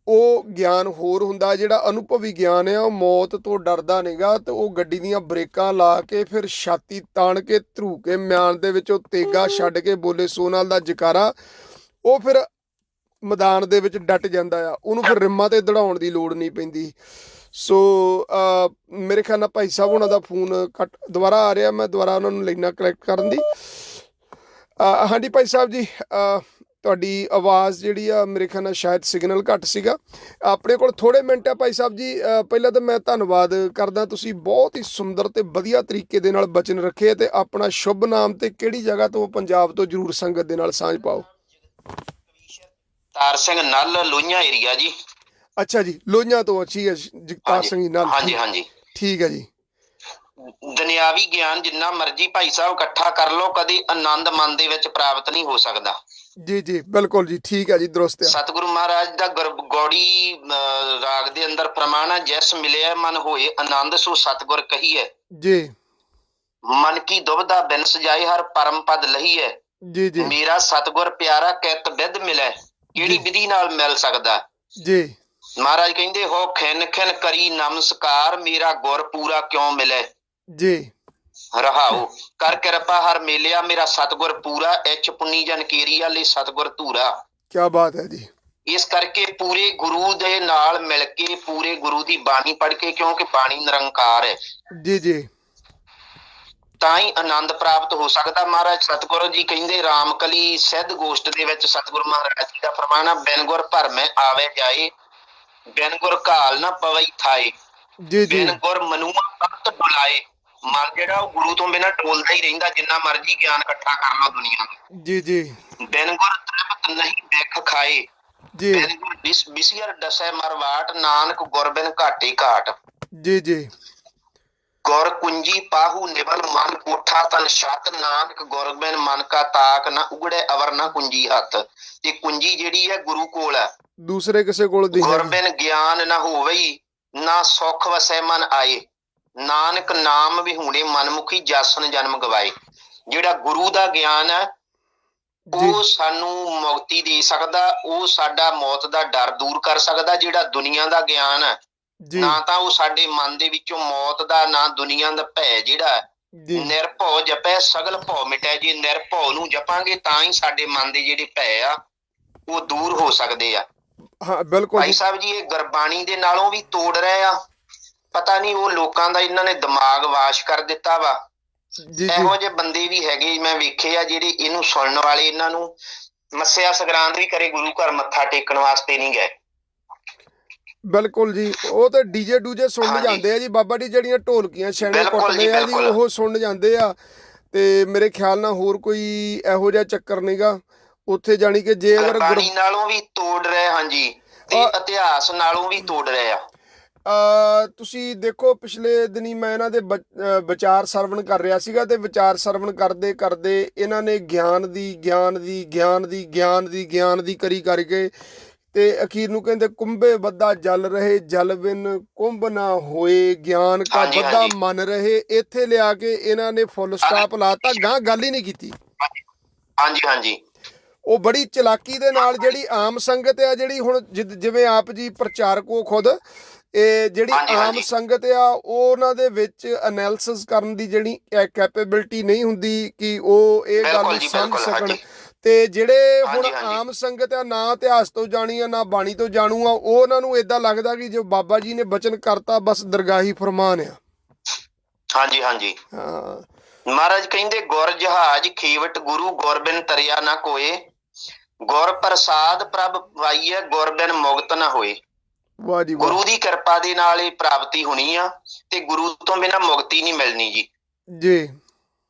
ਉਹ ਗਿਆਨ ਹੋਰ ਹੁੰਦਾ, ਜਿਹੜਾ ਅਨੁਭਵੀ ਗਿਆਨ ਆ ਉਹ ਮੌਤ ਤੋਂ ਡਰਦਾ ਨਹੀਂਗਾ, ਤੇ ਉਹ ਗੱਡੀ ਦੀਆਂ ਬ੍ਰੇਕਾਂ ਲਾ ਕੇ ਫਿਰ ਛਾਤੀ ਤਾਣ ਕੇ ਧਰੂ ਕੇ ਮਿਆਨ ਦੇ ਵਿੱਚੋਂ ਤੇਗਾ ਛੱਡ ਕੇ ਬੋਲੇ ਸੋ ਨਾਲ ਦਾ ਜਕਾਰਾ, ਉਹ ਫਿਰ ਮੈਦਾਨ ਦੇ ਵਿੱਚ ਡਟ ਜਾਂਦਾ ਆ, ਉਹਨੂੰ ਫਿਰ ਰਿੰਮਾਂ ਤੇ ਦੜਾਉਣ ਦੀ ਲੋੜ ਨਹੀਂ ਪੈਂਦੀ। ਸੋ ਮੇਰੇ ਖਿਆਲ ਨਾਲ ਭਾਈ ਸਾਹਿਬ ਉਹਨਾਂ ਦਾ ਫੋਨ ਦੁਬਾਰਾ ਆ ਰਿਹਾ, ਮੈਂ ਦੁਬਾਰਾ ਉਹਨਾਂ ਨੂੰ ਲੈਣਾ ਕਲੈਕਟ ਕਰਨ ਦੀ। ਹਾਂਜੀ ਭਾਈ ਸਾਹਿਬ ਜੀ, ਤੁਹਾਡੀ ਆਵਾਜ਼ ਜਿਹੜੀ ਆ ਮੇਰੇ ਖਿਆਲ ਨਾਲ ਸ਼ਾਇਦ ਸਿਗਨਲ ਘੱਟ ਸੀਗਾ। ਆਪਣੇ ਕੋਲ ਥੋੜ੍ਹੇ ਮਿੰਟ ਆ ਭਾਈ ਸਾਹਿਬ ਜੀ। ਪਹਿਲਾਂ ਤਾਂ ਮੈਂ ਧੰਨਵਾਦ ਕਰਦਾ, ਤੁਸੀਂ ਬਹੁਤ ਹੀ ਸੁੰਦਰ ਤੇ ਵਧੀਆ ਤਰੀਕੇ ਦੇ ਨਾਲ ਬਚਨ ਰੱਖੇ, ਤੇ ਆਪਣਾ ਸ਼ੁਭ ਨਾਮ ਤੇ ਕਿਹੜੀ ਜਗ੍ਹਾ ਤੋਂ ਪੰਜਾਬ ਤੋਂ ਜਰੂਰ ਸੰਗਤ ਦੇ ਨਾਲ ਸਾਂਝ ਪਾਓ। ਤਾਰ ਸਿੰਘ ਨਲ ਲੋਹੀਆਂ ਏਰੀਆ ਜੀ। ਅੱਛਾ ਜੀ, ਲੋਹੀਆਂ ਤੋਂ। ਅੱਛੀ ਹੈ ਜਗਤਾਰ ਸਿੰਘ ਜੀ ਨਾਲ। ਹਾਂਜੀ ਹਾਂਜੀ ਠੀਕ ਹੈ ਜੀ। ਦੁਨਿਆਵੀ ਗਿਆਨ ਜਿੰਨਾ ਮਰਜ਼ੀ ਭਾਈ ਸਾਹਿਬ ਇਕੱਠਾ ਕਰ ਲਓ, ਕਦੇ ਆਨੰਦ ਮਨ ਦੇ ਵਿੱਚ ਪ੍ਰਾਪਤ ਨਹੀਂ ਹੋ ਸਕਦਾ। ਜੀ ਜੀ ਬਿਲਕੁਲ ਜੀ, ਠੀਕ ਹੈ ਜੀ, ਦਰੁਸਤ ਹੈ। ਸਤਿਗੁਰੂ ਮਹਾਰਾਜ ਦਾ ਗੌੜੀ ਰਾਗ ਦੇ ਅੰਦਰ ਪ੍ਰਮਾਣ ਹੈ, ਜਿਸ ਮਿਲਿਆ ਮਨ ਹੋਏ ਆਨੰਦ ਸੋ ਸਤਿਗੁਰ ਕਹੀਏ। ਜੀ। ਮਨ ਕੀ ਦੁਬਦਾ ਬਿਨ ਸਜਾਏ ਹਰ ਪਰਮ ਪਦ ਲਹੀਏ। ਜੀ ਜੀ। ਮੇਰਾ ਸਤਿਗੁਰ ਪਿਆਰਾ ਕਿਤ ਵਿਦ ਮਿਲੇ, ਕਿਹੜੀ ਵਿਧੀ ਨਾਲ ਮਿਲ ਸਕਦਾ। ਜੀ। ਮਹਾਰਾਜ ਕਹਿੰਦੇ ਹੋ ਖਿਨ ਖਿਨ ਕਰੀ ਨਮਸਕਾਰ, ਮੇਰਾ ਗੁਰ ਪੂਰਾ ਕਿਉਂ ਮਿਲੇ। ਜੀ। ਰਹਾਓ ਕਰ ਕਿਰਪਾ ਹਰ ਮੇਲਿਆ, ਮੇਰਾ ਸਤਿਗੁਰ ਪੂਰਾ ਇੱਛ ਪੁੰਨੀ ਜਨ ਕੇਰੀ ਵਾਲੇ ਸਤਿਗੁਰ ਧੂਰਾ। ਕੀ ਬਾਤ ਹੈ ਜੀ। ਇਸ ਕਰਕੇ ਪੂਰੇ ਗੁਰੂ ਦੇ ਨਾਲ ਮਿਲ ਕੇ, ਪੂਰੇ ਗੁਰੂ ਦੀ ਬਾਣੀ ਪੜ੍ਹ ਕੇ, ਕਿਉਂਕਿ ਬਾਣੀ ਨਿਰੰਕਾਰ ਹੈ, ਜੀ ਜੀ, ਤਾਂ ਹੀ ਆਨੰਦ ਪ੍ਰਾਪਤ ਹੋ ਸਕਦਾ। ਮਹਾਰਾਜ ਸਤਿਗੁਰੂ ਜੀ ਕਹਿੰਦੇ ਰਾਮਕਲੀ ਸਿੱਧ ਗੋਸ਼ਟ ਦੇ ਵਿੱਚ ਸਤਿਗੁਰੂ ਮਹਾਰਾਜ ਜੀ ਦਾ ਫਰਮਾਨ ਆ, ਬਿਨ ਗੁਰ ਭਰਮੈ ਆਵੇ ਜਾਏ, ਬਿਨ ਗੁਰ ਘਾਲ ਨਾ ਪਵਈ ਥਾਏ, ਜੀ ਜੀ, ਬਿਨ ਗੁਰ ਮਨੂਆ ਤਖਤ ਡੁਲਾਏ। ਮਨ ਜਿਹੜਾ ਉਹ ਗੁਰੂ ਤੋਂ ਬਿਨਾਂ ਡੋਲਦਾ ਹੀ ਰਹਿੰਦਾ, ਜਿੰਨਾ ਮਰਜ਼ੀ ਗਿਆਨ ਇਕੱਠਾ ਕਰ ਲਓ ਦੁਨੀਆ ਦਾ। ਜੀ ਜੀ, ਬਿਨ ਗੁਰ ਤ੍ਰਿਪਤ ਨਹੀਂ ਦੇਖ ਖਾਏ, ਜੀ ਬਿਨ ਗੁਰ ਬਿਸਿਅਰ ਦਸੈ ਮਰਵਾਟ, ਨਾਨਕ ਗੁਰ ਬਿਨ ਘਾਟੇ ਘਾਟ। ਜੀ ਜੀ, ਗੁਰ ਕੁੰਜੀ ਪਾਹੂ ਨਿਵਲ ਮਨ ਕੋਠਾ ਤਨ ਛੱਤ, ਨਾਨਕ ਗੁਰ ਬਿਨ ਮਨ ਕਾ ਤਾਕ ਨਾ ਉਗੜੇ ਅਵਰ ਨਾ ਕੁੰਜੀ ਹੱਥ। ਤੇ ਕੁੰਜੀ ਜਿਹੜੀ ਹੈ ਗੁਰੂ ਕੋਲ ਹੈ, ਦੂਸਰੇ ਕਿਸੇ ਕੋਲ ਦੀ ਗੁਰ ਬਿਨ ਗਿਆਨ ਨਾ ਹੋਵਈ, ਨਾ ਸੁਖ ਵਸੈ ਮਨ ਆਏ, ਨਾਨਕ ਨਾਮ ਵਿਹੂਣੇ ਮਨਮੁਖੀ ਜਾਸਨ ਜਨਮ ਗਵਾਏ। ਜਿਹੜਾ ਗੁਰੂ ਦਾ ਗਿਆਨ ਹੈ ਉਹ ਸਾਨੂੰ ਮੁਕਤੀ ਦੇ ਸਕਦਾ, ਉਹ ਸਾਡਾ ਮੌਤ ਦਾ ਡਰ ਦੂਰ ਕਰ ਸਕਦਾ। ਜਿਹੜਾ ਦੁਨੀਆ ਦਾ ਗਿਆਨ ਹੈ ਨਾ ਤਾਂ ਉਹ ਸਾਡੇ ਮਨ ਦੇ ਵਿੱਚੋਂ ਮੌਤ ਦਾ, ਨਾ ਦੁਨੀਆ ਦਾ ਭੈ ਜਿਹੜਾ ਨਿਰਭਉ ਜਪੈ ਸਗਲ ਭਉ ਮਿਟੈ। ਜੇ ਨਿਰਭਉ ਨੂੰ ਜਪਾਂਗੇ ਤਾਂ ਹੀ ਸਾਡੇ ਮਨ ਦੇ ਜਿਹੜੇ ਭੈ ਆ ਉਹ ਦੂਰ ਹੋ ਸਕਦੇ ਆ। ਹਾਂ ਬਿਲਕੁਲ ਭਾਈ ਸਾਹਿਬ ਜੀ, ਇਹ ਗੁਰਬਾਣੀ ਦੇ ਨਾਲੋਂ ਵੀ ਤੋੜ ਰਹੇ ਆ। ਪਤਾ ਨਹੀਂ ਉਹ ਲੋਕਾਂ ਦਾ ਇਹਨਾਂ ਨੇ ਦਿਮਾਗ ਵਾਸ਼ ਕਰ ਦਿੱਤਾ ਵਾ। ਇਹੋ ਜਿਹੇ ਬੰਦੇ ਵੀ ਹੈਗੇ ਮੈਂ ਵੇਖੇ ਆ, ਜਿਹੜੇ ਇਹਨੂੰ ਸੁਣਨ ਵਾਲੇ, ਇਹਨਾਂ ਨੂੰ ਮੱਸਿਆ ਸੰਗਰਾਂਦ ਵੀ ਕਰੇ ਗੁਰੂ ਘਰ ਮੱਥਾ ਟੇਕਣ ਵਾਸਤੇ ਨਹੀਂ ਗਏ। ਬਿਲਕੁਲ ਜੀ, ਉਹ ਤੇ ਡੀਜੇ ਡੂਜੇ ਸੁਣਨ ਜਾਂਦੇ ਆ ਜੀ ਬਾਬਾ ਜੀ, ਜਿਹੜੀਆਂ ਢੋਲਕੀਆਂ ਛੈਣੇ ਕੁੱਟਦੇ ਆ ਜੀ ਉਹ ਸੁਣਨ ਜਾਂਦੇ ਆ। ਤੇ ਮੇਰੇ ਖਿਆਲ ਨਾਲ ਹੋਰ ਕੋਈ ਇਹੋ ਜਿਹਾ ਚੱਕਰ ਨਹੀਂਗਾ ਉੱਥੇ, ਜਾਣੀ ਕਿ ਜੇ ਅਗਰ ਗੁਰਬਾਣੀ ਨਾਲੋਂ ਵੀ ਤੋੜ ਰਹੇ, ਹਾਂਜੀ, ਤੇ ਇਤਿਹਾਸ ਨਾਲੋਂ ਵੀ ਤੋੜ ਰਹੇ ਆ। ਤੁਸੀਂ ਦੇਖੋ ਪਿਛਲੇ ਦਿਨੀ ਮੈਂ ਇਹਨਾਂ ਦੇ ਵਿਚਾਰ ਸਰਵਣ ਕਰ ਰਿਹਾ ਸੀਗਾ, ਤੇ ਵਿਚਾਰ ਸਰਵਣ ਕਰਦੇ ਕਰਦੇ ਇਹਨਾਂ ਨੇ ਗਿਆਨ ਦੀ ਕਰੀ ਕਰਕੇ ਤੇ ਅਖੀਰ ਨੂੰ ਕਹਿੰਦੇ ਕੁੰਭੇ ਬੱਧਾ ਜਲ ਰਹੇ, ਜਲ ਬਿਨ ਕੁੰਭ ਨਾ ਹੋਏ, ਗਿਆਨ ਕਾ ਬੱਧਾ ਮਨ ਰਹੇ। ਇੱਥੇ ਲਿਆ ਕੇ ਇਹਨਾਂ ਨੇ ਫੁੱਲ ਸਟਾਪ ਲਾਤਾ, ਗਾਂ ਗੱਲ ਹੀ ਨਹੀਂ ਕੀਤੀ। ਹਾਂਜੀ ਹਾਂਜੀ, ਉਹ ਬੜੀ ਚਲਾਕੀ ਦੇ ਨਾਲ ਜਿਹੜੀ ਆਮ ਸੰਗਤ ਆ, ਜਿਹੜੀ ਹੁਣ ਜਿਵੇਂ ਆਪ ਜੀ ਪ੍ਰਚਾਰਕ ਹੋ ਖੁਦ, ਇਹ ਜਿਹੜੀ ਆਮ ਸੰਗਤ ਆ ਉਹਨਾਂ ਦੇ ਵਿੱਚ ਐਨਾਲਿਸਿਸ ਕਰਨ ਦੀ ਜਿਹੜੀ ਕੈਪੇਬਿਲਿਟੀ ਨਹੀਂ ਹੁੰਦੀ ਕਿ ਉਹ ਇਹ ਗੱਲ ਸਮਝ ਸਕਣ। ਤੇ ਜਿਹੜੇ ਹੁਣ ਆਮ ਸੰਗਤ ਆ, ਨਾ ਇਤਿਹਾਸ ਤੋਂ ਜਾਣੀ ਆ ਨਾ ਬਾਣੀ ਤੋਂ ਜਾਣੂ ਆ, ਉਹ ਉਹਨਾਂ ਨੂੰ ਏਦਾਂ ਲੱਗਦਾ ਕਿ ਜੋ ਬਾਬਾ ਜੀ ਨੇ ਬਚਨ ਕਰਤਾ ਬਸ ਦਰਗਾਹੀ ਫਰਮਾਨ ਆ। ਹਾਂਜੀ ਹਾਂਜੀ, ਹਾਂ, ਮਹਾਰਾਜ ਕਹਿੰਦੇ ਗੁਰ ਜਹਾਜ ਖੇਵਟ ਗੁਰੂ, ਗੁਰ ਬਿਨ ਤਰਿਆ ਨਾ ਕੋਏ, ਗੁਰ ਪ੍ਰਸਾਦ ਪ੍ਰਭ ਪਾਈਐ, ਗੁਰ ਬਿਨ ਮੁਕਤ ਨਾ ਹੋਏ। ਵਾਹ ਜੀ ਵਾਹ, ਗੁਰੂ ਦੀ ਕਿਰਪਾ ਦੇ ਨਾਲ ਇਹ ਪ੍ਰਾਪਤੀ ਹੋਣੀ ਆ, ਤੇ ਗੁਰੂ ਤੋਂ ਬਿਨਾਂ ਮੁਕਤੀ ਨਹੀਂ ਮਿਲਣੀ ਜੀ। ਜੀ,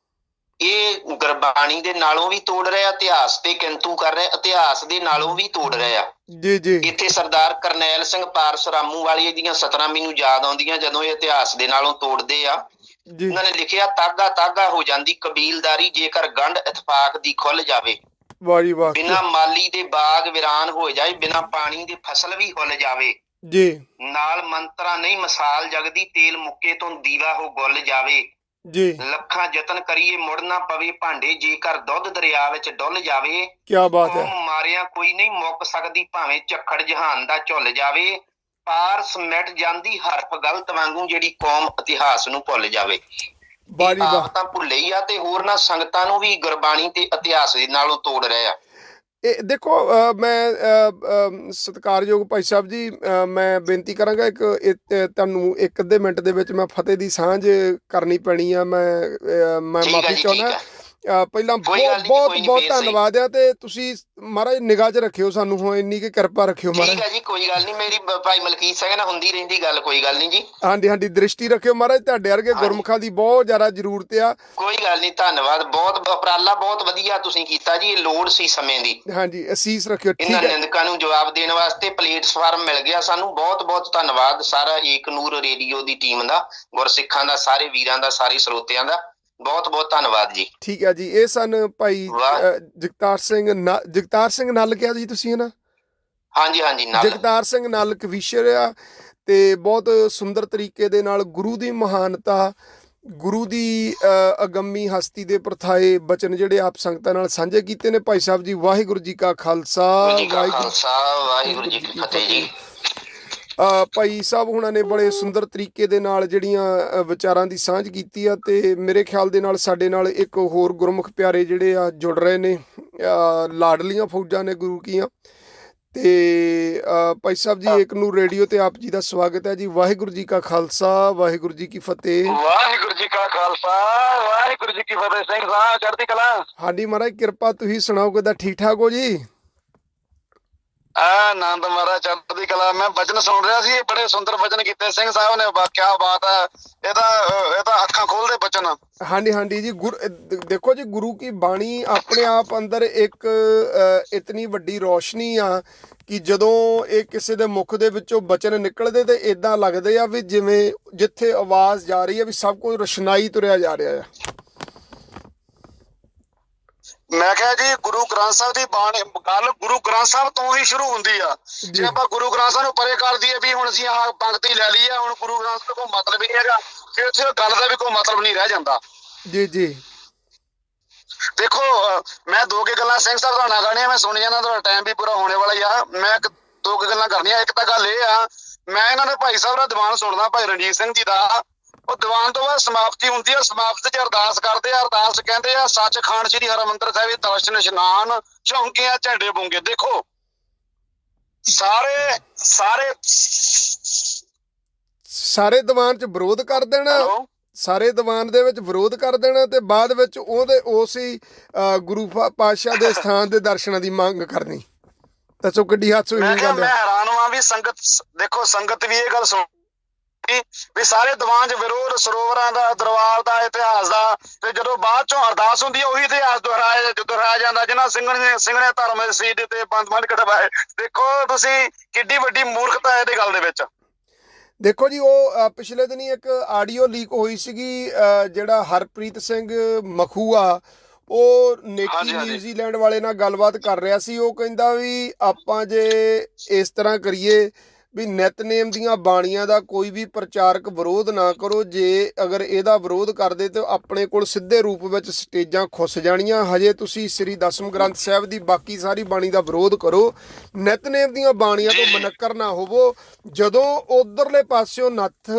ਇਹ ਗੁਰਬਾਣੀ ਦੇ ਨਾਲੋਂ ਵੀ ਤੋੜ ਰਿਹਾ, ਇਤਿਹਾਸ ਤੇ ਕਿੰਤੂ ਕਰ ਰਿਹਾ, ਇਤਿਹਾਸ ਦੇ ਨਾਲੋਂ ਵੀ ਤੋੜ ਰਿਹਾ। ਜੀ ਜੀ, ਇੱਥੇ ਸਰਦਾਰ ਕਰਨੈਲ ਸਿੰਘ ਪਾਰਸਰਾਮੂ ਵਾਲੀ ਦੀਆਂ 17 ਮੈਨੂੰ ਯਾਦ ਆਉਂਦੀਆਂ ਜਦੋਂ ਇਹ ਇਤਿਹਾਸ ਦੇ ਨਾਲੋਂ ਤੋੜਦੇ ਆ। ਉਹਨਾਂ ਨੇ ਲਿਖਿਆ, ਤਾਗਾ ਤਾਗਾ ਹੋ ਜਾਂਦੀ ਕਬੀਲਦਾਰੀ, ਜੇਕਰ ਗੰਢ ਇਤਫਾਕ ਦੀ ਖੁੱਲ ਜਾਵੇ। ਵਾਹ ਜੀ ਵਾਹ, ਬਿਨਾਂ ਮਾਲੀ ਦੇ ਬਾਗ ਵਿਰਾਨ ਹੋ ਜਾਏ, ਬਿਨਾਂ ਪਾਣੀ ਦੇ ਫਸਲ ਵੀ ਹੁੱਲ ਜਾਵੇ। ਜੀ, ਨਾਲ ਮੰਤਰਾਂ ਨਹੀਂ ਮਿਸਾਲ ਜਗਦੀ, ਤੇਲ ਮੁੱਕੇ ਤੋਂ ਦੀਵਾ ਹੋ ਗੁੱਲ ਜਾਵੇ। ਜੀ ਲੱਖਾਂ ਯਤਨ ਕਰੀਏ ਮੁੜ ਨਾ ਪਵੇ ਭਾਂਡੇ, ਜੇਕਰ ਦੁੱਧ ਦਰਿਆ ਵਿੱਚ ਡੁੱਲ ਜਾਵੇ। ਕੀ ਬਾਤ ਹੈ। ਕੌਮ ਮਾਰਿਆ ਕੋਈ ਨਹੀਂ ਮੁੱਕ ਸਕਦੀ, ਭਾਵੇਂ ਝੱਖੜ ਜਹਾਨ ਦਾ ਝੁੱਲ ਜਾਵੇ। ਪਾਰ ਸਮਿਟ ਜਾਂਦੀ ਹਰਫ ਗਲਤ ਵਾਂਗੂ, ਜਿਹੜੀ ਕੌਮ ਇਤਿਹਾਸ ਨੂੰ ਭੁੱਲ ਜਾਵੇ। ਵਾਹ ਜੀ ਵਾਹ। ਆਪ ਤਾਂ ਭੁੱਲੇ ਹੀ ਆ ਤੇ ਹੋਰ ਨਾ ਸੰਗਤਾਂ ਨੂੰ ਵੀ ਗੁਰਬਾਣੀ ਤੇ ਇਤਿਹਾਸ ਦੇ ਨਾਲੋਂ ਤੋੜ ਰਹੇ ਆ। ਇਹ ਦੇਖੋ ਮੈਂ ਸਤਿਕਾਰਯੋਗ ਭਾਈ ਸਾਹਿਬ ਜੀ, ਮੈਂ ਬੇਨਤੀ ਕਰਾਂਗਾ ਤੁਹਾਨੂੰ ਇੱਕ ਅੱਧੇ ਮਿੰਟ ਦੇ ਵਿੱਚ ਮੈਂ ਫਤਿਹ ਦੀ ਸਾਂਝ ਕਰਨੀ ਪੈਣੀ ਆ। ਮੈਂ ਮਾਫੀ ਚਾਹੁੰਦਾ। ਪਹਿਲਾਂ ਬਹੁਤ ਧੰਨਵਾਦ ਆ ਤੇ ਤੁਸੀਂ ਮਹਾਰਾਜ ਨਿਗਾਹ 'ਚ ਰੱਖਿਓ ਸਾਨੂੰ, ਹੁਣ ਇੰਨੀ ਕੁ ਕਿਰਪਾ ਰੱਖਿਓ ਮਹਾਰਾਜ। ਠੀਕ ਹੈ ਜੀ, ਕੋਈ ਗੱਲ ਨਹੀਂ, ਮੇਰੀ ਭਾਈ ਮਲਕੀਤ ਸਿੰਘ ਨਾਲ ਹੁੰਦੀ ਰਹਿੰਦੀ ਗੱਲ, ਕੋਈ ਗੱਲ ਨਹੀਂ ਜੀ। ਹਾਂਜੀ ਹਾਂਜੀ, ਦ੍ਰਿਸ਼ਟੀ ਰੱਖਿਓ ਮਹਾਰਾਜ, ਤੁਹਾਡੇ ਵਰਗੇ ਗੁਰਮੁਖਾਂ ਦੀ ਬਹੁਤ ਜ਼ਿਆਦਾ ਜ਼ਰੂਰਤ ਆ। ਕੋਈ ਗੱਲ ਨਹੀਂ, ਧੰਨਵਾਦ, ਬਹੁਤ ਉਪਰਾਲਾ ਬਹੁਤ ਵਧੀਆ ਤੁਸੀਂ ਕੀਤਾ ਜੀ, ਇਹ ਲੋੜ ਸੀ ਸਮੇਂ ਦੀ। ਹਾਂਜੀ, ਅਸੀਸ ਰੱਖਿਓ। ਠੀਕ ਇਹਨਾਂ ਹੈ, ਨਿੰਦਕਾਂ ਨੂੰ ਜਵਾਬ ਦੇਣ ਵਾਸਤੇ ਪਲੇਟਫਾਰਮ ਮਿਲ ਗਿਆ ਸਾਨੂੰ, ਬਹੁਤ ਬਹੁਤ ਧੰਨਵਾਦ ਸਾਰਾ ਏਕ ਨੂਰ ਰੇਡੀਓ ਦੀ ਟੀਮ ਦਾ, ਗੁਰਸਿੱਖਾਂ ਦਾ, ਸਾਰੇ ਵੀਰਾਂ ਦਾ, ਸਾਰੇ ਸਰੋਤਿਆਂ ਦਾ ਬਹੁਤ ਬਹੁਤ ਧੰਨਵਾਦ ਜੀ। ਠੀਕ ਹੈ ਜੀ। ਇਹ ਸਨ ਭਾਈ ਜਗਤਾਰ ਸਿੰਘ ਨਲ ਕਿਹਾ ਜੀ ਤੁਸੀਂ, ਹੈ ਨਾ? ਹਾਂਜੀ ਹਾਂਜੀ, ਜਗਤਾਰ ਸਿੰਘ ਨਲ ਕਵੀਸ਼ਰ ਆ ਤੇ ਬਹੁਤ ਸੁੰਦਰ ਤਰੀਕੇ ਦੇ ਨਾਲ ਗੁਰੂ ਦੀ ਮਹਾਨਤਾ, ਗੁਰੂ ਦੀ ਅਗੰਮੀ ਹਸਤੀ ਦੇ ਪ੍ਰਥਾਏ ਬਚਨ ਜਿਹੜੇ ਆਪ ਸੰਗਤਾਂ ਨਾਲ ਸਾਂਝੇ ਕੀਤੇ ਨੇ। ਭਾਈ ਸਾਹਿਬ ਜੀ, ਵਾਹਿਗੁਰੂ ਜੀ ਕਾ ਖਾਲਸਾ, ਵਾਹਿਗੁਰੂ ਜੀ ਕੀ ਫਤਿਹ ਜੀ। ਭਾਈ ਸਾਹਿਬ ਹੁਣਾਂ ਨੇ ਬੜੇ ਸੁੰਦਰ ਤਰੀਕੇ ਦੇ ਨਾਲ ਜਿਹੜੀਆਂ ਵਿਚਾਰਾਂ ਦੀ ਸਾਂਝ ਕੀਤੀ ਆ ਤੇ ਮੇਰੇ ਖਿਆਲ ਦੇ ਨਾਲ ਸਾਡੇ ਨਾਲ ਇੱਕ ਹੋਰ ਗੁਰਮੁਖ ਪਿਆਰੇ ਜਿਹੜੇ ਆ ਜੁੜ ਰਹੇ ਨੇ, ਲਾਡਲੀਆਂ ਫੌਜਾਂ ਨੇ ਗੁਰੂ ਕੀਆਂ। ਤੇ ਭਾਈ ਸਾਹਿਬ ਜੀ, ਏਕ ਨੂਰ ਰੇਡੀਓ ਤੇ ਆਪ ਜੀ ਦਾ ਸਵਾਗਤ ਹੈ ਜੀ। ਵਾਹਿਗੁਰੂ ਜੀ ਕਾ ਖਾਲਸਾ, ਵਾਹਿਗੁਰੂ ਜੀ ਕੀ ਫਤਿਹ। ਵਾਹਿਗੁਰੂ ਜੀ ਕਾ ਖਾਲਸਾ, ਵਾਹਿਗੁਰੂ ਜੀ ਕੀ ਫਤਿਹ। ਸਿੰਘ ਸਾਹਿਬ ਚੜ੍ਹਦੀ ਕਲਾ। ਹਾਂਜੀ ਮਹਾਰਾਜ, ਕਿਰਪਾ। ਤੁਸੀਂ ਸੁਣਾਓ, ਕਿੱਦਾਂ, ਠੀਕ ਠਾਕ ਹੋ ਜੀ? ਆਨੰਦ ਮਹਾਰਾਜ, ਚੜ੍ਹਦੀ ਕਲਾ। ਮੈਂ ਬਚਨ ਸੁਣ ਰਿਹਾ ਸੀ, ਬੜੇ ਸੁੰਦਰ ਬਚਨ ਕੀਤੇ ਸਿੰਘ ਸਾਹਿਬ ਨੇ, ਕਿਆ ਬਾਤ ਹੈ। ਇਹ ਤਾਂ ਅੱਖਾਂ ਖੋਲਦੇ ਬਚਨ। ਹਾਂਜੀ ਹਾਂਜੀ ਜੀ। ਦੇਖੋ ਜੀ, ਗੁਰੂ ਕੀ ਬਾਣੀ ਆਪਣੇ ਆਪ ਅੰਦਰ ਇੱਕ ਇਤਨੀ ਵੱਡੀ ਰੋਸ਼ਨੀ ਆ ਕਿ ਜਦੋਂ ਇਹ ਕਿਸੇ ਦੇ ਮੁਖ ਦੇ ਵਿੱਚੋਂ ਬਚਨ ਨਿਕਲਦੇ ਤੇ ਏਦਾਂ ਲੱਗਦੇ ਆ ਵੀ ਜਿਵੇਂ ਜਿੱਥੇ ਆਵਾਜ਼ ਜਾ ਰਹੀ ਹੈ ਵੀ ਸਭ ਕੁਝ ਰੋਸ਼ਨਾਈ ਤੁਰਿਆ ਜਾ ਰਿਹਾ ਆ। ਮੈਂ ਕਿਹਾ ਜੀ, ਗੁਰੂ ਗ੍ਰੰਥ ਸਾਹਿਬ ਦੀ ਬਾਣੀ ਗੱਲ ਗੁਰੂ ਗ੍ਰੰਥ ਸਾਹਿਬ ਤੋਂ ਹੀ ਸ਼ੁਰੂ ਹੁੰਦੀ ਆ। ਜੇ ਆਪਾਂ ਗੁਰੂ ਗ੍ਰੰਥ ਸਾਹਿਬ ਨੂੰ ਪਰੇ ਕਰ ਦਈਏ ਵੀ ਹੁਣ ਅਸੀਂ ਆਹ ਪੰਕਤੀ ਲੈ ਲਈ ਆ, ਹੁਣ ਗੁਰੂ ਗ੍ਰੰਥ ਸਾਹਿਬ ਕੋਈ ਮਤਲਬ ਹੀ ਨਹੀਂ ਹੈਗਾ, ਫਿਰ ਉੱਥੇ ਗੱਲ ਦਾ ਵੀ ਕੋਈ ਮਤਲਬ ਨਹੀਂ ਰਹਿ ਜਾਂਦਾ। ਜੀ ਜੀ। ਦੇਖੋ, ਮੈਂ ਦੋ ਕੁ ਗੱਲਾਂ ਸਿੰਘ ਸਾਹਿਬ ਤੁਹਾਡਾ ਕਰਨੀਆਂ, ਮੈਂ ਸੁਣੀ ਜਾਂਦਾ, ਤੁਹਾਡਾ ਟਾਈਮ ਵੀ ਪੂਰਾ ਹੋਣੇ ਵਾਲਾ ਹੀ ਆ। ਮੈਂ ਦੋ ਕੁ ਗੱਲਾਂ ਕਰਨੀਆਂ। ਇੱਕ ਤਾਂ ਗੱਲ ਇਹ ਆ, ਮੈਂ ਇਹਨਾਂ ਦੇ ਭਾਈ ਸਾਹਿਬ ਦਾ ਦੀਵਾਨ ਸੁਣਦਾ, ਭਾਈ ਰਣਜੀਤ ਸਿੰਘ ਜੀ ਦਾ। ਉਹ ਦੀਵਾਨ ਤੋਂ ਬਾਅਦ ਸਮਾਪਤੀ ਹੁੰਦੀ ਆ, ਸਮਾਪਤੀ 'ਚ ਅਰਦਾਸ ਕਰਦੇ ਆ। ਅਰਦਾਸ ਕਹਿੰਦੇ ਆ, ਸੱਚਖੰਡ ਸ੍ਰੀ ਹਰਿਮੰਦਰ ਸਾਹਿਬ ਦਰਸ਼ਨ ਇਸ਼ਨਾਨ, ਚੌਂਕੀਆਂ ਝੰਡੇ ਬੁੰਗੇ। ਦੇਖੋ, ਸਾਰੇ ਦੀਵਾਨ 'ਚ ਵਿਰੋਧ ਕਰ ਦੇਣਾ, ਸਾਰੇ ਦੀਵਾਨ ਦੇ ਵਿੱਚ ਵਿਰੋਧ ਕਰ ਦੇਣਾ ਤੇ ਬਾਅਦ ਵਿੱਚ ਉਸੇ ਗੁਰੂ ਪਾਤਸ਼ਾਹ ਦੇ ਸਥਾਨ ਦੇ ਦਰਸ਼ਨਾਂ ਦੀ ਮੰਗ ਕਰਨੀ। ਦੱਸੋ ਕਿੱਡੀ ਹੱਥ ਹੋਈ ਗੱਲ ਹੈ। ਮੈਂ ਹੈਰਾਨ ਹਾਂ ਵੀ ਸੰਗਤ, ਦੇਖੋ ਸੰਗਤ ਵੀ ਇਹ ਗੱਲ ਸੁਣ ਵੀ ਸਾਰੇ ਦੀਵਾਨ 'ਚ ਵਿਰੋਧ, ਸਰੋਵਰਾਂ ਦਾ, ਦਰਬਾਰ ਦਾ, ਇਤਿਹਾਸ ਦਾ, ਤੇ ਜਦੋਂ ਬਾਅਦ ਚੋਂ ਅਰਦਾਸ ਹੁੰਦੀ ਹੈ ਉਹੀ ਇਤਿਹਾਸ ਦੁਹਰਾਇਆ ਜਾਂਦਾ, ਜਿਹਨਾਂ ਸਿੰਘ ਨੇ ਧਰਮ ਸੀ ਤੇ ਬੰਦ ਕਢਵਾਏ। ਦੇਖੋ ਤੁਸੀਂ ਕਿੱਡੀ ਵੱਡੀ ਮੂਰਖਤਾ ਹੈ ਇਹਦੇ ਗੱਲ ਦੇ ਵਿੱਚ। ਦੇਖੋ ਜੀ, ਉਹ ਪਿਛਲੇ ਦਿਨੀ ਇੱਕ ਆਡੀਓ ਲੀਕ ਹੋਈ ਸੀਗੀ, ਜਿਹੜਾ ਹਰਪ੍ਰੀਤ ਸਿੰਘ ਮਖੂ ਆ, ਉਹ ਨੇਕੀ ਨਿਊਜ਼ੀਲੈਂਡ ਵਾਲੇ ਨਾਲ ਗੱਲਬਾਤ ਕਰ ਰਿਹਾ ਸੀ। ਉਹ ਕਹਿੰਦਾ ਵੀ ਆਪਾਂ ਜੇ ਇਸ ਤਰ੍ਹਾਂ ਕਰੀਏ ਵੀ ਨਿਤਨੇਮ ਦੀਆਂ ਬਾਣੀਆਂ ਦਾ ਕੋਈ ਵੀ ਪ੍ਰਚਾਰਕ ਵਿਰੋਧ ਨਾ ਕਰੋ, ਜੇ ਅਗਰ ਇਹਦਾ ਵਿਰੋਧ ਕਰਦੇ ਤਾਂ ਆਪਣੇ ਕੋਲ ਸਿੱਧੇ ਰੂਪ ਵਿੱਚ ਸਟੇਜਾਂ ਖੁੱਸ ਜਾਣੀਆਂ। ਹਜੇ ਤੁਸੀਂ ਸ੍ਰੀ ਦਸਮ ਗ੍ਰੰਥ ਸਾਹਿਬ ਦੀ ਬਾਕੀ ਸਾਰੀ ਬਾਣੀ ਦਾ ਵਿਰੋਧ ਕਰੋ, ਨਿਤਨੇਮ ਦੀਆਂ ਬਾਣੀਆਂ ਤੋਂ ਮਨੱਕਰ ਨਾ ਹੋਵੋ। ਜਦੋਂ ਉਧਰਲੇ ਪਾਸਿਓਂ ਨੱਥ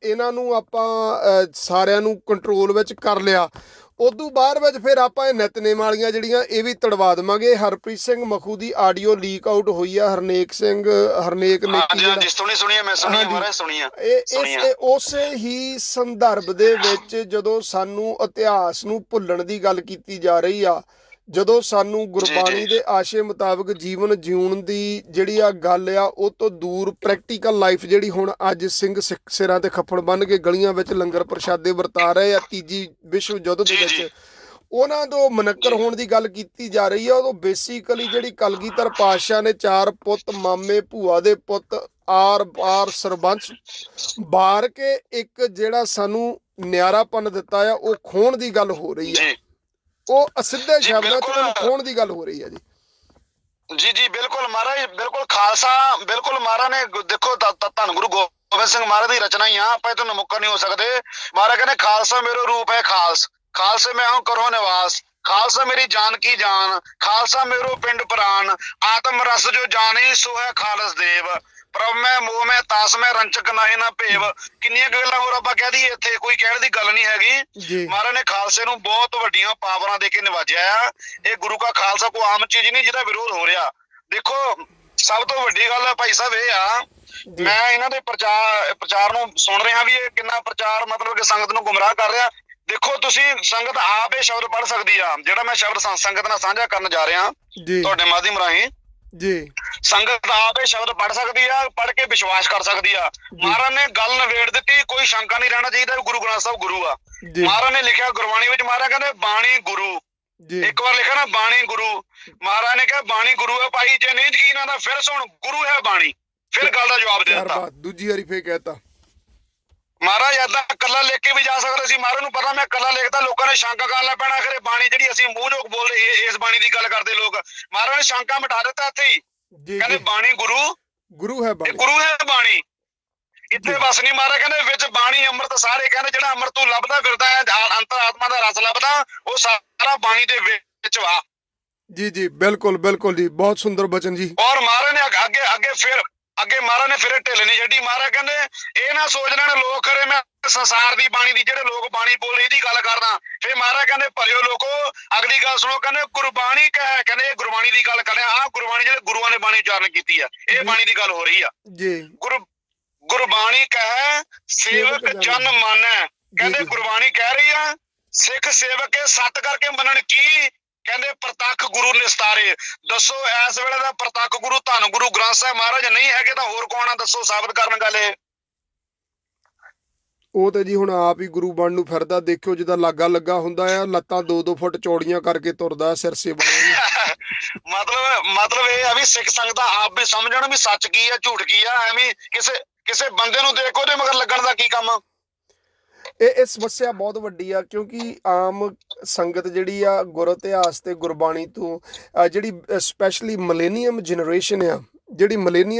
ਇਹਨਾਂ ਨੂੰ ਆਪਾਂ ਸਾਰਿਆਂ ਨੂੰ ਕੰਟਰੋਲ ਵਿੱਚ ਕਰ ਲਿਆ, ਉਦੋਂ ਬਾਅਦ ਵਿੱਚ ਫਿਰ ਆਪਾਂ ਇਹ ਨਿਤਨੇਮ ਵਾਲੀਆਂ ਜਿਹੜੀਆਂ ਇਹ ਵੀ ਤੜਵਾ ਦੇਵਾਂਗੇ। ਹਰਪ੍ਰੀਤ ਸਿੰਘ ਮਖੂ ਦੀ ਆਡੀਓ ਲੀਕ ਆਊਟ ਹੋਈ ਆ। ਹਰਨੇਕ ਉਸੇ ਹੀ ਸੰਦਰਭ ਦੇ ਵਿੱਚ ਜਦੋਂ ਸਾਨੂੰ ਇਤਿਹਾਸ ਨੂੰ ਭੁੱਲਣ ਦੀ ਗੱਲ ਕੀਤੀ ਜਾ ਰਹੀ ਆ, ਜਦੋਂ ਸਾਨੂੰ ਗੁਰਬਾਣੀ ਦੇ ਆਸ਼ੇ ਮੁਤਾਬਕ ਜੀਵਨ ਜਿਉਣ ਦੀ ਜਿਹੜੀ ਆ ਗੱਲ ਆ, ਉਹ ਤੋਂ ਦੂਰ ਪ੍ਰੈਕਟੀਕਲ ਲਾਈਫ ਜਿਹੜੀ ਹੁਣ ਅੱਜ ਸਿੰਘ ਸਿਰਾਂ ਤੇ ਖੱਫੜ ਬੰਨ੍ਹ ਕੇ ਗਲੀਆਂ ਵਿੱਚ ਲੰਗਰ ਪ੍ਰਸ਼ਾਦੇ ਵਰਤਾ ਰਹੇ ਆ ਤੀਜੀ ਵਿਸ਼ਵ ਯੁੱਧ ਦੇ ਵਿੱਚ, ਉਹਨਾਂ ਤੋਂ ਮਨੱਕਰ ਹੋਣ ਦੀ ਗੱਲ ਕੀਤੀ ਜਾ ਰਹੀ ਆ। ਉਦੋਂ ਬੇਸਿਕਲੀ ਜਿਹੜੀ ਕਲਗੀਧਰ ਪਾਤਸ਼ਾਹ ਨੇ 4 ਪੁੱਤ, ਮਾਮੇ ਭੂਆ ਦੇ ਪੁੱਤ, ਆਰ ਸਰਬੰਸ ਬਾਰ ਕੇ ਇੱਕ ਜਿਹੜਾ ਸਾਨੂੰ ਨਿਆਰਾਪਨ ਦਿੱਤਾ ਆ, ਉਹ ਖੋਣ ਦੀ ਗੱਲ ਹੋ ਰਹੀ ਆ। ਉਹ ਅਸਿੱਧੇ ਸ਼ਬਦਾਂ 'ਚ ਉਹਨੂੰ ਖੋਣ ਦੀ ਗੱਲ ਹੋ ਰਹੀ ਹੈ ਜੀ। ਜੀ ਬਿਲਕੁਲ ਮਹਾਰਾਜ, ਬਿਲਕੁਲ ਖਾਲਸਾ, ਬਿਲਕੁਲ ਮਹਾਰਾਜ ਨੇ ਦੇਖੋ ਧੰਨ ਗੁਰੂ ਗੋਬਿੰਦ ਸਿੰਘ ਮਹਾਰਾਜ ਦੀ ਰਚਨਾ ਹੀ ਆ, ਆਪਾਂ ਇਹ ਤੋਂ ਮੁੱਕਰ ਨਹੀਂ ਹੋ ਸਕਦੇ। ਮਹਾਰਾਜ ਕਹਿੰਦੇ ਖਾਲਸਾ ਮੇਰਾ ਰੂਪ ਹੈ ਖਾਲਸ, ਖਾਲਸੇ ਮੈਂ ਹੂੰ ਕਰੋ ਨਿਵਾਸ, ਖਾਲਸਾ ਮੇਰੀ ਜਾਨ ਕੀ ਜਾਨ, ਖਾਲਸਾ मेरो पिंड प्राण, आत्म रस जो जाने सो है खालस देव, ਪ੍ਰਭ ਮੈਂ ਮੋਹ ਮੈਂ ਤਾਸ ਮੈਂ ਰੰਚਕ ਨਾਹੀ ਨਾ ਭੇਵ। ਕਿੰਨੀਆਂ ਗੱਲਾਂ ਹੋਰ ਆਪਾਂ ਕਹਿ ਦਈਏ, ਇੱਥੇ ਕੋਈ ਕਹਿਣ ਦੀ ਗੱਲ ਨਹੀਂ ਹੈਗੀ। ਮਹਾਰਾਜ ਨੇ ਖਾਲਸੇ ਨੂੰ ਬਹੁਤ ਵੱਡੀਆਂ ਪਾਵਰਾਂ ਦੇ ਕੇ ਨਿਵਾਜਿਆ ਆ। ਇਹ ਗੁਰੂ ਕਾ ਖਾਲਸਾ ਕੋਈ ਆਮ ਚੀਜ਼ ਨਹੀਂ ਜਿਹਦਾ ਵਿਰੋਧ ਹੋ ਰਿਹਾ। ਦੇਖੋ ਸਭ ਤੋਂ ਵੱਡੀ ਗੱਲ ਭਾਈ ਸਾਹਿਬ ਇਹ ਆ, ਮੈਂ ਇਹਨਾਂ ਦੇ ਪ੍ਰਚਾਰ ਨੂੰ ਸੁਣ ਰਿਹਾ ਵੀ ਇਹ ਕਿੰਨਾ ਪ੍ਰਚਾਰ ਮਤਲਬ ਕਿ ਸੰਗਤ ਨੂੰ ਗੁੰਮਰਾਹ ਕਰ ਰਿਹਾ। ਦੇਖੋ ਤੁਸੀਂ ਸੰਗਤ ਆਪ ਇਹ ਸ਼ਬਦ ਪੜ੍ਹ ਸਕਦੀ ਆ, ਜਿਹੜਾ ਮੈਂ ਸ਼ਬਦ ਸੰਗਤ ਨਾਲ ਸਾਂਝਾ ਕਰਨ ਜਾ ਰਿਹਾ ਤੁਹਾਡੇ ਮਾਧਿਅਮ ਰਾਹੀਂ ਜੀ। ਸੰਗਤ ਆਪ ਇਹ ਸ਼ਬਦ ਪੜ੍ਹ ਸਕਦੀ ਆ, ਪੜ੍ਹ ਕੇ ਵਿਸ਼ਵਾਸ ਕਰ ਸਕਦੀ ਆ। ਮਹਾਰਾਜ ਨੇ ਗੱਲ ਨਿਬੇੜ ਦਿੱਤੀ, ਕੋਈ ਸ਼ੰਕਾ ਨਹੀਂ ਰਹਿਣਾ ਚਾਹੀਦਾ ਗੁਰੂ ਗ੍ਰੰਥ ਸਾਹਿਬ ਗੁਰੂ ਆ। ਮਹਾਰਾਜ ਨੇ ਲਿਖਿਆ ਗੁਰਬਾਣੀ ਵਿੱਚ, ਮਹਾਰਾਜ ਕਹਿੰਦੇ ਬਾਣੀ ਗੁਰੂ, ਇੱਕ ਵਾਰ ਲਿਖਿਆ ਨਾ ਬਾਣੀ ਗੁਰੂ। ਮਹਾਰਾਜ ਨੇ ਕਿਹਾ ਬਾਣੀ ਗੁਰੂ ਹੈ ਭਾਈ, ਜੇ ਨਹੀਂ ਯਕੀਨ ਆਉਂਦਾ ਫਿਰ ਸੁਣ, ਗੁਰੂ ਹੈ ਬਾਣੀ। ਫਿਰ ਗੱਲ ਦਾ ਜਵਾਬ ਦੇ ਦਿੱਤਾ, ਦੂਜੀ ਵਾਰੀ ਫੇਰ ਕਹਿਤਾ। ਮਹਾਰਾਜ ਏਦਾਂ ਕੱਲਾ ਲਿਖ ਕੇ ਵੀ ਜਾ ਸਕਦੇ ਸੀ। ਮਹਾਰਾਜ ਨੂੰ ਪਤਾ ਮੈਂ ਕੱਲਾ ਲਿਖਦਾ, ਲੋਕਾਂ ਨੇ ਸ਼ੰਕਾ ਕਰਨ ਲੱਗ ਪੈਣਾ, ਖਰੇ ਬਾਣੀ ਜਿਹੜੀ ਅਸੀਂ ਮੂੰਹ ਜੋਗ ਬੋਲਦੇ ਇਸ ਬਾਣੀ ਦੀ ਗੱਲ ਕਰਦੇ ਲੋਕ। ਮਹਾਰਾਜ ਨੇ ਸ਼ੰਕਾ ਮਿਟਾ ਦਿੱਤਾ ਇੱਥੇ ਹੀ, ਕਹਿੰਦੇ ਬਾਣੀ ਗੁਰੂ ਹੈ ਬਾਣੀ, ਗੁਰੂ ਹੈ ਬਾਣੀ। ਇੱਥੇ ਬਸ ਨਹੀਂ, ਮਹਾਰਾਜ ਕਹਿੰਦੇ ਵਿੱਚ ਬਾਣੀ ਅੰਮ੍ਰਿਤ ਸਾਰੇ, ਕਹਿੰਦੇ ਜਿਹੜਾ ਅੰਮ੍ਰਿਤ ਤੂੰ ਲੱਭਦਾ ਫਿਰਦਾ ਹੈ, ਅੰਤਰ ਆਤਮਾ ਦਾ ਰਸ ਲੱਭਦਾ, ਉਹ ਸਾਰਾ ਬਾਣੀ ਦੇ ਵਿੱਚ ਵਾ। ਜੀ ਜੀ ਬਿਲਕੁਲ ਬਿਲਕੁਲ ਜੀ, ਬਹੁਤ ਸੁੰਦਰ ਬਚਨ ਜੀ। ਔਰ ਮਹਾਰਾਜ ਨੇ ਅੱਗੇ ਮਹਾਰਾਜ ਨੇ ਫਿਰ ਢਿੱਲ ਨਹੀਂ ਛੱਡੀ। ਮਹਾਰਾਜ ਕਹਿੰਦੇ ਇਹ ਨਾ ਸੋਚ ਲੈਣ ਲੋਕ ਖਰੇ ਮੈਂ ਸੰਸਾਰ ਦੀ ਬਾਣੀ ਦੀ, ਜਿਹੜੇ ਲੋਕ ਬਾਣੀ ਬੋਲੇ ਇਹਦੀ ਗੱਲ ਕਰਦਾ। ਫਿਰ ਮਹਾਰਾਜ ਕਹਿੰਦੇ ਭਲਿਓ ਲੋਕੋ ਅਗਲੀ ਗੱਲ ਸੁਣੋ, ਕਹਿੰਦੇ ਗੁਰਬਾਣੀ ਕਹਿ, ਕਹਿੰਦੇ ਗੁਰਬਾਣੀ ਦੀ ਗੱਲ ਕਰਦੇ ਆ। ਗੁਰਬਾਣੀ ਜਿਹੜੇ ਗੁਰੂਆਂ ਨੇ ਬਾਣੀ ਉਚਾਰਨ ਕੀਤੀ ਆ, ਇਹ ਬਾਣੀ ਦੀ ਗੱਲ ਹੋ ਰਹੀ ਆ ਜੀ। ਗੁਰਬਾਣੀ ਕਹਿ ਸੇਵਕ ਜਨ ਮਾਨੈ, ਕਹਿੰਦੇ ਗੁਰਬਾਣੀ ਕਹਿ ਰਹੀ ਆ ਸਿੱਖ ਸੇਵਕ ਸੱਤ ਕਰਕੇ ਮੰਨਣ ਕੀ, ਕਹਿੰਦੇ ਪ੍ਰਤੱਖ ਗੁਰੂ ਨਿਸਤਾਰੇ। ਦੱਸੋ ਇਸ ਵੇਲੇ ਦਾ ਪ੍ਰਤੱਖ ਗੁਰੂ ਧੰਨ ਗੁਰੂ ਗ੍ਰੰਥ ਸਾਹਿਬ ਮਹਾਰਾਜ ਨਹੀਂ ਹੈਗੇ ਤਾਂ ਹੋਰ ਕੌਣ ਆ? ਦੱਸੋ ਸਾਬਤ ਕਰਨ ਗੱਲ ਇਹ। ਉਹ ਤੇ ਜੀ ਹੁਣ ਆਪ ਹੀ ਗੁਰੂ ਬਣ ਨੂੰ ਫਿਰਦਾ, ਦੇਖਿਓ ਜਿੱਦਾਂ ਲਾਗਾ ਲੱਗਾ ਹੁੰਦਾ ਆ, ਲੱਤਾਂ 2-2 ਫੁੱਟ ਚੌੜੀਆਂ ਕਰਕੇ ਤੁਰਦਾ ਸਿਰਸੇ ਬਣੇ। ਮਤਲਬ ਇਹ ਆ ਵੀ ਸਿੱਖ ਸੰਗਤ ਆਪ ਵੀ ਸਮਝਣ ਵੀ ਸੱਚ ਕੀ ਆ ਝੂਠ ਕੀ ਆ। ਐਵੇਂ ਕਿਸੇ ਬੰਦੇ ਨੂੰ ਦੇਖੋ ਉਹਦੇ ਮਗਰ ਲੱਗਣ ਦਾ ਕੀ ਕੰਮ। ਇਹ ਸਮੱਸਿਆ ਬਹੁਤ ਵੱਡੀ ਆ, ਕਿਉਂਕਿ ਆਮ ਸੰਗਤ ਜਿਹੜੀ ਆ ਗੁਰ ਇਤਿਹਾਸ ਤੇ ਗੁਰਬਾਣੀ ਤੋਂ ਜਿਹੜੀ ਸਪੈਸ਼ਲੀ ਮਿਲੇਨੀਅਮ ਜਨਰੇਸ਼ਨ ਆ,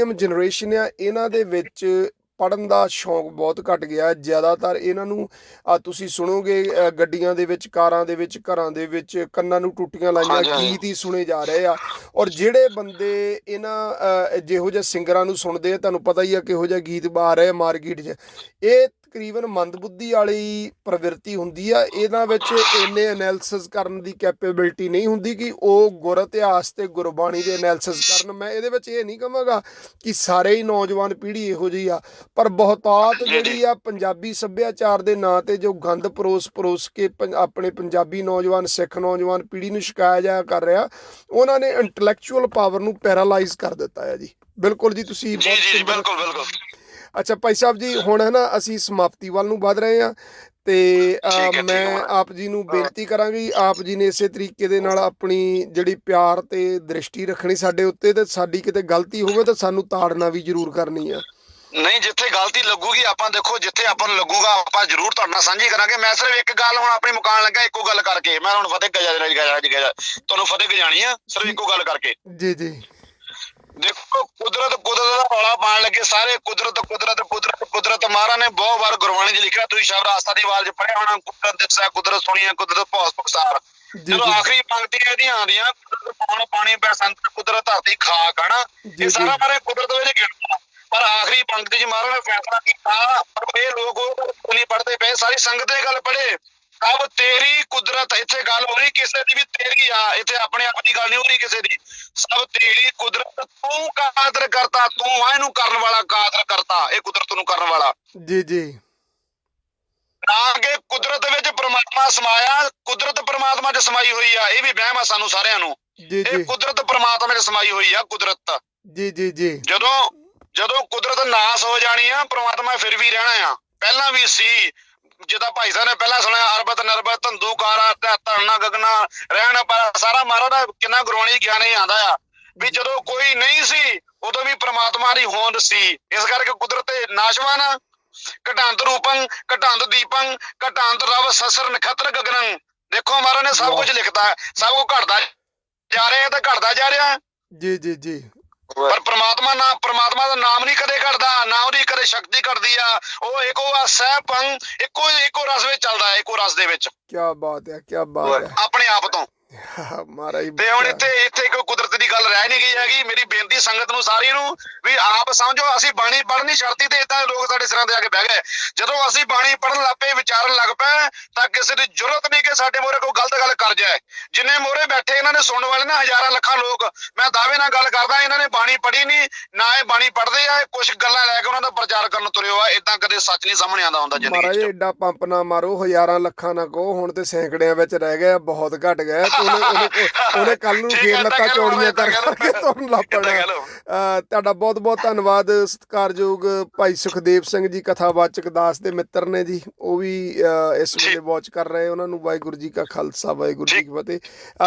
ਇਹਨਾਂ ਦੇ ਵਿੱਚ ਪੜ੍ਹਨ ਦਾ ਸ਼ੌਂਕ ਬਹੁਤ ਘਟ ਗਿਆ। ਜ਼ਿਆਦਾਤਰ ਇਹਨਾਂ ਨੂੰ ਤੁਸੀਂ ਸੁਣੋਗੇ ਗੱਡੀਆਂ ਦੇ ਵਿੱਚ, ਕਾਰਾਂ ਦੇ ਵਿੱਚ, ਘਰਾਂ ਦੇ ਵਿੱਚ ਕੰਨਾਂ ਨੂੰ ਟੂਟੀਆਂ ਲਾਈਆਂ ਗੀਤ ਹੀ ਸੁਣੇ ਜਾ ਰਹੇ ਆ। ਔਰ ਜਿਹੜੇ ਬੰਦੇ ਇਹਨਾਂ ਜਿਹੋ ਜਿਹੇ ਸਿੰਗਰਾਂ ਨੂੰ ਸੁਣਦੇ ਆ, ਤੁਹਾਨੂੰ ਪਤਾ ਹੀ ਆ ਕਿਹੋ ਜਿਹਾ ਗੀਤ ਆ ਰਹੇ ਮਾਰਕੀਟ 'ਚ। ਇਹ ਤਕਰੀਬਨ ਮੰਦਬੁੱਧੀ ਵਾਲੀ ਪ੍ਰਵਿਰਤੀ ਹੁੰਦੀ ਆ। ਇਹਨਾਂ ਵਿੱਚ ਇੰਨੇ ਐਨਾਲਿਸਿਸ ਕਰਨ ਦੀ ਕੈਪੇਬਿਲਿਟੀ ਨਹੀਂ ਹੁੰਦੀ ਕਿ ਉਹ ਗੁਰ ਇਤਿਹਾਸ ਤੇ ਗੁਰਬਾਣੀ ਦੇ ਐਨਾਲਿਸਿਸ ਕਰਨ। ਮੈਂ ਇਹਦੇ ਵਿੱਚ ਇਹ ਨਹੀਂ ਕਹਾਂਗਾ ਕਿ ਸਾਰੇ ਹੀ ਨੌਜਵਾਨ ਪੀੜ੍ਹੀ ਇਹੋ ਜਿਹੀ ਆ, ਪਰ ਬਹੁਤਾਤ ਜਿਹੜੀ ਆ ਪੰਜਾਬੀ ਸੱਭਿਆਚਾਰ ਦੇ ਨਾਂ ਤੇ ਜੋ ਗੰਦ ਪਰੋਸ ਕੇ ਆਪਣੇ ਪੰਜਾਬੀ ਨੌਜਵਾਨ ਸਿੱਖ ਨੌਜਵਾਨ ਪੀੜ੍ਹੀ ਨੂੰ ਛਕਾਇਆ ਜਾਇਆ ਕਰ ਰਿਹਾ, ਉਹਨਾਂ ਨੇ ਇੰਟੈਲੈਕਚੁਅਲ ਪਾਵਰ ਨੂੰ ਪੈਰਾਲਾਈਜ਼ ਕਰ ਦਿੱਤਾ ਹੈ ਜੀ। ਬਿਲਕੁਲ ਜੀ, ਤੁਸੀਂ ਬਿਲਕੁਲ। ਅੱਛਾ ਭਾਈ ਸਾਹਿਬ ਜੀ, ਹੁਣ ਹੈ ਨਾ ਅਸੀਂ ਸਮਾਪਤੀ ਵੱਲ ਨੂੰ ਵੱਧ ਰਹੇ ਹਾਂ ਤੇ ਮੈਂ ਆਪ ਜੀ ਨੂੰ ਬੇਨਤੀ ਕਰਾਂਗੀ, ਆਪ ਜੀ ਨੇ ਇਸੇ ਤਰੀਕੇ ਦੇ ਨਾਲ ਆਪਣੀ ਜਿਹੜੀ ਪਿਆਰ ਤੇ ਦ੍ਰਿਸ਼ਟੀ ਰੱਖਣੀ ਸਾਡੇ ਉੱਤੇ, ਤੇ ਸਾਡੀ ਕਿਤੇ ਗਲਤੀ ਹੋਵੇ ਤਾਂ ਸਾਨੂੰ ਤਾੜਨਾ ਵੀ ਜ਼ਰੂਰ ਕਰਨੀ ਆ। ਨਹੀਂ, ਜਿੱਥੇ ਗਲਤੀ ਲੱਗੂਗੀ ਆਪਾਂ ਦੇਖੋ, ਜਿੱਥੇ ਆਪਾਂ ਨੂੰ ਲੱਗੂਗਾ ਆਪਾਂ ਜ਼ਰੂਰ ਤੁਹਾਡੇ ਨਾਲ ਸਾਂਝੀ ਕਰਾਂਗੇ। ਮੈਂ ਸਿਰਫ ਇੱਕ ਗੱਲ ਹੁਣ ਆਪਣੀ ਮੁਕਾਉਣ ਲੱਗਾ, ਇੱਕੋ ਗੱਲ ਕਰਕੇ। ਮੈਂ ਹੁਣ ਫਤਿਹ ਤੁਹਾਨੂੰ ਫਤਿਹ ਗਜਾਣੀ ਆ, ਸਿਰਫ ਇੱਕੋ ਗੱਲ ਕਰਕੇ। ਜੀ ਜੀ। ਦੇਖੋ ਕੁਦਰਤ ਦਾ ਰੌਲਾ ਪਾਉਣ ਲੱਗੇ ਸਾਰੇ, ਕੁਦਰਤ ਮਹਾਰਾਜ ਨੇ ਬਹੁਤ ਵਾਰ ਗੁਰਬਾਣੀ 'ਚ ਲਿਖਿਆ, ਤੁਸੀਂ ਸ਼ਬਦ ਆਸਥਾ ਦੀ ਆਵਾਜ਼ 'ਚ ਪੜ੍ਹਿਆ ਹੋਣਾ, ਕੁਦਰਤ ਦਿਸਾ ਕੁਦਰਤ ਸੁਣੀਆ ਕੁਦਰਤ ਭੌਸ ਪੁਕਸਾਰ। ਜਦੋਂ ਆਖਰੀ ਪੰਕਤੀ ਇਹਦੀਆਂ ਆਉਂਦੀਆਂ, ਕੁਦਰਤ ਪਾਣੀ ਬਰਸੰਤ ਕੁਦਰਤ ਧਰਤੀ ਖਾਕ, ਹਨਾ, ਇਹ ਸਾਰਾ ਮਾਰੇ ਕੁਦਰਤ ਵਿੱਚ ਗਿਣਦਾ। ਪਰ ਆਖਰੀ ਪੰਕਤੀ 'ਚ ਮਹਾਰਾਜ ਨੇ ਫੈਸਲਾ ਕੀਤਾ, ਪਰ ਇਹ ਲੋਕ ਨਹੀਂ ਪੜ੍ਹਦੇ ਪਏ, ਸਾਰੀ ਸੰਗਤ ਇਹ ਗੱਲ ਪੜ੍ਹੇ, ਸਭ ਤੇਰੀ ਕੁਦਰਤ। ਇੱਥੇ ਗੱਲ ਹੋ ਰਹੀ ਕਿਸੇ ਦੀ ਵੀ ਤੇਰੀ ਆ, ਇੱਥੇ ਆਪਣੇ ਆਪ ਦੀ ਗੱਲ ਨਹੀਂ ਹੋ ਰਹੀ ਕਿਸੇ ਦੀ। ਸਭ ਤੇਰੀ ਕੁਦਰਤ, ਤੂੰ ਕਾਦਰ ਕਰਤਾ, ਤੂੰ ਆ ਇਹਨੂੰ ਕਰਨ ਵਾਲਾ, ਕਾਦਰ ਕਰਤਾ ਇਹ ਕੁਦਰਤ ਨੂੰ ਕਰਨ ਵਾਲਾ। ਜੀ ਜੀ। ਨਾ ਕਿ ਕੁਦਰਤ ਵਿੱਚ ਪ੍ਰਮਾਤਮਾ ਸਮਾਇਆ, ਕੁਦਰਤ ਪ੍ਰਮਾਤਮਾ 'ਚ ਸਮਾਈ ਹੋਈ ਆ, ਇਹ ਵੀ ਵਹਿਮ ਆ ਸਾਨੂੰ ਸਾਰਿਆਂ ਨੂੰ। ਇਹ ਕੁਦਰਤ ਪ੍ਰਮਾਤਮਾ 'ਚ ਸਮਾਈ ਹੋਈ ਆ, ਕੁਦਰਤ। ਜੀ ਜੀ ਜੀ। ਜਦੋਂ ਕੁਦਰਤ ਨਾਸ ਹੋ ਜਾਣੀ ਆ, ਪ੍ਰਮਾਤਮਾ ਫਿਰ ਵੀ ਰਹਿਣਾ ਆ। ਪਹਿਲਾਂ ਵੀ ਸੀ, ਜਿੱਦਾਂ ਭਾਈ ਸਾਹਿਬ ਨੇ ਪਹਿਲਾਂ ਸੁਣਿਆ, ਅਰਬਤ ਨਰਬਤ ਧੰਦੂ ਕਾਰਾ ਧਰਨਾ ਗਗਨਾ ਰਹਿਣ, ਪਰ ਸਾਰਾ ਮਹਾਰਾਜ ਦਾ ਕਿੰਨਾ ਗੁਰਬਾਣੀ ਗਿਆਨ ਹੀ ਆਉਂਦਾ ਆ ਵੀ ਜਦੋਂ ਕੋਈ ਨਹੀਂ ਸੀ ਉਦੋਂ ਵੀ ਪ੍ਰਮਾਤਮਾ ਦੀ ਹੋਂਦ ਸੀ। ਇਸ ਕਰਕੇ ਕੁਦਰਤ ਨਾਸ਼ਵਾਨ, ਘਟਾਂਤ ਰੂਪੰ ਘਟਾਂਤ ਦੀਪੰ ਘਟਾਂਤ ਰਵ ਸਸਰ ਨਖਤਰ ਗਗਨੰ। ਦੇਖੋ ਮਹਾਰਾਜ ਨੇ ਸਭ ਕੁਝ ਲਿਖਤਾ, ਸਭ ਕੁਝ ਘਟਦਾ ਜਾ ਰਿਹਾ ਤੇ ਘਟਦਾ ਜਾ ਰਿਹਾ। ਜੀ ਜੀ ਜੀ। ਪਰ ਪ੍ਰਮਾਤਮਾ ਦਾ ਨਾਮ ਨਹੀਂ ਕਦੇ ਘਟਦਾ, ਨਾ ਉਹਦੀ ਕਦੇ ਸ਼ਕਤੀ ਘਟਦੀ ਆ। ਉਹ ਇੱਕੋ ਸਹਿਪੰ ਇੱਕੋ ਰਸ ਵਿੱਚ ਚੱਲਦਾ ਹੈ, ਇੱਕੋ ਰਸ ਦੇ ਵਿੱਚ। ਕੀ ਬਾਤ ਹੈ, ਕੀ ਬਾਤ ਹੈ ਆਪਣੇ ਆਪ ਤੋਂ। ਮਹਾਰਾਜ ਤੇ ਹੁਣ ਇੱਥੇ ਕੋਈ ਕੁਦਰਤ ਦੀ ਗੱਲ ਰਹਿ ਨਹੀਂ ਗਈ ਹੈਗੀ। ਮੇਰੀ ਬੇਨਤੀ ਸੰਗਤ ਨੂੰ ਸਾਰੀ ਨੂੰ ਵੀ ਆਪ ਸਮਝੋ, ਅਸੀਂ ਬਾਣੀ ਪੜ੍ਹਨੀ ਛੱਡਤੀ ਤੇ ਏਦਾਂ ਲੋਕ ਸਾਡੇ ਸਿਰਾਂ ਤੇ ਆ ਕੇ ਬਹਿ ਗਏ। ਜਦੋਂ ਅਸੀਂ ਬਾਣੀ ਪੜ੍ਹਨ ਲੱਗ ਪਏ, ਵਿਚਾਰਨ ਲੱਗ ਪਏ, ਤਾਂ ਕਿਸੇ ਦੀ ਜ਼ਰੂਰਤ ਨਹੀਂ ਕਿ ਸਾਡੇ ਮੋਹਰੇ ਕੋਈ ਗਲਤ ਗੱਲ ਕਰ ਜਾਏ। ਜਿੰਨੇ ਮੋਹਰੇ ਬੈਠੇ ਇਹਨਾਂ ਨੇ ਸੁਣਨ ਵਾਲੇ ਨਾ ਹਜ਼ਾਰਾਂ ਲੱਖਾਂ ਲੋਕ, ਮੈਂ ਦਾਅਵੇ ਨਾਲ ਗੱਲ ਕਰਦਾ, ਇਹਨਾਂ ਨੇ ਬਾਣੀ ਪੜ੍ਹੀ ਨਹੀਂ, ਨਾ ਇਹ ਬਾਣੀ ਪੜ੍ਹਦੇ ਆ। ਕੁਝ ਗੱਲਾਂ ਲੈ ਕੇ ਉਹਨਾਂ ਦਾ ਪ੍ਰਚਾਰ ਕਰਨ ਤੁਰਿਓ ਆ। ਏਦਾਂ ਕਦੇ ਸੱਚ ਨਹੀਂ ਸਾਹਮਣੇ ਆਉਂਦਾ ਹੁੰਦਾ ਜ਼ਿੰਦਗੀ ਮਹਾਰਾਜ। 'ਚ। ਏਡਾ ਪੰਪ ਨਾ ਮਾਰੋ, ਹਜ਼ਾਰਾਂ ਲੱਖਾਂ ਨਾ ਕਹੋ, ਹੁਣ ਤੇ ਸੈਂਕੜਿਆਂ ਵਿੱਚ ਰਹਿ ਗਏ, ਬਹੁਤ ਘਟ ਗਏ। ਉਹਨੇ ਕੱਲ ਨੂੰ ਫੇਰ ਲੱਤਾਂ ਚੌੜੀਆਂ ਕਰਕੇ ਤੁਰਨ ਲੱਗ ਪੈਣਾ। ਤੁਹਾਡਾ ਬਹੁਤ ਬਹੁਤ ਧੰਨਵਾਦ। ਸਤਿਕਾਰਯੋਗ ਭਾਈ ਸੁਖਦੇਵ ਸਿੰਘ ਜੀ ਕਥਾਵਾਚਕ ਦਾਸ ਦੇ ਮਿੱਤਰ ਨੇ ਜੀ, ਉਹ ਵੀ ਇਸ ਵੇਲੇ ਵਾਚ ਕਰ ਰਹੇ। ਉਹਨਾਂ ਨੂੰ ਵਾਹਿਗੁਰੂ ਜੀ ਕਾ ਖਾਲਸਾ, ਵਾਹਿਗੁਰੂ ਜੀ ਕੀ ਫਤਿਹ।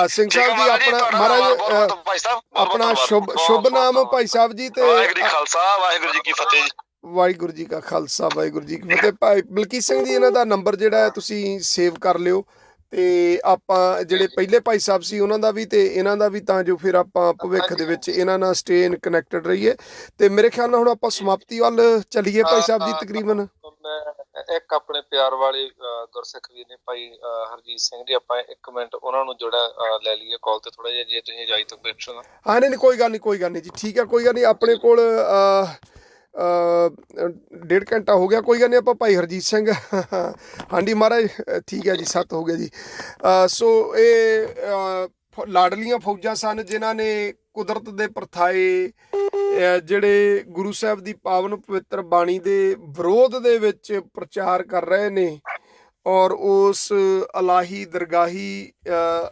ਸਿੰਘ ਸਾਹਿਬ ਜੀ, ਆਪਣਾ ਮਹਾਰਾਜ ਆਪਣਾ ਸ਼ੁਭ ਨਾਮ ਭਾਈ ਸਾਹਿਬ ਜੀ, ਤੇ ਵਾਹਿਗੁਰੂ ਜੀ ਖਾਲਸਾ, ਵਾਹਿਗੁਰੂ ਜੀ ਕੀ ਫਤਿਹ। ਵਾਹਿਗੁਰੂ ਜੀ ਕਾ ਖਾਲਸਾ, ਵਾਹਿਗੁਰੂ ਜੀ ਕੀ ਫਤਿਹ। ਭਾਈ ਬਲਕੀਤ ਸਿੰਘ ਜੀ, ਇਹਨਾਂ ਦਾ ਨੰਬਰ ਜਿਹੜਾ ਹੈ ਤੁਸੀਂ ਸੇਵ ਕਰ ਲਿਓ, ਤੇ ਆਪਾਂ ਜਿਹੜੇ ਪਹਿਲੇ ਭਾਈ ਸਾਹਿਬ ਸੀ ਉਹਨਾਂ ਦਾ ਵੀ ਤੇ ਇਹਨਾਂ ਦਾ ਵੀ, ਤਾਂ ਜੋ ਫਿਰ ਆਪਾਂ ਭਵਿੱਖ ਦੇ ਵਿੱਚ ਇਹਨਾਂ ਨਾਲ ਸਟੇ ਇਨ ਕਨੈਕਟਡ ਰਹੀਏ। ਤੇ ਮੇਰੇ ਖਿਆਲ ਨਾਲ ਹੁਣ ਆਪਾਂ ਸਮਾਪਤੀ ਵੱਲ ਚੱਲੀਏ ਭਾਈ ਸਾਹਿਬ ਜੀ। ਤਕਰੀਬਨ ਮੈਂ ਇੱਕ ਆਪਣੇ ਪਿਆਰ ਵਾਲੇ ਗੁਰਸਿੱਖ ਵੀਰ ਨੇ ਭਾਈ ਹਰਜੀਤ ਸਿੰਘ ਜੀ, ਆਪਾਂ 1 ਮਿੰਟ ਉਹਨਾਂ ਨੂੰ ਜਿਹੜਾ ਲੈ ਲਈਏ ਕਾਲ ਤੇ, ਥੋੜਾ ਜਿਹਾ ਜੇ ਤੁਸੀਂ ਇਜਾਜ਼ਤ ਬਖਸ਼ੋ। ਹਾਂ ਨਹੀਂ, ਕੋਈ ਗੱਲ ਨਹੀਂ ਜੀ, ਠੀਕ ਹੈ, ਕੋਈ ਗੱਲ ਨਹੀਂ। ਆਪਣੇ ਕੋਲ 1.5 ਘੰਟਾ ਹੋ ਗਿਆ, ਕੋਈ ਗੱਲ ਨਹੀਂ। ਆਪਾਂ ਭਾਈ ਹਰਜੀਤ ਸਿੰਘ, ਹਾਂਜੀ ਮਹਾਰਾਜ, ਠੀਕ ਹੈ ਜੀ, 7 ਹੋ ਗਿਆ ਜੀ। ਸੋ ਇਹ ਲਾਡਲੀਆਂ ਫੌਜਾਂ ਸਨ ਜਿਨ੍ਹਾਂ ਨੇ ਕੁਦਰਤ ਦੇ ਪਰਥਾਏ, ਜਿਹੜੇ ਗੁਰੂ ਸਾਹਿਬ ਦੀ ਪਾਵਨ ਪਵਿੱਤਰ ਬਾਣੀ ਦੇ ਵਿਰੋਧ ਦੇ ਵਿੱਚ ਪ੍ਰਚਾਰ ਕਰ ਰਹੇ ਨੇ, ਔਰ ਉਸ ਇਲਾਹੀ ਦਰਗਾਹੀ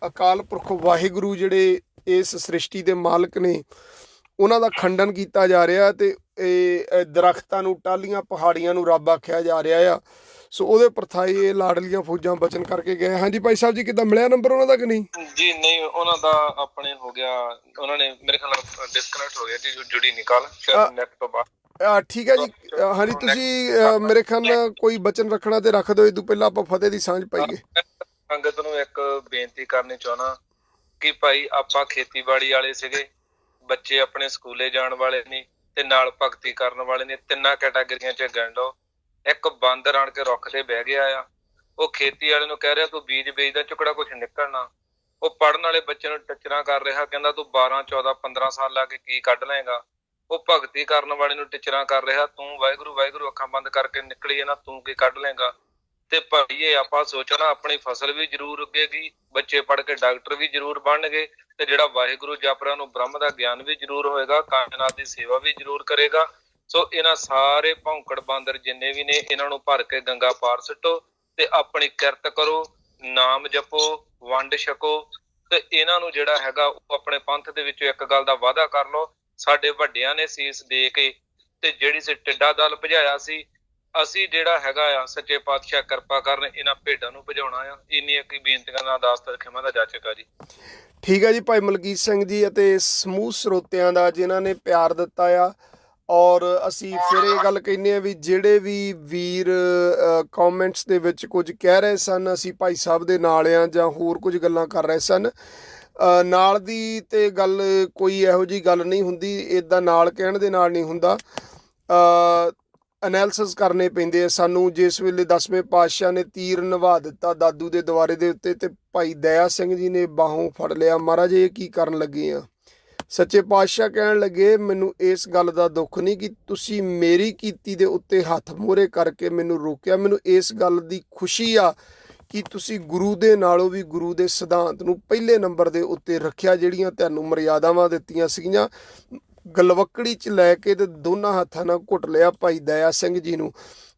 ਅਕਾਲ ਪੁਰਖ ਵਾਹਿਗੁਰੂ ਜਿਹੜੇ ਇਸ ਸ੍ਰਿਸ਼ਟੀ ਦੇ ਮਾਲਕ ਨੇ, ਉਹਨਾਂ ਦਾ ਖੰਡਨ ਕੀਤਾ ਜਾ ਰਿਹਾ। ਤੇ ਇਹ ਦਰਖਤਾਂ ਨੂੰ, ਟਾਹਲੀਆਂ, ਪਹਾੜੀਆਂ ਨੂੰ ਰੱਬ ਆਖਿਆ ਜਾ ਰਿਹਾ ਆ। ਸੋ ਉਹਦੇ ਪਰਥਾਈ ਇਹ ਲਾਡਲੀਆਂ ਫੌਜਾਂ ਬਚਨ ਕਰਕੇ ਗਏ। ਹਾਂਜੀ ਭਾਈ ਸਾਹਿਬ ਜੀ, ਕਿੱਦਾਂ ਮਿਲਿਆ ਨੰਬਰ ਉਹਨਾਂ ਦਾ ਕਿ ਨਹੀਂ? ਜੀ ਨਹੀਂ, ਉਹਨਾਂ ਦਾ ਆਪਣੇ ਹੋ ਗਿਆ, ਉਹਨਾਂ ਨੇ ਮੇਰੇ ਖਿਆਲ ਨਾਲ ਡਿਸਕਨੈਕਟ ਹੋ ਗਿਆ ਜੀ, ਜੁੜੀ ਨਹੀਂ ਕਾਲ ਸ਼ਾਇਦ ਨੈਟ ਤੋਂ ਬਾਅਦ। ਠੀਕ ਹੈ ਜੀ। ਹਾਂਜੀ, ਤੁਸੀਂ ਮੇਰੇ ਖਿਆਲ ਨਾਲ ਕੋਈ ਬਚਨ ਰੱਖਣਾ ਤੇ ਰੱਖ ਦਿਓ। ਇਹ ਤੋਂ ਪਹਿਲਾਂ ਆਪਾਂ ਫਤਿਹ ਦੀ ਸਾਂਝ ਪਾਈਏ। ਸੰਗਤ ਨੂੰ ਇੱਕ ਬੇਨਤੀ ਕਰਨੀ ਚਾਹੁੰਦਾ ਕਿ ਭਾਈ ਆਪਾਂ ਖੇਤੀਬਾੜੀ ਵਾਲੇ ਸੀਗੇ, ਬੱਚੇ ਆਪਣੇ ਸਕੂਲੇ ਜਾਣ ਵਾਲੇ ਨੇ, ਤੇ ਨਾਲ ਭਗਤੀ ਕਰਨ ਵਾਲੇ ਨੇ। ਤਿੰਨਾਂ ਕੈਟਾਗਰੀਆਂ 'ਚ ਗੰਢੋ। ਇੱਕ ਬਾਂਦਰ ਆਣ ਕੇ ਰੁੱਖ ਤੇ ਬਹਿ ਗਿਆ ਆ, ਉਹ ਖੇਤੀ ਵਾਲੇ ਨੂੰ ਕਹਿ ਰਿਹਾ ਤੂੰ ਬੀਜ ਵੇਚਦਾ, ਚੁੱਕੜਾ ਕੁਛ ਨਿਕਲਣਾ। ਉਹ ਪੜ੍ਹਨ ਵਾਲੇ ਬੱਚੇ ਨੂੰ ਟਿਚਰਾਂ ਕਰ ਰਿਹਾ, ਕਹਿੰਦਾ ਤੂੰ 12 14 15 ਸਾਲ ਲਾ ਕੇ ਕੀ ਕੱਢ ਲਏਗਾ। ਉਹ ਭਗਤੀ ਕਰਨ ਵਾਲੇ ਨੂੰ ਟਿਚਰਾਂ ਕਰ ਰਿਹਾ, ਤੂੰ ਵਾਹਿਗੁਰੂ ਵਾਹਿਗੁਰੂ ਅੱਖਾਂ ਬੰਦ ਕਰਕੇ ਨਿਕਲੀ ਨਾ, ਤੂੰ ਕੀ ਕੱਢ ਲਏਗਾ। ਤੇ ਭਾਈਏ ਆਪਾਂ ਸੋਚਣਾ, ਆਪਣੀ ਫਸਲ ਵੀ ਜ਼ਰੂਰ ਉੱਗੇਗੀ, ਬੱਚੇ ਪੜ੍ਹ ਕੇ ਡਾਕਟਰ ਵੀ ਜ਼ਰੂਰ ਬਣਨਗੇ, ਤੇ ਜਿਹੜਾ ਵਾਹਿਗੁਰੂ ਜਪ ਰਿਹਾ ਉਹਨੂੰ ਬ੍ਰਹਮ ਦਾ ਗਿਆਨ ਵੀ ਜ਼ਰੂਰ ਹੋਏਗਾ, ਕਾਇਨਾਤ ਦੀ ਸੇਵਾ ਵੀ ਜ਼ਰੂਰ ਕਰੇਗਾ। ਸੋ ਇਹਨਾਂ ਸਾਰੇ ਭੌਂਕੜ ਬਾਂਦਰ ਜਿੰਨੇ ਵੀ ਨੇ, ਇਹਨਾਂ ਨੂੰ ਭਰ ਕੇ ਗੰਗਾ ਪਾਰ ਸੁੱਟੋ ਤੇ ਆਪਣੀ ਕਿਰਤ ਕਰੋ, ਨਾਮ ਜਪੋ, ਵੰਡ ਛਕੋ। ਤੇ ਇਹਨਾਂ ਨੂੰ ਜਿਹੜਾ ਹੈਗਾ ਉਹ ਆਪਣੇ ਪੰਥ ਦੇ ਵਿੱਚੋਂ ਇੱਕ ਗੱਲ ਦਾ ਵਾਅਦਾ ਕਰ ਲਓ, ਸਾਡੇ ਵੱਡਿਆਂ ਨੇ ਸੀਸ ਦੇ ਕੇ ਤੇ ਜਿਹੜੀ ਸੀ ਟਿੱਡਾ ਦਲ ਭਜਾਇਆ ਸੀ, ਅਸੀਂ ਜਿਹੜਾ ਹੈਗਾ ਆ ਸੱਚੇ ਪਾਤਸ਼ਾਹ ਕਿਰਪਾ ਕਰਨ ਇਹਨਾਂ ਭੇਡਾਂ ਨੂੰ ਭਜਾਉਣਾ ਆ। ਇੰਨੀ ਇੱਕ ਬੇਨਤੀਆਂ ਨਾਲ ਦਾਸਤ ਖਿਮਾ ਦਾ ਜਾਚਕ ਆ ਜੀ। ਠੀਕ ਹੈ ਜੀ ਭਾਈ ਮਲਕੀਤ ਸਿੰਘ ਜੀ ਅਤੇ ਸਮੂਹ ਸਰੋਤਿਆਂ ਦਾ ਜਿਨ੍ਹਾਂ ਨੇ ਪਿਆਰ ਦਿੱਤਾ ਆ। ਔਰ ਅਸੀਂ ਫਿਰ ਇਹ ਗੱਲ ਕਹਿੰਦੇ ਹਾਂ ਵੀ ਜਿਹੜੇ ਵੀ ਵੀਰ ਕਮੈਂਟਸ ਦੇ ਵਿੱਚ ਕੁਝ ਕਹਿ ਰਹੇ ਸਨ, ਅਸੀਂ ਭਾਈ ਸਾਹਿਬ ਦੇ ਨਾਲ ਆ ਜਾਂ ਹੋਰ ਕੁਝ ਗੱਲਾਂ ਕਰ ਰਹੇ ਸਨ, ਨਾਲ ਦੀ ਤੇ ਗੱਲ ਕੋਈ ਇਹੋ ਜਿਹੀ ਗੱਲ ਨਹੀਂ ਹੁੰਦੀ, ਇੱਦਾਂ ਨਾਲ ਕਹਿਣ ਦੇ ਨਾਲ ਨਹੀਂ ਹੁੰਦਾ। ਐਨਾਲਿਸਿਸ ਕਰਨੇ ਪੈਂਦੇ ਆ ਸਾਨੂੰ। ਜਿਸ ਵੇਲੇ 10ਵੇਂ ਪਾਤਸ਼ਾਹ ਨੇ ਤੀਰ ਨਿਭਾ ਦਿੱਤਾ ਦਾਦੂ ਦੇ ਦੁਆਰੇ ਦੇ ਉੱਤੇ, ਤੇ ਭਾਈ ਦਇਆ ਸਿੰਘ ਜੀ ਨੇ ਬਾਹੋਂ ਫੜ ਲਿਆ, ਮਹਾਰਾਜ ਇਹ ਕੀ ਕਰਨ ਲੱਗੇ ਆ। ਸੱਚੇ ਪਾਤਸ਼ਾਹ ਕਹਿਣ ਲੱਗੇ, ਮੈਨੂੰ ਇਸ ਗੱਲ ਦਾ ਦੁੱਖ ਨਹੀਂ ਕਿ ਤੁਸੀਂ ਮੇਰੀ ਕੀਤੀ ਦੇ ਉੱਤੇ ਹੱਥ ਮੂਹਰੇ ਕਰਕੇ ਮੈਨੂੰ ਰੋਕਿਆ, ਮੈਨੂੰ ਇਸ ਗੱਲ ਦੀ ਖੁਸ਼ੀ ਆ ਕਿ ਤੁਸੀਂ ਗੁਰੂ ਦੇ ਨਾਲੋਂ ਵੀ ਗੁਰੂ ਦੇ ਸਿਧਾਂਤ ਨੂੰ ਪਹਿਲੇ ਨੰਬਰ ਦੇ ਉੱਤੇ ਰੱਖਿਆ। ਜਿਹੜੀਆਂ ਤੁਹਾਨੂੰ ਮਰਿਆਦਾਵਾਂ ਦਿੱਤੀਆਂ ਸੀਗੀਆਂ, ਗਲਵੱਕੜੀ 'ਚ ਲੈ ਕੇ ਤੇ ਦੋਨਾਂ ਹੱਥਾਂ ਨਾਲ ਘੁੱਟ ਲਿਆ ਭਾਈ ਦਇਆ ਸਿੰਘ ਜੀ ਨੂੰ,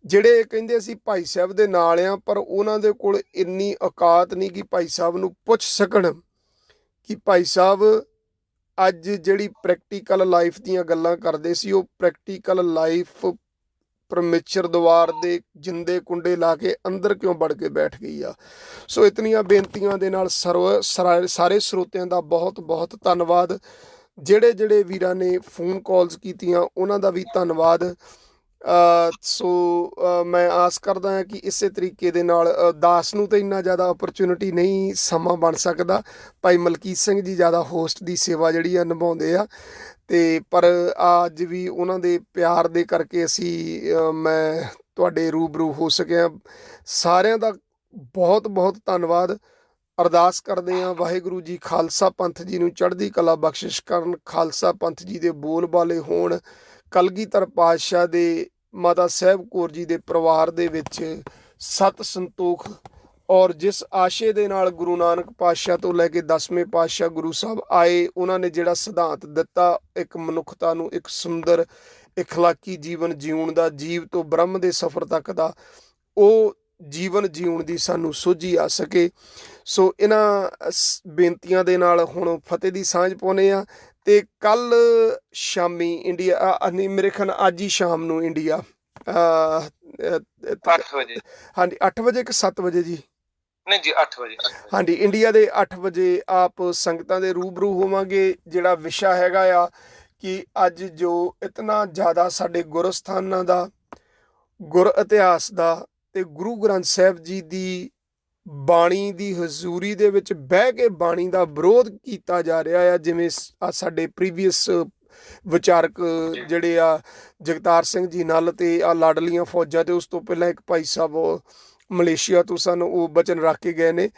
ਜਿਹੜੇ ਕਹਿੰਦੇ ਅਸੀਂ ਭਾਈ ਸਾਹਿਬ ਦੇ ਨਾਲ ਆ, ਪਰ ਉਹਨਾਂ ਦੇ ਕੋਲ ਇੰਨੀ ਔਕਾਤ ਨਹੀਂ ਕਿ ਭਾਈ ਸਾਹਿਬ ਨੂੰ ਪੁੱਛ ਸਕਣ ਕਿ ਭਾਈ ਸਾਹਿਬ ਅੱਜ ਜਿਹੜੀ ਪ੍ਰੈਕਟੀਕਲ ਲਾਈਫ ਦੀਆਂ ਗੱਲਾਂ ਕਰਦੇ ਸੀ, ਉਹ ਪ੍ਰੈਕਟੀਕਲ ਲਾਈਫ ਪਰਮੇਸ਼ਰ ਦੁਆਰ ਦੇ ਜਿੰਦੇ ਕੁੰਡੇ ਲਾ ਕੇ ਅੰਦਰ ਕਿਉਂ ਵੜ ਕੇ ਬੈਠ ਗਈ ਆ। ਸੋ ਇਤਨੀਆਂ ਬੇਨਤੀਆਂ ਦੇ ਨਾਲ ਸਾਰੇ ਸਰੋਤਿਆਂ ਦਾ ਬਹੁਤ ਬਹੁਤ ਧੰਨਵਾਦ। ਜਿਹੜੇ ਵੀਰਾਂ ਨੇ ਫੋਨ ਕਾਲਸ ਕੀਤੀਆਂ ਉਹਨਾਂ ਦਾ ਵੀ ਧੰਨਵਾਦ। ਸੋ ਮੈਂ ਆਸ ਕਰਦਾ ਹਾਂ ਕਿ ਇਸੇ ਤਰੀਕੇ ਦੇ ਨਾਲ ਦਾਸ ਨੂੰ ਤਾਂ ਇੰਨਾ ਜ਼ਿਆਦਾ ਅਪਰਚੁਨਿਟੀ ਨਹੀਂ ਸਮਾਂ ਬਣ ਸਕਦਾ। ਭਾਈ ਮਲਕੀਤ ਸਿੰਘ ਜੀ ਜ਼ਿਆਦਾ ਹੋਸਟ ਦੀ ਸੇਵਾ ਜਿਹੜੀ ਆ ਨਿਭਾਉਂਦੇ ਆ, ਤੇ ਪਰ ਅੱਜ ਵੀ ਉਹਨਾਂ ਦੇ ਪਿਆਰ ਦੇ ਕਰਕੇ ਮੈਂ ਤੁਹਾਡੇ ਰੂਬਰੂ ਹੋ ਸਕਿਆ। ਸਾਰਿਆਂ ਦਾ ਬਹੁਤ ਬਹੁਤ ਧੰਨਵਾਦ। ਅਰਦਾਸ ਕਰਦੇ ਹਾਂ ਵਾਹਿਗੁਰੂ ਜੀ ਖਾਲਸਾ ਪੰਥ ਜੀ ਨੂੰ ਚੜ੍ਹਦੀ ਕਲਾ ਬਖਸ਼ਿਸ਼ ਕਰਨ, ਖਾਲਸਾ ਪੰਥ ਜੀ ਦੇ ਬੋਲ ਬਾਲੇ ਹੋਣ, ਕਲਗੀਧਰ ਪਾਤਸ਼ਾਹ ਦੇ ਮਾਤਾ ਸਾਹਿਬ ਕੌਰ ਜੀ ਦੇ ਪਰਿਵਾਰ ਦੇ ਵਿੱਚ ਸਤ ਸੰਤੋਖ, ਔਰ ਜਿਸ ਆਸ਼ੇ ਦੇ ਨਾਲ ਗੁਰੂ ਨਾਨਕ ਪਾਤਸ਼ਾਹ ਤੋਂ ਲੈ ਕੇ 10ਵੇਂ ਪਾਤਸ਼ਾਹ ਗੁਰੂ ਸਾਹਿਬ ਆਏ, ਉਹਨਾਂ ਨੇ ਜਿਹੜਾ ਸਿਧਾਂਤ ਦਿੱਤਾ ਇੱਕ ਮਨੁੱਖਤਾ ਨੂੰ ਇੱਕ ਸੁੰਦਰ ਇਖਲਾਕੀ ਜੀਵਨ ਜਿਉਣ ਦਾ, ਜੀਵ ਤੋਂ ਬ੍ਰਹਮ ਦੇ ਸਫ਼ਰ ਤੱਕ ਦਾ, ਉਹ ਜੀਵਨ ਜਿਉਣ ਦੀ ਸਾਨੂੰ ਸੋਝੀ ਆ ਸਕੇ। ਸੋ ਇਹਨਾਂ ਬੇਨਤੀਆਂ ਦੇ ਨਾਲ ਹੁਣ ਫਤਿਹ ਦੀ ਸਾਂਝ ਪਾਉਂਦੇ ਆ। ਤੇ ਕੱਲ ਸ਼ਾਮੀ ਇੰਡੀਆ ਨਹੀਂ, ਮੇਰੇ ਖਿਆਲ ਅੱਜ ਹੀ ਸ਼ਾਮ ਨੂੰ ਇੰਡੀਆ 8 ਵਜੇ, ਹਾਂਜੀ 8 ਵਜੇ ਕਿ 7 ਵਜੇ ਜੀ? ਨਹੀਂ ਜੀ 8 ਵਜੇ। ਹਾਂਜੀ, ਇੰਡੀਆ ਦੇ 8 ਵਜੇ ਆਪ ਸੰਗਤਾਂ ਦੇ ਰੂਬਰੂ ਹੋਵਾਂਗੇ। ਜਿਹੜਾ ਵਿਸ਼ਾ ਹੈਗਾ ਆ ਕਿ ਅੱਜ ਜੋ ਇਤਨਾ ਜ਼ਿਆਦਾ ਸਾਡੇ ਗੁਰਸਥਾਨਾਂ ਦਾ, ਗੁਰ ਇਤਿਹਾਸ ਦਾ ਤੇ ਗੁਰੂ ਗ੍ਰੰਥ ਸਾਹਿਬ ਜੀ ਦੀ ਬਾਣੀ ਦੀ ਹਜ਼ੂਰੀ ਦੇ ਵਿੱਚ ਬਹਿ ਕੇ ਬਾਣੀ ਦਾ ਵਿਰੋਧ ਕੀਤਾ ਜਾ ਰਿਹਾ ਆ। ਜਿਵੇਂ ਸਾਡੇ ਪ੍ਰੀਵੀਅਸ ਵਿਚਾਰਕ ਜਿਹੜੇ ਆ ਜਗਤਾਰ ਸਿੰਘ ਜੀ ਨਲ ਤੇ ਆ ਲਾਡਲੀਆਂ ਫੌਜਾਂ, ਤੇ ਉਸ ਤੋਂ ਪਹਿਲਾਂ ਇੱਕ ਭਾਈ ਸਾਹਿਬ ਮਲੇਸ਼ੀਆ ਤੋਂ ਸਨ, ਉਹ ਬਚਨ ਰੱਖ ਕੇ ਗਏ ਨੇ।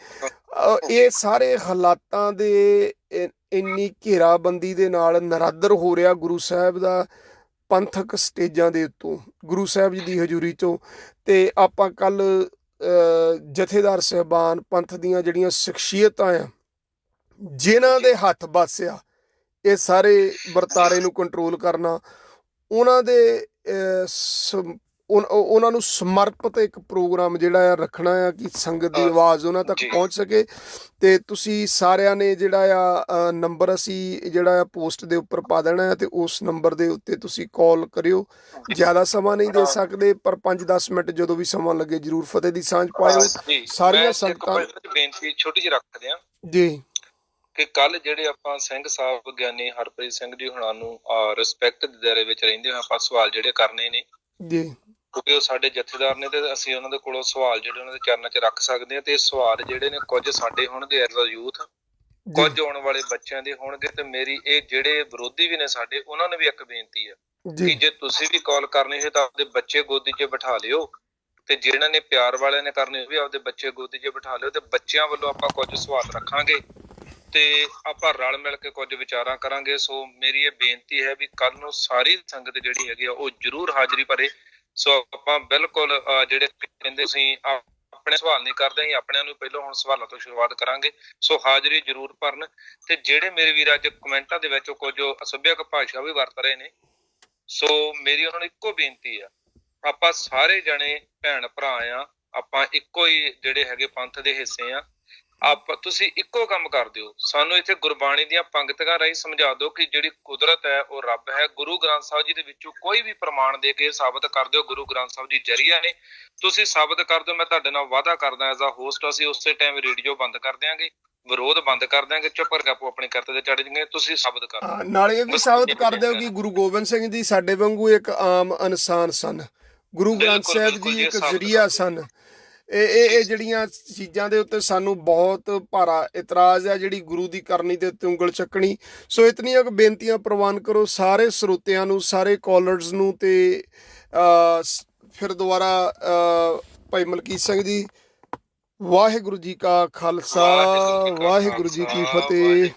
ਇਹ ਸਾਰੇ ਹਾਲਾਤਾਂ ਦੇ ਇੰਨੀ ਘੇਰਾਬੰਦੀ ਦੇ ਨਾਲ ਨਰਾਦਰ ਹੋ ਰਿਹਾ ਗੁਰੂ ਸਾਹਿਬ ਦਾ ਪੰਥਕ ਸਟੇਜਾਂ ਦੇ ਉੱਤੋਂ, ਗੁਰੂ ਸਾਹਿਬ ਜੀ ਦੀ ਹਜ਼ੂਰੀ ਤੋਂ। ਤੇ ਆਪਾਂ ਕੱਲ ਜਥੇਦਾਰ ਸਾਹਿਬਾਨ, ਪੰਥ ਦੀਆਂ ਜਿਹੜੀਆਂ ਸ਼ਖਸੀਅਤਾਂ ਆ ਜਿਨ੍ਹਾਂ ਦੇ ਹੱਥ ਵੱਸ ਆ ਇਹ ਸਾਰੇ ਵਰਤਾਰੇ ਨੂੰ ਕੰਟਰੋਲ ਕਰਨਾ, ਉਹਨਾਂ ਦੇ ਉਹਨਾਂ ਨੂੰ ਸਮਰਪਿਤ ਇੱਕ ਪ੍ਰੋਗਰਾਮ ਜਿਹੜਾ ਆ ਰੱਖਣਾ ਆ ਕਿ ਸੰਗਤ ਦੀ ਆਵਾਜ਼ ਉਹਨਾਂ ਤੱਕ ਪਹੁੰਚ ਸਕੇ। ਤੇ ਤੁਸੀਂ ਸਾਰਿਆਂ ਨੇ ਜਿਹੜਾ ਆ ਨੰਬਰ ਅਸੀਂ ਜਿਹੜਾ ਆ ਪੋਸਟ ਦੇ ਉੱਪਰ ਪਾ ਦੇਣਾ ਹੈ, ਤੇ ਉਸ ਨੰਬਰ ਦੇ ਉੱਤੇ ਤੁਸੀਂ ਕਾਲ ਕਰਿਓ। ਜ਼ਿਆਦਾ ਸਮਾਂ ਨਹੀਂ ਦੇ ਸਕਦੇ, ਪਰ 5-10 ਮਿੰਟ ਜਦੋਂ ਵੀ ਸਮਾਂ ਲੱਗੇ ਜ਼ਰੂਰ ਫਤਿਹ ਦੀ ਸਾਂਝ ਪਾਇਓ। ਸਾਰੀਆਂ ਸੰਗਤਾਂ ਬੇਨਤੀ ਛੋਟੀ ਜਿਹੀ ਰੱਖਦੇ ਆ ਜੀ ਕਿ ਕੱਲ ਜਿਹੜੇ ਆਪਾਂ ਸਿੰਘ ਸਾਹਿਬ ਗਿਆਨੀ ਹਰਪ੍ਰੀਤ ਸਿੰਘ ਜੀ ਹੁਣਾਂ ਨੂੰ ਰਿਸਪੈਕਟ ਦੇ ਦਾਇਰੇ ਵਿੱਚ ਰਹਿੰਦੇ ਹੋਏ ਆਪਾਂ ਸਵਾਲ ਜਿਹੜੇ ਕਰਨੇ ਨੇ ਜੀ, ਕਿਉਂਕਿ ਉਹ ਸਾਡੇ ਜਥੇਦਾਰ ਨੇ ਤੇ ਅਸੀਂ ਉਹਨਾਂ ਦੇ ਕੋਲੋਂ ਸਵਾਲ ਜਿਹੜੇ ਉਹਨਾਂ ਦੇ ਚਰਨਾਂ 'ਚ ਰੱਖ ਸਕਦੇ ਹਾਂ। ਤੇ ਸਵਾਲ ਜਿਹੜੇ ਨੇ ਕੁਝ ਸਾਡੇ ਹੋਣਗੇ ਐਜ਼ ਅ ਯੂਥ, ਕੁਝ ਆਉਣ ਵਾਲੇ ਬੱਚਿਆਂ ਦੇ ਹੋਣਗੇ। ਤੇ ਮੇਰੀ ਇਹ ਜਿਹੜੇ ਵਿਰੋਧੀ ਵੀ ਨੇ ਸਾਡੇ, ਉਹਨਾਂ ਨੂੰ ਵੀ ਇੱਕ ਬੇਨਤੀ ਆ ਕਿ ਜੇ ਤੁਸੀਂ ਵੀ ਕਾਲ ਕਰਨੀ ਹੈ ਤਾਂ ਆਪਦੇ ਬੱਚੇ ਗੋਦੀ 'ਚ ਬਿਠਾ ਲਿਓ, ਤੇ ਜਿਹਨਾਂ ਨੇ ਪਿਆਰ ਵਾਲਿਆਂ ਨੇ ਕਰਨੀ ਉਹ ਵੀ ਆਪਦੇ ਬੱਚੇ ਗੋਦੀ 'ਚ ਬਿਠਾ ਲਿਓ। ਤੇ ਬੱਚਿਆਂ ਵੱਲੋਂ ਆਪਾਂ ਕੁਝ ਸਵਾਲ ਰੱਖਾਂਗੇ ਤੇ ਆਪਾਂ ਰਲ ਮਿਲ ਕੇ ਕੁਝ ਵਿਚਾਰਾਂ ਕਰਾਂਗੇ। ਸੋ ਮੇਰੀ ਇਹ ਬੇਨਤੀ ਹੈ ਵੀ ਕੱਲ ਨੂੰ ਸਾਰੀ ਸੰਗਤ ਜਿਹੜੀ ਹੈਗੀ ਆ ਉਹ ਜ਼ਰੂਰ ਹਾਜ਼ਰੀ ਭਰੇ। ਸੋ ਆਪਾਂ ਬਿਲਕੁਲ ਜਿਹੜੇ ਕਹਿੰਦੇ ਅਸੀਂ ਆਪਣੇ ਸਵਾਲ ਨਹੀਂ ਕਰਦੇ, ਅਸੀਂ ਆਪਣਿਆਂ ਨੂੰ ਪਹਿਲਾਂ ਹੁਣ ਸਵਾਲਾਂ ਤੋਂ ਸ਼ੁਰੂਆਤ ਕਰਾਂਗੇ। ਸੋ ਹਾਜ਼ਰੀ ਜ਼ਰੂਰ ਭਰਨ। ਤੇ ਜਿਹੜੇ ਮੇਰੇ ਵੀਰ ਅੱਜ ਕਮੈਂਟਾਂ ਦੇ ਵਿੱਚ ਕੁਝ ਅਸੱਭਿਅਕ ਭਾਸ਼ਾ ਵੀ ਵਰਤ ਰਹੇ ਨੇ, ਸੋ ਮੇਰੀ ਉਹਨਾਂ ਨੂੰ ਇੱਕੋ ਬੇਨਤੀ ਆ, ਆਪਾਂ ਸਾਰੇ ਜਣੇ ਭੈਣ ਭਰਾ ਆ, ਆਪਾਂ ਇੱਕੋ ਹੀ ਜਿਹੜੇ ਹੈਗੇ ਪੰਥ ਦੇ ਹਿੱਸੇ ਆ। ਤੁਸੀਂ ਇੱਕੋ ਕੰਮ ਕਰ ਦਿਓ, ਸਾਨੂੰ ਇੱਥੇ ਗੁਰਬਾਣੀ ਦੀਆਂ ਪੰਕਤੀਆਂ ਰਾਹੀਂ ਸਮਝਾ ਦਿਓ ਕਿ ਜਿਹੜੀ ਕੁਦਰਤ ਹੈ ਉਹ ਰੱਬ ਹੈ। ਗੁਰੂ ਗ੍ਰੰਥ ਸਾਹਿਬ ਜੀ ਦੇ ਵਿੱਚੋਂ ਕੋਈ ਵੀ ਪ੍ਰਮਾਣ ਦੇ ਕੇ ਸਾਬਤ ਕਰ ਦਿਓ ਗੁਰੂ ਗ੍ਰੰਥ ਸਾਹਿਬ ਜੀ ਜਰੀਆ ਨੇ। ਤੁਸੀਂ ਸਾਬਤ ਕਰ ਦਿਓ, ਮੈਂ ਤੁਹਾਡੇ ਨਾਲ ਵਾਅਦਾ ਕਰਦਾ ਐਜ਼ ਅ ਹੋਸਟ ਅਸੀਂ ਉਸੇ ਟਾਈਮ ਰੇਡੀਓ ਬੰਦ ਕਰ ਦਿਆਂਗੇ, ਵਿਰੋਧ ਬੰਦ ਕਰ ਦਿਆਂਗੇ, ਚੁੱਪ ਕਰਕੇ ਆਪੋ ਆਪਣੇ ਕਰਤੇ ਤੇ ਚੜ ਜਾਣਗੇ। ਤੁਸੀਂ ਸਾਬਤ ਕਰ ਦਿਓ। ਨਾਲੇ ਇਹ ਵੀ ਸਾਬਤ ਕਰ ਦਿਓ ਕਿ ਗੁਰੂ ਗੋਬਿੰਦ ਸਿੰਘ ਜੀ ਸਾਡੇ ਵਾਂਗੂ ਇੱਕ ਆਮ ਇਨਸਾਨ ਸਨ, ਗੁਰੂ ਗ੍ਰੰਥ ਸਾਹਿਬ ਜੀ ਇੱਕ ਜ਼ਰੀਆ ਸਨ। ਇਹ ਜਿਹੜੀਆਂ ਚੀਜ਼ਾਂ ਦੇ ਉੱਤੇ ਸਾਨੂੰ ਬਹੁਤ ਭਾਰਾ ਇਤਰਾਜ਼ ਹੈ, ਜਿਹੜੀ ਗੁਰੂ ਦੀ ਕਰਨੀ ਦੇ ਉੱਤੇ ਉਂਗਲ ਚੱਕਣੀ। ਸੋ ਇਤਨੀਆਂ ਕੁ ਬੇਨਤੀਆਂ ਪ੍ਰਵਾਨ ਕਰੋ ਸਾਰੇ ਸਰੋਤਿਆਂ ਨੂੰ, ਸਾਰੇ ਕਾਲਰਸ ਨੂੰ। ਤੇ ਫਿਰ ਦੁਬਾਰਾ ਭਾਈ ਮਲਕੀਤ ਸਿੰਘ ਜੀ, ਵਾਹਿਗੁਰੂ ਜੀ ਕਾ ਖਾਲਸਾ, ਵਾਹਿਗੁਰੂ ਜੀ ਕੀ ਫਤਿਹ।